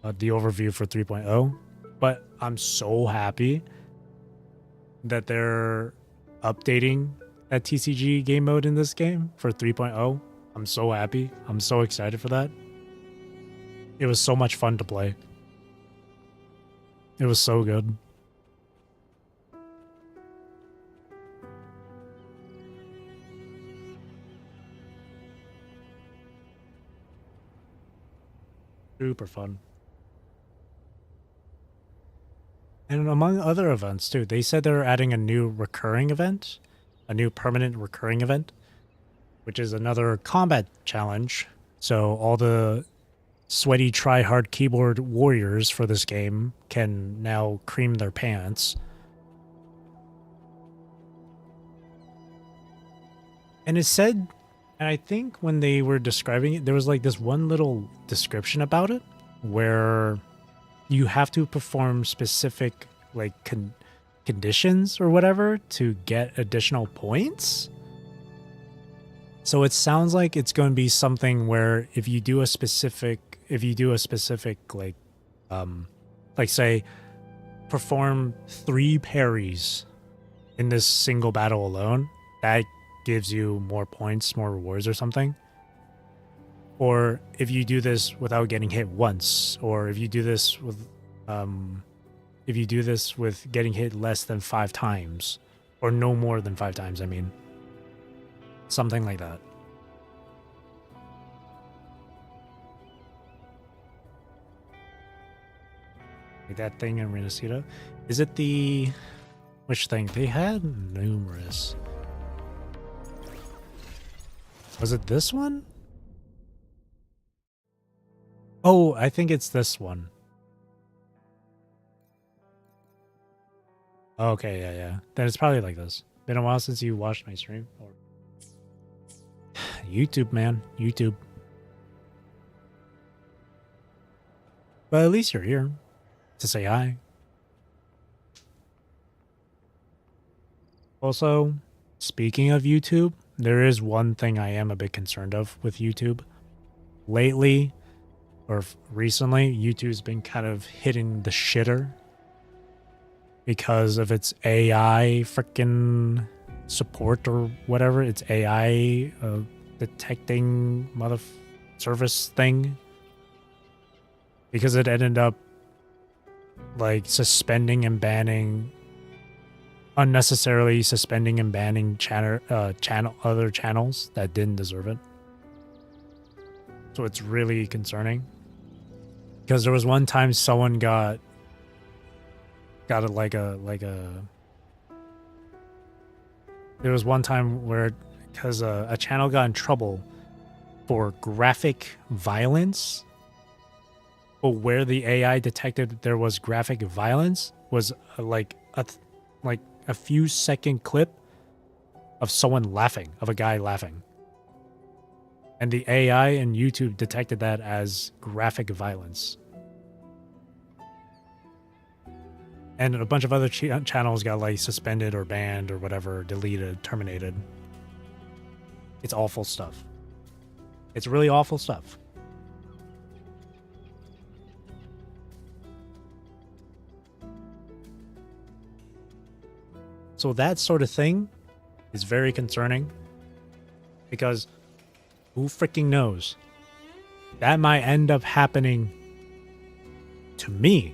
the overview for 3.0, but I'm so happy that they're updating that TCG game mode in this game for 3.0. I'm so happy. I'm so excited for that. It was so much fun to play. It was so good. Super fun. And among other events too, they said they're adding a new recurring event, a new permanent recurring event, which is another combat challenge. So all the sweaty try-hard keyboard warriors for this game can now cream their pants. And it said, and I think when they were describing it, there was like this one little description about it where you have to perform specific like conditions or whatever to get additional points. So it sounds like it's going to be something where if you do a specific like say perform 3 parries in this single battle alone, that gives you more points, more rewards or something. Or if you do this without getting hit once, or if you do this with getting hit less than 5 times, or no more than 5 times, I mean. Something like that. Like that thing in Renacita. Is it the... Which thing? They had numerous. Was it this one? Oh, I think it's this one. Okay, yeah. Then it's probably like this. Been a while since you watched my stream. Or... YouTube, man. YouTube. But at least you're here to say hi. Also, speaking of YouTube, there is one thing I am a bit concerned of with YouTube. Lately, or recently, YouTube's been kind of hitting the shitter because of its AI freaking support or whatever. It's AI detecting service thing. Because it ended up like unnecessarily suspending and banning other channels that didn't deserve it. So it's really concerning. Because there was one time someone got there was one time where because a channel got in trouble for graphic violence, but where the AI detected there was graphic violence was like a few second clip of someone laughing, of a guy laughing. And the AI and YouTube detected that as graphic violence. And a bunch of other channels got like suspended or banned or whatever, deleted, terminated. It's awful stuff. It's really awful stuff. So that sort of thing is very concerning because who freaking knows? That might end up happening to me.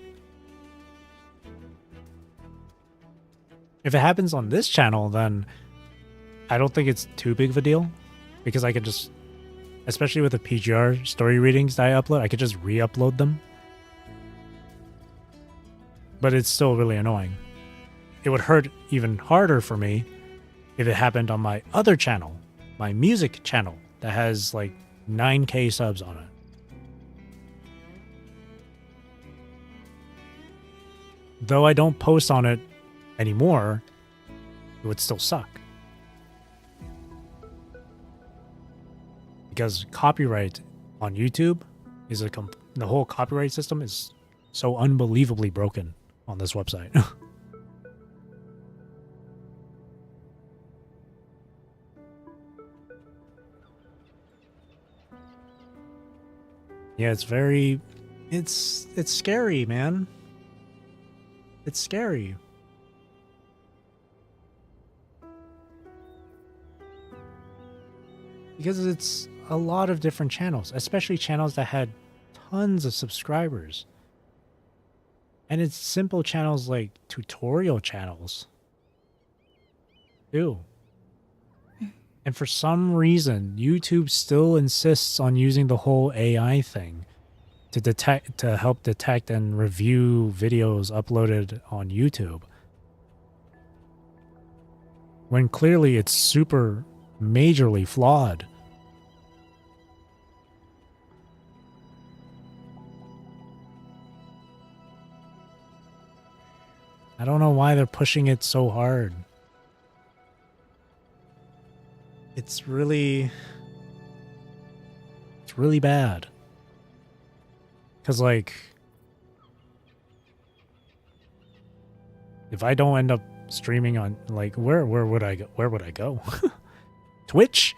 If it happens on this channel, then I don't think it's too big of a deal because I could just, especially with the PGR story readings that I upload, I could just re-upload them. But it's still really annoying. It would hurt even harder for me if it happened on my other channel, my music channel that has like 9K subs on it. Though I don't post on it anymore, it would still suck. Because copyright on YouTube is the whole copyright system is so unbelievably broken on this website. Yeah, it's scary, man. It's scary. Because it's a lot of different channels, especially channels that had tons of subscribers. And it's simple channels like tutorial channels too. And for some reason, YouTube still insists on using the whole AI thing to help detect and review videos uploaded on YouTube. When clearly it's super majorly flawed. I don't know why they're pushing it so hard. It's really bad. Cause like, if I don't end up streaming on like where would I go? Where would I go? Twitch,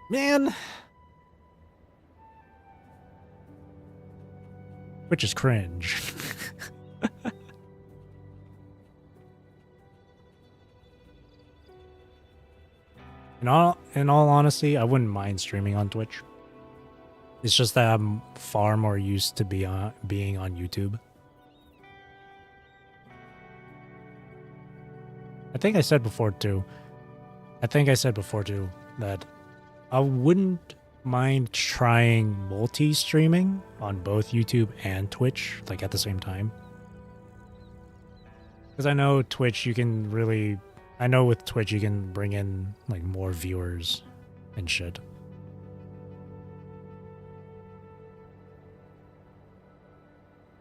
man. Twitch is cringe. In all honesty, I wouldn't mind streaming on Twitch. It's just that I'm far more used to being on YouTube. I think I said before too that I wouldn't mind trying multi-streaming on both YouTube and Twitch, like at the same time. Because I know Twitch, you can really... I know with Twitch you can bring in like more viewers and shit.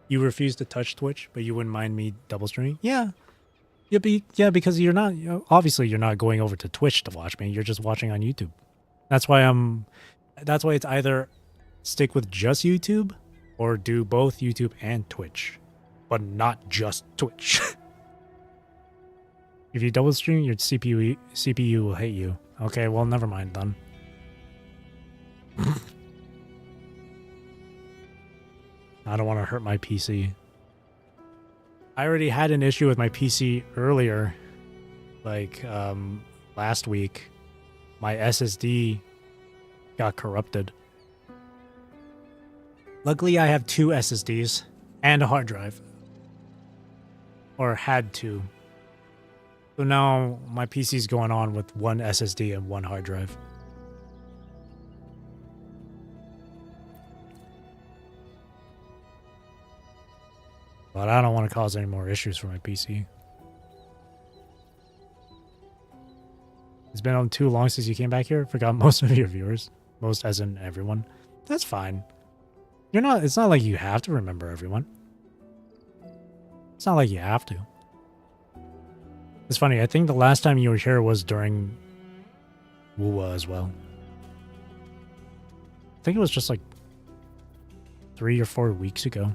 You refuse to touch Twitch, but you wouldn't mind me double streaming? Yeah. Yeah, because you're not... obviously, you're not going over to Twitch to watch me. You're just watching on YouTube. That's why it's either stick with just YouTube or do both YouTube and Twitch, but not just Twitch. If you double stream, your CPU will hate you. Okay, well, never mind then. I don't want to hurt my PC. I already had an issue with my PC earlier, like last week. My SSD got corrupted. Luckily, I have 2 SSDs and a hard drive. Or had to. So now my PC's going on with 1 SSD and 1 hard drive. But I don't want to cause any more issues for my PC. It's been on too long since you came back here. Forgot most of your viewers. Most as in everyone. That's fine. It's not like you have to remember everyone. It's not like you have to. It's funny, I think the last time you were here was during Wuwa as well. I think it was just like 3 or 4 weeks ago.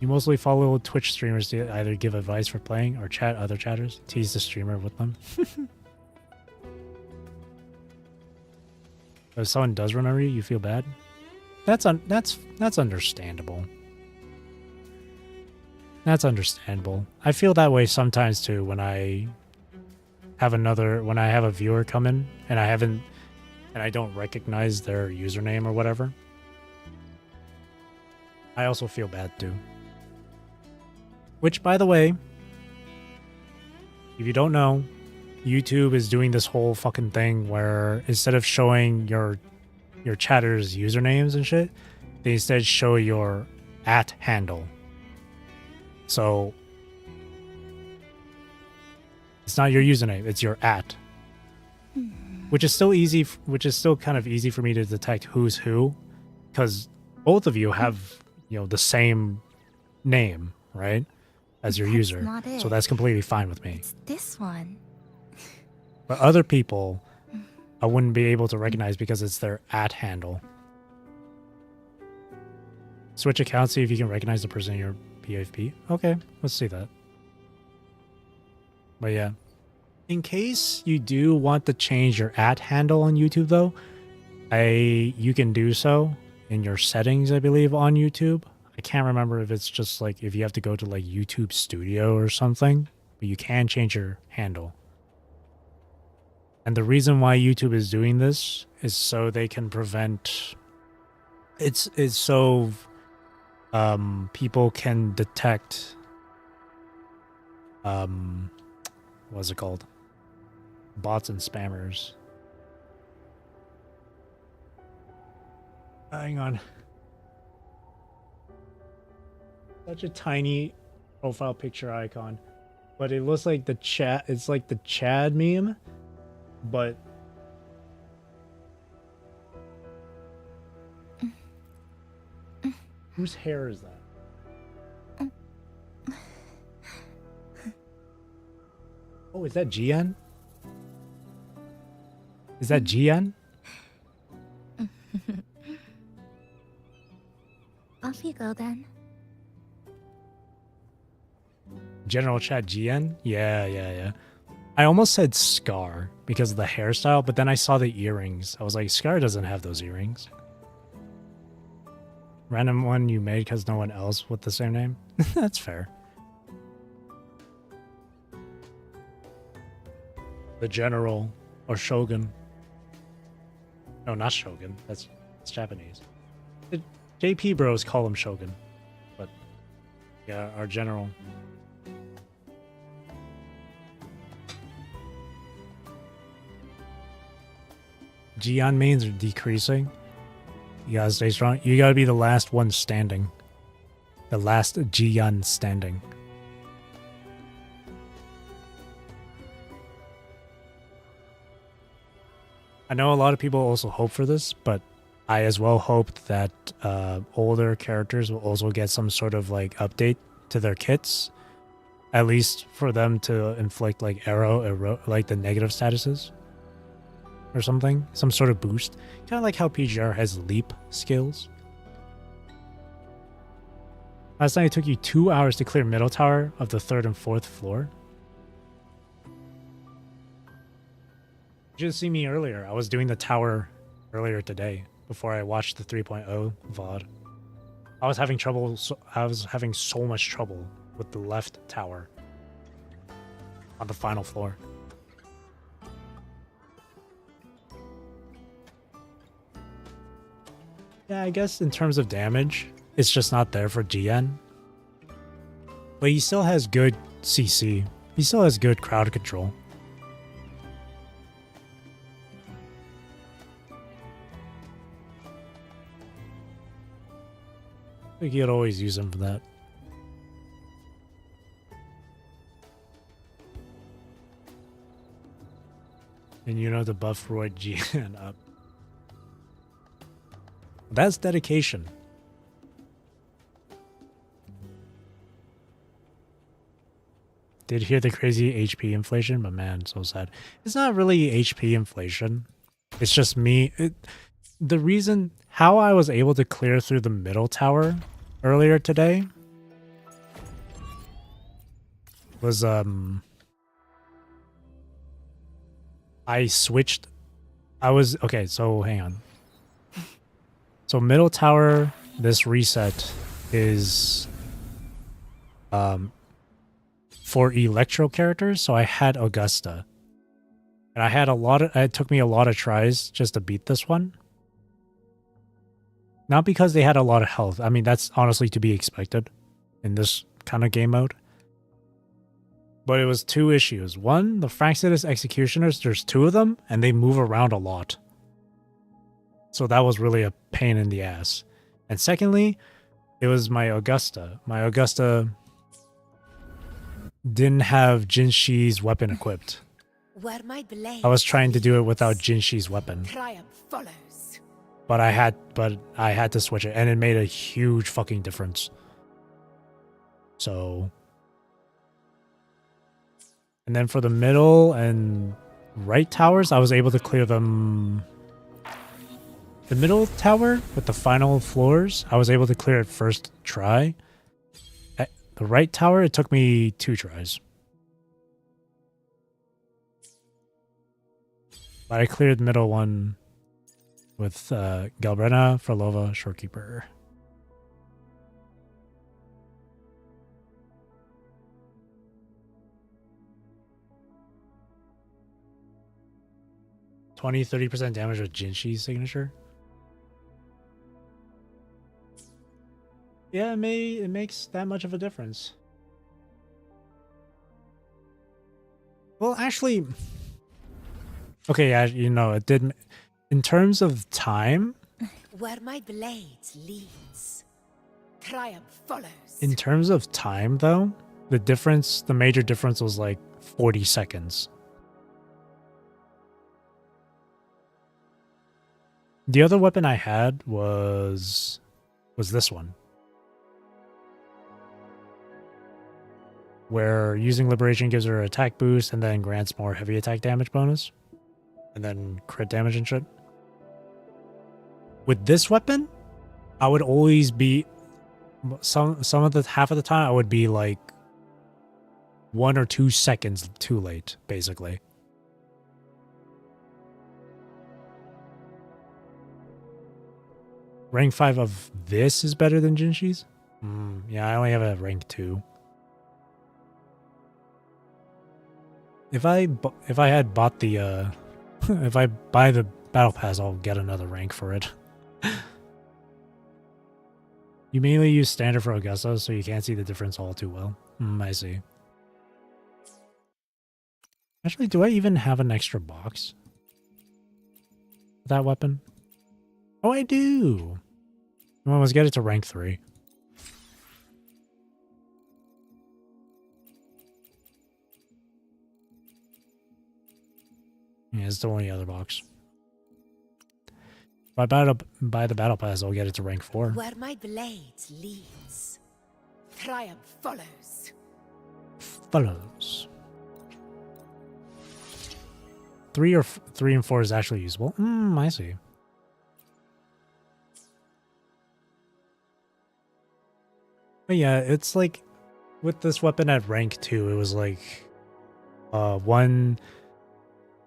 You mostly follow Twitch streamers to either give advice for playing or chat other chatters, tease the streamer with them. If someone does remember you, you feel bad. That's understandable. That's understandable. I feel that way sometimes too when I have a viewer come in and I don't recognize their username or whatever. I also feel bad too. Which, by the way, if you don't know, YouTube is doing this whole fucking thing where instead of showing your chatters' usernames and shit, they instead show your @ handle. So it's not your username, it's your @. Which is still kind of easy for me to detect who's who, because both of you have, the same name, right? As your user. So that's completely fine with me. It's this one. But other people, I wouldn't be able to recognize because it's their @ handle. Switch accounts, see if you can recognize the person in your PFP. Okay, let's see that. But yeah. In case you do want to change your @ handle on YouTube though, you can do so in your settings, I believe, on YouTube. I can't remember if it's just like if you have to go to like YouTube Studio or something, but you can change your handle. And the reason why YouTube is doing this is so they can prevent it's so people can detect what's it called? Bots and spammers. Hang on. Such a tiny profile picture icon, but it looks like it's like the Chad meme, but whose hair is that? Oh, is that Gian? Is that Jian? Off you go then. General chat Jian? Yeah. I almost said Scar because of the hairstyle, but then I saw the earrings. I was like, Scar doesn't have those earrings. Random one you made because no one else with the same name? That's fair. The General or Shogun. No, not Shogun. That's Japanese. The JP bros call him Shogun. But yeah, our General. Jian mains are decreasing. You gotta stay strong. You gotta be the last one standing. The last Jian standing. I know a lot of people also hope for this, but I as well hoped that older characters will also get some sort of like update to their kits. At least for them to inflict like like the negative statuses. Or something. Some sort of boost. Kind of like how PGR has leap skills. Last night it took you 2 hours to clear middle tower of the 3rd and 4th floor. You should see me earlier. I was doing the tower earlier today before I watched the 3.0 VOD. I was having trouble. I was having so much trouble with the left tower on the final floor. Yeah, I guess in terms of damage, it's just not there for GN. But he still has good CC. He still has good crowd control. I think you'd always use him for that. And you know to buff Roy GN up. That's dedication. Did hear the crazy HP inflation, but man, so sad. It's not really HP inflation. It's just me. The reason how I was able to clear through the middle tower earlier today was I switched. Okay, so hang on. So middle tower, this reset is for electro characters. So I had Augusta. And I had it took me a lot of tries just to beat this one. Not because they had a lot of health. I mean, that's honestly to be expected in this kind of game mode. But it was two issues. One, the Fraxidus Executioners, there's two of them, and they move around a lot. So that was really a pain in the ass. And secondly, it was my Augusta. My Augusta didn't have Jinshi's weapon equipped. I was trying to do it without Jinshi's weapon. But I had to switch it, and it made a huge fucking difference. So, and then for the middle and right towers, I was able to clear them. The middle tower with the final floors, I was able to clear it first try. At the right tower, it took me 2 tries. But I cleared the middle one with Galbrena, Frolova, Shorekeeper. $20, 30% damage with Jinshi's signature. Yeah, it makes that much of a difference. Well, actually, okay, yeah, you know, it did. In terms of time, where my blades leads, triumph follows. In terms of time, though, the major difference was like 40 seconds. The other weapon I had was this one, where using Liberation gives her attack boost and then grants more heavy attack damage bonus. and then crit damage and shit. With this weapon, I would always be some of the half of the time I would be like 1 or 2 seconds too late, basically. Rank 5 of this is better than Jinshi's? Yeah, I only have a rank 2. If I had bought the if I buy the battle pass, I'll get another rank for it. You mainly use standard for Augusta, so you can't see the difference all too well. I see. Actually, do I even have an extra box? That weapon? Oh, I do! Well, let's get it to rank 3. Yeah, it's the only other box. If I buy the battle pass, I'll get it to rank 4. Where my blade leads, triumph follows. Follows. 3 and 4 is actually usable. I see. But yeah, it's like with this weapon at rank 2, it was like 1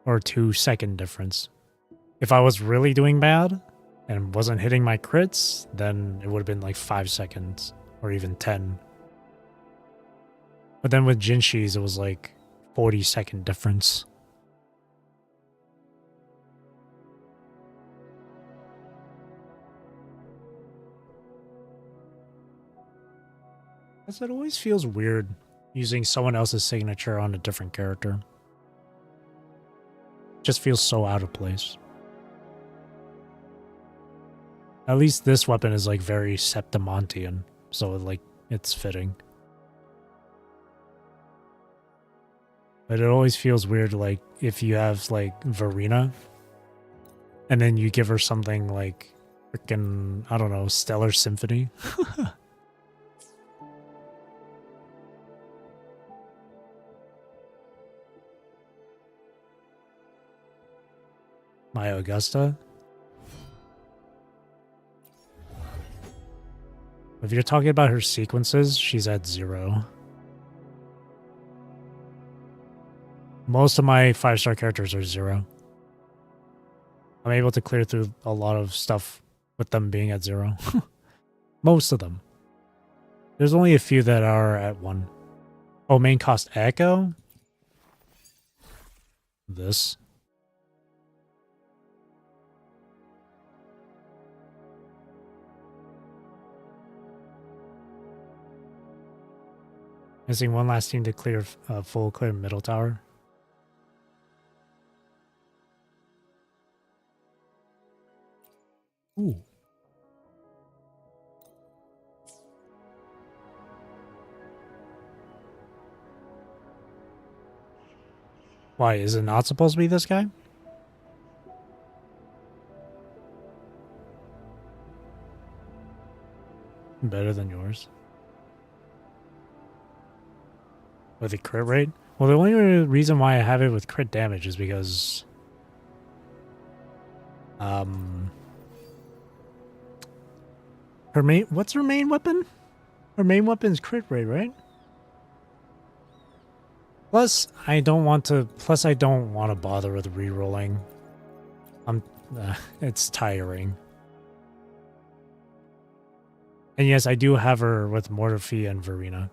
or 2 second difference. If I was really doing bad and wasn't hitting my crits, then it would have been like 5 seconds or even 10. But then with Jinshi's, it was like 40-second difference. Because it always feels weird using someone else's signature on a different character. Just feels so out of place. At least this weapon is like very Septimontian, so like it's fitting. But it always feels weird like if you have like Verena and then you give her something like freaking, I don't know, Stellar Symphony. My Augusta. If you're talking about her sequences, she's at 0. Most of my 5-star characters are 0. I'm able to clear through a lot of stuff with them being at 0. Most of them. There's only a few that are at 1. Oh, main cost Echo? This. Missing one last team to clear full clear middle tower. Ooh. Why, is it not supposed to be this guy? Better than yours. With a crit rate? Well, the only reason why I have it with crit damage is because her main, what's her main weapon? Her main weapon is crit rate, right? Plus, I don't want to bother with re-rolling. It's tiring. And yes, I do have her with Mortofia and Verena.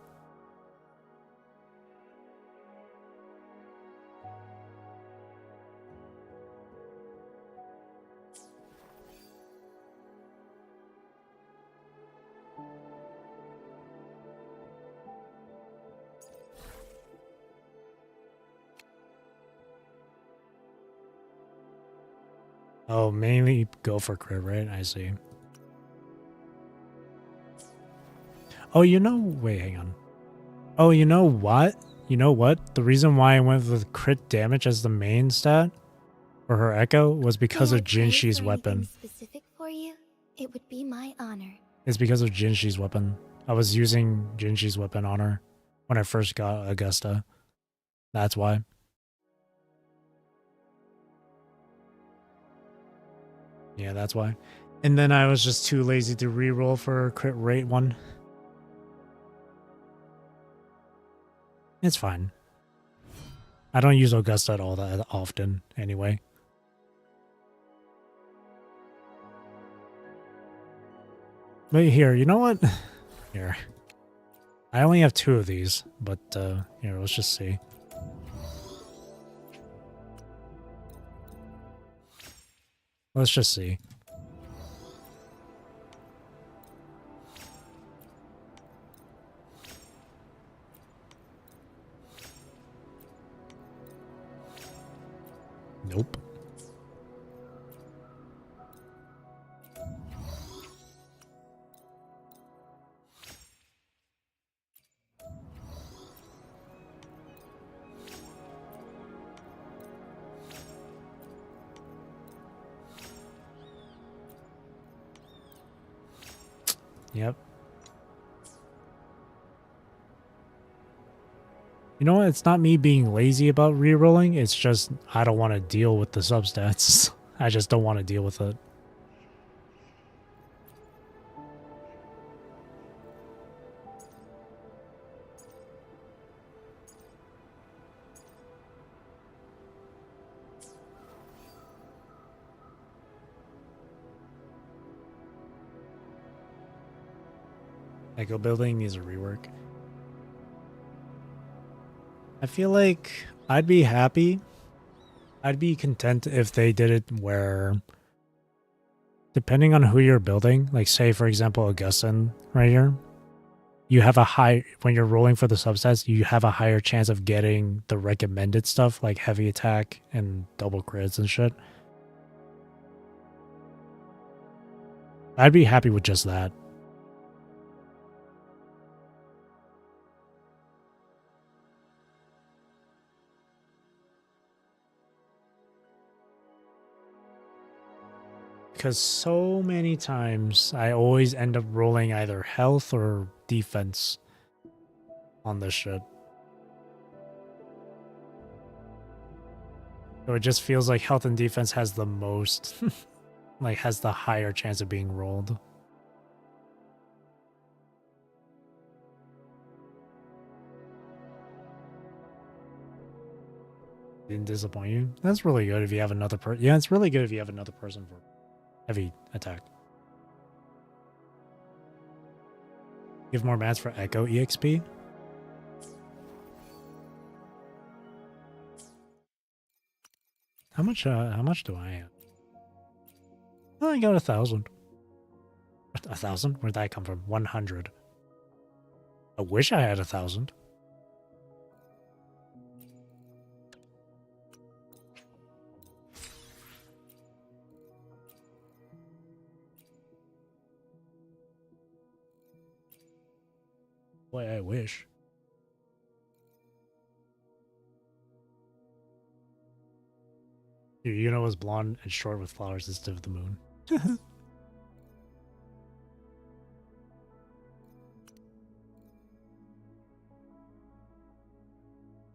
Oh, mainly go for crit, right? I see. Oh, wait, hang on. Oh, you know what? You know what? The reason why I went with crit damage as the main stat for her Echo was because of Jinshi's weapon. Specific for you, it would be my honor. It's because of Jinshi's weapon. I was using Jinshi's weapon on her when I first got Augusta. That's why. Yeah, that's why. And then I was just too lazy to reroll for a crit rate one. It's fine. I don't use Augusta at all that often anyway. But here, you know what? Here. I only have 2 of these, but here, let's just see. Let's just see. Nope. Yep. You know what? It's not me being lazy about rerolling. It's just I don't want to deal with the substats. I just don't want to deal with it. Echo building needs a rework. I feel like I'd be happy. I'd be content if they did it where, depending on who you're building, like say for example Augustin right here, you have a high, when you're rolling for the substats, you have a higher chance of getting the recommended stuff like heavy attack and double crits and shit. I'd be happy with just that. Because so many times I always end up rolling either health or defense on this shit. So it just feels like health and defense has the most, like has the higher chance of being rolled. Didn't disappoint you? That's really good if you have another person. Yeah, it's really good if you have another person for heavy attack. Give more mats for Echo EXP. How much do I have? Oh, I got 1,000. 1,000? Where'd that come from? 100. I wish I had 1,000. Boy, I wish. Yuna was blonde and short with flowers instead of the moon.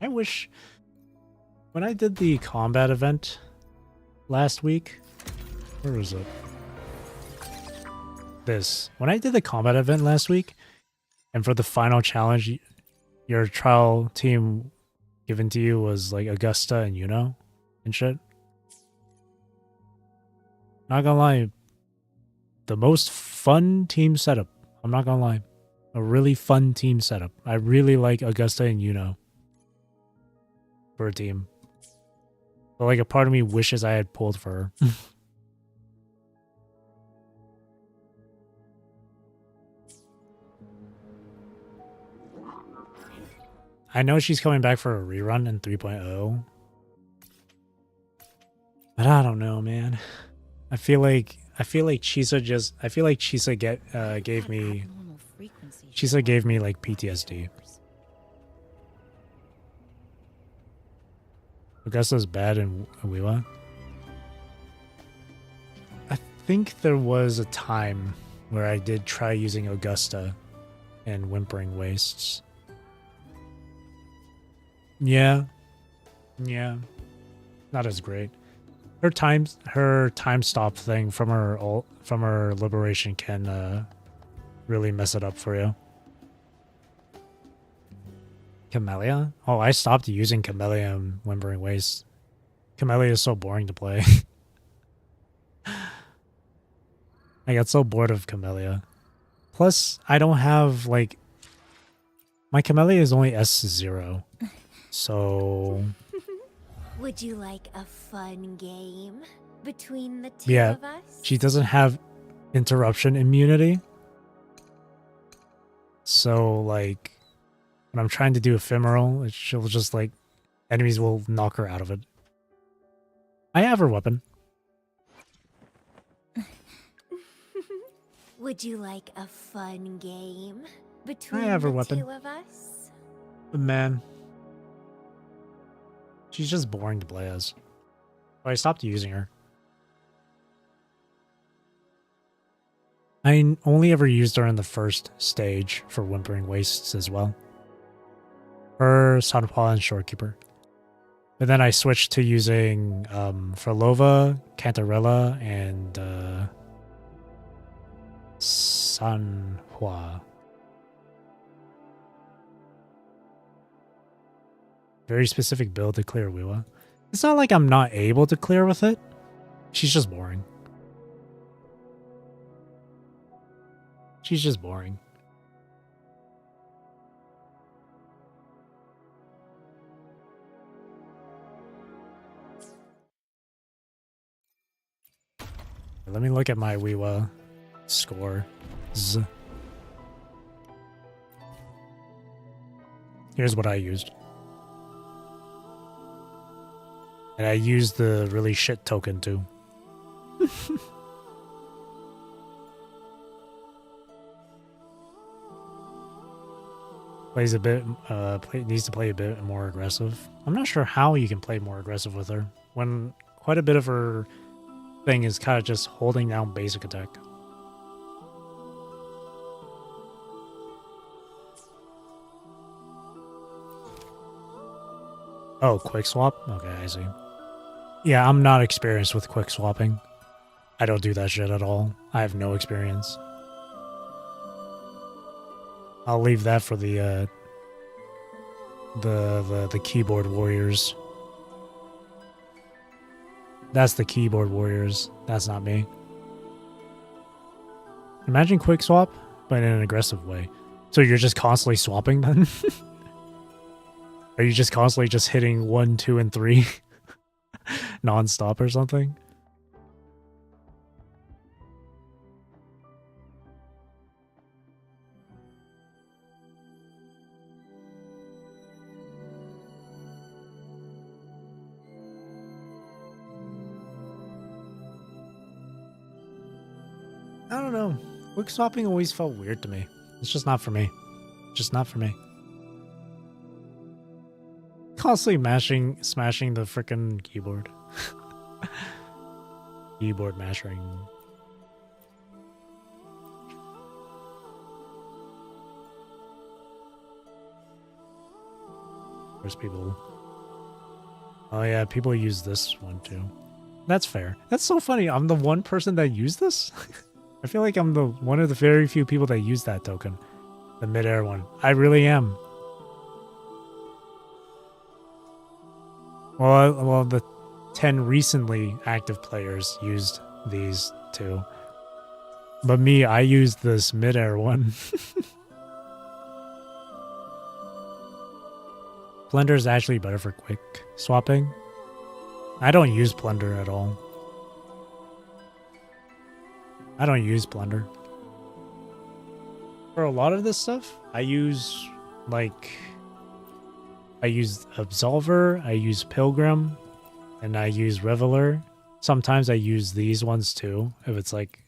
I wish when I did the combat event last week, where was it? This. When I did the combat event last week, and for the final challenge, your trial team given to you was like Augusta and Yuno and shit. Not gonna lie, the most fun team setup. I'm not gonna lie. A really fun team setup. I really like Augusta and Yuno for a team. But like a part of me wishes I had pulled for her. I know she's coming back for a rerun in 3.0. But I don't know, man. I feel like Chisa gave me like PTSD. Augusta's bad in Awiwa. I think there was a time where I did try using Augusta and Whimpering Wastes. Yeah. Not as great. her time stop thing from her liberation can really mess it up for you. Camellia? Oh, I stopped using Camellia in Whimpering Waste. Camellia is so boring to play. I got so bored of Camellia. Plus, I don't have, like... My Camellia is only S0. So... Would you like a fun game between the two of us? She doesn't have interruption immunity. So, like... When I'm trying to do ephemeral, she'll just, like... Enemies will knock her out of it. I have her weapon. Would you like a fun game between I have her the weapon. two of us? But man. She's just boring to play as. So I stopped using her. I only ever used her in the first stage for Whimpering Wastes as well. Her, Sanpa, and Shorekeeper. But then I switched to using Frolova, Cantarella, and Sanhua. Very specific build to clear Wiwa. It's not like I'm not able to clear with it. She's just boring. She's just boring. Let me look at my Wiwa score. Here's what I used. And I used the really shit token too. Plays a bit, needs to play a bit more aggressive. I'm not sure how you can play more aggressive with her when quite a bit of her thing is kind of just holding down basic attack. Oh, quick swap? Okay, I see. Yeah, I'm not experienced with quick swapping. I don't do that shit at all. I have no experience. I'll leave that for the keyboard warriors. That's the keyboard warriors. That's not me. Imagine quick swap, but in an aggressive way. So you're just constantly swapping then? Are you just constantly just hitting 1, 2, and 3 non-stop or something? I don't know. Quick swapping always felt weird to me. It's just not for me. Just not for me. Constantly smashing the frickin' keyboard. Keyboard mashing. There's people. Oh yeah, people use this one too. That's fair. That's so funny. I'm the one person that used this? I feel like I'm the one of the very few people that use that token. The mid-air one. I really am. Well, the 10 recently active players used these two. But me, I used this mid-air one. Plunder is actually better for quick swapping. I don't use Plunder at all. I don't use Plunder. For a lot of this stuff, I use, like... I use Absolver, I use Pilgrim, and I use Reveler. Sometimes I use these ones too, if it's like...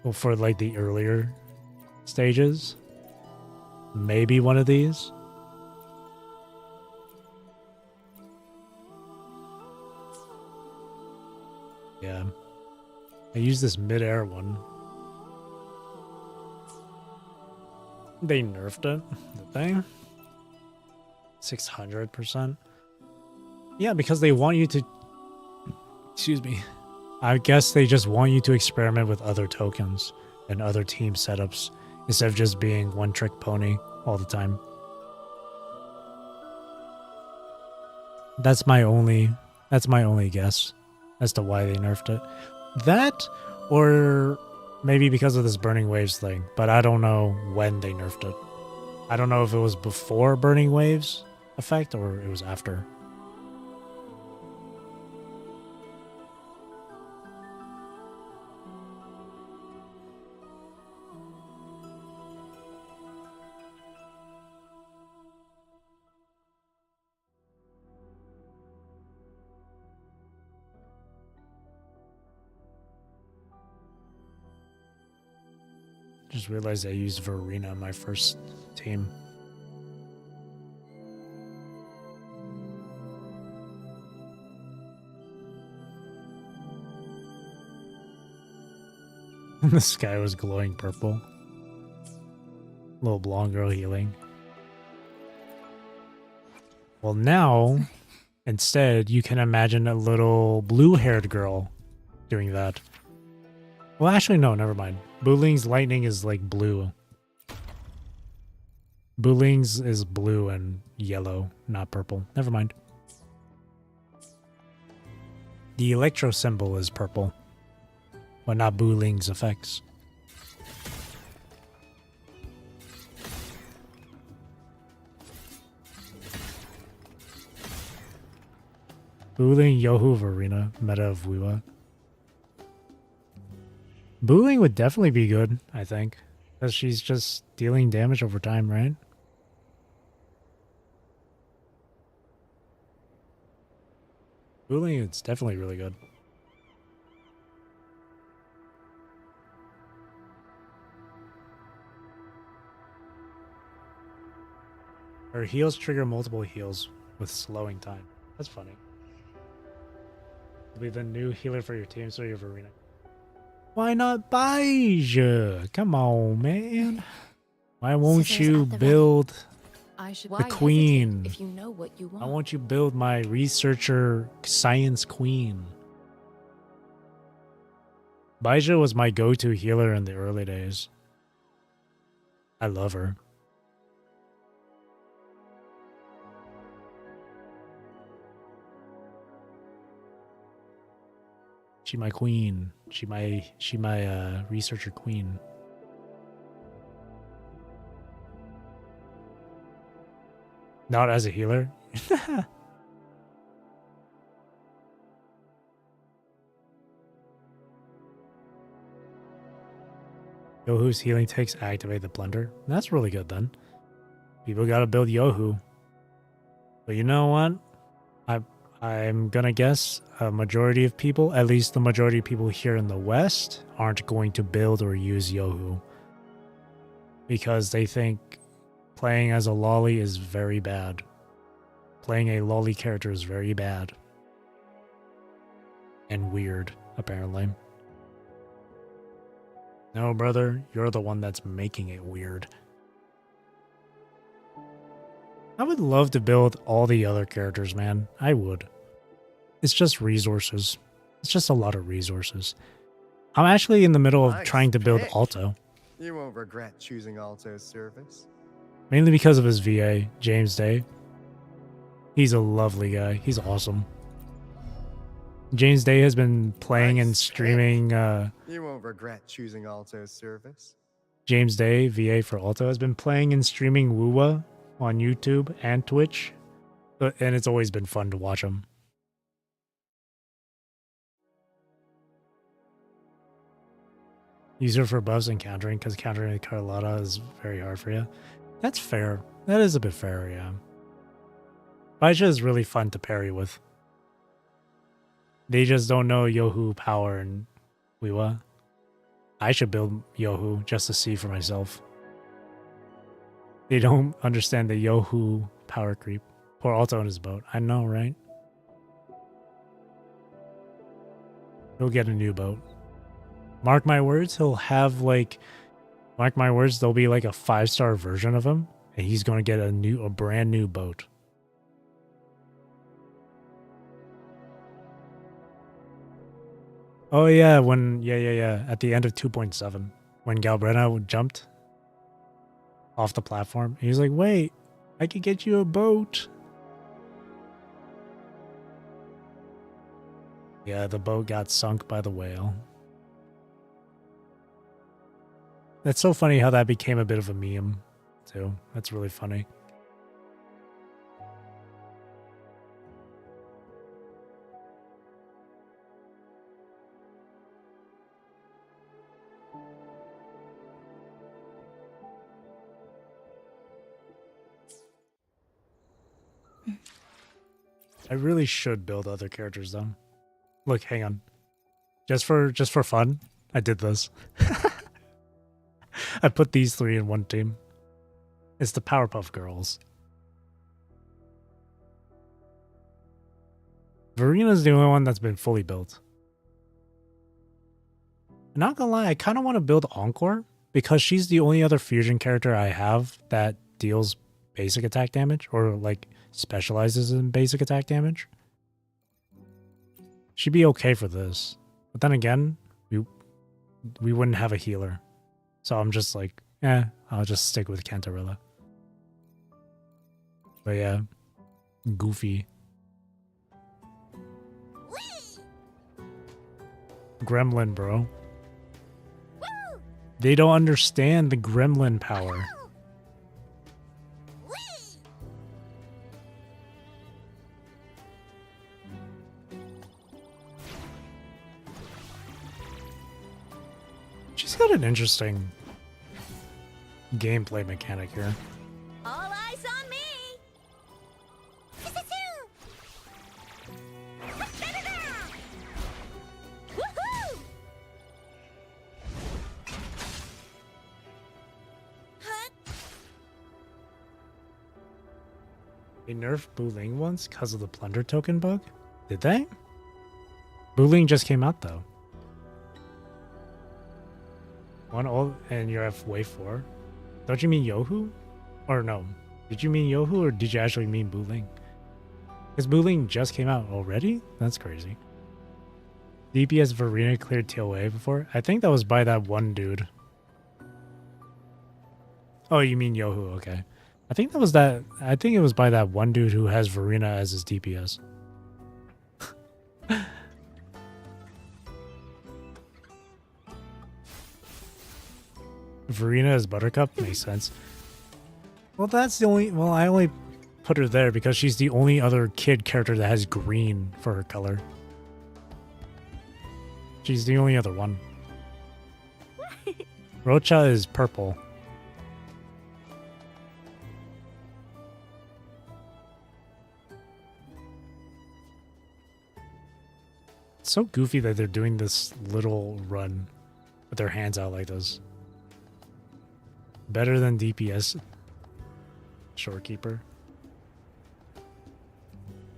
Well, for like the earlier stages. Maybe one of these. Yeah. I use this mid-air one. They nerfed it, did they? 600%. Yeah, because they want you to Excuse me. I guess they just want you to experiment with other tokens and other team setups instead of just being one trick pony all the time. That's my only guess as to why they nerfed it. That, or maybe because of this Burning Waves thing, but I don't know when they nerfed it. I don't know if it was before Burning Waves effect or it was after. Just realized I used Verena on my first team. The sky was glowing purple. Little blonde girl healing. Well, now, instead, you can imagine a little blue-haired girl doing that. Well, actually, no, never mind. Booling's lightning is like blue. Booling's is blue and yellow, not purple. Never mind. The electro symbol is purple, but not Booling's effects. Booling Yohu Verena, meta of Wiwa. Booling would definitely be good, I think. Because she's just dealing damage over time, right? Booling is definitely really good. Her heals trigger multiple heals with slowing time. That's funny. It'll be the new healer for your team, so you're Verena. Why not Baija? Come on, man. Why won't you build the queen? If you know what you want. Why won't you build my researcher science queen? Baija was my go-to healer in the early days. I love her. She my queen. She my researcher queen. Not as a healer. Yohu's healing takes activate the plunder. That's really good then. People gotta build Yohu. But you know what? I'm gonna guess a majority of people, at least the majority of people here in the West, aren't going to build or use Yohu. Because they think playing as a lolly is very bad. Playing a lolly character is very bad. And weird, apparently. No, brother, you're the one that's making it weird. I would love to build all the other characters, man. I would. It's just resources. It's just a lot of resources. I'm actually in the middle of trying to build Alto. You won't regret choosing Alto's service. Mainly because of his VA, James Day. He's a lovely guy. He's awesome. James Day has been playing and streaming... you won't regret choosing Alto's service. James Day, VA for Alto, has been playing and streaming Wuwa on YouTube and Twitch. And it's always been fun to watch him. Use her for buffs and countering, because countering the Carlotta is very hard for you. That's fair. That is a bit fair, yeah. Baija is really fun to parry with. They just don't know Yohu power and Wiwa. I should build Yohu just to see for myself. They don't understand the Yohu power creep. Poor Alto in his boat. I know, right? He'll get a new boat. Mark my words, he'll have like... Mark my words, there'll be like a 5-star version of him. And he's going to get a brand new boat. Oh yeah, yeah. At the end of 2.7, when Galbrena jumped off the platform, he was like, "Wait, I could get you a boat." Yeah, the boat got sunk by the whale. That's so funny how that became a bit of a meme, too. That's really funny. I really should build other characters though. Look, hang on. Just for fun, I did this. I put these three in one team. It's the Powerpuff Girls. Verina's the only one that's been fully built. Not gonna lie, I kind of want to build Encore because she's the only other fusion character I have that deals basic attack damage or like specializes in basic attack damage. She'd be okay for this. But then again, we wouldn't have a healer. So I'm just like, I'll just stick with Cantarella. But yeah, Goofy. Gremlin, bro. They don't understand the gremlin power. She's got an interesting gameplay mechanic here. All eyes on me! Woohoo! They nerfed Booling once because of the plunder token bug? Did they? Booling just came out though. One old and you're at wave 4? Don't you mean Yohu? Or no? Did you mean Yohu or did you actually mean Booling? Because Booling just came out already? That's crazy. DPS Verena cleared TOA before? I think that was by that one dude. Oh, you mean Yohu, okay. I think it was by that one dude who has Verena as his DPS. Verena as Buttercup makes sense. Well, I only put her there because she's the only other kid character that has green for her color. She's the only other one. Rocha is purple. It's so goofy that they're doing this little run with their hands out like this. Better than DPS Shorekeeper.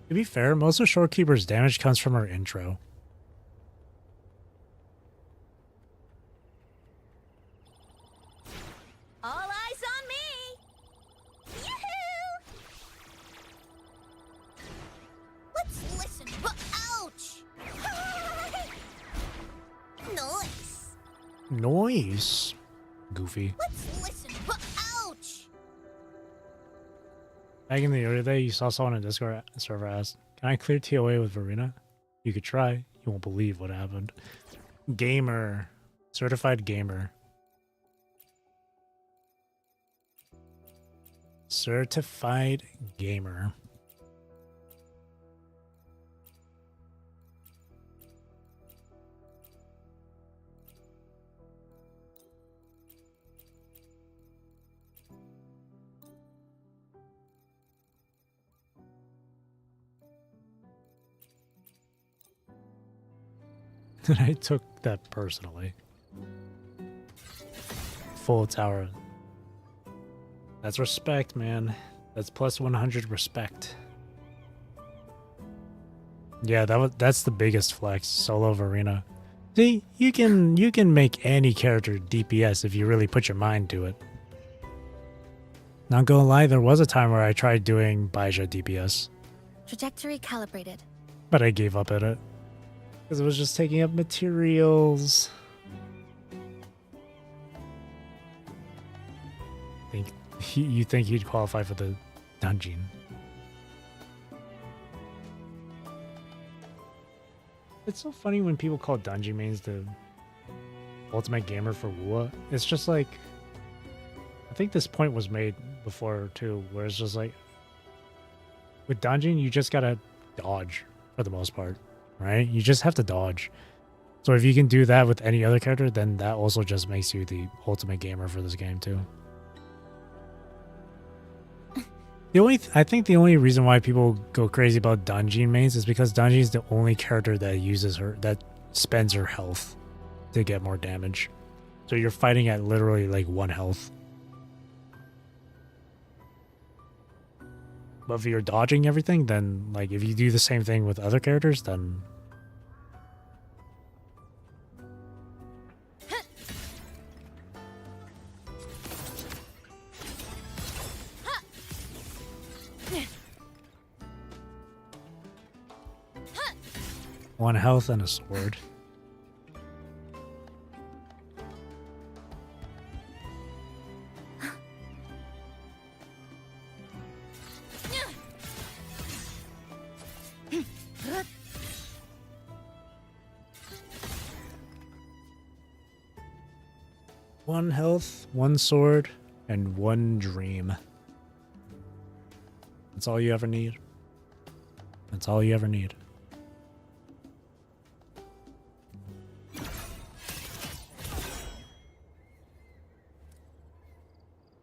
To be fair, most of Shorekeeper's damage comes from her intro. All eyes on me! Yoo-hoo! Let's listen. Ouch! Noise. Noise. Goofy. Let's listen. Ouch! Back in the early day, you saw someone in Discord server ask, "Can I clear TOA with Verena?" You could try. You won't believe what happened. Gamer. Certified gamer. Certified gamer. And I took that personally. Full tower. That's respect, man. That's plus 100 respect. Yeah, that's the biggest flex, solo Verena. See, you can make any character DPS if you really put your mind to it. Not gonna lie, there was a time where I tried doing Baija DPS, Trajectory calibrated. but I gave up at it. Because it was just taking up materials. You think he'd qualify for the dungeon? It's so funny when people call dungeon mains the ultimate gamer for WoA. It's just like, I think this point was made before too, where it's just like, with dungeon, you just gotta dodge for the most part, right? You just have to dodge. So if you can do that with any other character, then that also just makes you the ultimate gamer for this game too. I think the only reason why people go crazy about Dungeon mains is because Dungeon is the only character that spends her health to get more damage. So you're fighting at literally like 1 health. But if you're dodging everything, then like if you do the same thing with other characters, then one health and a sword. One health, one sword, and one dream. That's all you ever need. That's all you ever need.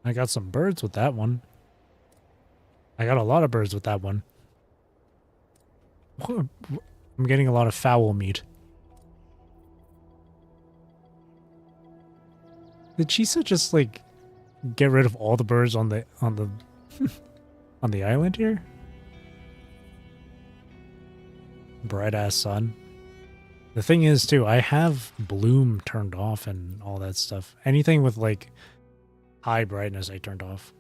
I got some birds with that one. I got a lot of birds with that one. I'm getting a lot of fowl meat. Did Chisa just like get rid of all the birds on the on the island here? Bright ass sun. The thing is too, I have bloom turned off and all that stuff. Anything with like high brightness I turned off.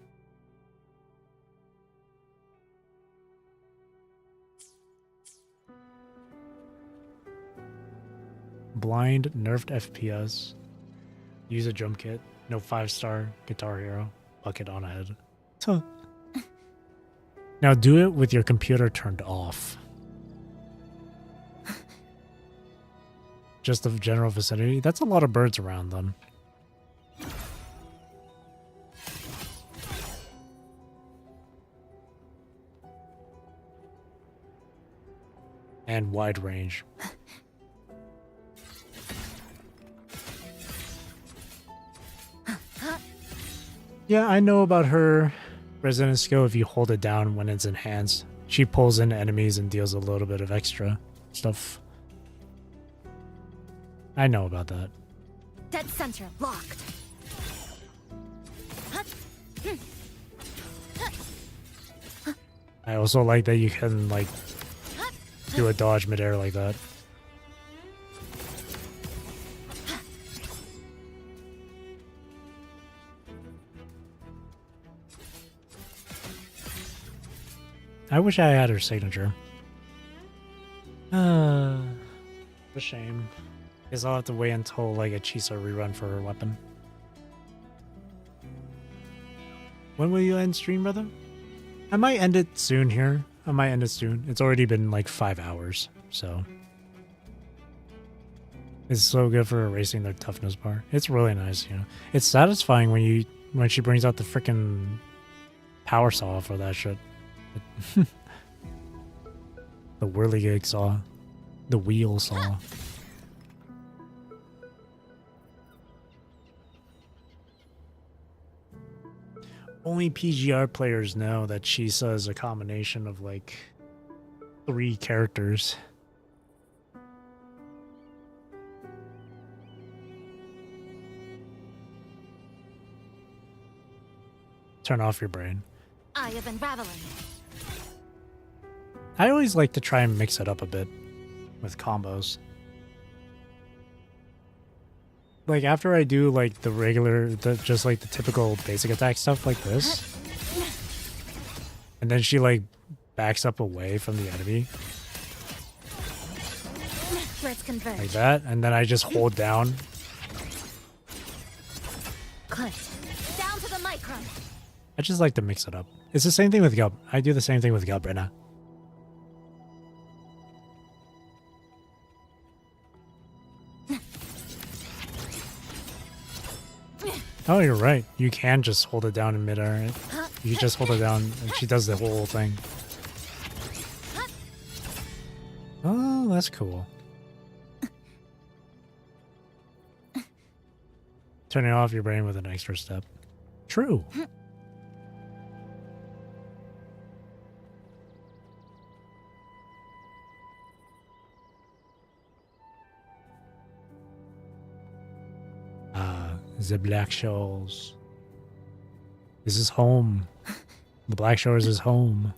Blind nerfed FPS. Use a jump kit. No 5-star Guitar Hero. Bucket on a head. Huh. Now do it with your computer turned off. Just the general vicinity. That's a lot of birds around then. And wide range. Yeah, I know about her resonance skill. If you hold it down when it's enhanced, she pulls in enemies and deals a little bit of extra stuff. I know about that. Dead center locked. I also like that you can like do a dodge midair like that. I wish I had her signature. A shame. Guess I'll have to wait until like a Chisa rerun for her weapon. When will you end stream, brother? I might end it soon here. I might end it soon. It's already been like 5 hours, so. It's so good for erasing their toughness bar. It's really nice, you know. It's satisfying when she brings out the freaking power saw for that shit. The whirligig saw. The wheel saw. Only PGR players know that Chisa is a combination of like 3 characters. Turn off your brain. Eye of Unraveling. I always like to try and mix it up a bit with combos. Like after I do like the regular, just like the typical basic attack stuff like this, and then she like backs up away from the enemy. Let's converge. like that, and then I just hold down. Clipped. Down to the micron. I just like to mix it up. It's the same thing with Gub. I do the same thing with Gub right now. Oh, you're right. You can just hold it down in midair. Right? You just hold it down and she does the whole thing. Oh, that's cool. Turning off your brain with an extra step. True. The Black Shores. This is home. The Black Shores is home.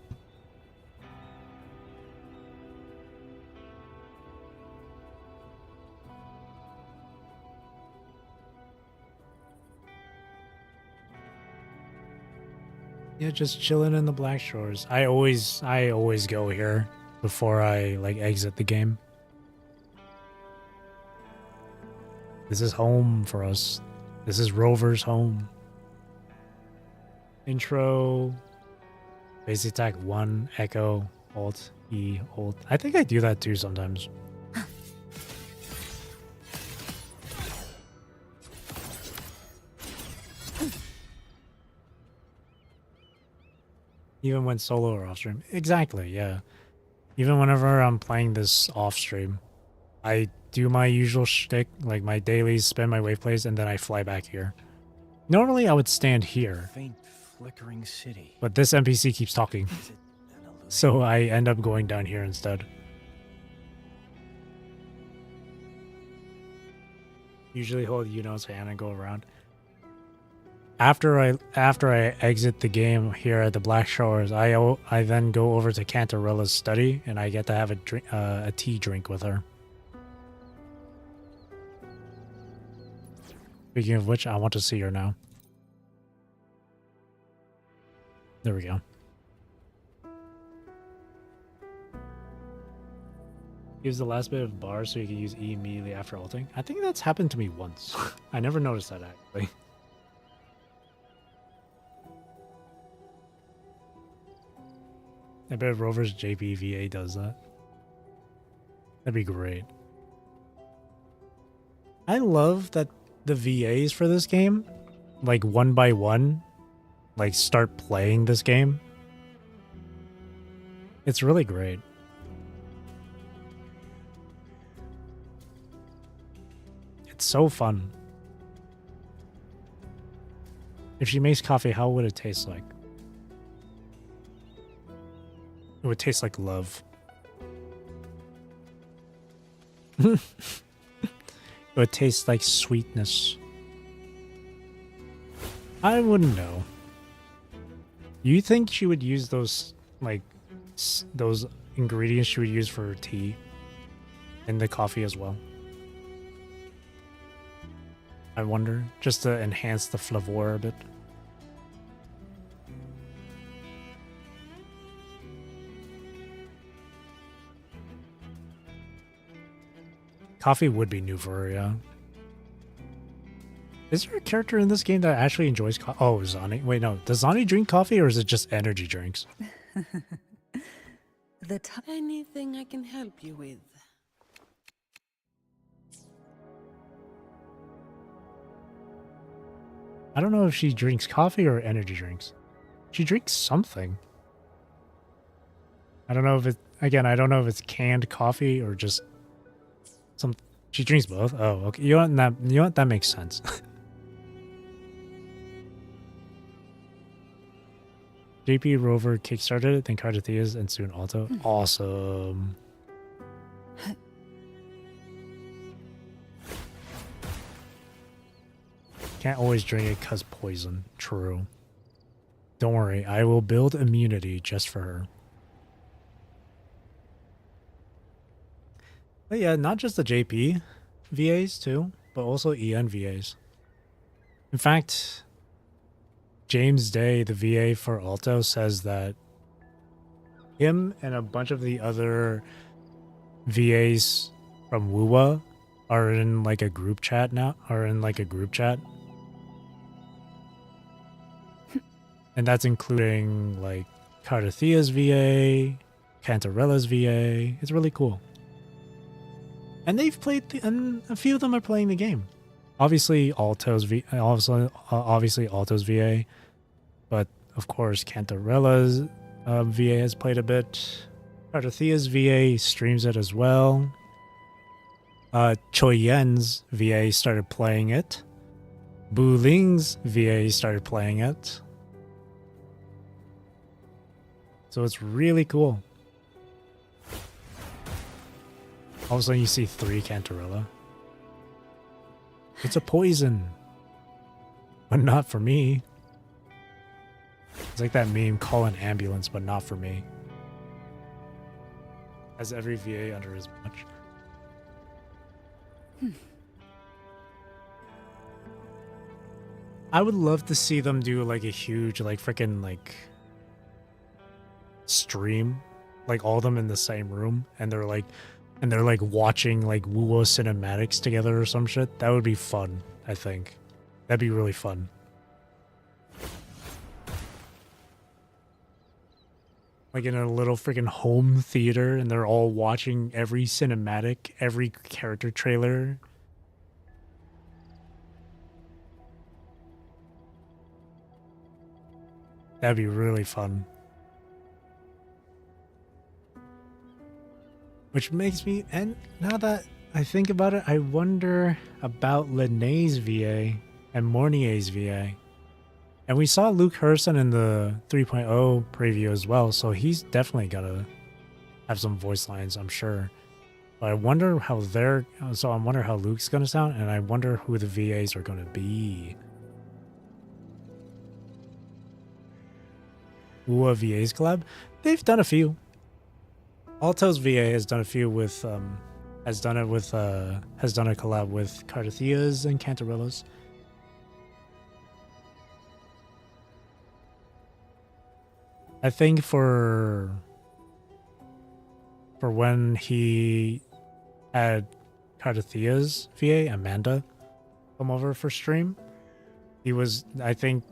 Yeah, just chilling in the Black Shores. I always go here before I like exit the game. This is home for us. This is Rover's home. Intro. Basic attack 1, echo, alt, E, alt. I think I do that too sometimes. Even when solo or off stream. Exactly, yeah. Even whenever I'm playing this off stream, I do my usual shtick, like my dailies, spend my wave plays, and then I fly back here. Normally I would stand here. Faint flickering city. But this NPC keeps talking. So I end up going down here instead. Usually hold Yuno's hand and go around. After I exit the game here at the Black Shores, I then go over to Cantarella's study and I get to have a tea drink with her. Speaking of which, I want to see her now. There we go. Use the last bit of bars so you can use E immediately after ulting. I think that's happened to me once. I never noticed that actually. I bet Rover's JPVA does that. That'd be great. I love that the VAs for this game, like one by one, like start playing this game. It's really great. It's so fun. If she makes coffee, how would it taste like? It would taste like love. It would taste like sweetness. I wouldn't know. You think she would use those, like, those ingredients she would use for her tea in the coffee as well? I wonder, just to enhance the flavor a bit. Coffee would be new for her, yeah. Is there a character in this game that actually enjoys coffee? Oh, Zani. Wait, no. Does Zani drink coffee or is it just energy drinks? Anything I can help you with? I don't know if she drinks coffee or energy drinks. She drinks something. I don't know if it, again, I don't know if it's canned coffee or just some, she drinks both. Oh, okay. You know what? That makes sense. JP Rover kickstarted it, then Cardathea's and soon Alto. Awesome. Can't always drink it cause poison. True. Don't worry, I will build immunity just for her. But yeah, not just the JP VAs too, but also EN VAs. In fact, James Day, the VA for Alto, says that him and a bunch of the other VAs from Wuwa are in like a group chat now. And that's including like Cardathia's VA, Cantarella's VA. It's really cool. And they've played, and a few of them are playing the game. Obviously, Alto's VA, but of course, Cantarella's VA has played a bit. Cardathia's VA streams it as well. Choi Yen's VA started playing it. Bu Ling's VA started playing it. So it's really cool. All of a sudden you see 3 Cantarella. It's a poison. But not for me. It's like that meme, call an ambulance, but not for me. Has every VA under his watch. I would love to see them do like a huge, like freaking like stream, like all of them in the same room, and they're like watching like Wuo cinematics together or some shit. That would be fun, I think. That'd be really fun. Like in a little freaking home theater, and they're all watching every cinematic, every character trailer. That'd be really fun. Which makes me, and now that I think about it, I wonder about Linnea's VA and Mornier's VA. And we saw Luke Herson in the 3.0 preview as well, so he's definitely gotta have some voice lines, I'm sure. But I wonder how I wonder how Luke's gonna sound, and I wonder who the VAs are gonna be. Ooh, a VAs collab? They've done a few. Alto's VA has done a few with has done a collab with Cardathia's and Cantarella's. I think for when he had Cardathia's VA, Amanda, come over for stream, I think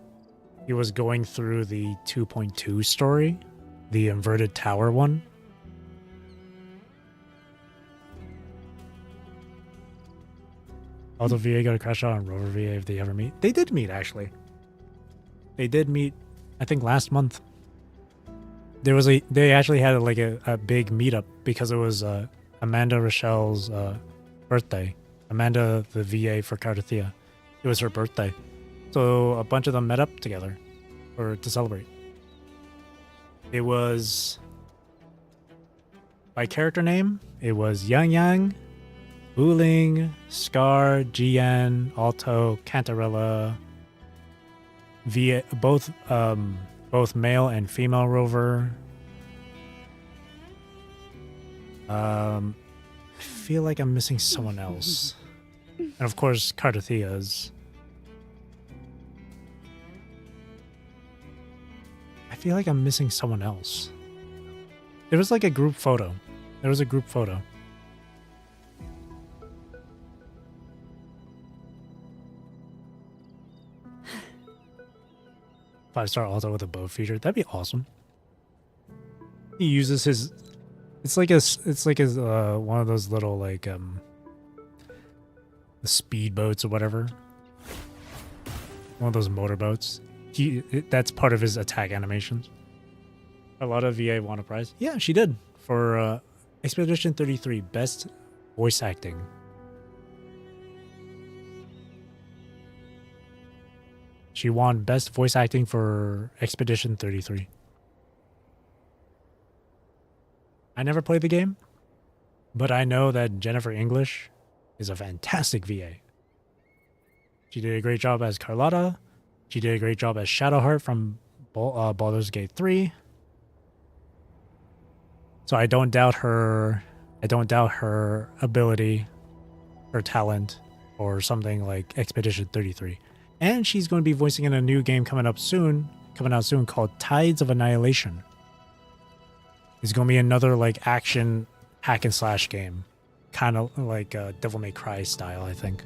he was going through the 2.2 story, the inverted tower one. Alto VA got a crash out on Rover VA if they ever meet. They did meet, actually. They did meet, I think, last month. They actually had like a big meetup because it was Amanda Rochelle's birthday. Amanda, the VA for Cardathia. It was her birthday. So a bunch of them met up together to celebrate. It was, by character name, it was Yang Yang, Wuling, Scar, GN, Alto, Cantarella, VA, both male and female rover. I feel like I'm missing someone else. And of course, Cardathia's. I feel like I'm missing someone else. There was like a group photo. Five-star Alto with a bow feature. That'd be awesome. He uses his. It's like one of those little like the speedboats or whatever. One of those motorboats. That's part of his attack animations. A lot of VA won a prize. Yeah, she did for Expedition 33 Best Voice Acting. She won Best Voice Acting for Expedition 33. I never played the game, but I know that Jennifer English is a fantastic VA. She did a great job as Carlotta. She did a great job as Shadowheart from Baldur's Gate 3. So I don't doubt her ability, her talent, or something like Expedition 33. And she's going to be voicing in a new game coming out soon called Tides of Annihilation. It's going to be another like action hack and slash game. kind of like Devil May Cry style, I think.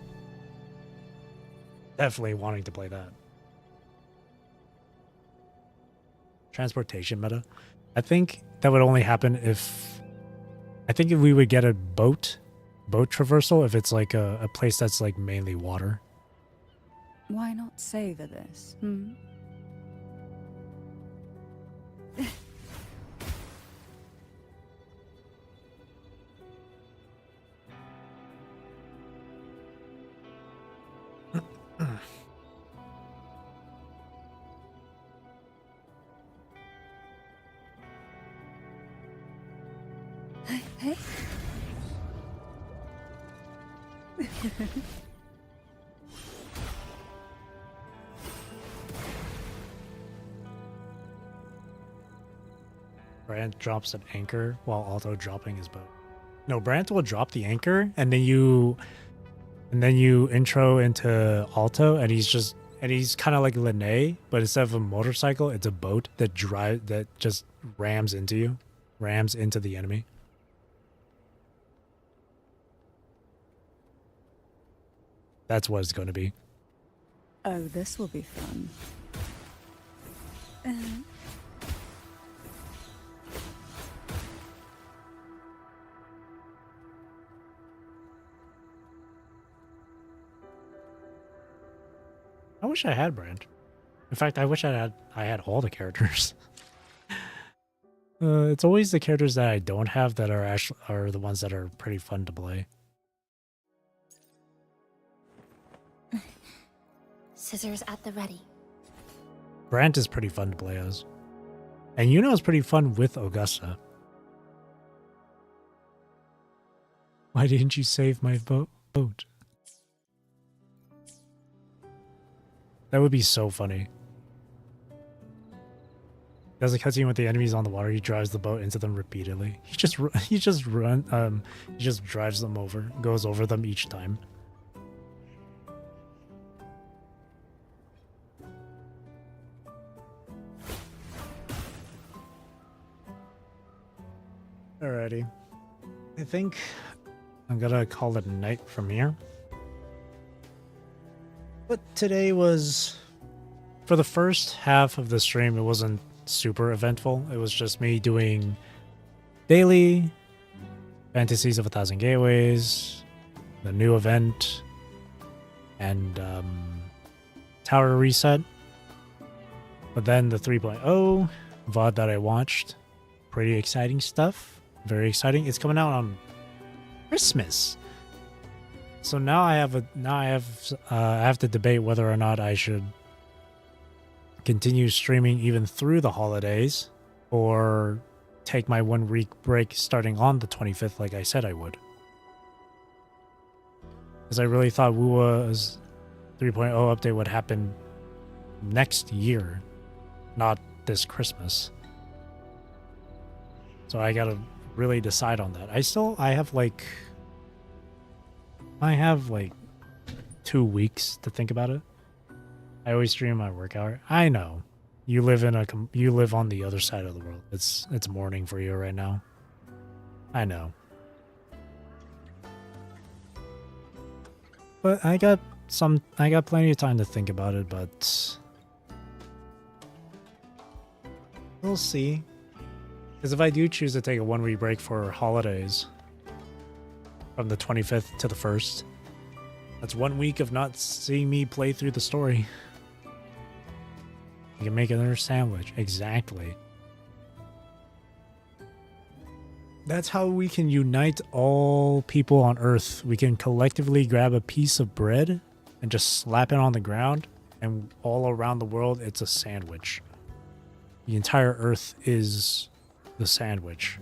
Definitely wanting to play that. Transportation meta. I think that would only happen if... I think if we would get a boat traversal, if it's like a place that's like mainly water. Why not savor this? Hmm? Hey. Brant drops an anchor while also dropping his boat. No, Brant will drop the anchor and then you intro into Alto and he's kind of like Linné, but instead of a motorcycle, it's a boat that just rams into the enemy. That's what it's going to be. Oh, this will be fun. I wish I had Brand. In fact, I wish I had all the characters. It's always the characters that I don't have that are the ones that are pretty fun to play. Scissors at the ready. Brant is pretty fun to play as. And Yuno is pretty fun with Augusta. Why didn't you save my boat? That would be so funny. Does a cutscene with the enemies on the water. He drives the boat into them repeatedly. He just drives them over, goes over them each time. Alrighty. I think I'm gonna call it a night from here. But today was, for the first half of the stream, it wasn't super eventful. It was just me doing daily Fantasies of 1,000 Gateways, the new event, and Tower Reset. But then the 3.0 VOD that I watched, pretty exciting stuff. Very exciting. It's coming out on Christmas. So now I have to debate whether or not I should continue streaming even through the holidays or take my 1 week break starting on the 25th like I said I would. Because I really thought Wua's 3.0 update would happen next year, not this Christmas. So I gotta really decide on that. I have like 2 weeks to think about it. I always stream my work hour. I know. You live on the other side of the world. It's morning for you right now. I know. But I got plenty of time to think about it, but we'll see. Because if I do choose to take a 1 week break for holidays from the 25th to the 1st, that's 1 week of not seeing me play through the story. You can make another sandwich. Exactly. That's how we can unite all people on Earth. We can collectively grab a piece of bread and just slap it on the ground, and all around the world, it's a sandwich. The entire Earth is the sandwich.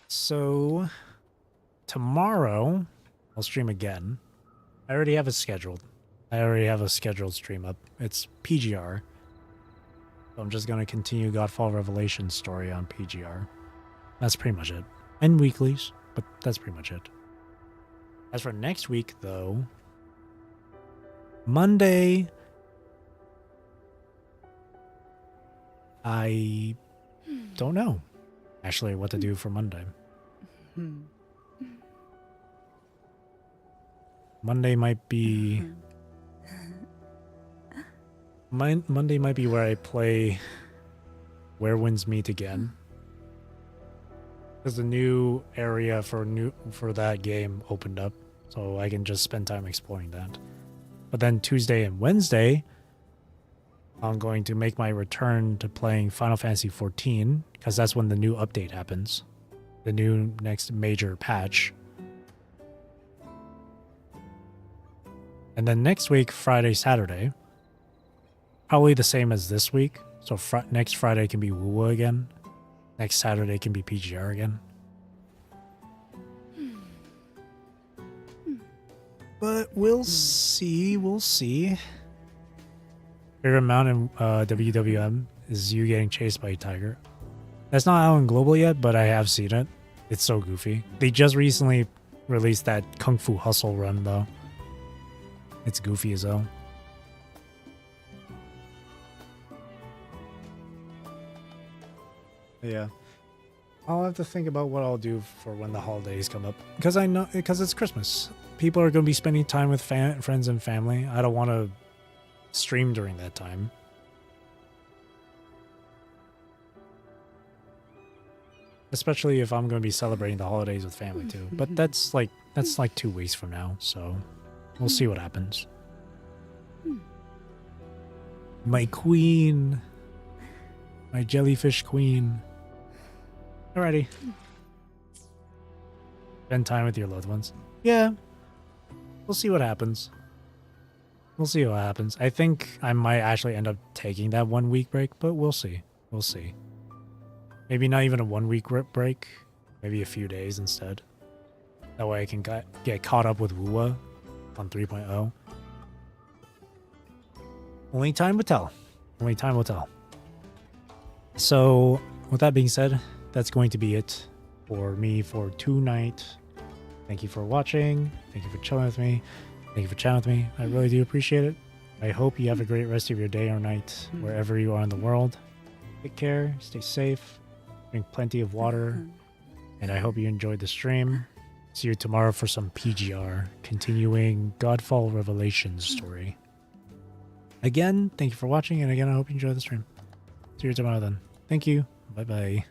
So tomorrow I'll stream again. I already have it scheduled. I already have a scheduled stream up. It's PGR. So I'm just going to continue Godfall Revelation story on PGR. That's pretty much it. And weeklies, but that's pretty much it. As for next week, though, Monday, I don't know. actually what to do for Monday. Monday might be... Monday might be where I play Where Winds Meet Again. Because the new area for that game opened up, so I can just spend time exploring that. But then Tuesday and Wednesday, I'm going to make my return to playing Final Fantasy XIV, because that's when the new update happens. The new next major patch. And then next week, Friday, Saturday, probably the same as this week. So next Friday can be Wuwa again. Next Saturday can be PGR again. But we'll see, we'll see. Favorite amount in WWM is you getting chased by a tiger. That's not out in global yet, but I have seen it. It's so goofy. They just recently released that Kung Fu Hustle run, though. It's goofy as hell. Yeah. I'll have to think about what I'll do for when the holidays come up. Because it's Christmas. People are going to be spending time with friends and family. I don't want to stream during that time. Especially if I'm going to be celebrating the holidays with family too. But that's like 2 weeks from now, so we'll see what happens. My queen. My jellyfish queen. Alrighty. Spend time with your loved ones. Yeah. We'll see what happens. We'll see what happens. I think I might actually end up taking that 1 week break, but we'll see. We'll see. Maybe not even a 1 week break. Maybe a few days instead. That way I can get caught up with Wuwa on 3.0. Only time will tell. Only time will tell. So, with that being said, that's going to be it for me for tonight. Thank you for watching. Thank you for chilling with me. Thank you for chatting with me. I really do appreciate it. I hope you have a great rest of your day or night, wherever you are in the world. Take care. Stay safe. Drink plenty of water. And I hope you enjoyed the stream. See you tomorrow for some PGR, continuing Godfall Revelations story. Again, thank you for watching, and again, I hope you enjoyed the stream. See you tomorrow then. Thank you. Bye-bye.